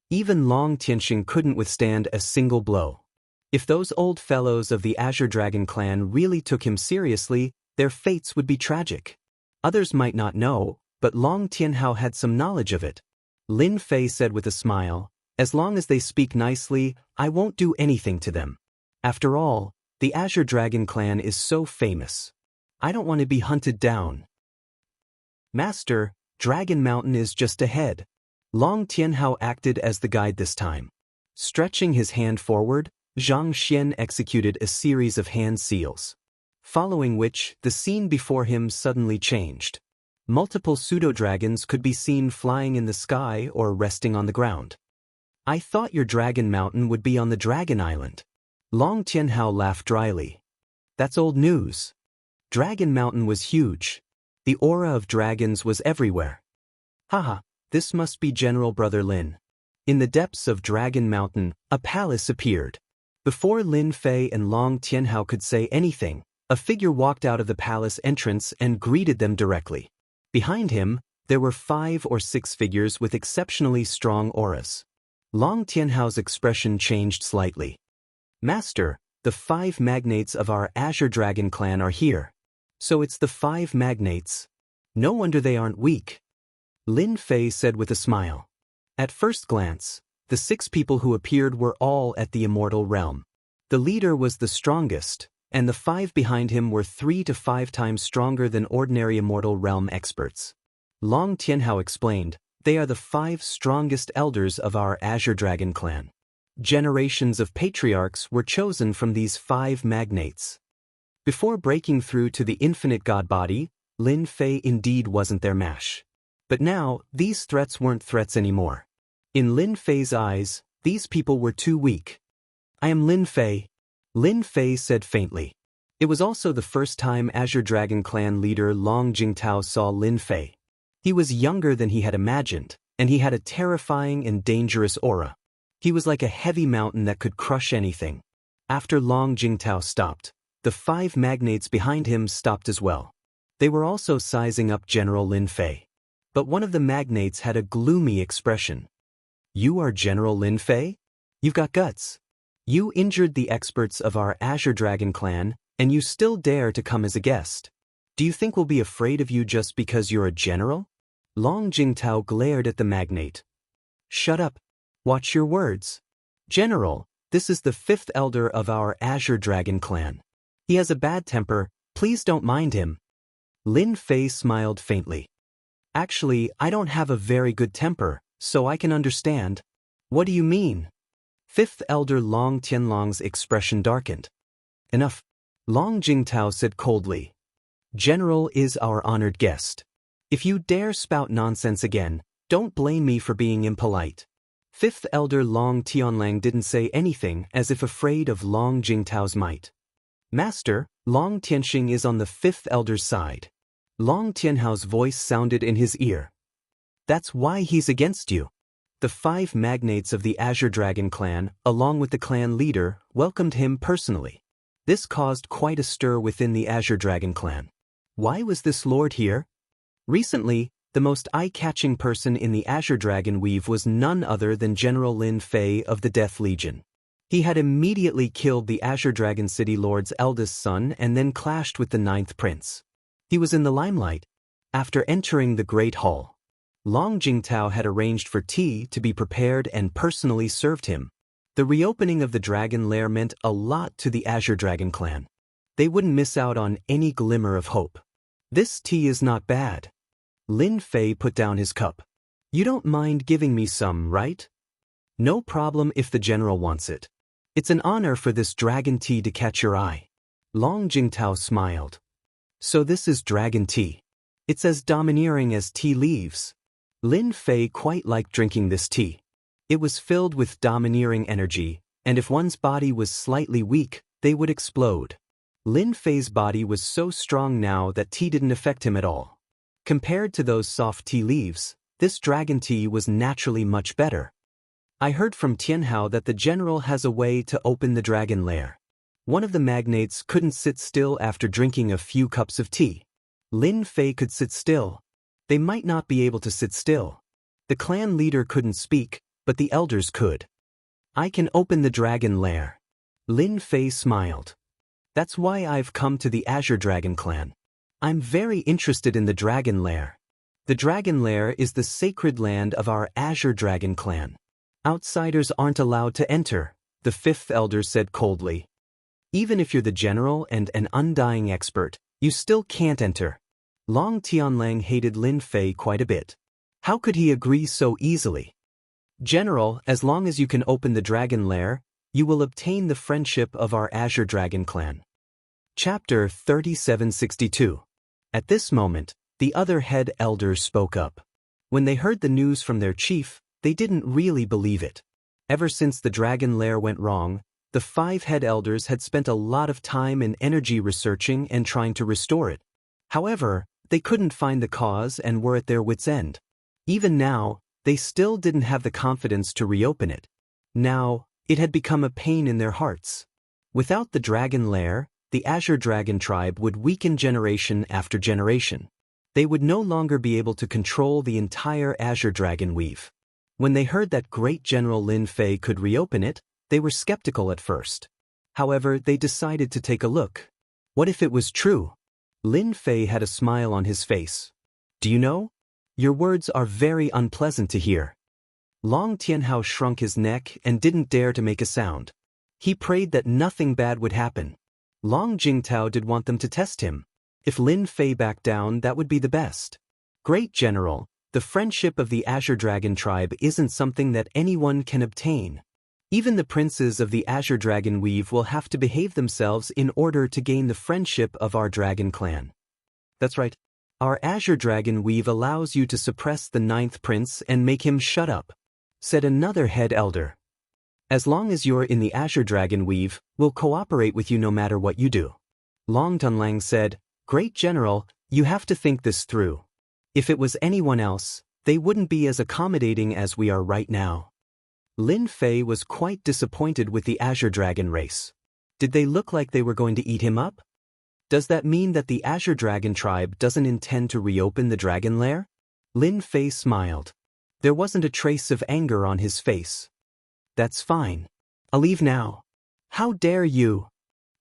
Even Long Tianxing couldn't withstand a single blow. If those old fellows of the Azure Dragon clan really took him seriously, their fates would be tragic. Others might not know, but Long Tianhao had some knowledge of it. Lin Fei said with a smile, As long as they speak nicely, I won't do anything to them. After all, the Azure Dragon clan is so famous. I don't want to be hunted down. Master, Dragon Mountain is just ahead. Long Tianhao acted as the guide this time. Stretching his hand forward, Zhang Xian executed a series of hand seals. Following which, the scene before him suddenly changed. Multiple pseudo-dragons could be seen flying in the sky or resting on the ground. I thought your Dragon Mountain would be on the Dragon Island. Long Tianhao laughed dryly. That's old news. Dragon Mountain was huge. The aura of dragons was everywhere. Haha, this must be General Brother Lin. In the depths of Dragon Mountain, a palace appeared. Before Lin Fei and Long Tianhao could say anything, a figure walked out of the palace entrance and greeted them directly. Behind him, there were 5 or 6 figures with exceptionally strong auras. Long Tianhao's expression changed slightly. Master, the 5 magnates of our Azure Dragon clan are here. So it's the 5 magnates. No wonder they aren't weak. Lin Fei said with a smile. At first glance, the 6 people who appeared were all at the Immortal realm. The leader was the strongest, and the 5 behind him were 3 to 5 times stronger than ordinary Immortal realm experts. Long Tianhao explained, they are the 5 strongest elders of our Azure Dragon clan. Generations of patriarchs were chosen from these 5 magnates. Before breaking through to the infinite god body, Lin Fei indeed wasn't their match. But now, these threats weren't threats anymore. In Lin Fei's eyes, these people were too weak. I am Lin Fei. Lin Fei said faintly. It was also the first time Azure Dragon clan leader Long Jingtao saw Lin Fei. He was younger than he had imagined, and he had a terrifying and dangerous aura. He was like a heavy mountain that could crush anything. After Long Jingtao stopped, the 5 magnates behind him stopped as well. They were also sizing up General Lin Fei. But one of the magnates had a gloomy expression. You are General Lin Fei? You've got guts. You injured the experts of our Azure Dragon clan, and you still dare to come as a guest. Do you think we'll be afraid of you just because you're a general? Long Jingtao glared at the magnate. Shut up. Watch your words. General, this is the 5th elder of our Azure Dragon clan. He has a bad temper, please don't mind him. Lin Fei smiled faintly. Actually, I don't have a very good temper, so I can understand. What do you mean? 5th elder Long Tianlong's expression darkened. Enough. Long Jingtao said coldly. General is our honored guest. If you dare spout nonsense again, don't blame me for being impolite. 5th elder Long Tianlang didn't say anything as if afraid of Long Jingtao's might. Master, Long Tianxing is on the 5th elder's side. Long Tianhao's voice sounded in his ear. That's why he's against you. The 5 magnates of the Azure Dragon clan, along with the clan leader, welcomed him personally. This caused quite a stir within the Azure Dragon clan. Why was this lord here? Recently, the most eye-catching person in the Azure Dragon Weave was none other than General Lin Fei of the Death Legion. He had immediately killed the Azure Dragon City Lord's eldest son and then clashed with the 9th prince. He was in the limelight. After entering the Great Hall, Long Jingtao had arranged for tea to be prepared and personally served him. The reopening of the dragon lair meant a lot to the Azure Dragon clan. They wouldn't miss out on any glimmer of hope. This tea is not bad. Lin Fei put down his cup. You don't mind giving me some, right? No problem if the general wants it. It's an honor for this dragon tea to catch your eye. Long Jingtao smiled. So this is dragon tea. It's as domineering as tea leaves. Lin Fei quite liked drinking this tea. It was filled with domineering energy, and if one's body was slightly weak, they would explode. Lin Fei's body was so strong now that tea didn't affect him at all. Compared to those soft tea leaves, this dragon tea was naturally much better. I heard from Tianhao that the general has a way to open the dragon lair. One of the magnates couldn't sit still after drinking a few cups of tea. Lin Fei could sit still. They might not be able to sit still. The clan leader couldn't speak, but the elders could. I can open the dragon lair. Lin Fei smiled. That's why I've come to the Azure Dragon clan. I'm very interested in the dragon lair. The dragon lair is the sacred land of our Azure Dragon clan. Outsiders aren't allowed to enter, the 5th elder said coldly. Even if you're the general and an undying expert, you still can't enter. Long Tianlang hated Lin Fei quite a bit. How could he agree so easily? General, as long as you can open the dragon lair, you will obtain the friendship of our Azure Dragon clan. Chapter 3762. At this moment, the other head elders spoke up. When they heard the news from their chief, they didn't really believe it. Ever since the dragon lair went wrong, the 5 head elders had spent a lot of time and energy researching and trying to restore it. However, they couldn't find the cause and were at their wits' end. Even now, they still didn't have the confidence to reopen it. Now, it had become a pain in their hearts. Without the dragon lair, the Azure Dragon tribe would weaken generation after generation. They would no longer be able to control the entire Azure Dragon Weave. When they heard that great General Lin Fei could reopen it, they were skeptical at first. However, they decided to take a look. What if it was true? Lin Fei had a smile on his face. Do you know? Your words are very unpleasant to hear. Long Tianhao shrunk his neck and didn't dare to make a sound. He prayed that nothing bad would happen. Long Jingtao did want them to test him. If Lin Fei backed down, that would be the best. Great General, the friendship of the Azure Dragon tribe isn't something that anyone can obtain. Even the princes of the Azure Dragon Weave will have to behave themselves in order to gain the friendship of our dragon clan. That's right. Our Azure Dragon Weave allows you to suppress the 9th prince and make him shut up, said another head elder. As long as you're in the Azure Dragon Weave, we'll cooperate with you no matter what you do. Long Tunlang said, Great General, you have to think this through. If it was anyone else, they wouldn't be as accommodating as we are right now. Lin Fei was quite disappointed with the Azure Dragon race. Did they look like they were going to eat him up? Does that mean that the Azure Dragon tribe doesn't intend to reopen the dragon lair? Lin Fei smiled. There wasn't a trace of anger on his face. That's fine. I'll leave now. How dare you?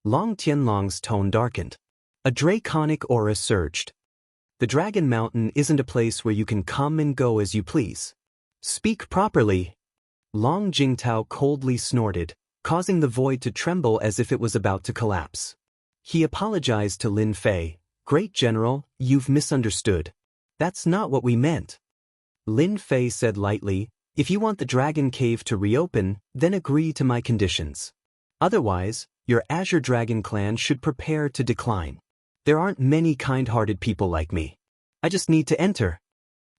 Long Tianlong's tone darkened. A draconic aura surged. The Dragon Mountain isn't a place where you can come and go as you please. Speak properly. Long Jingtao coldly snorted, causing the void to tremble as if it was about to collapse. He apologized to Lin Fei. Great General, you've misunderstood. That's not what we meant. Lin Fei said lightly, if you want the Dragon Cave to reopen, then agree to my conditions. Otherwise, your Azure Dragon clan should prepare to decline. There aren't many kind-hearted people like me. I just need to enter.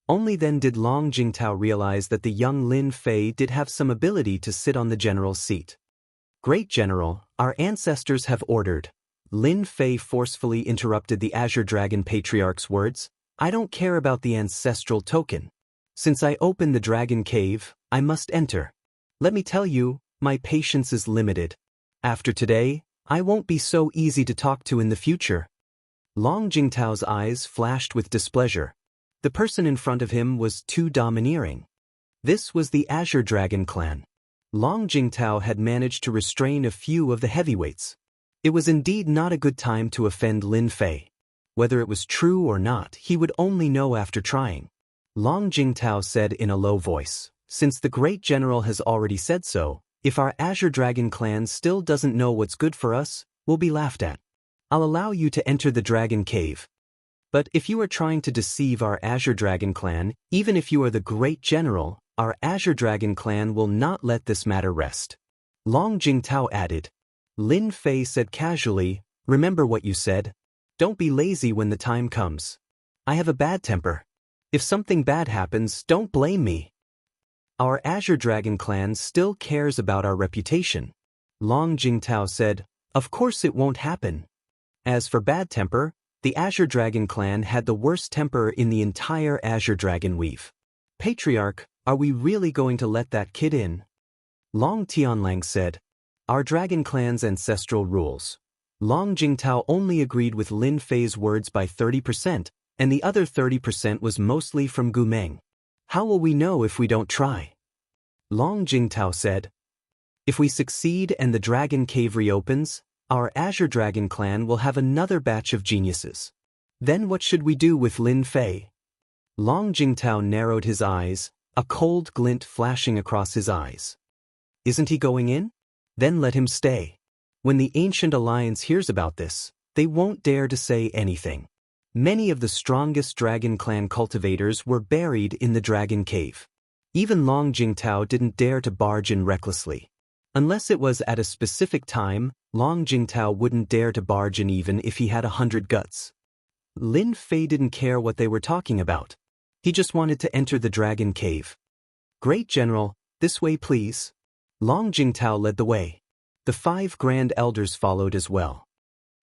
Only then did Long Jingtao realize that the young Lin Fei did have some ability to sit on the general's seat. Great General, our ancestors have ordered. Lin Fei forcefully interrupted the Azure Dragon Patriarch's words. I don't care about the ancestral token. Since I opened the Dragon Cave, I must enter. Let me tell you, my patience is limited. After today, I won't be so easy to talk to in the future. Long Jingtao's eyes flashed with displeasure. The person in front of him was too domineering. This was the Azure Dragon clan. Long Jingtao had managed to restrain a few of the heavyweights. It was indeed not a good time to offend Lin Fei. Whether it was true or not, he would only know after trying. Long Jingtao said in a low voice, "Since the great general has already said so, if our Azure Dragon clan still doesn't know what's good for us, we'll be laughed at. I'll allow you to enter the Dragon Cave. But if you are trying to deceive our Azure Dragon clan, even if you are the great general, our Azure Dragon clan will not let this matter rest." Long Jingtao added. Lin Fei said casually, "Remember what you said. Don't be lazy when the time comes. I have a bad temper. If something bad happens, don't blame me. Our Azure Dragon clan still cares about our reputation." Long Jingtao said, "Of course it won't happen." As for bad temper, the Azure Dragon clan had the worst temper in the entire Azure Dragon weave. "Patriarch, are we really going to let that kid in?" Long Tianlang said. "Our Dragon clan's ancestral rules." Long Jingtao only agreed with Lin Fei's words by 30%, and the other 30% was mostly from Gu Meng. "How will we know if we don't try?" Long Jingtao said. "If we succeed and the Dragon Cave reopens, our Azure Dragon clan will have another batch of geniuses. Then what should we do with Lin Fei?" Long Jingtao narrowed his eyes, a cold glint flashing across his eyes. "Isn't he going in? Then let him stay. When the Ancient Alliance hears about this, they won't dare to say anything." Many of the strongest Dragon Clan cultivators were buried in the Dragon Cave. Even Long Jingtao didn't dare to barge in recklessly. Unless it was at a specific time, Long Jingtao wouldn't dare to barge in even if he had 100 guts. Lin Fei didn't care what they were talking about. He just wanted to enter the Dragon Cave. "Great General, this way please." Long Jingtao led the way. The 5 Grand Elders followed as well.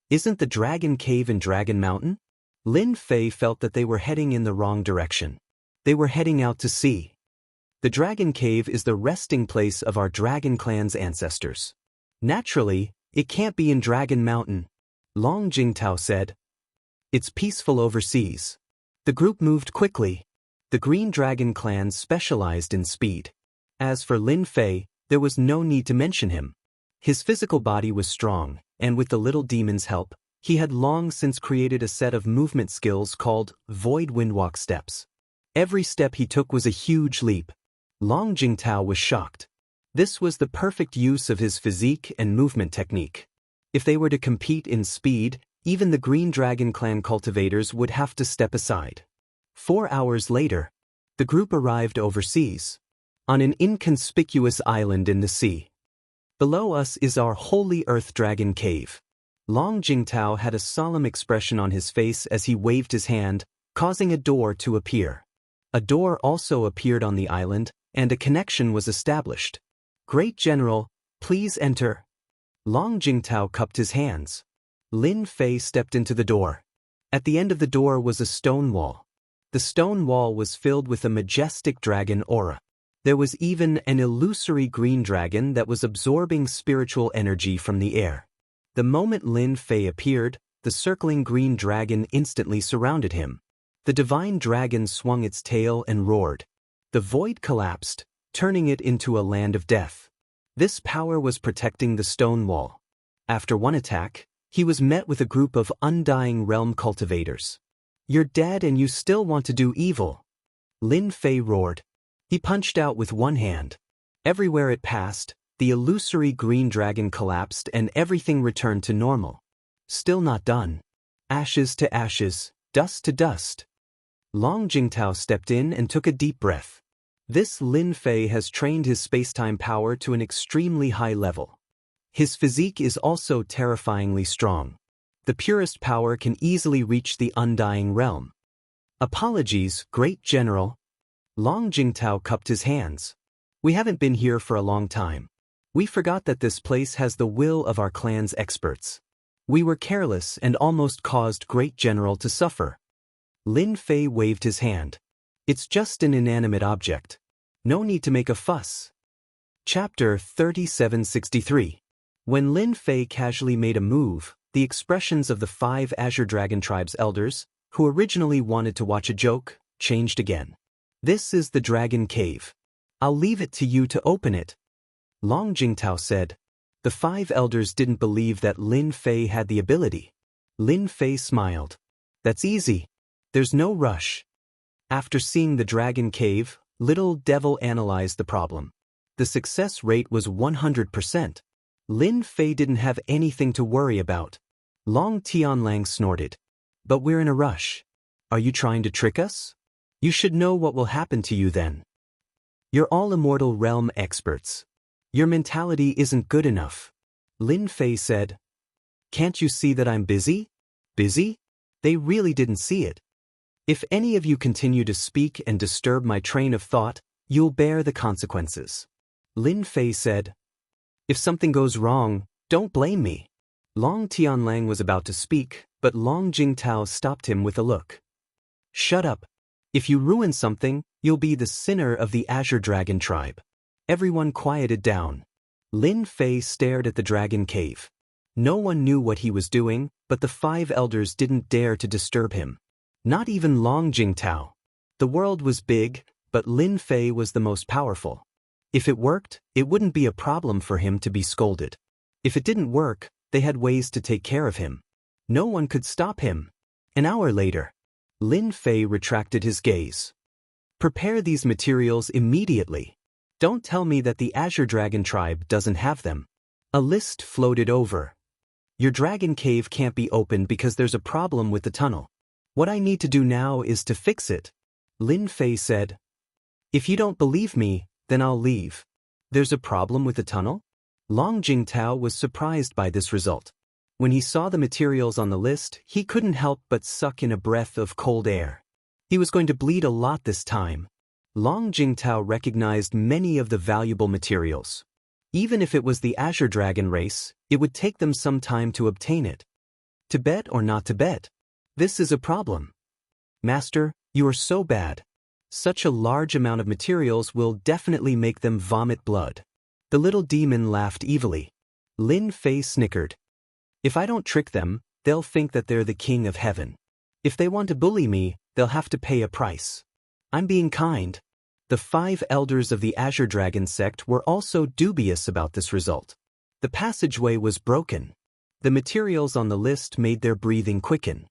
"Isn't the Dragon Cave in Dragon Mountain?" Lin Fei felt that they were heading in the wrong direction. They were heading out to sea. "The Dragon Cave is the resting place of our Dragon Clan's ancestors. Naturally, it can't be in Dragon Mountain," Long Jingtao said. "It's peaceful overseas." The group moved quickly. The Green Dragon Clan specialized in speed. As for Lin Fei, there was no need to mention him. His physical body was strong, and with the little demon's help, he had long since created a set of movement skills called Void Windwalk steps. Every step he took was a huge leap. Long Jingtao was shocked. This was the perfect use of his physique and movement technique. If they were to compete in speed, even the Green Dragon Clan cultivators would have to step aside. 4 hours later, the group arrived overseas, on an inconspicuous island in the sea. Below us is our Holy Earth Dragon Cave. Long Jingtao had a solemn expression on his face as he waved his hand, causing a door to appear. A door also appeared on the island, and a connection was established. "Great General, please enter." Long Jingtao cupped his hands. Lin Fei stepped into the door. At the end of the door was a stone wall. The stone wall was filled with a majestic dragon aura. There was even an illusory green dragon that was absorbing spiritual energy from the air. The moment Lin Fei appeared, the circling green dragon instantly surrounded him. The divine dragon swung its tail and roared. The void collapsed, turning it into a land of death. This power was protecting the stone wall. After one attack, he was met with a group of undying realm cultivators. "You're dead and you still want to do evil," Lin Fei roared. He punched out with one hand. Everywhere it passed, the illusory green dragon collapsed and everything returned to normal. Still not done. Ashes to ashes, dust to dust. Long Jingtao stepped in and took a deep breath. This Lin Fei has trained his spacetime power to an extremely high level. His physique is also terrifyingly strong. The purest power can easily reach the undying realm. "Apologies, Great General." Long Jingtao cupped his hands. "We haven't been here for a long time. We forgot that this place has the will of our clan's experts. We were careless and almost caused Great General to suffer." Lin Fei waved his hand. "It's just an inanimate object. No need to make a fuss." Chapter 3763. When Lin Fei casually made a move, the expressions of the 5 Azure Dragon Tribe's elders, who originally wanted to watch a joke, changed again. This is the Dragon Cave. I'll leave it to you to open it. Long Jingtao said. The 5 elders didn't believe that Lin Fei had the ability. Lin Fei smiled. That's easy. There's no rush. After seeing the Dragon Cave, Little Devil analyzed the problem. The success rate was 100%. Lin Fei didn't have anything to worry about. Long Tianlang snorted. But we're in a rush. Are you trying to trick us? You should know what will happen to you then. You're all Immortal Realm experts. Your mentality isn't good enough. Lin Fei said. Can't you see that I'm busy? Busy? They really didn't see it. If any of you continue to speak and disturb my train of thought, you'll bear the consequences. Lin Fei said. If something goes wrong, don't blame me. Long Tianlang was about to speak, but Long Jingtao stopped him with a look. Shut up. If you ruin something, you'll be the sinner of the Azure Dragon Tribe. Everyone quieted down. Lin Fei stared at the Dragon Cave. No one knew what he was doing, but the 5 elders didn't dare to disturb him. Not even Long Jingtao. The world was big, but Lin Fei was the most powerful. If it worked, it wouldn't be a problem for him to be scolded. If it didn't work, they had ways to take care of him. No one could stop him. An hour later, Lin Fei retracted his gaze. Prepare these materials immediately. Don't tell me that the Azure Dragon Tribe doesn't have them. A list floated over. Your Dragon Cave can't be opened because there's a problem with the tunnel. What I need to do now is to fix it. Lin Fei said. If you don't believe me, then I'll leave. There's a problem with the tunnel? Long Jingtao was surprised by this result. When he saw the materials on the list, he couldn't help but suck in a breath of cold air. He was going to bleed a lot this time. Long Jingtao recognized many of the valuable materials. Even if it was the Azure Dragon race, it would take them some time to obtain it. To bet or not to bet? This is a problem. Master, you are so bad. Such a large amount of materials will definitely make them vomit blood. The little demon laughed evilly. Lin Fei snickered. If I don't trick them, they'll think that they're the king of heaven. If they want to bully me, they'll have to pay a price. I'm being kind. The 5 elders of the Azure Dragon sect were also dubious about this result. The passageway was broken. The materials on the list made their breathing quicken.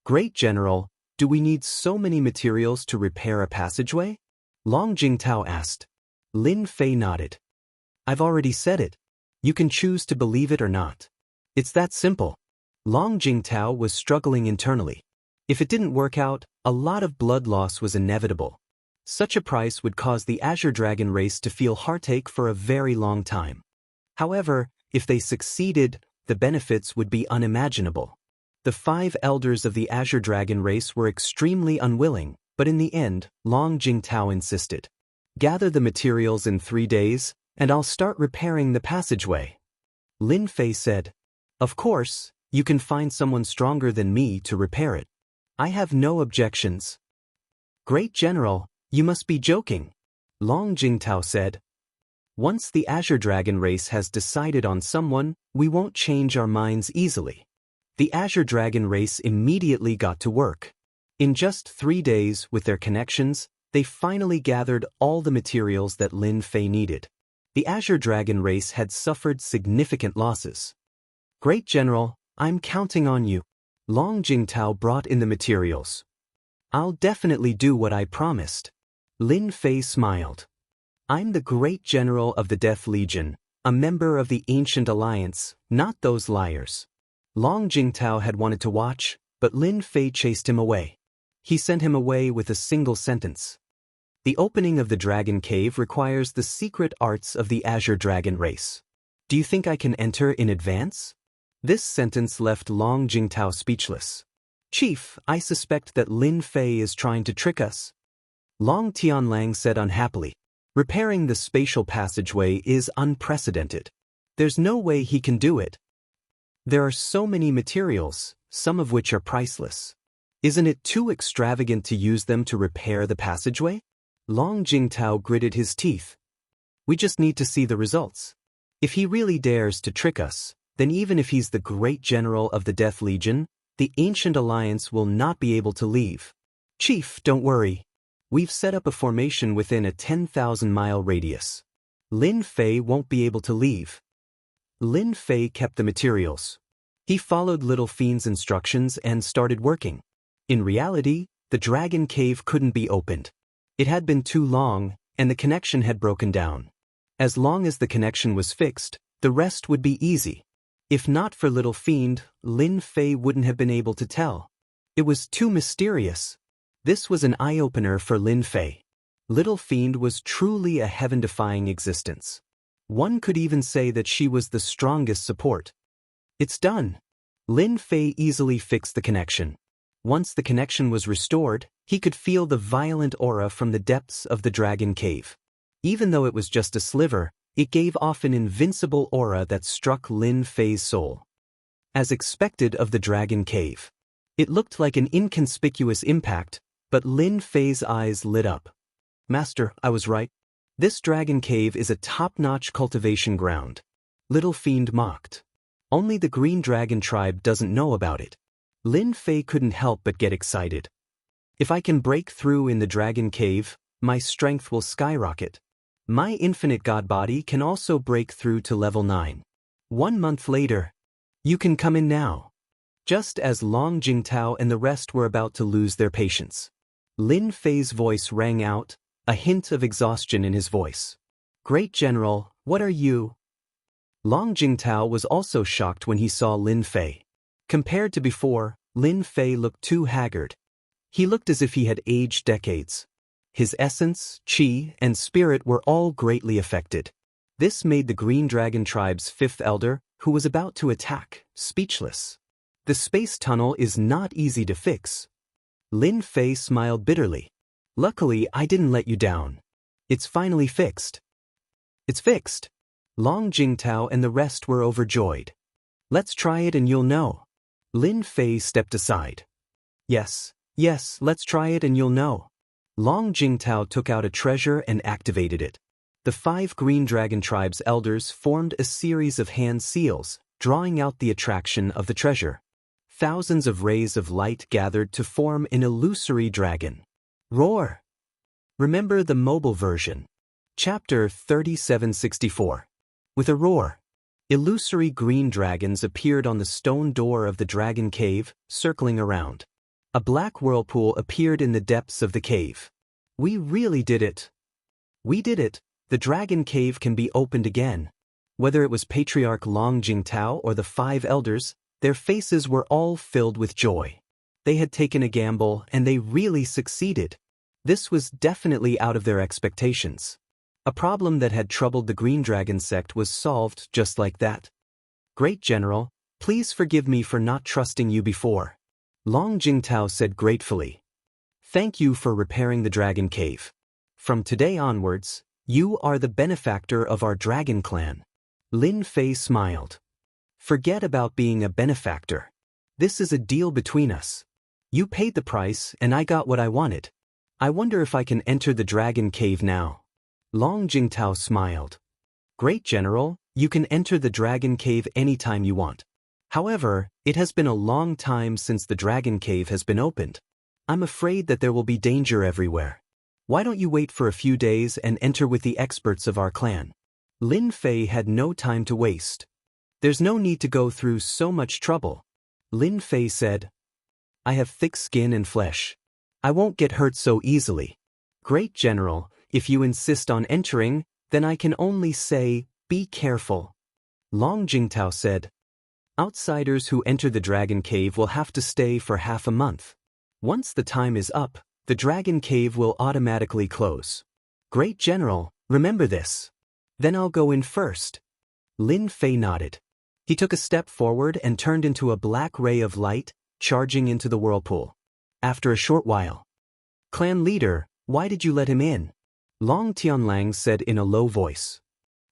Great General, do we need so many materials to repair a passageway? Long Jingtao asked. Lin Fei nodded. I've already said it. You can choose to believe it or not. It's that simple. Long Jingtao was struggling internally. If it didn't work out, a lot of blood loss was inevitable. Such a price would cause the Azure Dragon race to feel heartache for a very long time. However, if they succeeded, the benefits would be unimaginable. The 5 elders of the Azure Dragon race were extremely unwilling, but in the end, Long Jingtao insisted. Gather the materials in 3 days, and I'll start repairing the passageway. Lin Fei said. Of course, you can find someone stronger than me to repair it. I have no objections. Great General, you must be joking. Long Jingtao said. Once the Azure Dragon race has decided on someone, we won't change our minds easily. The Azure Dragon race immediately got to work. In just 3 days, with their connections, they finally gathered all the materials that Lin Fei needed. The Azure Dragon race had suffered significant losses. Great General, I'm counting on you. Long Jingtao brought in the materials. I'll definitely do what I promised. Lin Fei smiled. I'm the Great General of the Death Legion, a member of the Ancient Alliance, not those liars. Long Jingtao had wanted to watch, but Lin Fei chased him away. He sent him away with a single sentence. The opening of the Dragon Cave requires the secret arts of the Azure Dragon race. Do you think I can enter in advance? This sentence left Long Jingtao speechless. Chief, I suspect that Lin Fei is trying to trick us. Long Tianlang said unhappily. Repairing the spatial passageway is unprecedented. There's no way he can do it. There are so many materials, some of which are priceless. Isn't it too extravagant to use them to repair the passageway? Long Jingtao gritted his teeth. We just need to see the results. If he really dares to trick us, then even if he's the great general of the Death Legion, the Ancient Alliance will not be able to leave. Chief, don't worry. We've set up a formation within a 10,000-mile radius. Lin Fei won't be able to leave. Lin Fei kept the materials. He followed Little Fiend's instructions and started working. In reality, the dragon cave couldn't be opened. It had been too long, and the connection had broken down. As long as the connection was fixed, the rest would be easy. If not for Little Fiend, Lin Fei wouldn't have been able to tell. It was too mysterious. This was an eye-opener for Lin Fei. Little Fiend was truly a heaven-defying existence. One could even say that she was the strongest support. It's done. Lin Fei easily fixed the connection. Once the connection was restored, he could feel the violent aura from the depths of the dragon cave. Even though it was just a sliver, it gave off an invincible aura that struck Lin Fei's soul. As expected of the dragon cave. It looked like an inconspicuous impact, but Lin Fei's eyes lit up. Master, I was right. This dragon cave is a top-notch cultivation ground. Little Fiend mocked. Only the Green Dragon tribe doesn't know about it. Lin Fei couldn't help but get excited. If I can break through in the dragon cave, my strength will skyrocket. My infinite god body can also break through to level 9. 1 month later. You can come in now. Just as Long Jingtao and the rest were about to lose their patience. Lin Fei's voice rang out, a hint of exhaustion in his voice. Great General, what are you? Long Jingtao was also shocked when he saw Lin Fei. Compared to before, Lin Fei looked too haggard. He looked as if he had aged decades. His essence, qi, and spirit were all greatly affected. This made the Green Dragon tribe's 5th elder, who was about to attack, speechless. The space tunnel is not easy to fix. Lin Fei smiled bitterly. Luckily, I didn't let you down. It's finally fixed. It's fixed. Long Jingtao and the rest were overjoyed. Let's try it and you'll know. Lin Fei stepped aside. Yes, let's try it and you'll know. Long Jingtao took out a treasure and activated it. The 5 Green Dragon tribe's elders formed a series of hand seals, drawing out the attraction of the treasure. Thousands of rays of light gathered to form an illusory dragon. Roar! Remember the mobile version. Chapter 3764. With a roar, illusory green dragons appeared on the stone door of the dragon cave, circling around. A black whirlpool appeared in the depths of the cave. We really did it. We did it. The dragon cave can be opened again. Whether it was Patriarch Long Jingtao or the 5 elders, their faces were all filled with joy. They had taken a gamble and they really succeeded. This was definitely out of their expectations. A problem that had troubled the Green Dragon sect was solved just like that. Great General, please forgive me for not trusting you before. Long Jingtao said gratefully. Thank you for repairing the dragon cave. From today onwards, you are the benefactor of our dragon clan. Lin Fei smiled. Forget about being a benefactor. This is a deal between us. You paid the price and I got what I wanted. I wonder if I can enter the dragon cave now. Long Jingtao smiled. Great General, you can enter the dragon cave anytime you want. However, it has been a long time since the dragon cave has been opened. I'm afraid that there will be danger everywhere. Why don't you wait for a few days and enter with the experts of our clan? Lin Fei had no time to waste. There's no need to go through so much trouble. Lin Fei said. I have thick skin and flesh. I won't get hurt so easily. Great General, if you insist on entering, then I can only say, be careful. Long Jingtao said. Outsiders who enter the dragon cave will have to stay for half a month. Once the time is up, the dragon cave will automatically close. Great General, remember this. Then I'll go in first. Lin Fei nodded. He took a step forward and turned into a black ray of light, charging into the whirlpool. After a short while. Clan leader, why did you let him in? Long Tianlang said in a low voice.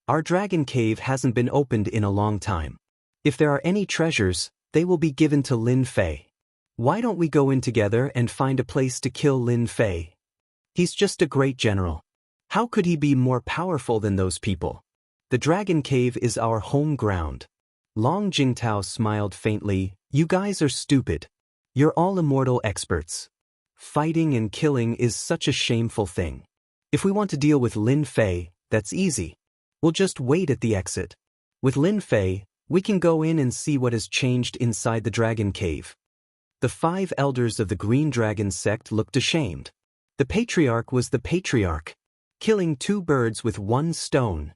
Our dragon cave hasn't been opened in a long time. If there are any treasures, they will be given to Lin Fei. Why don't we go in together and find a place to kill Lin Fei? He's just a great general. How could he be more powerful than those people? The Dragon Cave is our home ground. Long Jingtao smiled faintly. You guys are stupid. You're all immortal experts. Fighting and killing is such a shameful thing. If we want to deal with Lin Fei, that's easy. We'll just wait at the exit. With Lin Fei, we can go in and see what has changed inside the Dragon Cave. The 5 elders of the Green Dragon sect looked ashamed. The patriarch was the patriarch, killing 2 birds with 1 stone.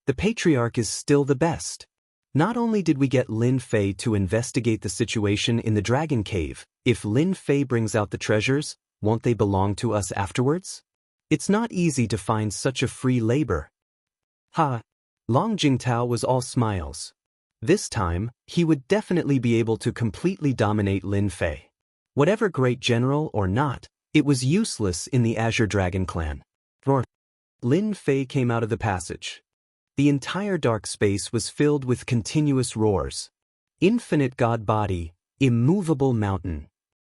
The patriarch is still the best. Not only did we get Lin Fei to investigate the situation in the Dragon Cave, if Lin Fei brings out the treasures, won't they belong to us afterwards? It's not easy to find such a free labor. Ha! Long Jingtao was all smiles. This time, he would definitely be able to completely dominate Lin Fei. Whatever great general or not, it was useless in the Azure Dragon clan. Roar! Lin Fei came out of the passage. The entire dark space was filled with continuous roars. Infinite God body, immovable mountain.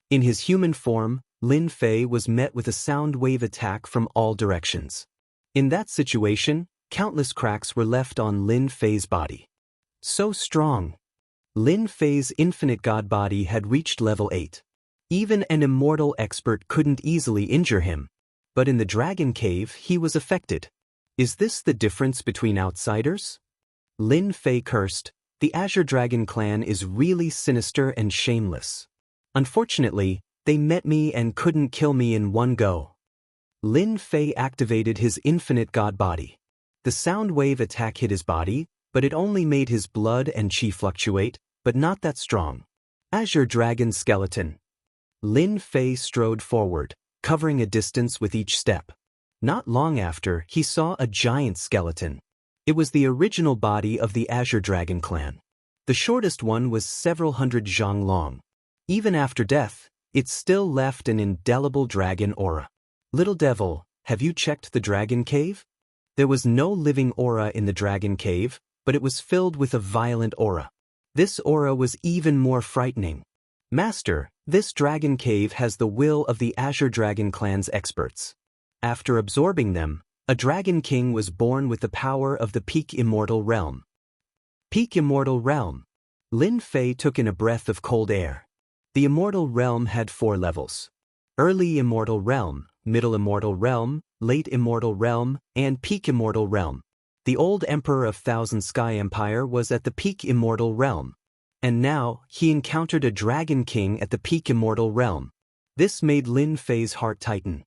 In his human form, Lin Fei was met with a sound wave attack from all directions. In that situation, countless cracks were left on Lin Fei's body. So strong. Lin Fei's infinite God body had reached level 8. Even an immortal expert couldn't easily injure him. But in the Dragon Cave, he was affected. Is this the difference between outsiders? Lin Fei cursed. The Azure Dragon clan is really sinister and shameless. Unfortunately, they met me and couldn't kill me in one go. Lin Fei activated his infinite God body. The sound wave attack hit his body, but it only made his blood and chi fluctuate, but not that strong. Azure Dragon skeleton. Lin Fei strode forward, covering a distance with each step. Not long after, he saw a giant skeleton. It was the original body of the Azure Dragon clan. The shortest one was several hundred zhang long. Even after death, it still left an indelible dragon aura. Little devil, have you checked the Dragon Cave? There was no living aura in the Dragon Cave, but it was filled with a violent aura. This aura was even more frightening. Master, this Dragon Cave has the will of the Azure Dragon clan's experts. After absorbing them, a Dragon King was born with the power of the Peak Immortal Realm. Peak Immortal Realm. Lin Fei took in a breath of cold air. The Immortal Realm had 4 levels. Early Immortal Realm, Middle Immortal Realm, Late Immortal Realm, and Peak Immortal Realm. The old Emperor of Thousand Sky Empire was at the Peak Immortal Realm. And now, he encountered a Dragon King at the Peak Immortal Realm. This made Lin Fei's heart tighten.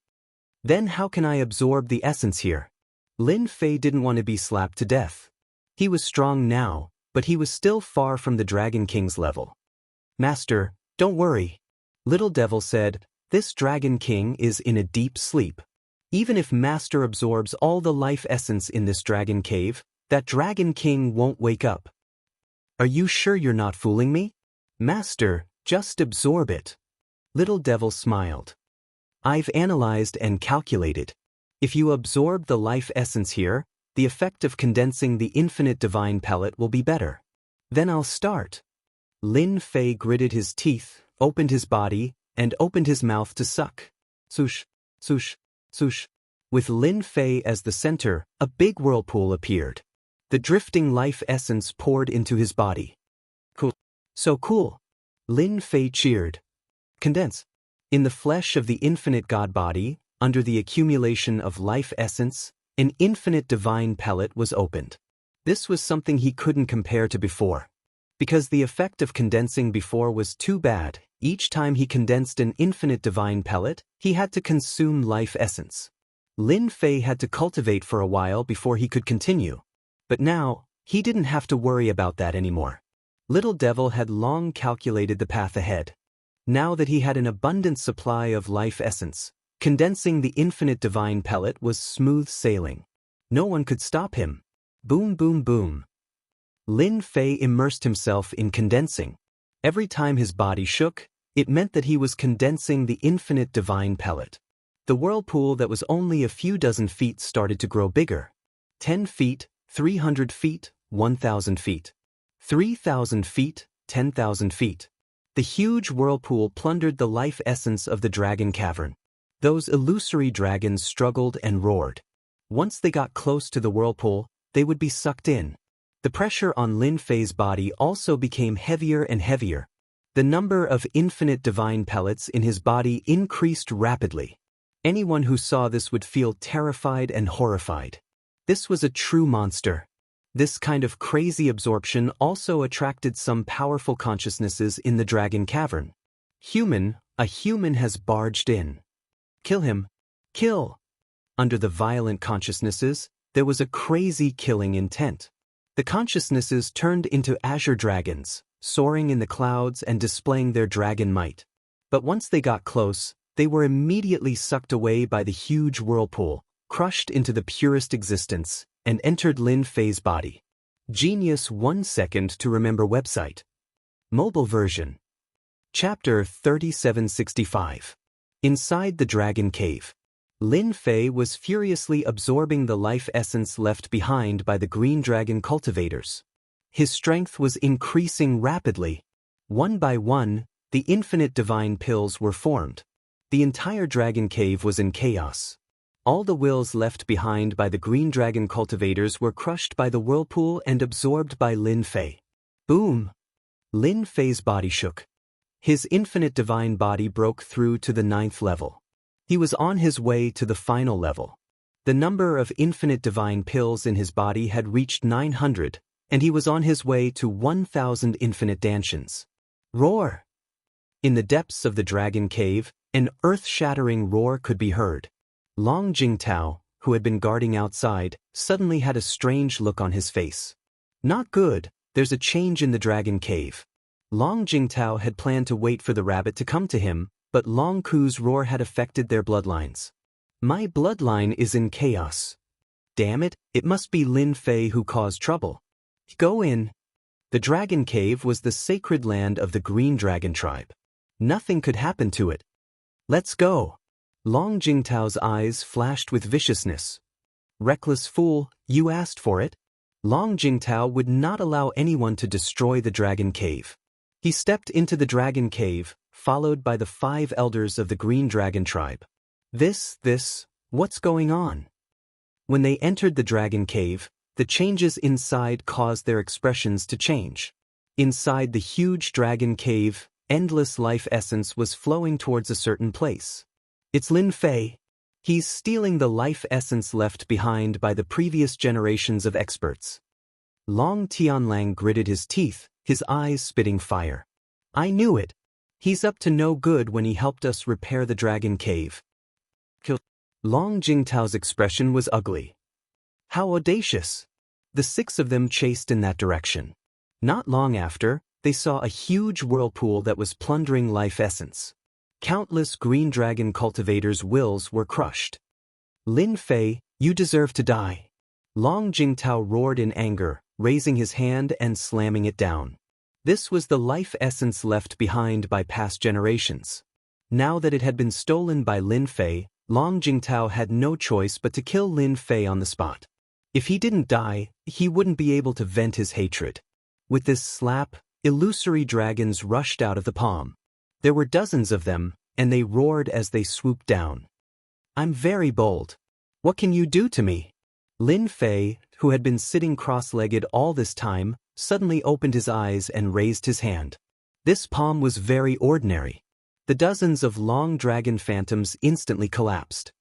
Then how can I absorb the essence here? Lin Fei didn't want to be slapped to death. He was strong now, but he was still far from the Dragon King's level. Master, don't worry. Little Devil said, this Dragon King is in a deep sleep. Even if Master absorbs all the life essence in this Dragon Cave, that Dragon King won't wake up. Are you sure you're not fooling me? Master, just absorb it. Little Devil smiled. I've analyzed and calculated. If you absorb the life essence here, the effect of condensing the infinite divine pellet will be better. Then I'll start. Lin Fei gritted his teeth, opened his body, and opened his mouth to suck. Swoosh, swoosh, swoosh. With Lin Fei as the center, a big whirlpool appeared. The drifting life essence poured into his body. Cool. So cool. Lin Fei cheered. Condense. In the flesh of the infinite God body, under the accumulation of life essence, an infinite divine pellet was opened. This was something he couldn't compare to before. Because the effect of condensing before was too bad, each time he condensed an infinite divine pellet, he had to consume life essence. Lin Fei had to cultivate for a while before he could continue. But now, he didn't have to worry about that anymore. Little Devil had long calculated the path ahead. Now that he had an abundant supply of life essence, condensing the infinite divine pellet was smooth sailing. No one could stop him. Boom, boom, boom. Lin Fei immersed himself in condensing. Every time his body shook, it meant that he was condensing the infinite divine pellet. The whirlpool that was only a few dozen feet started to grow bigger. 10 feet, 300 feet, 1,000 feet. 3,000 feet, 10,000 feet. The huge whirlpool plundered the life essence of the dragon cavern. Those illusory dragons struggled and roared. Once they got close to the whirlpool, they would be sucked in. The pressure on Lin Fei's body also became heavier and heavier. The number of infinite divine pellets in his body increased rapidly. Anyone who saw this would feel terrified and horrified. This was a true monster. This kind of crazy absorption also attracted some powerful consciousnesses in the dragon cavern. A human has barged in. Kill him. Kill! Under the violent consciousnesses, there was a crazy killing intent. The consciousnesses turned into azure dragons, soaring in the clouds and displaying their dragon might. But once they got close, they were immediately sucked away by the huge whirlpool, crushed into the purest existence, and entered Lin Fei's body. Genius 1 second to remember website. Mobile version. Chapter 3765. Inside the Dragon Cave. Lin Fei was furiously absorbing the life essence left behind by the green dragon cultivators. His strength was increasing rapidly. One by one, the infinite divine pills were formed. The entire dragon cave was in chaos. All the wills left behind by the green dragon cultivators were crushed by the whirlpool and absorbed by Lin Fei. Boom! Lin Fei's body shook. His infinite divine body broke through to the 9th level. He was on his way to the final level. The number of infinite divine pills in his body had reached 900, and he was on his way to 1,000 infinite dantians. Roar! In the depths of the dragon cave, an earth-shattering roar could be heard. Long Jingtao, who had been guarding outside, suddenly had a strange look on his face. Not good, there's a change in the dragon cave. Long Jingtao had planned to wait for the rabbit to come to him, but Long Ku's roar had affected their bloodlines. My bloodline is in chaos. Damn it, it must be Lin Fei who caused trouble. Go in. The dragon cave was the sacred land of the green dragon tribe. Nothing could happen to it. Let's go. Long Jingtao's eyes flashed with viciousness. Reckless fool, you asked for it. Long Jingtao would not allow anyone to destroy the dragon cave. He stepped into the dragon cave, followed by the 5 elders of the green dragon tribe. What's going on? When they entered the dragon cave, the changes inside caused their expressions to change. Inside the huge dragon cave, endless life essence was flowing towards a certain place. It's Lin Fei. He's stealing the life essence left behind by the previous generations of experts. Long Tianlang gritted his teeth, his eyes spitting fire. I knew it. He's up to no good when he helped us repair the dragon cave. Long Jingtao's expression was ugly. How audacious! The 6 of them chased in that direction. Not long after, they saw a huge whirlpool that was plundering life essence. Countless green dragon cultivators' wills were crushed. Lin Fei, you deserve to die. Long Jingtao roared in anger, raising his hand and slamming it down. This was the life essence left behind by past generations. Now that it had been stolen by Lin Fei, Long Jingtao had no choice but to kill Lin Fei on the spot. If he didn't die, he wouldn't be able to vent his hatred. With this slap, illusory dragons rushed out of the palm. There were dozens of them, and they roared as they swooped down. I'm very bold. What can you do to me? Lin Fei, who had been sitting cross-legged all this time, suddenly opened his eyes and raised his hand. This palm was very ordinary. The dozens of long dragon phantoms instantly collapsed.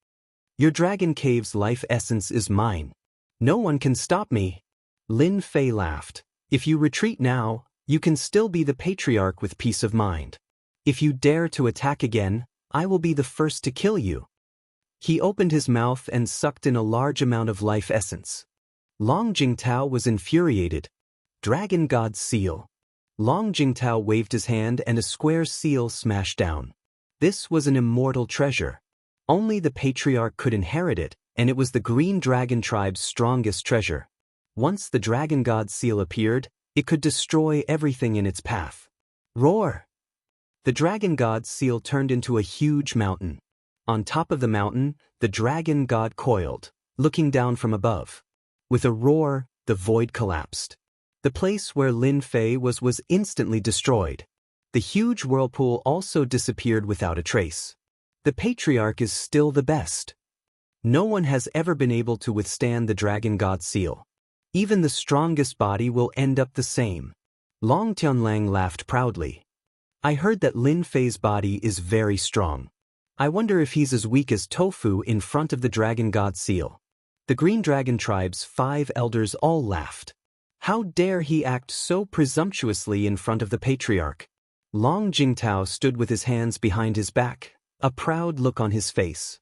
Your dragon cave's life essence is mine. No one can stop me. Lin Fei laughed. If you retreat now, you can still be the patriarch with peace of mind. If you dare to attack again, I will be the first to kill you. He opened his mouth and sucked in a large amount of life essence. Long Jingtao was infuriated. Dragon God's seal. Long Jingtao waved his hand and a square seal smashed down. This was an immortal treasure. Only the patriarch could inherit it, and it was the green dragon tribe's strongest treasure. Once the Dragon God seal appeared, it could destroy everything in its path. Roar! The Dragon God seal turned into a huge mountain. On top of the mountain, the Dragon God coiled, looking down from above. With a roar, the void collapsed. The place where Lin Fei was instantly destroyed. The huge whirlpool also disappeared without a trace. The patriarch is still the best. No one has ever been able to withstand the Dragon God seal. Even the strongest body will end up the same. Long Tianlang laughed proudly. I heard that Lin Fei's body is very strong. I wonder if he's as weak as tofu in front of the dragon god seal. The Green Dragon Tribe's 5 elders all laughed. How dare he act so presumptuously in front of the patriarch? Long Jingtao stood with his hands behind his back, a proud look on his face.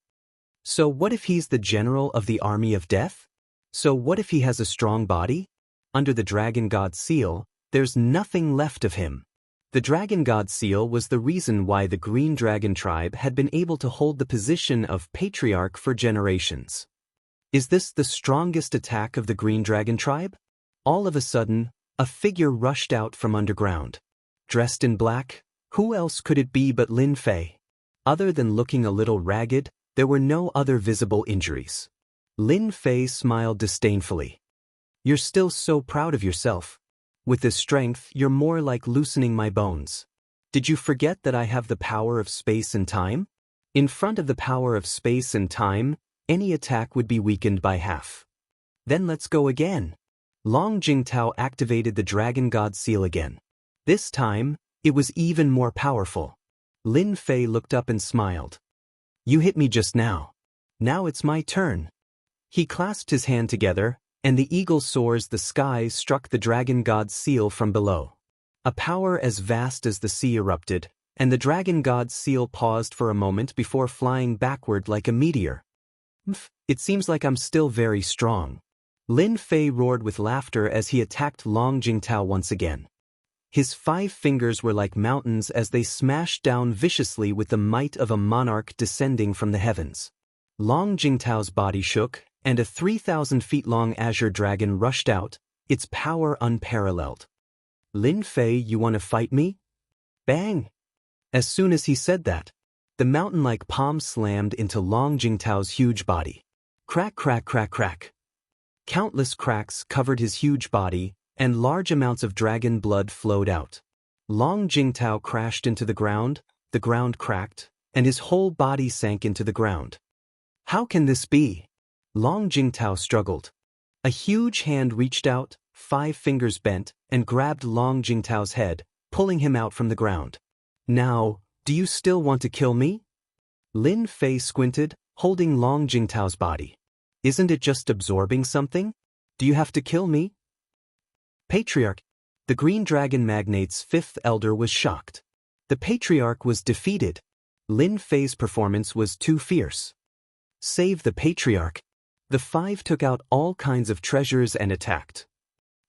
So what if he's the general of the army of death? So what if he has a strong body? Under the dragon god seal, there's nothing left of him. The dragon god seal was the reason why the Green Dragon Tribe had been able to hold the position of patriarch for generations. Is this the strongest attack of the Green Dragon Tribe? All of a sudden, a figure rushed out from underground. Dressed in black, who else could it be but Lin Fei? Other than looking a little ragged, there were no other visible injuries. Lin Fei smiled disdainfully. You're still so proud of yourself. With this strength, you're more like loosening my bones. Did you forget that I have the power of space and time? In front of the power of space and time, any attack would be weakened by half. Then let's go again. Long Jingtao activated the Dragon God Seal again. This time, it was even more powerful. Lin Fei looked up and smiled. You hit me just now. Now it's my turn. He clasped his hand together, and the eagle soars the skies struck the Dragon God's seal from below. A power as vast as the sea erupted, and the Dragon God's seal paused for a moment before flying backward like a meteor. It seems like I'm still very strong. Lin Fei roared with laughter as he attacked Long Jingtao once again. His 5 fingers were like mountains as they smashed down viciously with the might of a monarch descending from the heavens. Long Jingtao's body shook, and a 3,000 feet long azure dragon rushed out, its power unparalleled. Lin Fei, you want to fight me? Bang! As soon as he said that, the mountain-like palm slammed into Long Jingtao's huge body. Crack, crack, crack, crack. Countless cracks covered his huge body, and large amounts of dragon blood flowed out. Long Jingtao crashed into the ground cracked, and his whole body sank into the ground. How can this be? Long Jingtao struggled. A huge hand reached out, 5 fingers bent, and grabbed Long Jingtao's head, pulling him out from the ground. Now, do you still want to kill me? Lin Fei squinted, holding Long Jingtao's body. Isn't it just absorbing something? Do you have to kill me? Patriarch. The Green Dragon Magnate's 5th elder was shocked. The Patriarch was defeated. Lin Fei's performance was too fierce. Save the Patriarch. The 5 took out all kinds of treasures and attacked.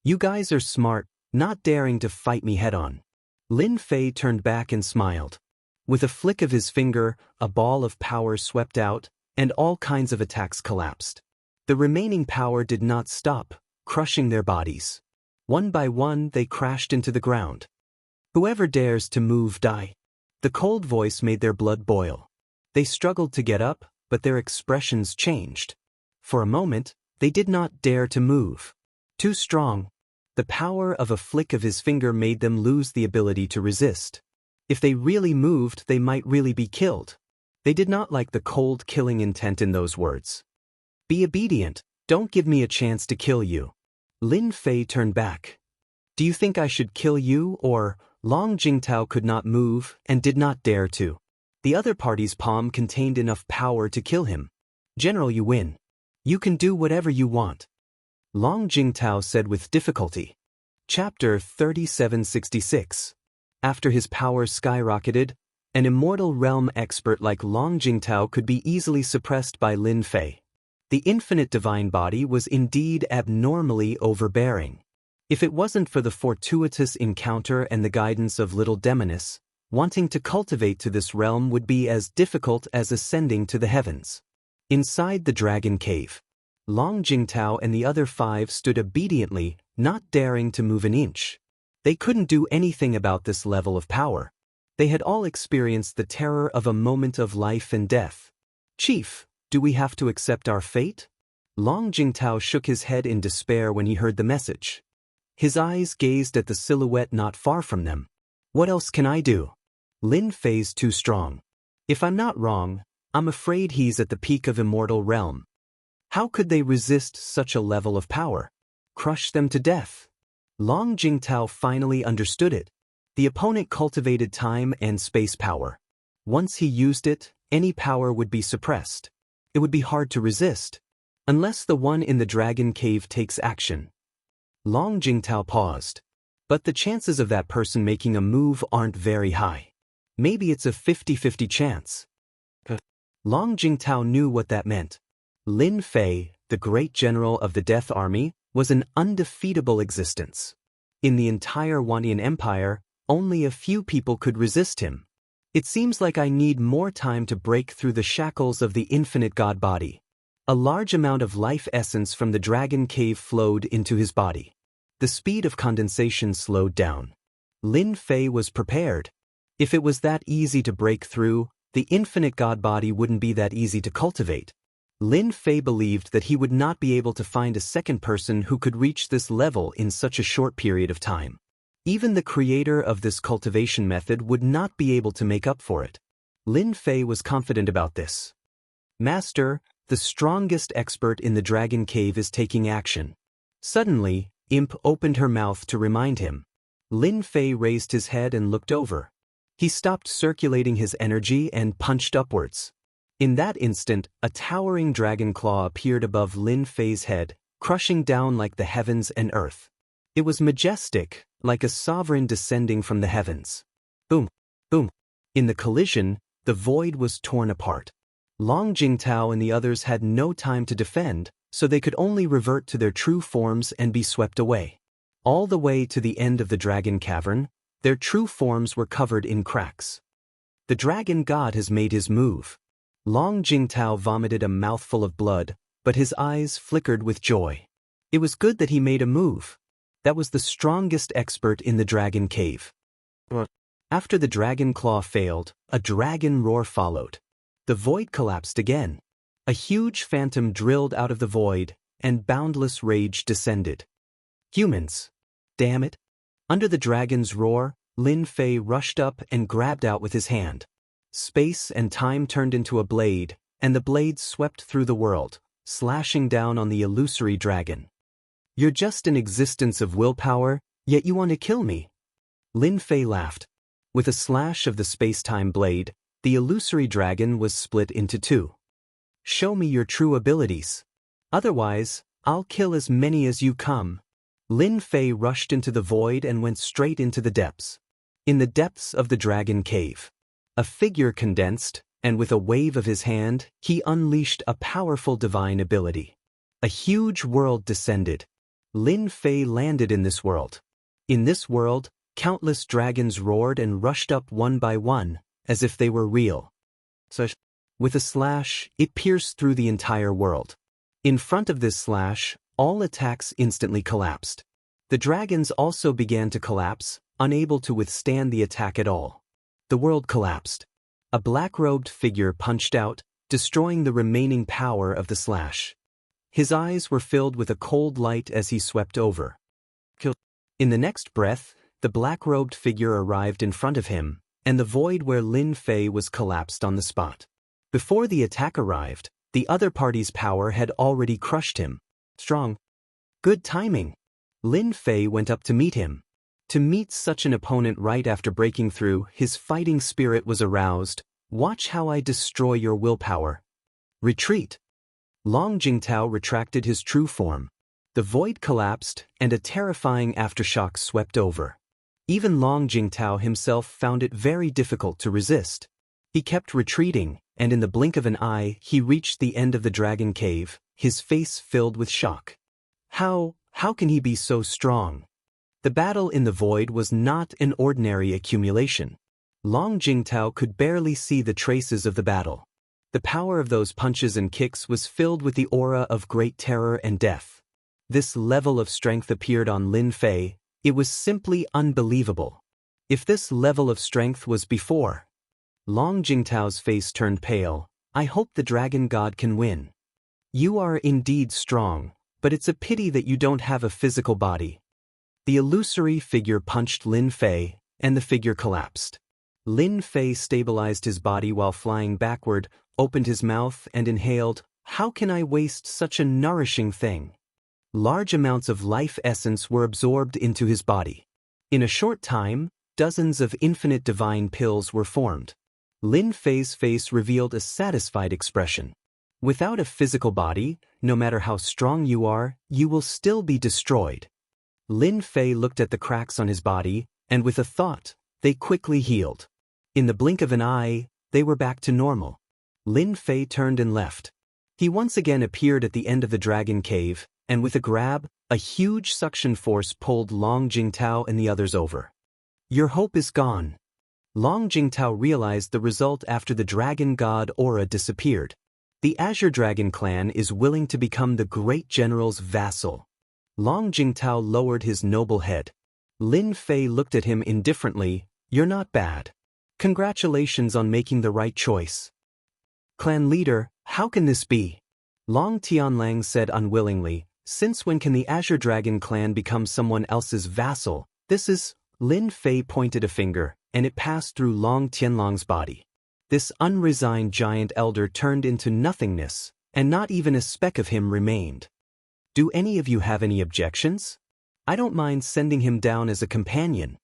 You guys are smart, not daring to fight me head-on. Lin Fei turned back and smiled. With a flick of his finger, a ball of power swept out, and all kinds of attacks collapsed. The remaining power did not stop, crushing their bodies. One by one, they crashed into the ground. Whoever dares to move, die. The cold voice made their blood boil. They struggled to get up, but their expressions changed. For a moment, they did not dare to move. Too strong. The power of a flick of his finger made them lose the ability to resist. If they really moved, they might really be killed. They did not like the cold killing intent in those words. Be obedient, don't give me a chance to kill you. Lin Fei turned back. Do you think I should kill you, or? Long Jingtao could not move and did not dare to. The other party's palm contained enough power to kill him. General, you win. You can do whatever you want. Long Jingtao said with difficulty. Chapter 3766. After his power skyrocketed, an immortal realm expert like Long Jingtao could be easily suppressed by Lin Fei. The infinite divine body was indeed abnormally overbearing. If it wasn't for the fortuitous encounter and the guidance of little Demoness, wanting to cultivate to this realm would be as difficult as ascending to the heavens. Inside the dragon cave, Long Jingtao and the other 5 stood obediently, not daring to move an inch. They couldn't do anything about this level of power. They had all experienced the terror of a moment of life and death. Chief, do we have to accept our fate? Long Jingtao shook his head in despair when he heard the message. His eyes gazed at the silhouette not far from them. What else can I do? Lin Fei's too strong. If I'm not wrong, I'm afraid he's at the peak of Immortal realm. How could they resist such a level of power? Crush them to death. Long Jingtao finally understood it. The opponent cultivated time and space power. Once he used it, any power would be suppressed. It would be hard to resist, unless the one in the dragon cave takes action. Long Jingtao paused. But the chances of that person making a move aren't very high. Maybe it's a 50-50 chance. Long Jingtao knew what that meant. Lin Fei, the great general of the Death Army, was an undefeatable existence. In the entire Wanian Empire, only a few people could resist him. It seems like I need more time to break through the shackles of the infinite god body. A large amount of life essence from the dragon cave flowed into his body. The speed of condensation slowed down. Lin Fei was prepared. If it was that easy to break through, the infinite god body wouldn't be that easy to cultivate. Lin Fei believed that he would not be able to find a second person who could reach this level in such a short period of time. Even the creator of this cultivation method would not be able to make up for it. Lin Fei was confident about this. Master, the strongest expert in the dragon cave is taking action. Suddenly, Imp opened her mouth to remind him. Lin Fei raised his head and looked over. He stopped circulating his energy and punched upwards. In that instant, a towering dragon claw appeared above Lin Fei's head, crushing down like the heavens and earth. It was majestic, like a sovereign descending from the heavens. Boom! Boom! In the collision, the void was torn apart. Long Jingtao and the others had no time to defend, so they could only revert to their true forms and be swept away. All the way to the end of the dragon cavern, their true forms were covered in cracks. The dragon god has made his move. Long Jingtao vomited a mouthful of blood, but his eyes flickered with joy. It was good that he made a move. That was the strongest expert in the dragon cave. After the dragon claw failed, a dragon roar followed. The void collapsed again. A huge phantom drilled out of the void, and boundless rage descended. Humans! Damn it! Under the dragon's roar, Lin Fei rushed up and grabbed out with his hand. Space and time turned into a blade, and the blade swept through the world, slashing down on the illusory dragon. You're just an existence of willpower, yet you want to kill me. Lin Fei laughed. With a slash of the space-time blade, the illusory dragon was split into two. Show me your true abilities. Otherwise, I'll kill as many as you come. Lin Fei rushed into the void and went straight into the depths. In the depths of the dragon cave, a figure condensed, and with a wave of his hand, he unleashed a powerful divine ability. A huge world descended. Lin Fei landed in this world. In this world, countless dragons roared and rushed up one by one, as if they were real. With a slash, it pierced through the entire world. In front of this slash, all attacks instantly collapsed. The dragons also began to collapse, unable to withstand the attack at all. The world collapsed. A black-robed figure punched out, destroying the remaining power of the slash. His eyes were filled with a cold light as he swept over. In the next breath, the black-robed figure arrived in front of him, and the void where Lin Fei was collapsed on the spot. Before the attack arrived, the other party's power had already crushed him. Strong. Good timing. Lin Fei went up to meet him. To meet such an opponent right after breaking through, his fighting spirit was aroused. Watch how I destroy your willpower. Retreat. Long Jingtao retracted his true form. The void collapsed, and a terrifying aftershock swept over. Even Long Jingtao himself found it very difficult to resist. He kept retreating, and in the blink of an eye, he reached the end of the dragon cave, his face filled with shock. How can he be so strong? The battle in the void was not an ordinary accumulation. Long Jingtao could barely see the traces of the battle. The power of those punches and kicks was filled with the aura of great terror and death. This level of strength appeared on Lin Fei. It was simply unbelievable. If this level of strength was before. Long Jingtao's face turned pale. I hope the dragon god can win. You are indeed strong, but it's a pity that you don't have a physical body. The illusory figure punched Lin Fei, and the figure collapsed. Lin Fei stabilized his body while flying backward, opened his mouth and inhaled. How can I waste such a nourishing thing? Large amounts of life essence were absorbed into his body. In a short time, dozens of infinite divine pills were formed. Lin Fei's face revealed a satisfied expression. Without a physical body, no matter how strong you are, you will still be destroyed. Lin Fei looked at the cracks on his body, and with a thought, they quickly healed. In the blink of an eye, they were back to normal. Lin Fei turned and left. He once again appeared at the end of the dragon cave, and with a grab, a huge suction force pulled Long Jingtao and the others over. Your hope is gone. Long Jingtao realized the result after the dragon god aura disappeared. The Azure Dragon clan is willing to become the great general's vassal. Long Jingtao lowered his noble head. Lin Fei looked at him indifferently. You're not bad. Congratulations on making the right choice. Clan leader, how can this be? Long Tianlang said unwillingly, since when can the Azure Dragon clan become someone else's vassal? This is... Lin Fei pointed a finger, and it passed through Long Tianlang's body. This unresigned giant elder turned into nothingness, and not even a speck of him remained. Do any of you have any objections? I don't mind sending him down as a companion.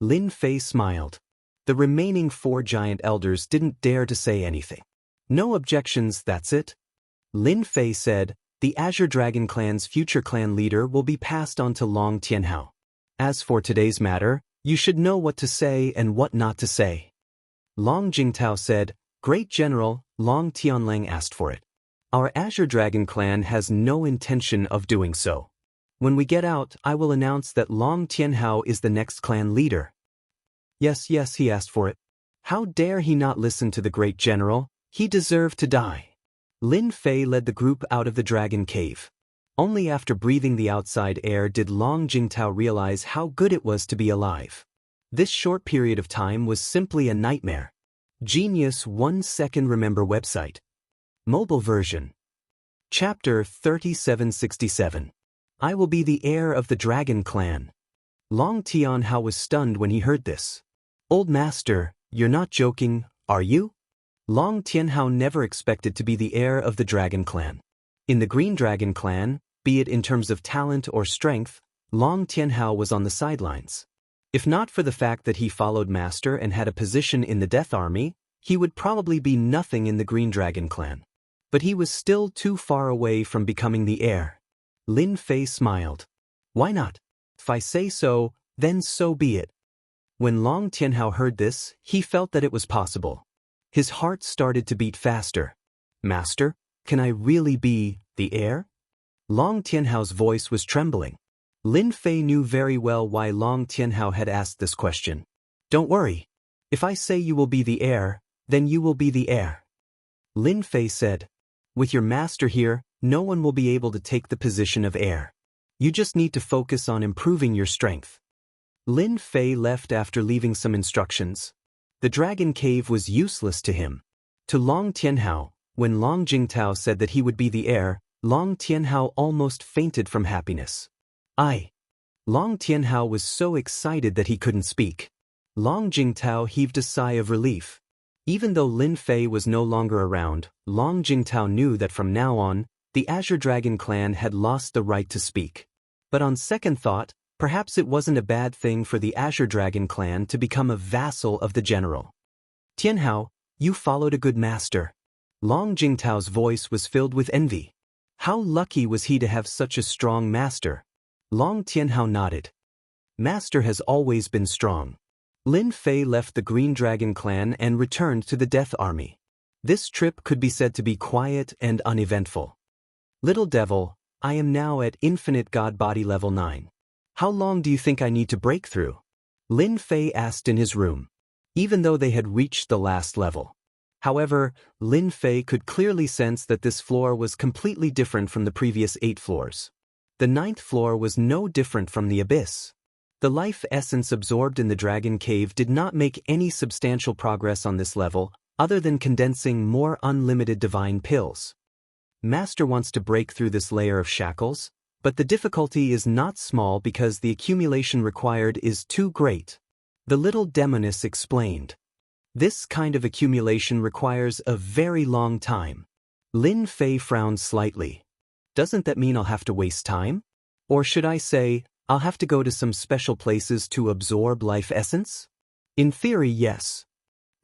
Lin Fei smiled. The remaining 4 giant elders didn't dare to say anything. No objections, that's it. Lin Fei said, the Azure Dragon clan's future clan leader will be passed on to Long Tianhao. As for today's matter, you should know what to say and what not to say. Long Jingtao said, Great General, Long Tianlang asked for it. Our Azure Dragon clan has no intention of doing so. When we get out, I will announce that Long Tianhao is the next clan leader. Yes, he asked for it. How dare he not listen to the Great General? He deserved to die. Lin Fei led the group out of the dragon cave. Only after breathing the outside air did Long Jingtao realize how good it was to be alive. This short period of time was simply a nightmare. Genius 1 second remember website. Mobile version. Chapter 3767. I will be the heir of the Dragon Clan. Long Tianhao was stunned when he heard this. Old master, you're not joking, are you? Long Tianhao never expected to be the heir of the Dragon Clan. In the Green Dragon Clan, be it in terms of talent or strength, Long Tianhao was on the sidelines. If not for the fact that he followed Master and had a position in the Death Army, he would probably be nothing in the Green Dragon Clan. But he was still too far away from becoming the heir. Lin Fei smiled. Why not? If I say so, then so be it. When Long Tianhao heard this, he felt that it was possible. His heart started to beat faster. Master, can I really be the heir? Long Tianhao's voice was trembling. Lin Fei knew very well why Long Tianhao had asked this question. Don't worry. If I say you will be the heir, then you will be the heir. Lin Fei said, with your master here, no one will be able to take the position of heir. You just need to focus on improving your strength. Lin Fei left after leaving some instructions. The dragon cave was useless to him. To Long Tianhao, when Long Jingtao said that he would be the heir, Long Tianhao almost fainted from happiness. Long Tianhao was so excited that he couldn't speak. Long Jingtao heaved a sigh of relief. Even though Lin Fei was no longer around, Long Jingtao knew that from now on, the Azure Dragon clan had lost the right to speak. But on second thought, perhaps it wasn't a bad thing for the Azure Dragon clan to become a vassal of the general. Tianhao, you followed a good master. Long Jingtao's voice was filled with envy. How lucky was he to have such a strong master? Long Tianhao nodded. Master has always been strong. Lin Fei left the Green Dragon clan and returned to the Death Army. This trip could be said to be quiet and uneventful. Little devil, I am now at Infinite God Body level 9. How long do you think I need to break through? Lin Fei asked in his room. Even though they had reached the last level. However, Lin Fei could clearly sense that this floor was completely different from the previous 8 floors. The 9th floor was no different from the abyss. The life essence absorbed in the dragon cave did not make any substantial progress on this level, other than condensing more unlimited divine pills. Master wants to break through this layer of shackles, but the difficulty is not small because the accumulation required is too great. The little demoness explained. This kind of accumulation requires a very long time. Lin Fei frowned slightly. Doesn't that mean I'll have to waste time? Or should I say, I'll have to go to some special places to absorb life essence? In theory, yes.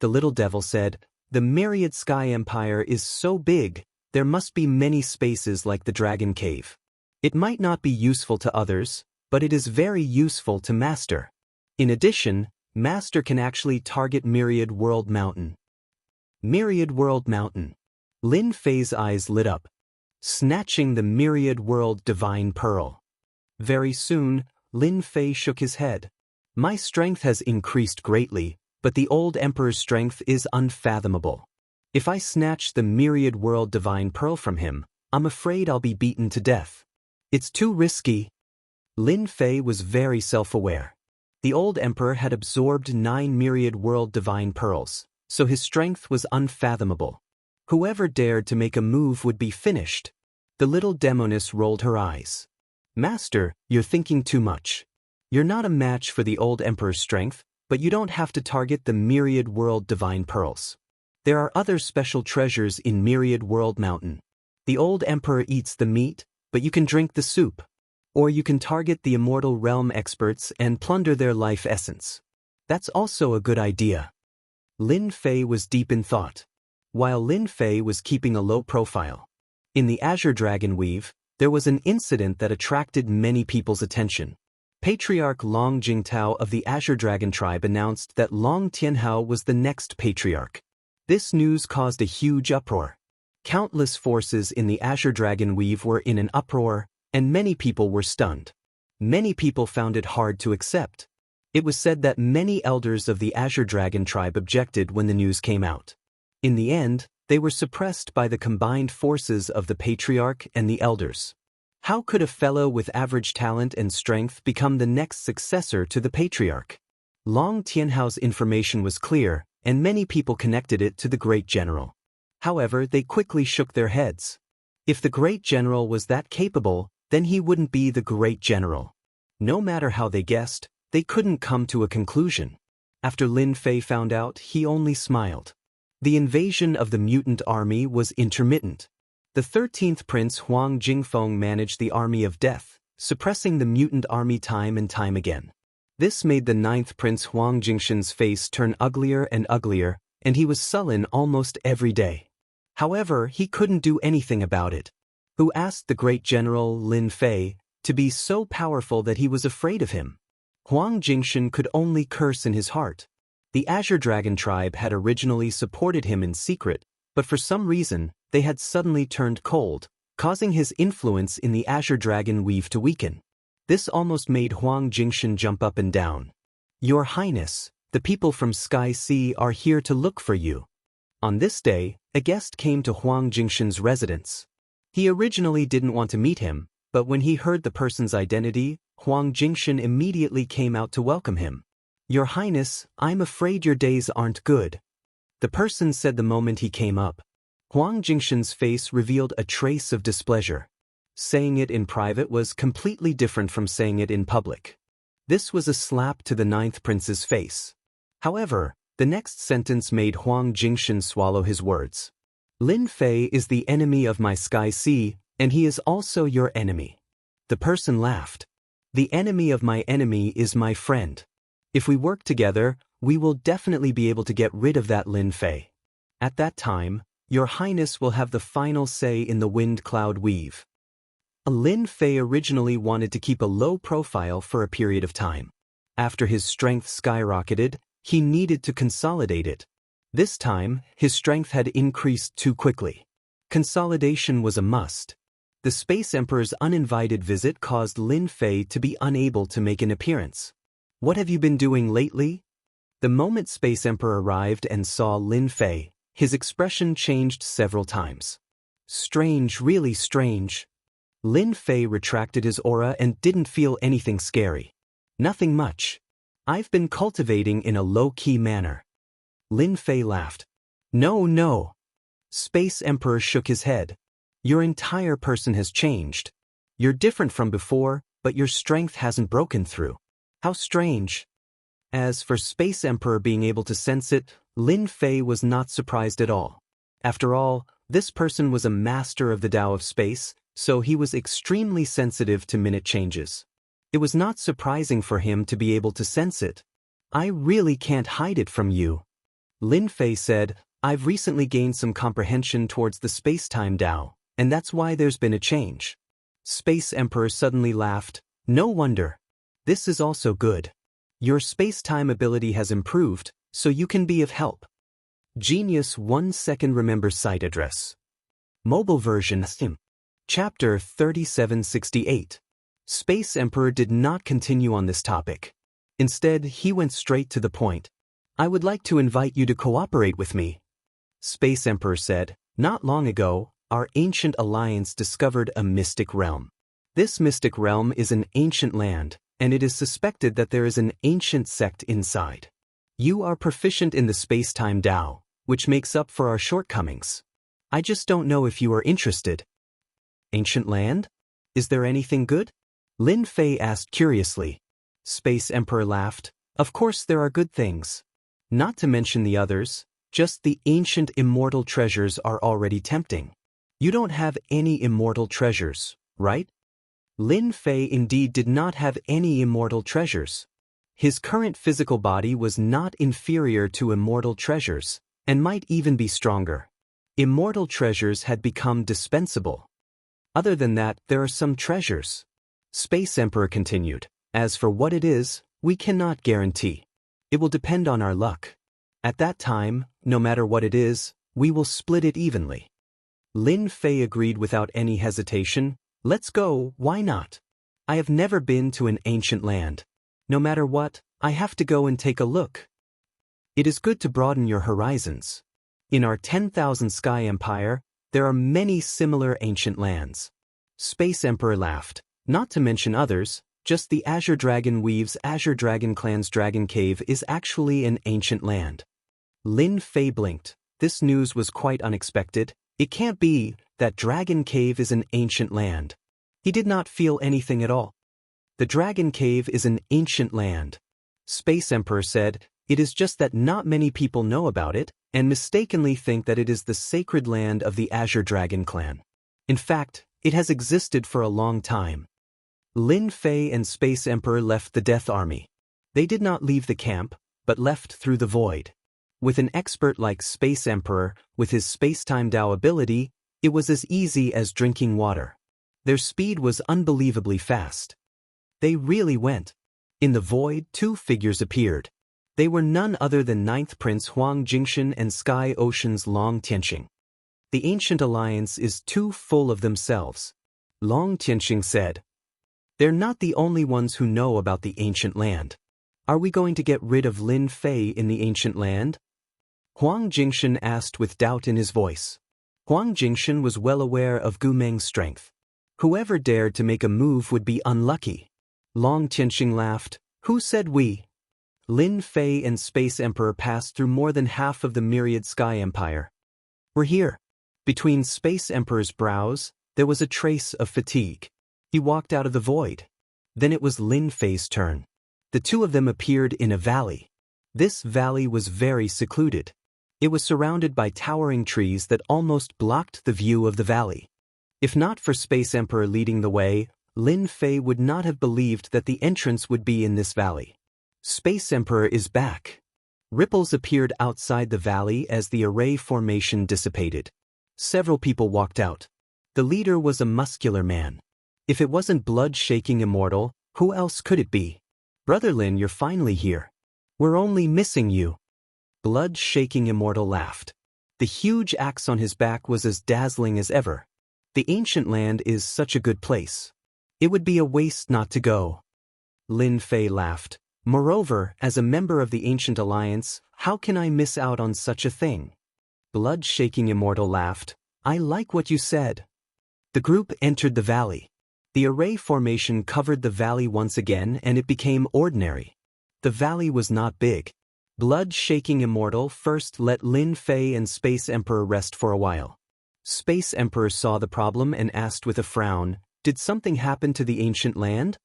The little devil said, the myriad sky empire is so big, there must be many spaces like the Dragon Cave. It might not be useful to others, but it is very useful to Master. In addition, Master can actually target Myriad World Mountain. Myriad World Mountain. Lin Fei's eyes lit up. Snatching the Myriad World Divine Pearl. Very soon, Lin Fei shook his head. My strength has increased greatly, but the old Emperor's strength is unfathomable. If I snatch the Myriad World Divine Pearl from him, I'm afraid I'll be beaten to death. It's too risky. Lin Fei was very self-aware. The old Emperor had absorbed 9 Myriad World Divine Pearls, so his strength was unfathomable. Whoever dared to make a move would be finished. The little demoness rolled her eyes. Master, you're thinking too much. You're not a match for the old Emperor's strength, but you don't have to target the Myriad World Divine Pearls. There are other special treasures in Myriad World Mountain. The old Emperor eats the meat, but you can drink the soup. Or you can target the Immortal Realm experts and plunder their life essence. That's also a good idea. Lin Fei was deep in thought. While Lin Fei was keeping a low profile. In the Azure Dragon Weave, there was an incident that attracted many people's attention. Patriarch Long Jingtao of the Azure Dragon tribe announced that Long Tianhao was the next patriarch. This news caused a huge uproar. Countless forces in the Azure Dragon Weave were in an uproar, and many people were stunned. Many people found it hard to accept. It was said that many elders of the Azure Dragon tribe objected when the news came out. In the end, they were suppressed by the combined forces of the patriarch and the elders. How could a fellow with average talent and strength become the next successor to the patriarch? Long Tianhao's information was clear, and many people connected it to the great general. However, they quickly shook their heads. If the great general was that capable, then he wouldn't be the great general. No matter how they guessed, they couldn't come to a conclusion. After Lin Fei found out, he only smiled. The invasion of the mutant army was intermittent. The 13th Prince Huang Jingfeng managed the army of death, suppressing the mutant army time and time again. This made the 9th Prince Huang Jingshan's face turn uglier and uglier, and he was sullen almost every day. However, he couldn't do anything about it. Who asked the great general Lin Fei to be so powerful that he was afraid of him? Huang Jingshan could only curse in his heart. The Azure Dragon tribe had originally supported him in secret, but for some reason, they had suddenly turned cold, causing his influence in the Azure Dragon Weave to weaken. This almost made Huang Jingshan jump up and down. Your Highness, the people from Sky Sea are here to look for you. On this day, a guest came to Huang Jingshan's residence. He originally didn't want to meet him, but when he heard the person's identity, Huang Jingshan immediately came out to welcome him. Your Highness, I'm afraid your days aren't good. The person said the moment he came up. Huang Jingshan's face revealed a trace of displeasure. Saying it in private was completely different from saying it in public. This was a slap to the 9th Prince's face. However, the next sentence made Huang Jingshan swallow his words. Lin Fei is the enemy of my Sky Sea, and he is also your enemy. The person laughed. The enemy of my enemy is my friend. If we work together, we will definitely be able to get rid of that Lin Fei. At that time, your Highness will have the final say in the Wind Cloud Weave. Lin Fei originally wanted to keep a low profile for a period of time. After his strength skyrocketed, he needed to consolidate it. This time, his strength had increased too quickly. Consolidation was a must. The Space Emperor's uninvited visit caused Lin Fei to be unable to make an appearance. What have you been doing lately? The moment Space Emperor arrived and saw Lin Fei, his expression changed several times. Strange, really strange. Lin Fei retracted his aura and didn't feel anything scary. Nothing much. I've been cultivating in a low-key manner. Lin Fei laughed. No. Space Emperor shook his head. Your entire person has changed. You're different from before, but your strength hasn't broken through. How strange. As for Space Emperor being able to sense it, Lin Fei was not surprised at all. After all, this person was a master of the Tao of space, so he was extremely sensitive to minute changes. It was not surprising for him to be able to sense it. I really can't hide it from you. Lin Fei said, I've recently gained some comprehension towards the space-time Tao, and that's why there's been a change. Space Emperor suddenly laughed. No wonder. This is also good. Your space-time ability has improved, so you can be of help. Genius 1 second remember site address. Mobile version Sim. Chapter 3768. Space Emperor did not continue on this topic. Instead, he went straight to the point. I would like to invite you to cooperate with me. Space Emperor said, not long ago, our ancient alliance discovered a mystic realm. This mystic realm is an ancient land, and it is suspected that there is an ancient sect inside. You are proficient in the space-time Tao, which makes up for our shortcomings. I just don't know if you are interested. Ancient land? Is there anything good? Lin Fei asked curiously. Space Emperor laughed. Of course there are good things. Not to mention the others, just the ancient immortal treasures are already tempting. You don't have any immortal treasures, right? Lin Fei indeed did not have any immortal treasures. His current physical body was not inferior to immortal treasures, and might even be stronger. Immortal treasures had become dispensable. Other than that, there are some treasures. Space Emperor continued. As for what it is, we cannot guarantee. It will depend on our luck. At that time, no matter what it is, we will split it evenly. Lin Fei agreed without any hesitation. Let's go, why not? I have never been to an ancient land. No matter what, I have to go and take a look. It is good to broaden your horizons. In our 10,000 Sky Empire, there are many similar ancient lands. Space Emperor laughed. Not to mention others, just the Azure Dragon Weave's Azure Dragon Clan's Dragon Cave is actually an ancient land. Lin Fei blinked. This news was quite unexpected. It can't be that Dragon Cave is an ancient land. He did not feel anything at all. The Dragon Cave is an ancient land. Space Emperor said, it is just that not many people know about it, and mistakenly think that it is the sacred land of the Azure Dragon Clan. In fact, it has existed for a long time. Lin Fei and Space Emperor left the Death Army. They did not leave the camp, but left through the void. With an expert like Space Emperor, with his space-time Tao ability, it was as easy as drinking water. Their speed was unbelievably fast. They really went. In the void, two figures appeared. They were none other than Ninth Prince Huang Jingshan and Sky Ocean's Long Tianxing. The ancient alliance is too full of themselves. Long Tianxing said. They're not the only ones who know about the ancient land. Are we going to get rid of Lin Fei in the ancient land? Huang Jingshan asked with doubt in his voice. Huang Jingshan was well aware of Gu Meng's strength. Whoever dared to make a move would be unlucky. Long Tianxing laughed. Who said we? Lin Fei and Space Emperor passed through more than half of the myriad Sky Empire. We're here. Between Space Emperor's brows, there was a trace of fatigue. He walked out of the void. Then it was Lin Fei's turn. The two of them appeared in a valley. This valley was very secluded. It was surrounded by towering trees that almost blocked the view of the valley. If not for Space Emperor leading the way, Lin Fei would not have believed that the entrance would be in this valley. Space Emperor is back. Ripples appeared outside the valley as the array formation dissipated. Several people walked out. The leader was a muscular man. If it wasn't blood-shaking Immortal, who else could it be? Brother Lin, you're finally here. We're only missing you. Blood-shaking Immortal laughed. The huge axe on his back was as dazzling as ever. The ancient land is such a good place. It would be a waste not to go. Lin Fei laughed. Moreover, as a member of the Ancient Alliance, how can I miss out on such a thing? Blood-shaking Immortal laughed. I like what you said. The group entered the valley. The array formation covered the valley once again and it became ordinary. The valley was not big. Blood-shaking Immortal first let Lin Fei and Space Emperor rest for a while. Space Emperor saw the problem and asked with a frown, did something happen to the ancient land?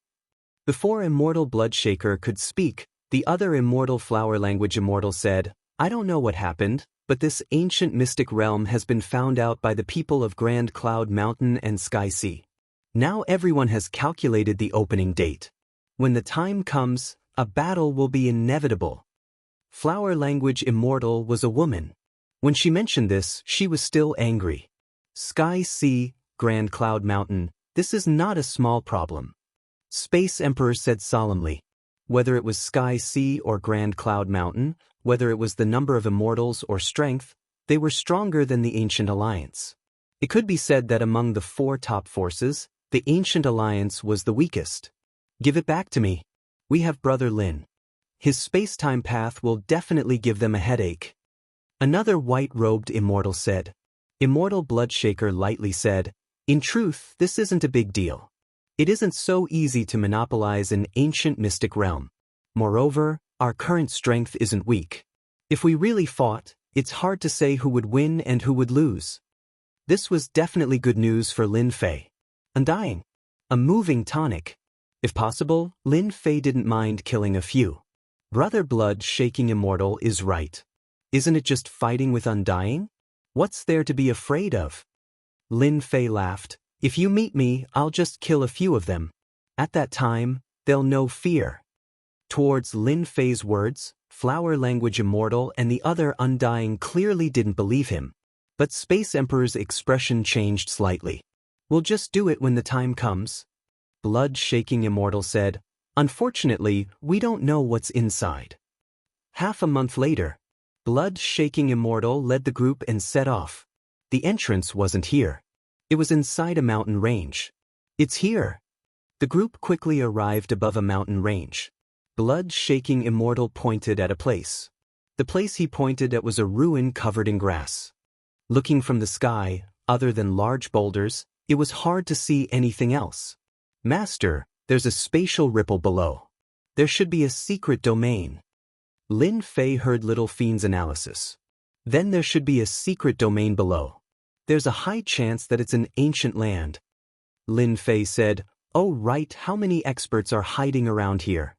Before Immortal Bloodshaker could speak, the other Immortal Flower Language Immortal said, I don't know what happened, but this ancient mystic realm has been found out by the people of Grand Cloud Mountain and Sky Sea. Now everyone has calculated the opening date. When the time comes, a battle will be inevitable. Flower language Immortal was a woman. When she mentioned this, she was still angry. Sky Sea, Grand Cloud Mountain, this is not a small problem. Space Emperor said solemnly. Whether it was Sky Sea or Grand Cloud Mountain, whether it was the number of immortals or strength, they were stronger than the Ancient Alliance. It could be said that among the 4 top forces, the Ancient Alliance was the weakest. Give it back to me. We have Brother Lin. His space-time path will definitely give them a headache. Another white-robed immortal said. Immortal Bloodshaker lightly said, in truth, this isn't a big deal. It isn't so easy to monopolize an ancient mystic realm. Moreover, our current strength isn't weak. If we really fought, it's hard to say who would win and who would lose. This was definitely good news for Lin Fei. Undying. A moving tonic. If possible, Lin Fei didn't mind killing a few. Brother Blood Shaking Immortal is right. Isn't it just fighting with Undying? What's there to be afraid of? Lin Fei laughed. If you meet me, I'll just kill a few of them. At that time, they'll know fear. Towards Lin Fei's words, Flower Language Immortal and the other Undying clearly didn't believe him. But Space Emperor's expression changed slightly. We'll just do it when the time comes. Blood Shaking Immortal said, unfortunately, we don't know what's inside. Half a month later, Blood Shaking Immortal led the group and set off. The entrance wasn't here. It was inside a mountain range. It's here. The group quickly arrived above a mountain range. Blood Shaking Immortal pointed at a place. The place he pointed at was a ruin covered in grass. Looking from the sky, other than large boulders, it was hard to see anything else. Master, there's a spatial ripple below. There should be a secret domain. Lin Fei heard Little Fiend's analysis. Then there should be a secret domain below. There's a high chance that it's an ancient land. Lin Fei said, oh right, how many experts are hiding around here?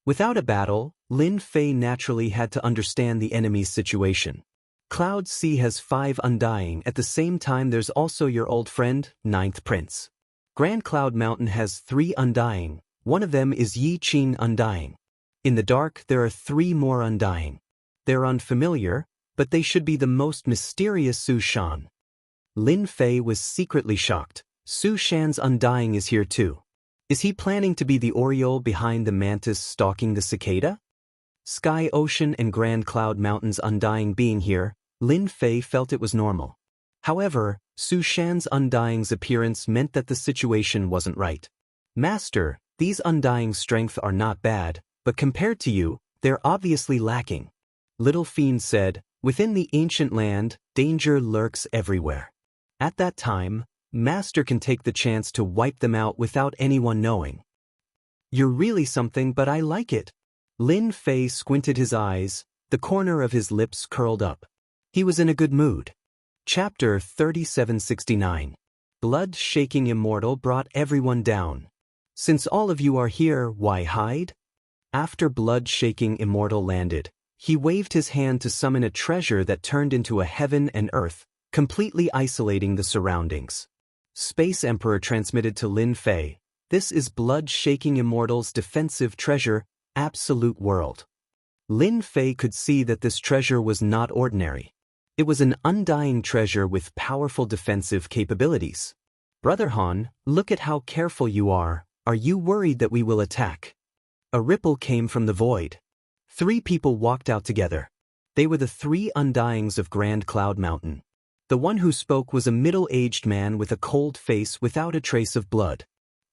Without a battle, Lin Fei naturally had to understand the enemy's situation. Cloud Sea has 5 Undying, at the same time there's also your old friend, 9th Prince. Grand Cloud Mountain has 3 Undying, one of them is Yi Qin Undying. In the dark there are 3 more Undying. They're unfamiliar, but they should be the most mysterious Su Shan. Lin Fei was secretly shocked. Su Shan's Undying is here too. Is he planning to be the Oriole behind the mantis stalking the cicada? Sky Ocean and Grand Cloud Mountain's Undying being here, Lin Fei felt it was normal. However, Su Shan's Undying's appearance meant that the situation wasn't right. Master, these Undying strength are not bad, but compared to you, they're obviously lacking. Little Fiend said, within the ancient land, danger lurks everywhere. At that time, Master can take the chance to wipe them out without anyone knowing. You're really something, but I like it. Lin Fei squinted his eyes, the corner of his lips curled up. He was in a good mood. Chapter 3769. Blood Shaking Immortal brought everyone down. Since all of you are here, why hide? After Blood Shaking Immortal landed, he waved his hand to summon a treasure that turned into a heaven and earth, completely isolating the surroundings. Space Emperor transmitted to Lin Fei, this is Blood Shaking Immortal's defensive treasure, Absolute World. Lin Fei could see that this treasure was not ordinary. It was an undying treasure with powerful defensive capabilities. Brother Han, look at how careful you are. Are you worried that we will attack? A ripple came from the void. 3 people walked out together. They were the 3 Undyings of Grand Cloud Mountain. The one who spoke was a middle-aged man with a cold face without a trace of blood.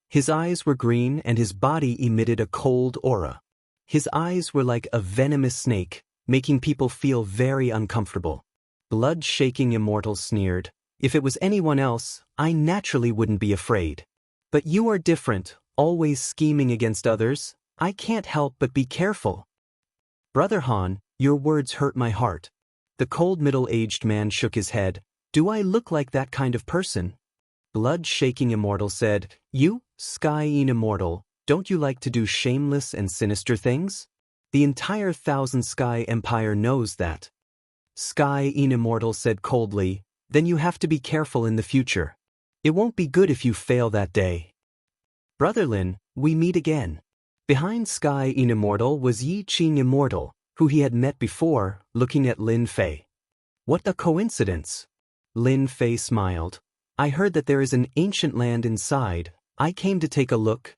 His eyes were green and his body emitted a cold aura. His eyes were like a venomous snake, making people feel very uncomfortable. Blood Shaking Immortal sneered, if it was anyone else, I naturally wouldn't be afraid. But you are different, always scheming against others. I can't help but be careful. Brother Han, your words hurt my heart. The cold middle-aged man shook his head. Do I look like that kind of person? Blood Shaking Immortal said, you, Sky-Een Immortal, don't you like to do shameless and sinister things? The entire Thousand Sky Empire knows that. Sky Immortal said coldly, then you have to be careful in the future. It won't be good if you fail that day. Brother Lin, we meet again. Behind Sky Immortal was Yi Qing Immortal, who he had met before, looking at Lin Fei. What a coincidence! Lin Fei smiled. I heard that there is an ancient land inside. I came to take a look.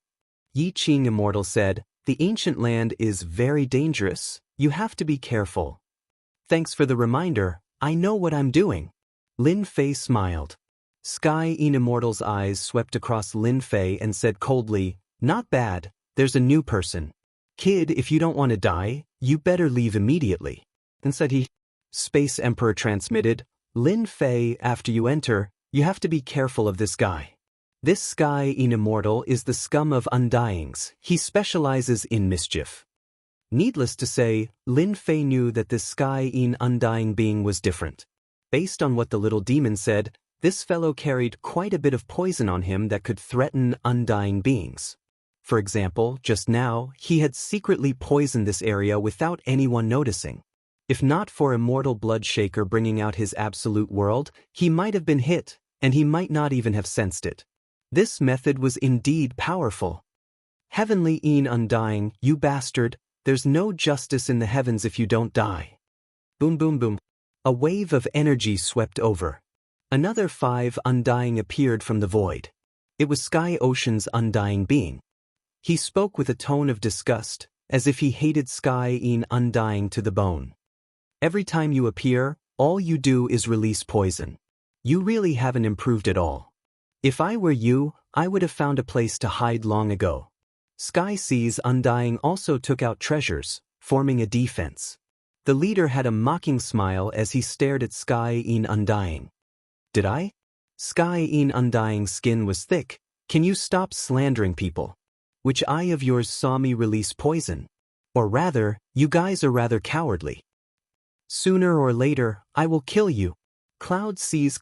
Yi Qing Immortal said, the ancient land is very dangerous. You have to be careful. Thanks for the reminder. I know what I'm doing. Lin Fei smiled. Sky Immortal's eyes swept across Lin Fei and said coldly, not bad, there's a new person. Kid, if you don't want to die, you better leave immediately. Then said he. Space Emperor transmitted, Lin Fei, after you enter, you have to be careful of this guy. This Sky Immortal is the scum of Undyings. He specializes in mischief. Needless to say, Lin Fei knew that this Sky Undying being was different. Based on what the little demon said, this fellow carried quite a bit of poison on him that could threaten undying beings. For example, just now, he had secretly poisoned this area without anyone noticing. If not for Immortal Bloodshaker bringing out his absolute world, he might have been hit, and he might not even have sensed it. This method was indeed powerful. Heavenly Undying, you bastard, there's no justice in the heavens if you don't die. Boom boom boom. A wave of energy swept over. Another 5 Undying appeared from the void. It was Sky Ocean's undying being. He spoke with a tone of disgust, as if he hated Sky Undying to the bone. Every time you appear, all you do is release poison. You really haven't improved at all. If I were you, I would have found a place to hide long ago. Sky Sea's Undying also took out treasures, forming a defense. The leader had a mocking smile as he stared at Sky Undying. Did I? Sky Undying's skin was thick. Can you stop slandering people? Which eye of yours saw me release poison? Or rather, you guys are rather cowardly. Sooner or later, I will kill you. Cloud Sea's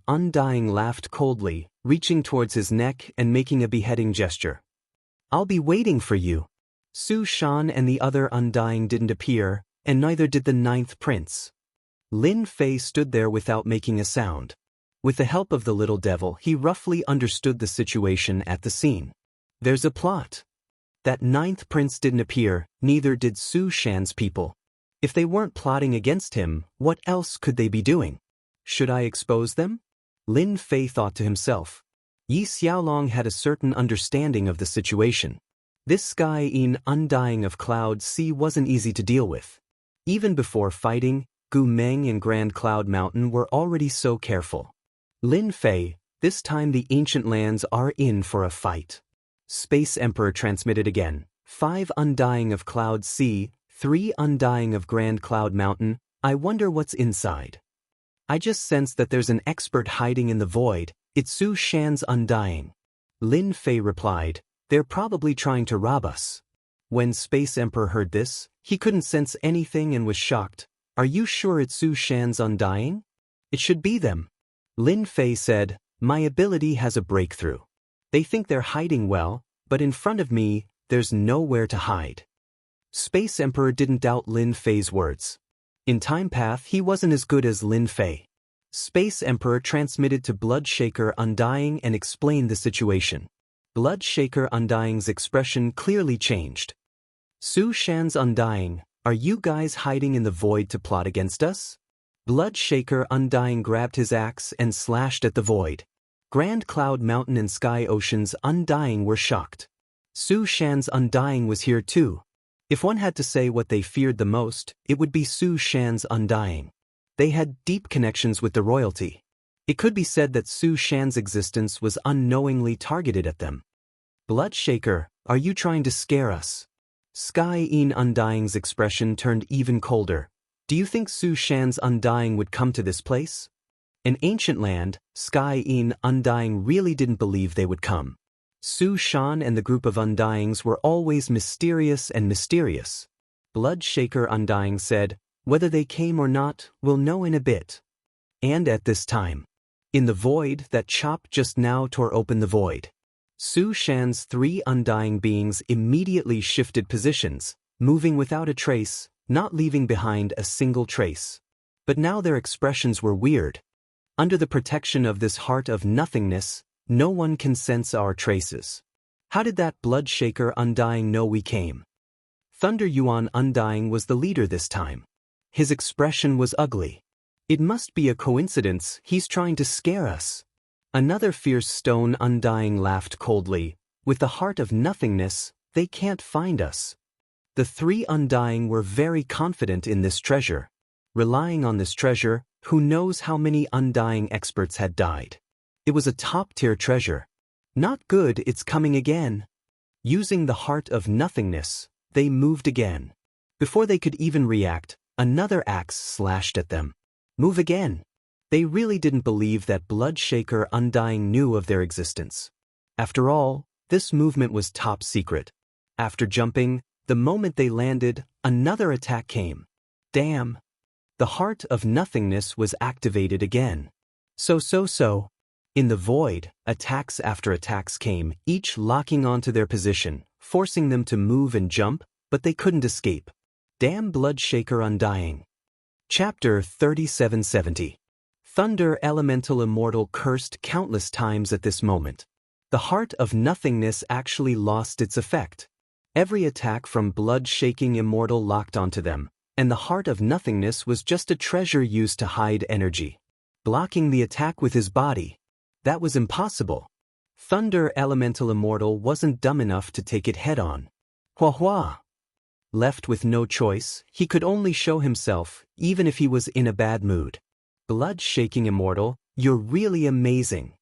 Undying laughed coldly, reaching towards his neck and making a beheading gesture. I'll be waiting for you. Su Shan and the other Undying didn't appear, and neither did the 9th prince. Lin Fei stood there without making a sound. With the help of the little devil, he roughly understood the situation at the scene. There's a plot. That 9th prince didn't appear, neither did Su Shan's people. If they weren't plotting against him, what else could they be doing? Should I expose them? Lin Fei thought to himself. Yi Xiaolong had a certain understanding of the situation. This Sky Undying of Cloud Sea wasn't easy to deal with. Even before fighting, Gu Meng and Grand Cloud Mountain were already so careful. Lin Fei, this time the ancient lands are in for a fight. Space Emperor transmitted again. 5 Undying of Cloud Sea, 3 Undying of Grand Cloud Mountain. I wonder what's inside. I just sense that there's an expert hiding in the void. It's Su Shan's Undying. Lin Fei replied, they're probably trying to rob us. When Space Emperor heard this, he couldn't sense anything and was shocked. Are you sure it's Su Shan's Undying? It should be them. Lin Fei said, my ability has a breakthrough. They think they're hiding well, but in front of me, there's nowhere to hide. Space Emperor didn't doubt Lin Fei's words. In Time Path, he wasn't as good as Lin Fei. Space Emperor transmitted to Bloodshaker Undying and explained the situation. Bloodshaker Undying's expression clearly changed. Su Shan's Undying, are you guys hiding in the void to plot against us? Bloodshaker Undying grabbed his axe and slashed at the void. Grand Cloud Mountain and Sky Ocean's Undying were shocked. Su Shan's Undying was here too. If one had to say what they feared the most, it would be Su Shan's Undying. They had deep connections with the royalty. It could be said that Su Shan's existence was unknowingly targeted at them. Bloodshaker, are you trying to scare us? Sky Undying's expression turned even colder. Do you think Su Shan's Undying would come to this place? An ancient land, Sky Undying really didn't believe they would come. Su Shan and the group of Undyings were always mysterious and mysterious. Bloodshaker Undying said, whether they came or not, we'll know in a bit. And at this time. In the void, that chop just now tore open the void. Su Shan's 3 Undying beings immediately shifted positions, moving without a trace, not leaving behind a single trace. But now their expressions were weird. Under the protection of this heart of nothingness, no one can sense our traces. How did that Bloodshaker Undying know we came? Thunder Yuan Undying was the leader this time. His expression was ugly. It must be a coincidence, he's trying to scare us. Another fierce stone Undying laughed coldly. With the heart of nothingness, they can't find us. The three Undying were very confident in this treasure. Relying on this treasure, who knows how many Undying experts had died. It was a top-tier treasure. Not good, it's coming again. Using the heart of nothingness, they moved again. Before they could even react, another axe slashed at them. Move again. They really didn't believe that Bloodshaker Undying knew of their existence. After all, this movement was top secret. After jumping, the moment they landed, another attack came. Damn. The heart of nothingness was activated again. So. In the void, attacks after attacks came, each locking onto their position, forcing them to move and jump, but they couldn't escape. Damn Bloodshaker Undying. Chapter 3770. Thunder Elemental Immortal cursed countless times at this moment. The heart of nothingness actually lost its effect. Every attack from Bloodshaking Immortal locked onto them, and the heart of nothingness was just a treasure used to hide energy. Blocking the attack with his body. That was impossible. Thunder Elemental Immortal wasn't dumb enough to take it head-on. Hua. Left with no choice, he could only show himself, even if he was in a bad mood. Bloodshaking Immortal, you're really amazing.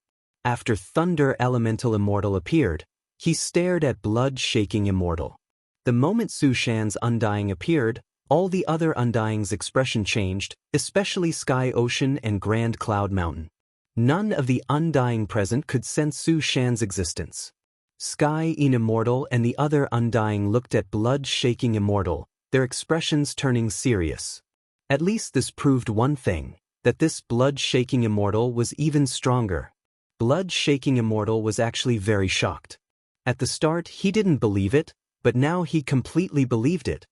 After Thunder Elemental Immortal appeared, he stared at Bloodshaking Immortal. The moment Su Shan's Undying appeared, all the other Undying's expression changed, especially Sky Ocean and Grand Cloud Mountain. None of the Undying present could sense Su Shan's existence. Sky Immortal and the other Undying looked at Bloodshaking Immortal, their expressions turning serious. At least this proved one thing, that this Bloodshaking Immortal was even stronger. Bloodshaking Immortal was actually very shocked. At the start he didn't believe it, but now he completely believed it.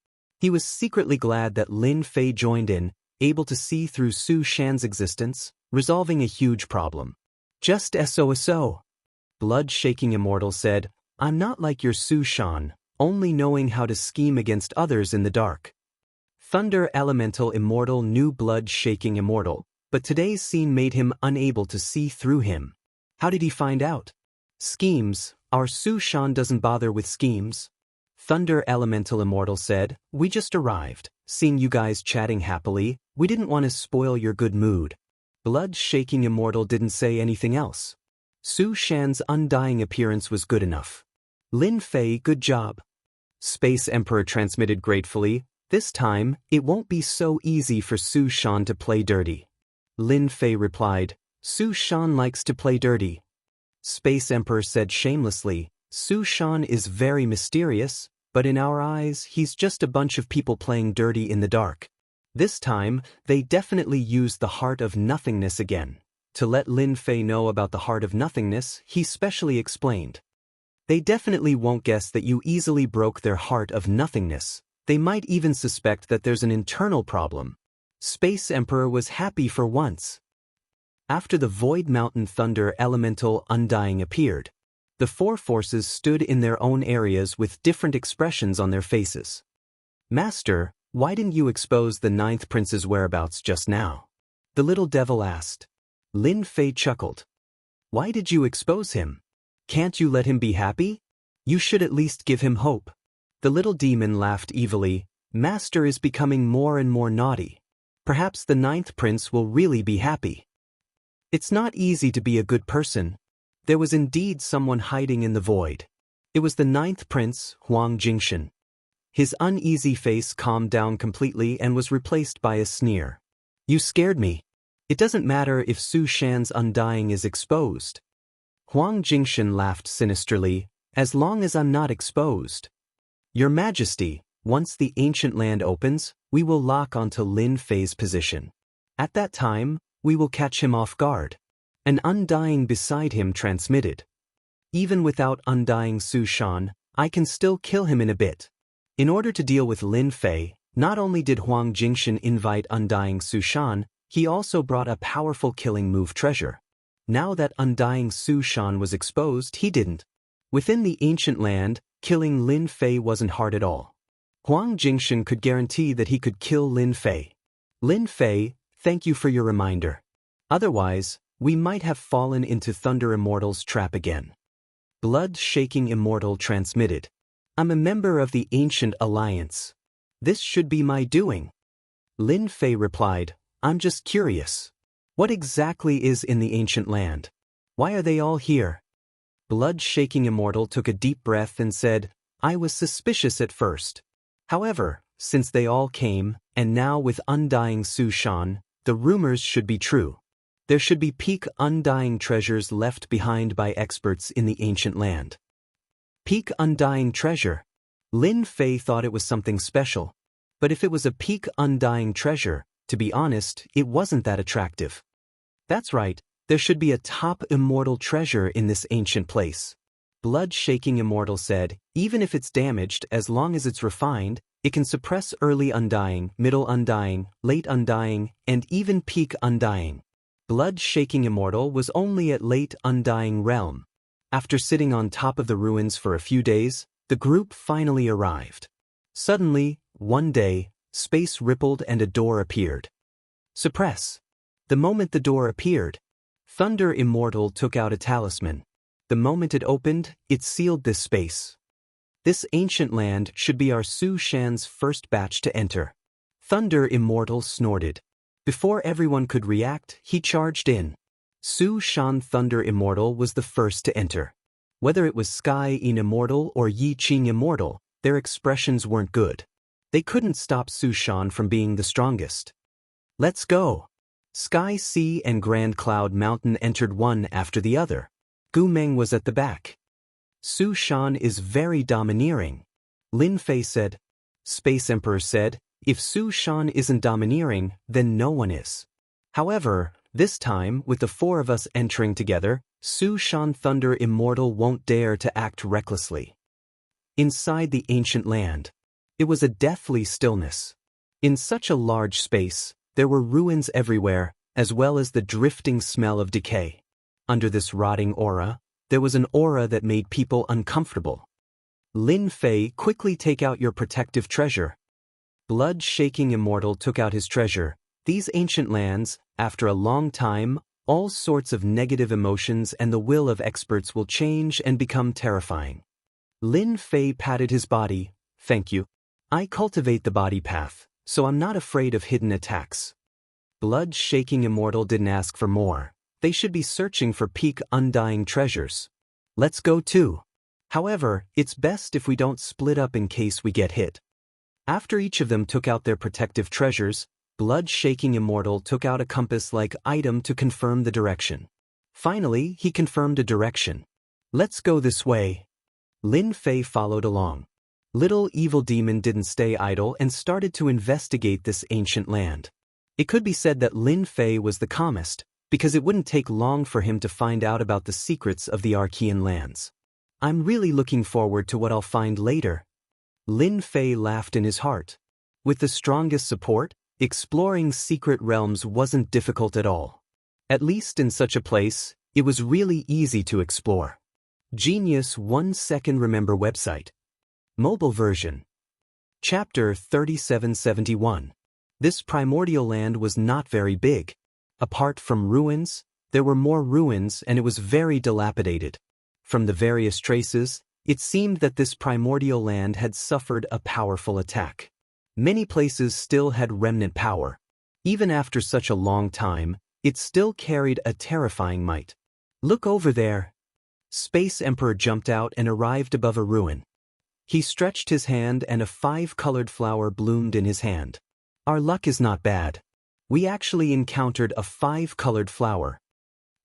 He was secretly glad that Lin Fei joined in, able to see through Su Shan's existence, resolving a huge problem. Just so. Bloodshaking Immortal said, I'm not like your Su Shan, only knowing how to scheme against others in the dark. Thunder Elemental Immortal knew Bloodshaking Immortal, but today's scene made him unable to see through him. How did he find out? Schemes, our Su Shan doesn't bother with schemes. Thunder Elemental Immortal said, we just arrived, seeing you guys chatting happily, we didn't want to spoil your good mood. Bloodshaking Immortal didn't say anything else. Su Shan's undying appearance was good enough. Lin Fei, good job. Space Emperor transmitted gratefully, this time, it won't be so easy for Su Shan to play dirty. Lin Fei replied, Su Shan likes to play dirty. Space Emperor said shamelessly, Su Shan is very mysterious, but in our eyes, he's just a bunch of people playing dirty in the dark. This time, they definitely used the heart of nothingness again. To let Lin Fei know about the heart of nothingness, he specially explained. They definitely won't guess that you easily broke their heart of nothingness. They might even suspect that there's an internal problem. Space Emperor was happy for once. After the Void Mountain Thunder Elemental Undying appeared, the four forces stood in their own areas with different expressions on their faces. Master, why didn't you expose the ninth prince's whereabouts just now? The little devil asked. Lin Fei chuckled. Why did you expose him? Can't you let him be happy? You should at least give him hope. The little demon laughed evilly. Master is becoming more and more naughty. Perhaps the ninth prince will really be happy. It's not easy to be a good person. There was indeed someone hiding in the void. It was the ninth prince, Huang Jingshan. His uneasy face calmed down completely and was replaced by a sneer. You scared me. It doesn't matter if Su Shan's undying is exposed. Huang Jingshan laughed sinisterly, as long as I'm not exposed. Your Majesty, once the ancient land opens, we will lock onto Lin Fei's position. At that time, we will catch him off guard. An undying beside him transmitted. Even without undying Su Shan, I can still kill him in a bit. In order to deal with Lin Fei, Not only did Huang Jingshan invite Undying Su Shan, he also brought a powerful killing move treasure. Now that Undying Su Shan was exposed, he didn't. Within the ancient land, killing Lin Fei wasn't hard at all. Huang Jingshan could guarantee that he could kill Lin Fei. Lin Fei, thank you for your reminder. Otherwise, we might have fallen into Thunder Immortal's trap again. Blood-shaking Immortal transmitted. I'm a member of the Ancient Alliance. This should be my doing. Lin Fei replied, I'm just curious. What exactly is in the ancient land? Why are they all here? Blood-shaking Immortal took a deep breath and said, I was suspicious at first. However, since they all came, and now with Undying Su Shan, the rumors should be true. There should be peak undying treasures left behind by experts in the ancient land. Peak undying treasure. Lin Fei thought it was something special. But if it was a peak undying treasure, to be honest, it wasn't that attractive. That's right, there should be a top immortal treasure in this ancient place. Blood-shaking Immortal said, even if it's damaged, as long as it's refined, it can suppress early undying, middle undying, late undying, and even peak undying. Blood-shaking Immortal was only at late undying realm. After sitting on top of the ruins for a few days, the group finally arrived. Suddenly, one day, space rippled and a door appeared. Suppress. The moment the door appeared, Thunder Immortal took out a talisman. The moment it opened, it sealed this space. This ancient land should be our Su Shan's first batch to enter. Thunder Immortal snorted. Before everyone could react, he charged in. Su Shan Thunder Immortal was the first to enter. Whether it was Sky In Immortal or Yi Qing Immortal, their expressions weren't good. They couldn't stop Su Shan from being the strongest. Let's go. Sky Sea and Grand Cloud Mountain entered one after the other. Gu Meng was at the back. Su Shan is very domineering. Lin Fei said. Space Emperor said, if Su Shan isn't domineering, then no one is. However, this time, with the four of us entering together, Su Shan Thunder Immortal won't dare to act recklessly. Inside the ancient land, it was a deathly stillness. In such a large space, there were ruins everywhere, as well as the drifting smell of decay. Under this rotting aura, there was an aura that made people uncomfortable. Lin Fei, quickly take out your protective treasure. Blood-shaking Immortal took out his treasure. These ancient lands, after a long time, all sorts of negative emotions and the will of experts will change and become terrifying. Lin Fei patted his body. Thank you. I cultivate the body path, so I'm not afraid of hidden attacks. Blood-shaking Immortal didn't ask for more. They should be searching for peak undying treasures. Let's go too. However, it's best if we don't split up in case we get hit. After each of them took out their protective treasures, Blood-shaking Immortal took out a compass-like item to confirm the direction. Finally, he confirmed a direction. Let's go this way. Lin Fei followed along. Little evil demon didn't stay idle and started to investigate this ancient land. It could be said that Lin Fei was the calmest, because it wouldn't take long for him to find out about the secrets of the Archean lands. I'm really looking forward to what I'll find later. Lin Fei laughed in his heart. With the strongest support, exploring secret realms wasn't difficult at all. At least in such a place, it was really easy to explore. Genius 1 Second Remember website. Mobile version. Chapter 3771. This primordial land was not very big. Apart from ruins, there were more ruins and it was very dilapidated. From the various traces, it seemed that this primordial land had suffered a powerful attack. Many places still had remnant power. Even after such a long time, it still carried a terrifying might. Look over there. Space Emperor jumped out and arrived above a ruin. He stretched his hand and a 5-colored flower bloomed in his hand. Our luck is not bad. We actually encountered a 5-colored flower.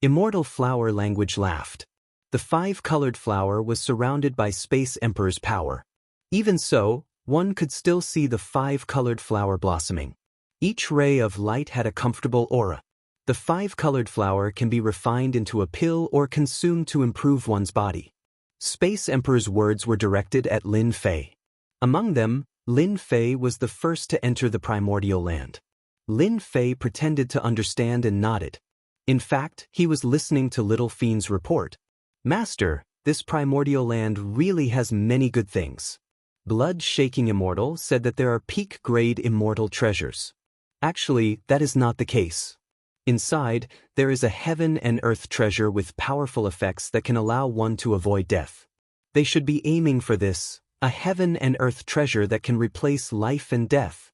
Immortal Flower Language laughed. The 5-colored flower was surrounded by Space Emperor's power. Even so, one could still see the 5-colored flower blossoming. Each ray of light had a comfortable aura. The 5-colored flower can be refined into a pill or consumed to improve one's body. Space Emperor's words were directed at Lin Fei. Among them, Lin Fei was the first to enter the primordial land. Lin Fei pretended to understand and nodded. In fact, he was listening to Little Fiend's report. Master, this primordial land really has many good things. Blood-shaking Immortal said that there are peak-grade immortal treasures. Actually, that is not the case. Inside, there is a heaven and earth treasure with powerful effects that can allow one to avoid death. They should be aiming for this, a heaven and earth treasure that can replace life and death.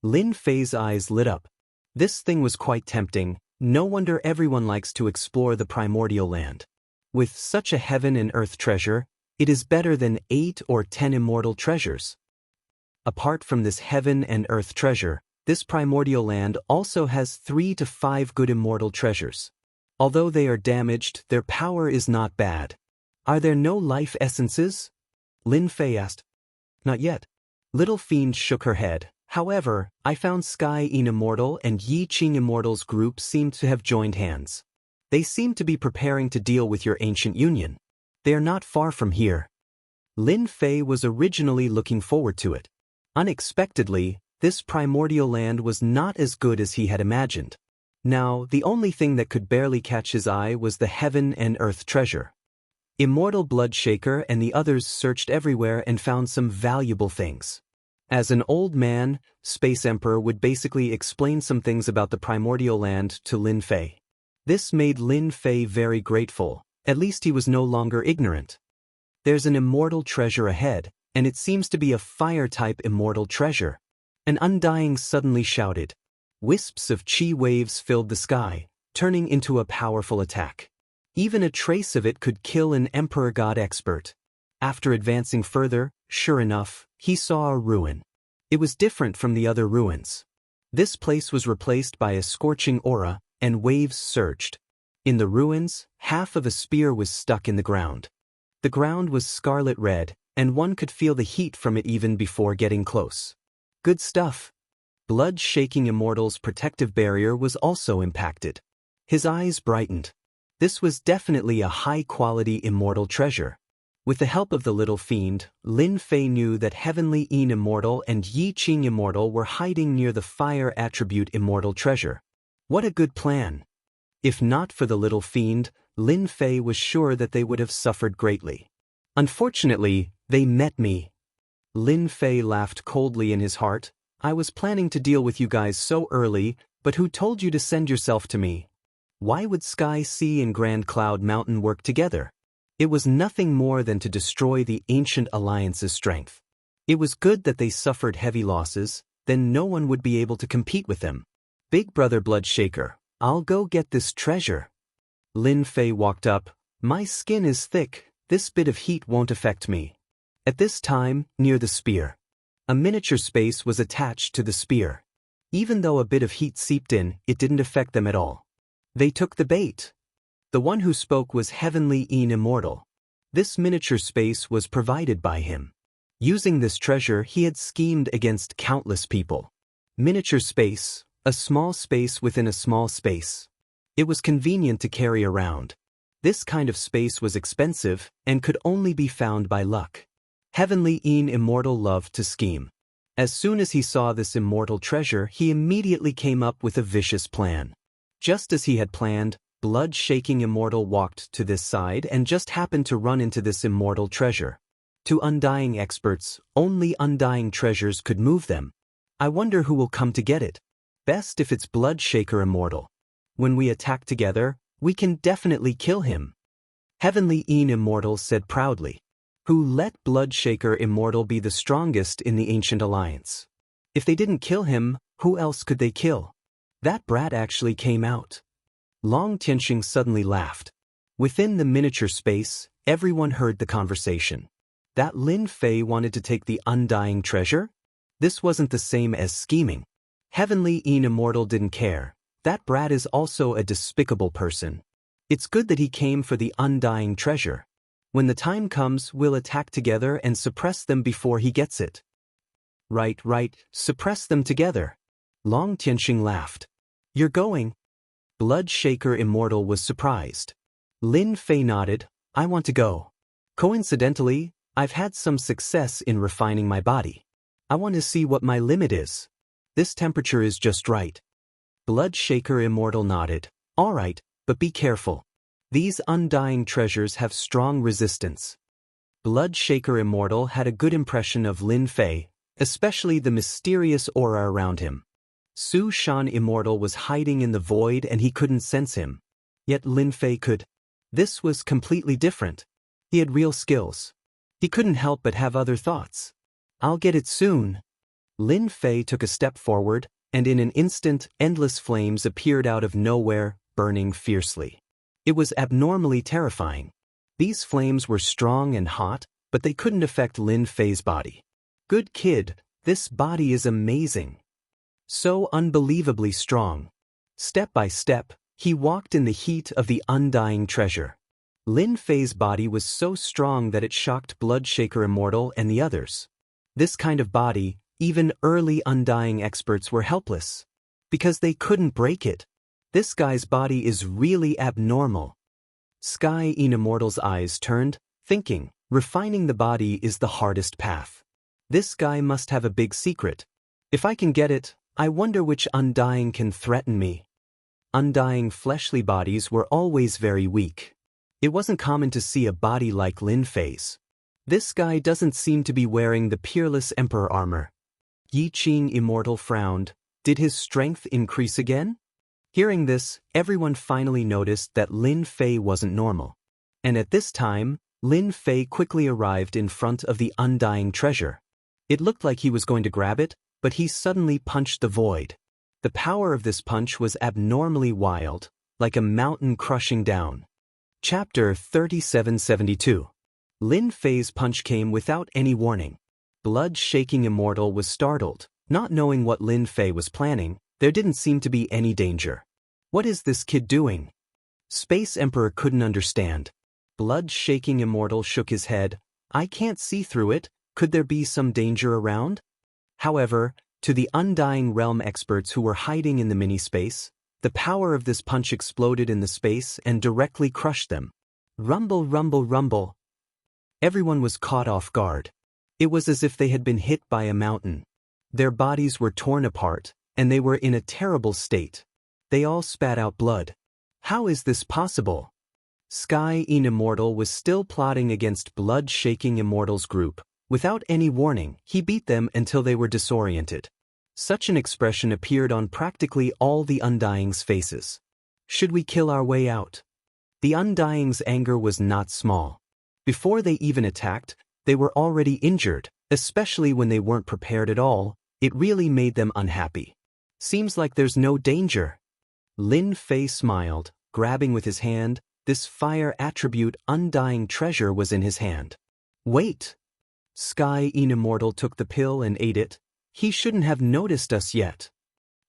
Lin Fei's eyes lit up. This thing was quite tempting. No wonder everyone likes to explore the primordial land. With such a heaven and earth treasure, it is better than 8 or 10 immortal treasures. Apart from this heaven and earth treasure, this primordial land also has 3 to 5 good immortal treasures. Although they are damaged, their power is not bad. Are there no life essences? Lin Fei asked. Not yet. Little Fiend shook her head. However, I found Sky In Immortal and Yi Qing Immortal's group seemed to have joined hands. They seem to be preparing to deal with your ancient union. They are not far from here. Lin Fei was originally looking forward to it. Unexpectedly, this primordial land was not as good as he had imagined. Now, the only thing that could barely catch his eye was the heaven and earth treasure. Immortal Bloodshaker and the others searched everywhere and found some valuable things. As an old man, Space Emperor would basically explain some things about the primordial land to Lin Fei. This made Lin Fei very grateful. At least he was no longer ignorant. There's an immortal treasure ahead, and it seems to be a fire-type immortal treasure. An Undying suddenly shouted. Wisps of chi waves filled the sky, turning into a powerful attack. Even a trace of it could kill an Emperor God expert. After advancing further, sure enough, he saw a ruin. It was different from the other ruins. This place was replaced by a scorching aura, and waves surged. In the ruins, half of a spear was stuck in the ground. The ground was scarlet red, and one could feel the heat from it even before getting close. Good stuff. Blood-shaking Immortal's protective barrier was also impacted. His eyes brightened. This was definitely a high-quality immortal treasure. With the help of the Little Fiend, Lin Fei knew that Heavenly Yin Immortal and Yi Qing Immortal were hiding near the Fire Attribute Immortal treasure. What a good plan! If not for the Little Fiend, Lin Fei was sure that they would have suffered greatly. Unfortunately, they met me. Lin Fei laughed coldly in his heart. I was planning to deal with you guys so early, but who told you to send yourself to me? Why would Sky Sea and Grand Cloud Mountain work together? It was nothing more than to destroy the ancient alliance's strength. It was good that they suffered heavy losses, then no one would be able to compete with them. Big Brother Bloodshaker, I'll go get this treasure. Lin Fei walked up. My skin is thick, this bit of heat won't affect me. At this time, near the spear, a miniature space was attached to the spear. Even though a bit of heat seeped in, it didn't affect them at all. They took the bait. The one who spoke was Heavenly Yin Immortal. This miniature space was provided by him. Using this treasure, he had schemed against countless people. Miniature space, a small space within a small space. It was convenient to carry around. This kind of space was expensive and could only be found by luck. Heavenly Yin Immortal loved to scheme. As soon as he saw this immortal treasure, he immediately came up with a vicious plan. Just as he had planned, Blood-shaking Immortal walked to this side and just happened to run into this immortal treasure. To Undying experts, only Undying treasures could move them. I wonder who will come to get it. Best if it's Bloodshaker Immortal. When we attack together, we can definitely kill him. Heavenly Yin Immortal said proudly. Who let Bloodshaker Immortal be the strongest in the Ancient Alliance? If they didn't kill him, who else could they kill? That brat actually came out. Long Tianxing suddenly laughed. Within the miniature space, everyone heard the conversation. That Lin Fei wanted to take the Undying treasure? This wasn't the same as scheming. Heavenly Yin Immortal didn't care. That brat is also a despicable person. It's good that he came for the Undying treasure. When the time comes, we'll attack together and suppress them before he gets it. Right, suppress them together. Long Tianxing laughed. You're going? Bloodshaker Immortal was surprised. Lin Fei nodded. I want to go. Coincidentally, I've had some success in refining my body. I want to see what my limit is. This temperature is just right. Bloodshaker Immortal nodded. All right, but be careful. These undying treasures have strong resistance. Bloodshaker Immortal had a good impression of Lin Fei, especially the mysterious aura around him. Su Shan Immortal was hiding in the void and he couldn't sense him. Yet Lin Fei could. This was completely different. He had real skills. He couldn't help but have other thoughts. I'll get it soon. Lin Fei took a step forward, and in an instant, endless flames appeared out of nowhere, burning fiercely. It was abnormally terrifying. These flames were strong and hot, but they couldn't affect Lin Fei's body. Good kid, this body is amazing. So unbelievably strong. Step by step, he walked in the heat of the undying treasure. Lin Fei's body was so strong that it shocked Bloodshaker Immortal and the others. This kind of body, even early undying experts were helpless. Because they couldn't break it. This guy's body is really abnormal. Sky Immortal's eyes turned, thinking, refining the body is the hardest path. This guy must have a big secret. If I can get it, I wonder which undying can threaten me. Undying fleshly bodies were always very weak. It wasn't common to see a body like Lin Fei's. This guy doesn't seem to be wearing the peerless emperor armor. Yi Qing Immortal frowned. Did his strength increase again? Hearing this, everyone finally noticed that Lin Fei wasn't normal. And at this time, Lin Fei quickly arrived in front of the undying treasure. It looked like he was going to grab it, but he suddenly punched the void. The power of this punch was abnormally wild, like a mountain crushing down. Chapter 3772. Lin Fei's punch came without any warning. Blood-shaking Immortal was startled. Not knowing what Lin Fei was planning, there didn't seem to be any danger. What is this kid doing? Space Emperor couldn't understand. Blood-shaking Immortal shook his head. I can't see through it. Could there be some danger around? However, to the Undying Realm experts who were hiding in the mini-space, the power of this punch exploded in the space and directly crushed them. Rumble, rumble, rumble. Everyone was caught off guard. It was as if they had been hit by a mountain. Their bodies were torn apart, and they were in a terrible state. They all spat out blood. How is this possible? Sky Immortal was still plotting against Blood-shaking Immortal's group. Without any warning, he beat them until they were disoriented. Such an expression appeared on practically all the Undying's faces. Should we kill our way out? The Undying's anger was not small. Before they even attacked, they were already injured, especially when they weren't prepared at all. It really made them unhappy. Seems like there's no danger. Lin Fei smiled, grabbing with his hand. This fire attribute Undying treasure was in his hand. Wait! Sky Immortal took the pill and ate it. He shouldn't have noticed us yet.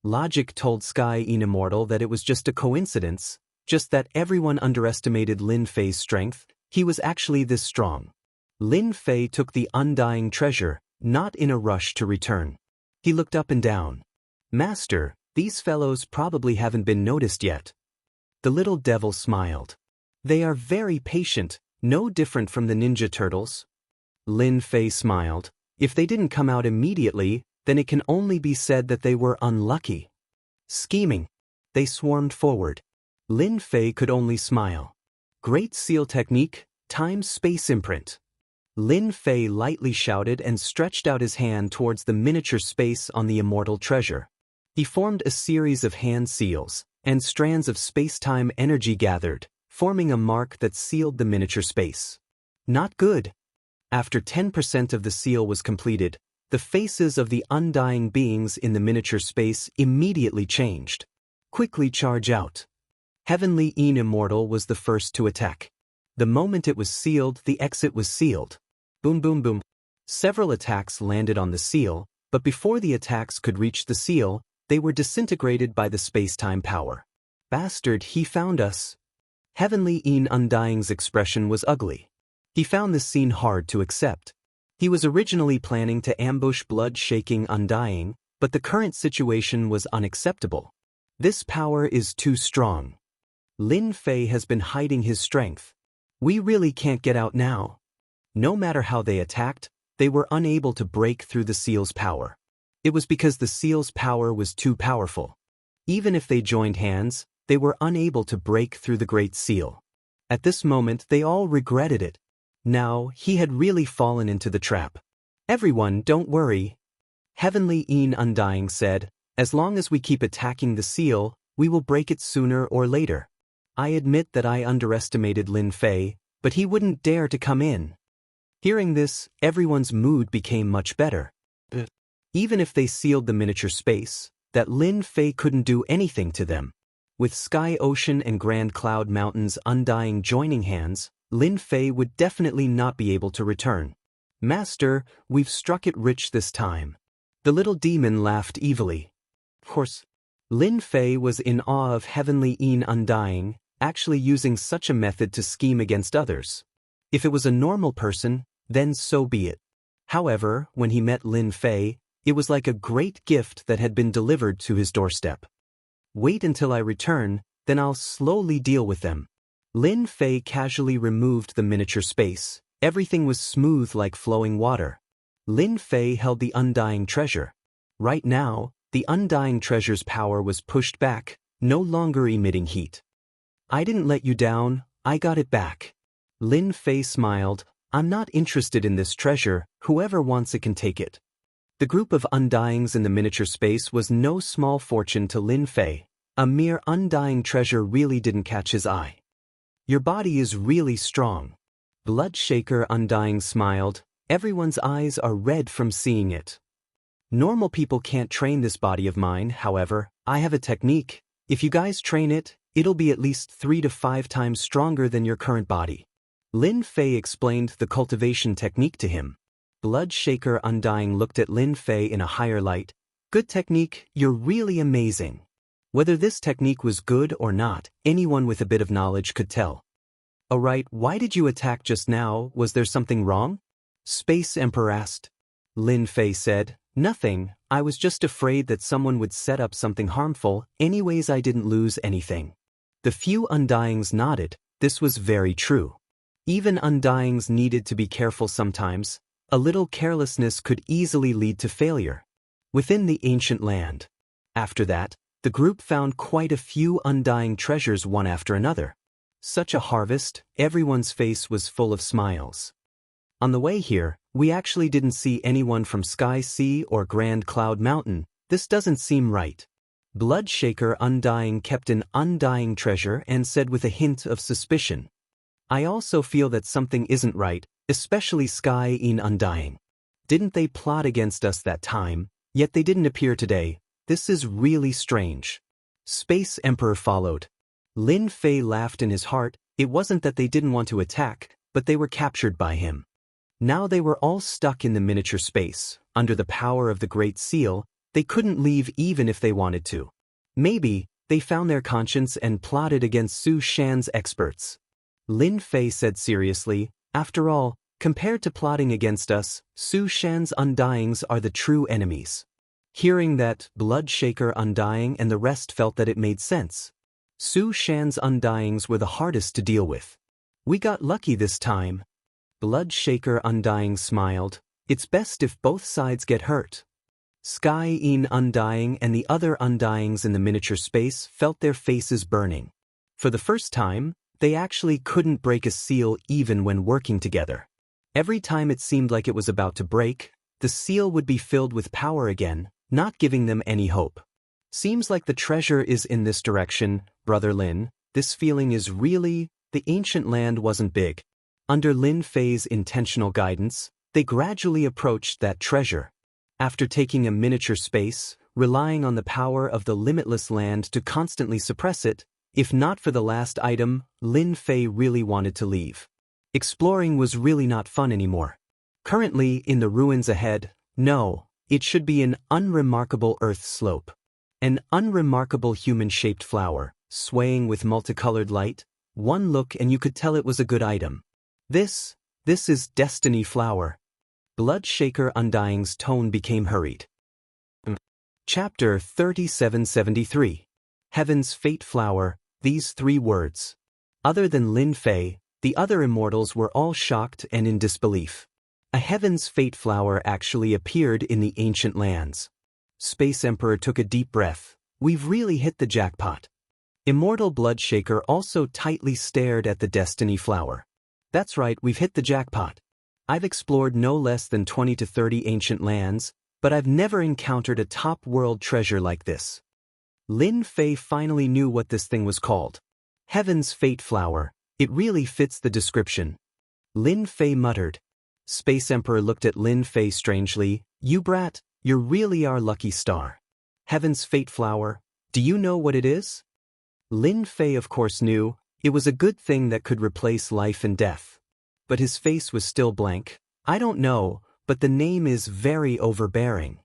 Logic told Sky Immortal that it was just a coincidence, just that everyone underestimated Lin Fei's strength. He was actually this strong. Lin Fei took the Undying treasure, not in a rush to return. He looked up and down. Master, these fellows probably haven't been noticed yet. The little devil smiled. They are very patient, no different from the Ninja Turtles. Lin Fei smiled. If they didn't come out immediately, then it can only be said that they were unlucky. Scheming. They swarmed forward. Lin Fei could only smile. Great seal technique, time-space imprint. Lin Fei lightly shouted and stretched out his hand towards the miniature space on the immortal treasure. He formed a series of hand seals, and strands of space-time energy gathered, forming a mark that sealed the miniature space. Not good. After 10% of the seal was completed, the faces of the undying beings in the miniature space immediately changed. Quickly charge out. Heavenly Immortal was the first to attack. The moment it was sealed, the exit was sealed. Boom, boom, boom. Several attacks landed on the seal, but before the attacks could reach the seal, they were disintegrated by the space-time power. Bastard, he found us. Heavenly Undying's expression was ugly. He found this scene hard to accept. He was originally planning to ambush blood-shaking Undying, but the current situation was unacceptable. This power is too strong. Lin Fei has been hiding his strength. We really can't get out now. No matter how they attacked, they were unable to break through the seal's power. It was because the seal's power was too powerful. Even if they joined hands, they were unable to break through the Great Seal. At this moment they all regretted it. Now, he had really fallen into the trap. "Everyone, don't worry," Heavenly Undying said. "As long as we keep attacking the seal, we will break it sooner or later. I admit that I underestimated Lin Fei, but he wouldn't dare to come in." Hearing this, everyone's mood became much better. Even if they sealed the miniature space, that Lin Fei couldn't do anything to them. With Sky Ocean and Grand Cloud Mountains Undying joining hands, Lin Fei would definitely not be able to return. "Master, we've struck it rich this time." The little demon laughed evilly. Of course, Lin Fei was in awe of Heavenly Undying, actually using such a method to scheme against others. If it was a normal person, then so be it. However, when he met Lin Fei, it was like a great gift that had been delivered to his doorstep. "Wait until I return, then I'll slowly deal with them." Lin Fei casually removed the miniature space. Everything was smooth like flowing water. Lin Fei held the Undying Treasure. Right now, the Undying Treasure's power was pushed back, no longer emitting heat. "I didn't let you down, I got it back." Lin Fei smiled. "I'm not interested in this treasure, whoever wants it can take it." The group of Undyings in the miniature space was no small fortune to Lin Fei. A mere Undying treasure really didn't catch his eye. "Your body is really strong." Bloodshaker Undying smiled. "Everyone's eyes are red from seeing it. Normal people can't train this body of mine, however, I have a technique. If you guys train it, it'll be at least 3 to 5 times stronger than your current body." Lin Fei explained the cultivation technique to him. Bloodshaker Undying looked at Lin Fei in a higher light. "Good technique, you're really amazing." Whether this technique was good or not, anyone with a bit of knowledge could tell. "Alright, why did you attack just now? Was there something wrong?" Space Emperor asked. Lin Fei said, "Nothing, I was just afraid that someone would set up something harmful, anyways I didn't lose anything." The few Undyings nodded. This was very true. Even Undyings needed to be careful sometimes. A little carelessness could easily lead to failure. Within the ancient land. After that, the group found quite a few Undying treasures one after another. Such a harvest, everyone's face was full of smiles. On the way here, we actually didn't see anyone from Sky Sea or Grand Cloud Mountain. This doesn't seem right. Bloodshaker Undying kept an Undying treasure and said with a hint of suspicion. "I also feel that something isn't right, especially Sky Undying. Didn't they plot against us that time, yet they didn't appear today? This is really strange." Space Emperor followed. Lin Fei laughed in his heart. It wasn't that they didn't want to attack, but they were captured by him. Now they were all stuck in the miniature space. Under the power of the Great Seal, they couldn't leave even if they wanted to. Maybe, they found their conscience and plotted against Su Shan's experts. Lin Fei said seriously, "After all, compared to plotting against us, Su Shan's Undyings are the true enemies." Hearing that, Bloodshaker Undying and the rest felt that it made sense. Su Shan's Undyings were the hardest to deal with. "We got lucky this time." Bloodshaker Undying smiled. "It's best if both sides get hurt." Sky Undying and the other Undyings in the miniature space felt their faces burning. For the first time, they actually couldn't break a seal even when working together. Every time it seemed like it was about to break, the seal would be filled with power again, not giving them any hope. "Seems like the treasure is in this direction, Brother Lin. This feeling is really..." The ancient land wasn't big. Under Lin Fei's intentional guidance, they gradually approached that treasure. After taking a miniature space, relying on the power of the limitless land to constantly suppress it, if not for the last item, Lin Fei really wanted to leave. Exploring was really not fun anymore. Currently, in the ruins ahead, no, it should be an unremarkable earth slope. An unremarkable human-shaped flower, swaying with multicolored light. One look and you could tell it was a good item. This is Destiny Flower." Bloodshaker Undying's tone became hurried. Chapter 3773. Heaven's Fate Flower. These 3 words. Other than Lin Fei, the other immortals were all shocked and in disbelief. A Heaven's Fate flower actually appeared in the ancient lands. Space Emperor took a deep breath. We've really hit the jackpot. Immortal Bloodshaker also tightly stared at the Destiny flower. That's right, we've hit the jackpot. I've explored no less than 20 to 30 ancient lands, but I've never encountered a top world treasure like this. Lin Fei finally knew what this thing was called. Heaven's Fate flower. It really fits the description. Lin Fei muttered. Space Emperor looked at Lin Fei strangely. You brat, you're really our lucky star. Heaven's Fate flower, do you know what it is? Lin Fei of course knew. It was a good thing that could replace life and death. But his face was still blank. I don't know, but the name is very overbearing.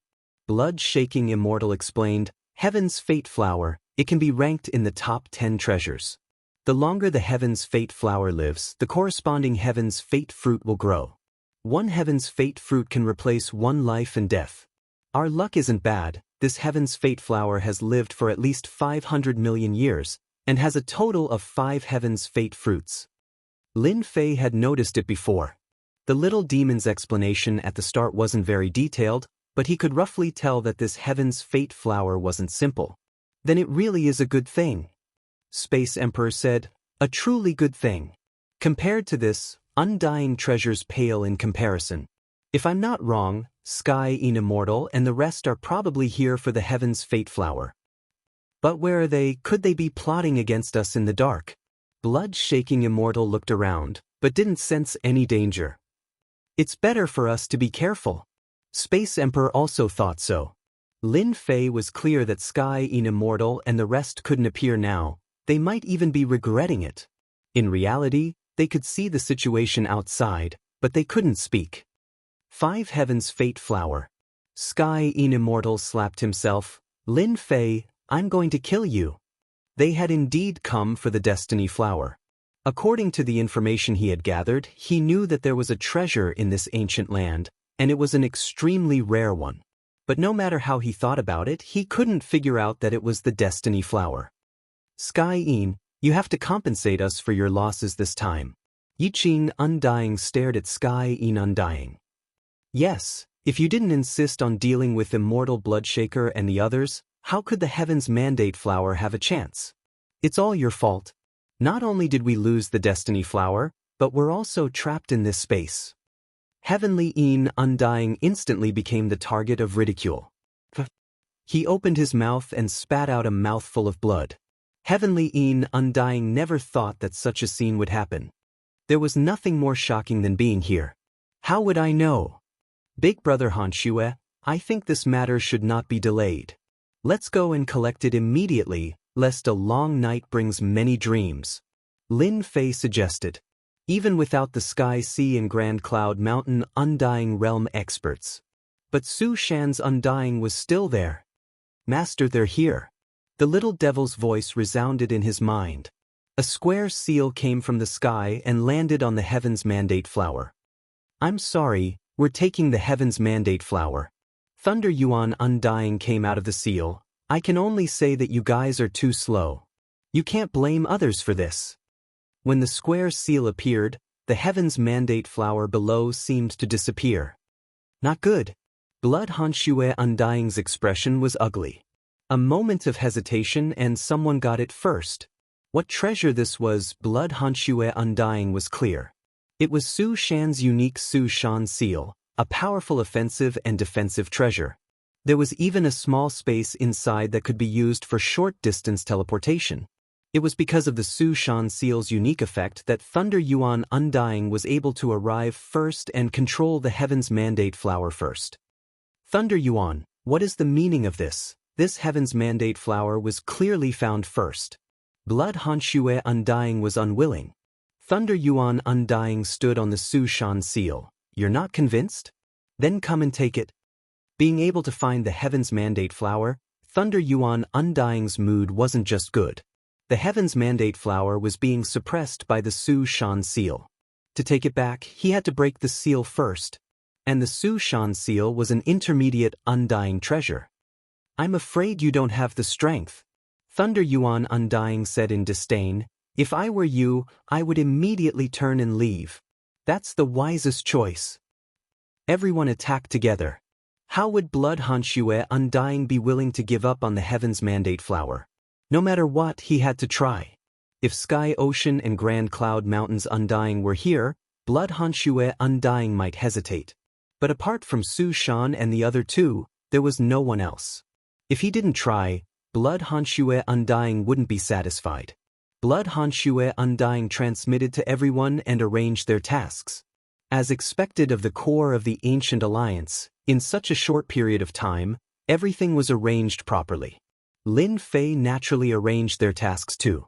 Blood-shaking Immortal explained, Heaven's Fate flower, it can be ranked in the top 10 treasures. The longer the Heaven's Fate flower lives, the corresponding Heaven's Fate fruit will grow. One Heaven's Fate fruit can replace one life and death. Our luck isn't bad. This Heaven's Fate flower has lived for at least 500 million years, and has a total of 5 Heaven's Fate fruits. Lin Fei had noticed it before. The little demon's explanation at the start wasn't very detailed, but he could roughly tell that this Heaven's Fate flower wasn't simple. Then it really is a good thing. Space Emperor said, a truly good thing. Compared to this, undying treasures pale in comparison. If I'm not wrong, Sky Immortal and the rest are probably here for the Heaven's Fate flower. But where are they? Could they be plotting against us in the dark? Blood-shaking Immortal looked around, but didn't sense any danger. It's better for us to be careful. Space Emperor also thought so. Lin Fei was clear that Sky Immortal and the rest couldn't appear now. They might even be regretting it. In reality, they could see the situation outside, but they couldn't speak. 5 Heaven's Fate flower. Sky Immortal slapped himself. Lin Fei, I'm going to kill you. They had indeed come for the Destiny flower. According to the information he had gathered, he knew that there was a treasure in this ancient land, and it was an extremely rare one. But no matter how he thought about it, he couldn't figure out that it was the Destiny flower. Sky In, you have to compensate us for your losses this time. Yiqing Undying stared at Sky In Undying. Yes, if you didn't insist on dealing with Immortal Bloodshaker and the others, how could the Heaven's Mandate flower have a chance? It's all your fault. Not only did we lose the Destiny flower, but we're also trapped in this space. Heavenly In Undying instantly became the target of ridicule. He opened his mouth and spat out a mouthful of blood. Heavenly In Undying never thought that such a scene would happen. There was nothing more shocking than being here. How would I know? Big Brother Han Xue, I think this matter should not be delayed. Let's go and collect it immediately, lest a long night brings many dreams. Lin Fei suggested. Even without the Sky Sea and Grand Cloud Mountain Undying Realm experts. But Su Shan's Undying was still there. Master, they're here. The little devil's voice resounded in his mind. A square seal came from the sky and landed on the Heaven's Mandate flower. I'm sorry, we're taking the Heaven's Mandate flower. Thunder Yuan Undying came out of the seal. I can only say that you guys are too slow. You can't blame others for this. When the square seal appeared, the Heaven's Mandate flower below seemed to disappear. Not good. Blood Han Xue Undying's expression was ugly. A moment of hesitation and someone got it first. What treasure this was, Blood Han Xue Undying was clear. It was Su Shan's unique Su Shan seal, a powerful offensive and defensive treasure. There was even a small space inside that could be used for short-distance teleportation. It was because of the Su Shan seal's unique effect that Thunder Yuan Undying was able to arrive first and control the Heaven's Mandate flower first. Thunder Yuan, what is the meaning of this? This Heaven's Mandate flower was clearly found first. Blood Han Xue Undying was unwilling. Thunder Yuan Undying stood on the Su Shan seal. You're not convinced? Then come and take it. Being able to find the Heaven's Mandate flower, Thunder Yuan Undying's mood wasn't just good. The Heaven's Mandate flower was being suppressed by the Su Shan seal. To take it back, he had to break the seal first. And the Su Shan seal was an intermediate undying treasure. I'm afraid you don't have the strength. Thunder Yuan Undying said in disdain. If I were you, I would immediately turn and leave. That's the wisest choice. Everyone attacked together. How would Blood Han Xue Undying be willing to give up on the Heaven's Mandate flower? No matter what, he had to try. If Sky Ocean and Grand Cloud Mountains Undying were here, Blood Han Xue Undying might hesitate. But apart from Su Shan and the other two, there was no one else. If he didn't try, Blood Han Xue Undying wouldn't be satisfied. Blood Han Xue Undying transmitted to everyone and arranged their tasks. As expected of the core of the Ancient Alliance, in such a short period of time, everything was arranged properly. Lin Fei naturally arranged their tasks too.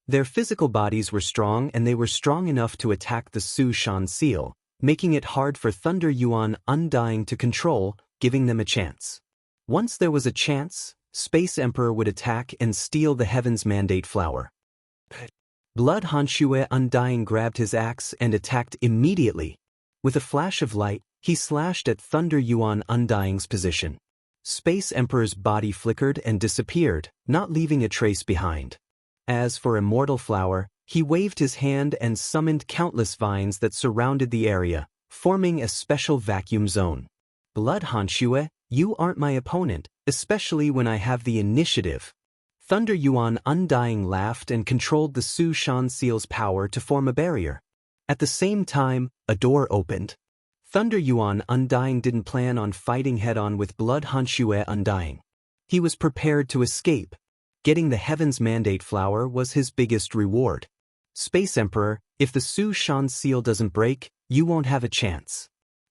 Their physical bodies were strong and they were strong enough to attack the Su Shan seal, making it hard for Thunder Yuan Undying to control, giving them a chance. Once there was a chance, Space Emperor would attack and steal the Heaven's Mandate flower. Blood Han Xue Undying grabbed his axe and attacked immediately. With a flash of light, he slashed at Thunder Yuan Undying's position. Space Emperor's body flickered and disappeared, not leaving a trace behind. As for Immortal Flower, he waved his hand and summoned countless vines that surrounded the area, forming a special vacuum zone. Blood Han Xue, you aren't my opponent, especially when I have the initiative. Thunder Yuan Undying laughed and controlled the Su Shan seal's power to form a barrier. At the same time, a door opened. Thunder Yuan Undying didn't plan on fighting head-on with Blood Han Xue Undying. He was prepared to escape. Getting the Heaven's Mandate flower was his biggest reward. Space Emperor, if the Su Shan seal doesn't break, you won't have a chance.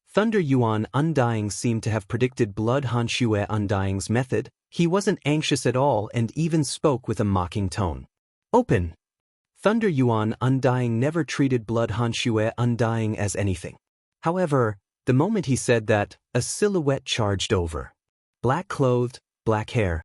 Thunder Yuan Undying seemed to have predicted Blood Han Xue Undying's method. He wasn't anxious at all and even spoke with a mocking tone. Open! Thunder Yuan Undying never treated Blood Han Xue Undying as anything. However, the moment he said that, a silhouette charged over. Black-clothed, black hair,